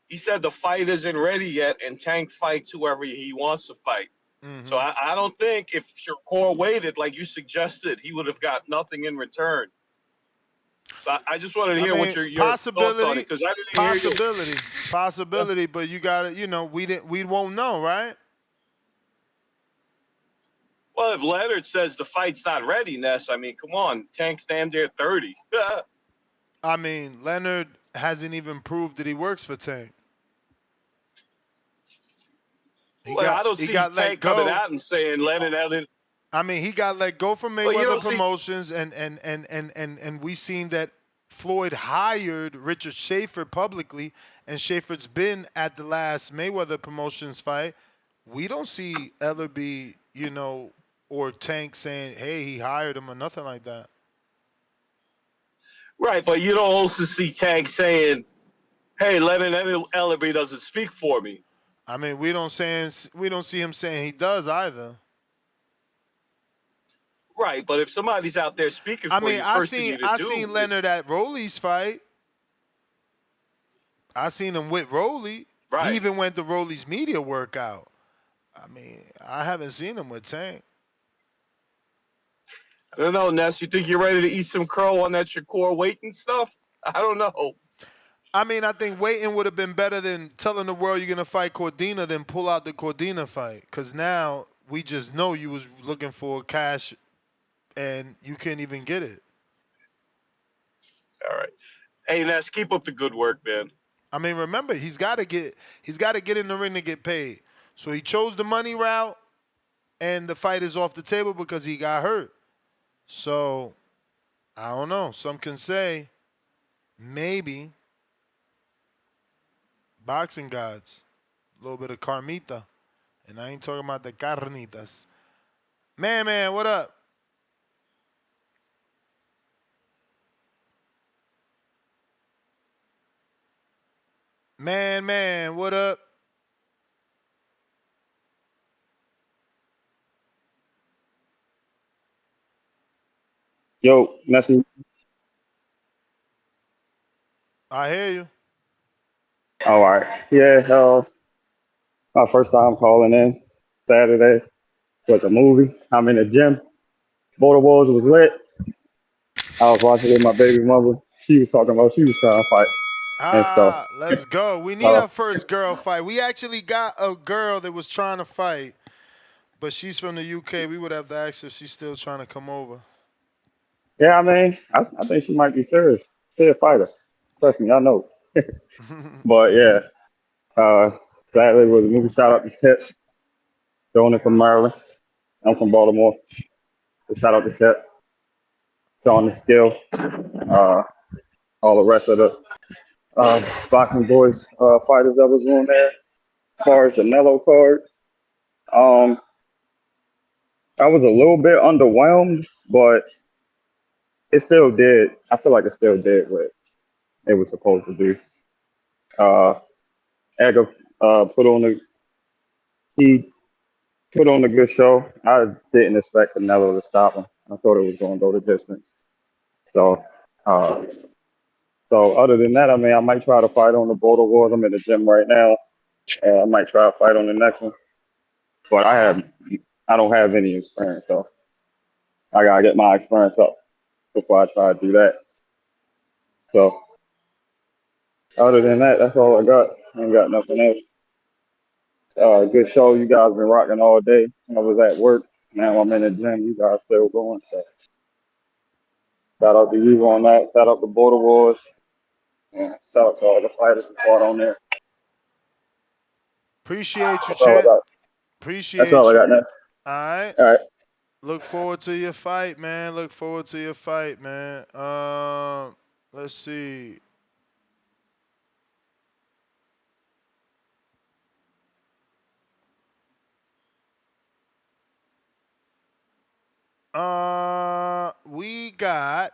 He said the fight isn't ready yet, and Tank fights whoever he wants to fight. Mm-hmm. So I don't think if Shakur waited like you suggested, he would have got nothing in return. So I just wanted to hear what your thoughts on it, because I didn't hear you. Possibility, but you got to, we won't know, right? Well, if Leonard says the fight's not ready, Ness, I mean, come on, Tank's damn near 30. I mean, Leonard hasn't even proved that he works for Tank. I don't see Tank coming out and saying Leonard Elliott. I mean, he got let go from Mayweather Promotions, and we seen that Floyd hired Richard Schaefer publicly, and Schaefer's been at the last Mayweather Promotions fight. We don't see Ellerby, or Tank saying, hey, he hired him or nothing like that. Right, but you don't also see Tank saying, hey, Leonard Ellerby doesn't speak for me. I mean, we don't see him saying he does either. Right, but if somebody's out there speaking for you, I seen Leonard at Rolly's fight. I seen him with Rolly. Right. He even went to Rolly's media workout. I mean, I haven't seen him with Tank. I don't know, Ness. You think you're ready to eat some crow on that Shakur waiting stuff? I don't know. I mean, I think waiting would have been better than telling the world you're going to fight Cordina than pull out the Cordina fight. Because now we just know you was looking for cash and you can't even get it. All right. Hey, Ness, keep up the good work, man. I mean, remember, he's got to get in the ring to get paid. So he chose the money route, and the fight is off the table because he got hurt. So, I don't know. Some can say maybe boxing gods, a little bit of carmita. And I ain't talking about the carnitas. Man, what up? Man, what up? Yo, Messi. I hear you. All right. Yeah, my first time calling in Saturday with a movie. I'm in the gym. Border Wars was lit. I was watching it with my baby mother. She was talking about she was trying to fight and stuff. Let's go. We need our first girl fight. We actually got a girl that was trying to fight, but she's from the UK. We would have to ask if she's still trying to come over. Yeah, I mean, I think she might be serious. She's a fighter. Trust me, I know. But yeah, Saturday was a movie. Shout out to Tip. Doing it from Maryland. I'm from Baltimore. So shout out to Tip. Showing the skill. All the rest of the boxing boys fighters that was on there. As far as the Canelo card, I was a little bit underwhelmed, but it still did. I feel like it still did what it was supposed to do. Edgar he put on a good show. I didn't expect Canelo to stop him. I thought it was going to go the distance. So, other than that, I mean, I might try to fight on the Border Wars. I'm in the gym right now. I might try to fight on the next one. But I don't have any experience, so I gotta get my experience up before I try to do that. So, other than that, that's all I got. I ain't got nothing else. Good show. You guys been rocking all day. I was at work. Now I'm in the gym. You guys still going. So, shout out to you on that. Shout out to Border Wars. And shout out to all the fighters who fought on there. Appreciate you, That's all I Chet. got. Appreciate That's all I got now. All right. All right. Look forward to your fight, man. Let's see. We got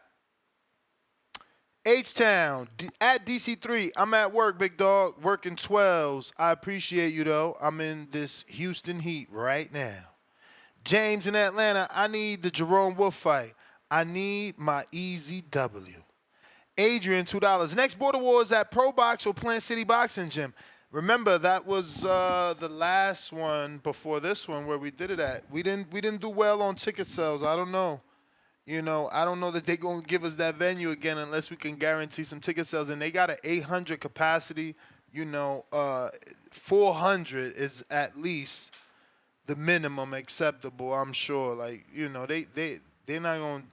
H-Town, at DC3, I'm at work, big dog, working 12s. I appreciate you, though. I'm in this Houston heat right now. James in Atlanta, I need the Jerome Wolf fight. I need my easy W. Adrian, $2. Next Border Wars at Pro Box or Plant City Boxing Gym. Remember, that was the last one before this one where we did it at. We didn't do well on ticket sales. I don't know. I don't know that they're going to give us that venue again unless we can guarantee some ticket sales. And they got an 800 capacity. 400 is at least the minimum acceptable, I'm sure. They're not going to.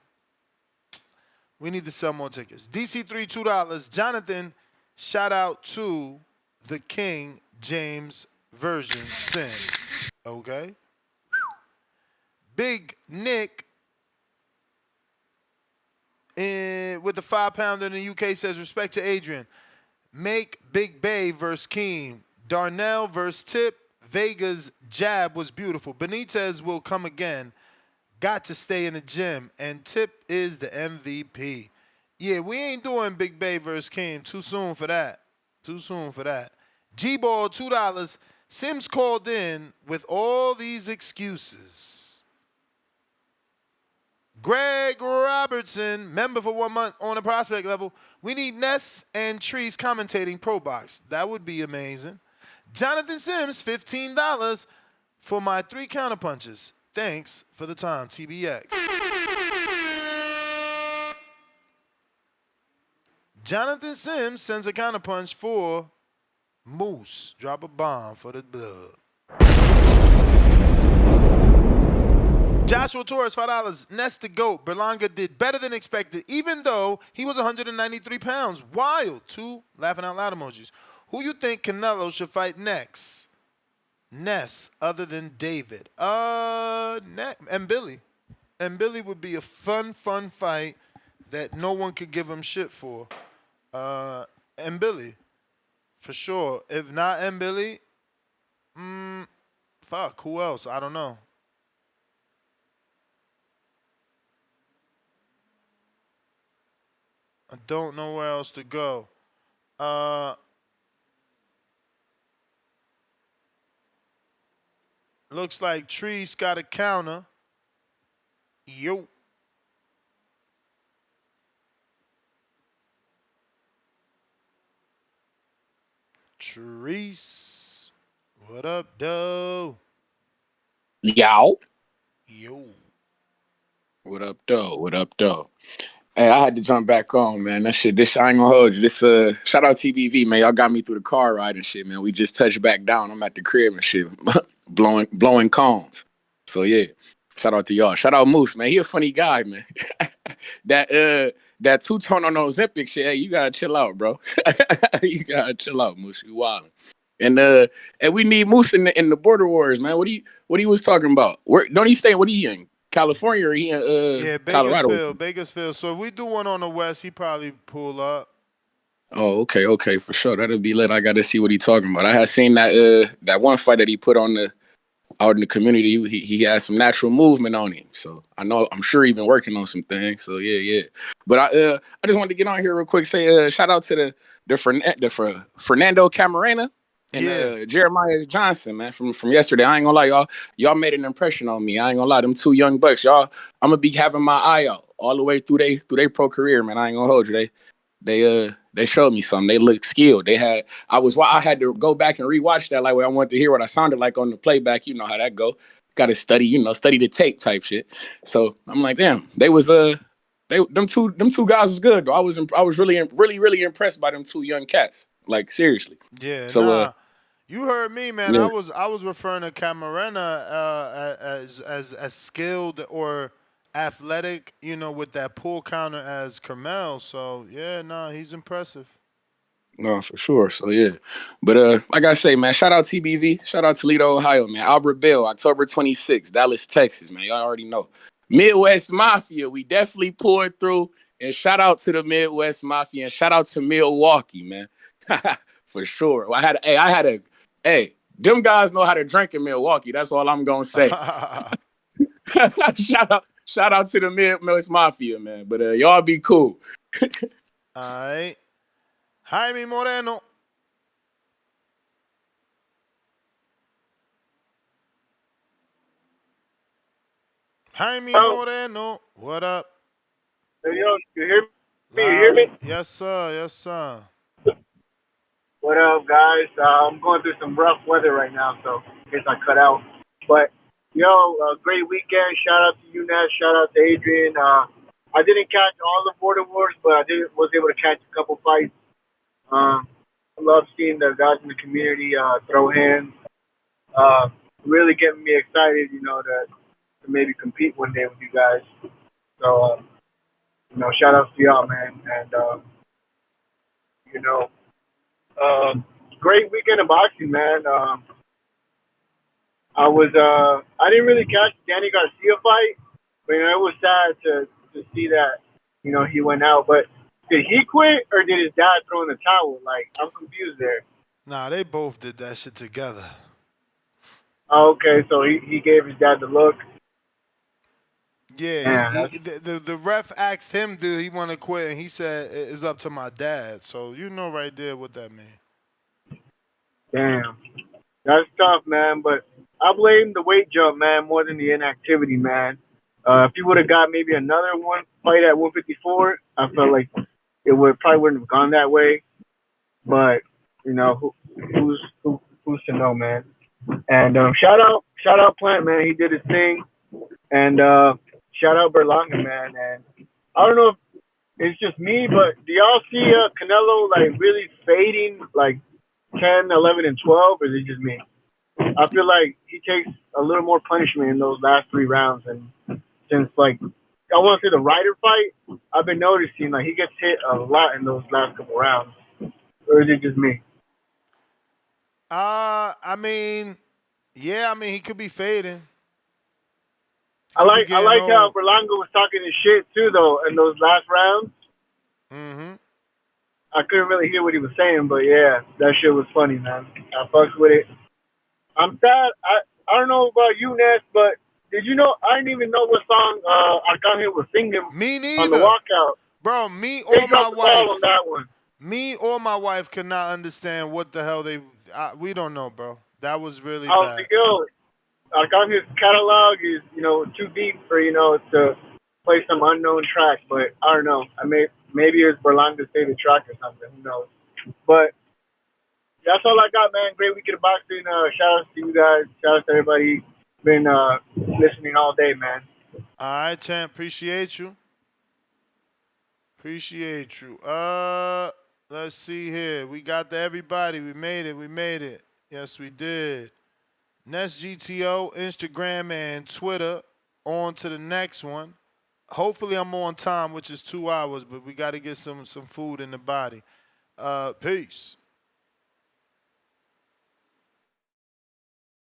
We need to sell more tickets. DC3, $2. Jonathan, shout out to the King James Version Sims. Okay. Big Nick with the 5-pounder in the UK says, respect to Adrian. Make Big Bay versus Keem. Darnell versus Tip. Vega's jab was beautiful. Benitez will come again. Got to stay in the gym. And Tip is the MVP. Yeah, we ain't doing Big Bay versus Keem. Too soon for that. G-Ball, $2. Sims called in with all these excuses. Greg Robertson, member for 1 month on the prospect level. We need Ness and Trees commentating Pro Box. That would be amazing. Jonathan Sims, $15 for my 3 counterpunches. Thanks for the time, TBX. Jonathan Sims sends a counterpunch for Moose. Drop a bomb for the blood. Joshua Torres, $5. Ness the GOAT. Berlanga did better than expected, even though he was 193 pounds. Wild. 2 laughing out loud emojis. Who you think Canelo should fight next? Ness, other than David. And Billy. And Billy would be a fun fight that no one could give him shit for. And Billy, for sure. If not and Billy, fuck, who else? I don't know. I don't know where else to go. Looks like Trees got a counter. Yo. Trees. What up, though? Yo. Yo. What up, though? Hey, I had to jump back on, man. This I ain't gonna hold you. Shout out TBV, man. Y'all got me through the car ride and shit, man. We just touched back down. I'm at the crib and shit, blowing cones. So yeah, shout out to y'all. Shout out Moose, man. He a funny guy, man. That two-tone on Ozempic shit, hey, you gotta chill out, bro. You gotta chill out, Moose. You wildin'. And we need Moose in the Border Wars, man. What he was talking about? Where don't he stay? What he in? California or he in Colorado? Bakersfield. So if we do one on the West, he probably pull up. Oh, okay, for sure. That'll be lit. I got to see what he talking about. I had seen that one fight that he put on out in the community. He had some natural movement on him, so I'm sure he been working on some things. So yeah. But I just wanted to get on here real quick. Say shout out to the Fernando Camarena and Jeremiah Johnson, man, from yesterday. I ain't gonna lie, y'all made an impression on me. I ain't gonna lie, them 2 young bucks, y'all. I'm gonna be having my eye out all the way through they pro career, man. I ain't gonna hold you. They showed me something. They looked skilled. I had to go back and rewatch that. Like, I wanted to hear what I sounded like on the playback. You know how that go. Got to study the tape type shit. So I'm like, damn, them two guys was good though. I was really impressed by them 2 young cats. Like, seriously. Yeah. So you heard me, man. Yeah. I was referring to Camarena as skilled or athletic, with that pull counter as Carmel. So yeah, he's impressive. No, for sure. So yeah. But like I say, man, shout out TBV, shout out Toledo, Ohio, man. Albert Bell, October 26th, Dallas, Texas, man. Y'all already know. Midwest Mafia, we definitely poured through. And shout out to the Midwest Mafia and shout out to Milwaukee, man. For sure. Them guys know how to drink in Milwaukee. That's all I'm gonna say. Shout out to the Midwest Mafia, man. But y'all be cool. All right. Jaime Moreno. Jaime Moreno. What up? Hey, yo, you hear me? You hear Loud. me? Yes, sir. Yes, sir. What up, guys? I'm going through some rough weather right now, so in case I cut out. But, yo, great weekend. Shout out to you, Ness. Shout out to Adrian. I didn't catch all the Border Wars, but was able to catch a couple fights. I love seeing the guys in the community throw hands. Really getting me excited, to maybe compete one day with you guys. So, shout out to y'all, man. And, you know, great weekend of boxing, man. I didn't really catch the Danny Garcia fight, but it was sad to see that, he went out. But did he quit or did his dad throw in the towel? Like, I'm confused there. Nah, they both did that shit together. Oh, okay, so he gave his dad the look. Yeah, the ref asked him, do he want to quit, and he said it's up to my dad. So you know right there what that means. Damn, that's tough, man. But I blame the weight jump, man, more than the inactivity, man. If he would have got maybe another one fight at 154, I felt like it probably wouldn't have gone that way. But who's to know, man? And shout out Plant, man. He did his thing. And shout out Berlanga, man. And I don't know if it's just me, but do y'all see Canelo like really fading like 10, 11, and 12, or is it just me? I feel like he takes a little more punishment in those last 3 rounds. And since, like, I want to say the Ryder fight, I've been noticing, like, he gets hit a lot in those last couple rounds. Or is it just me? I mean, yeah, he could be fading. I like how Berlanga was talking his shit, too, though, in those last rounds. Mm-hmm. I couldn't really hear what he was saying, but, yeah, that shit was funny, man. I fucked with it. I'm sad. I don't know about you, Ness, but did you know I didn't even know what song Arcangel was singing Me neither. on the walkout. Bro, me or my wife. On that one. Me or my wife could not understand what the hell we don't know, bro. That was really bad. Yo, Arcangel's catalog is, too deep for, to play some unknown track, but I don't know. Maybe it's Berlanga's favorite track or something. Who knows? But that's all I got, man. Great weekend of boxing. Shout out to you guys. Shout out to everybody. Been listening all day, man. All right, champ. Appreciate you. Appreciate you. Let's see here. We got to everybody. We made it. Yes, we did. Next GTO, Instagram, and Twitter. On to the next one. Hopefully I'm on time, which is 2 hours, but we got to get some food in the body. Peace.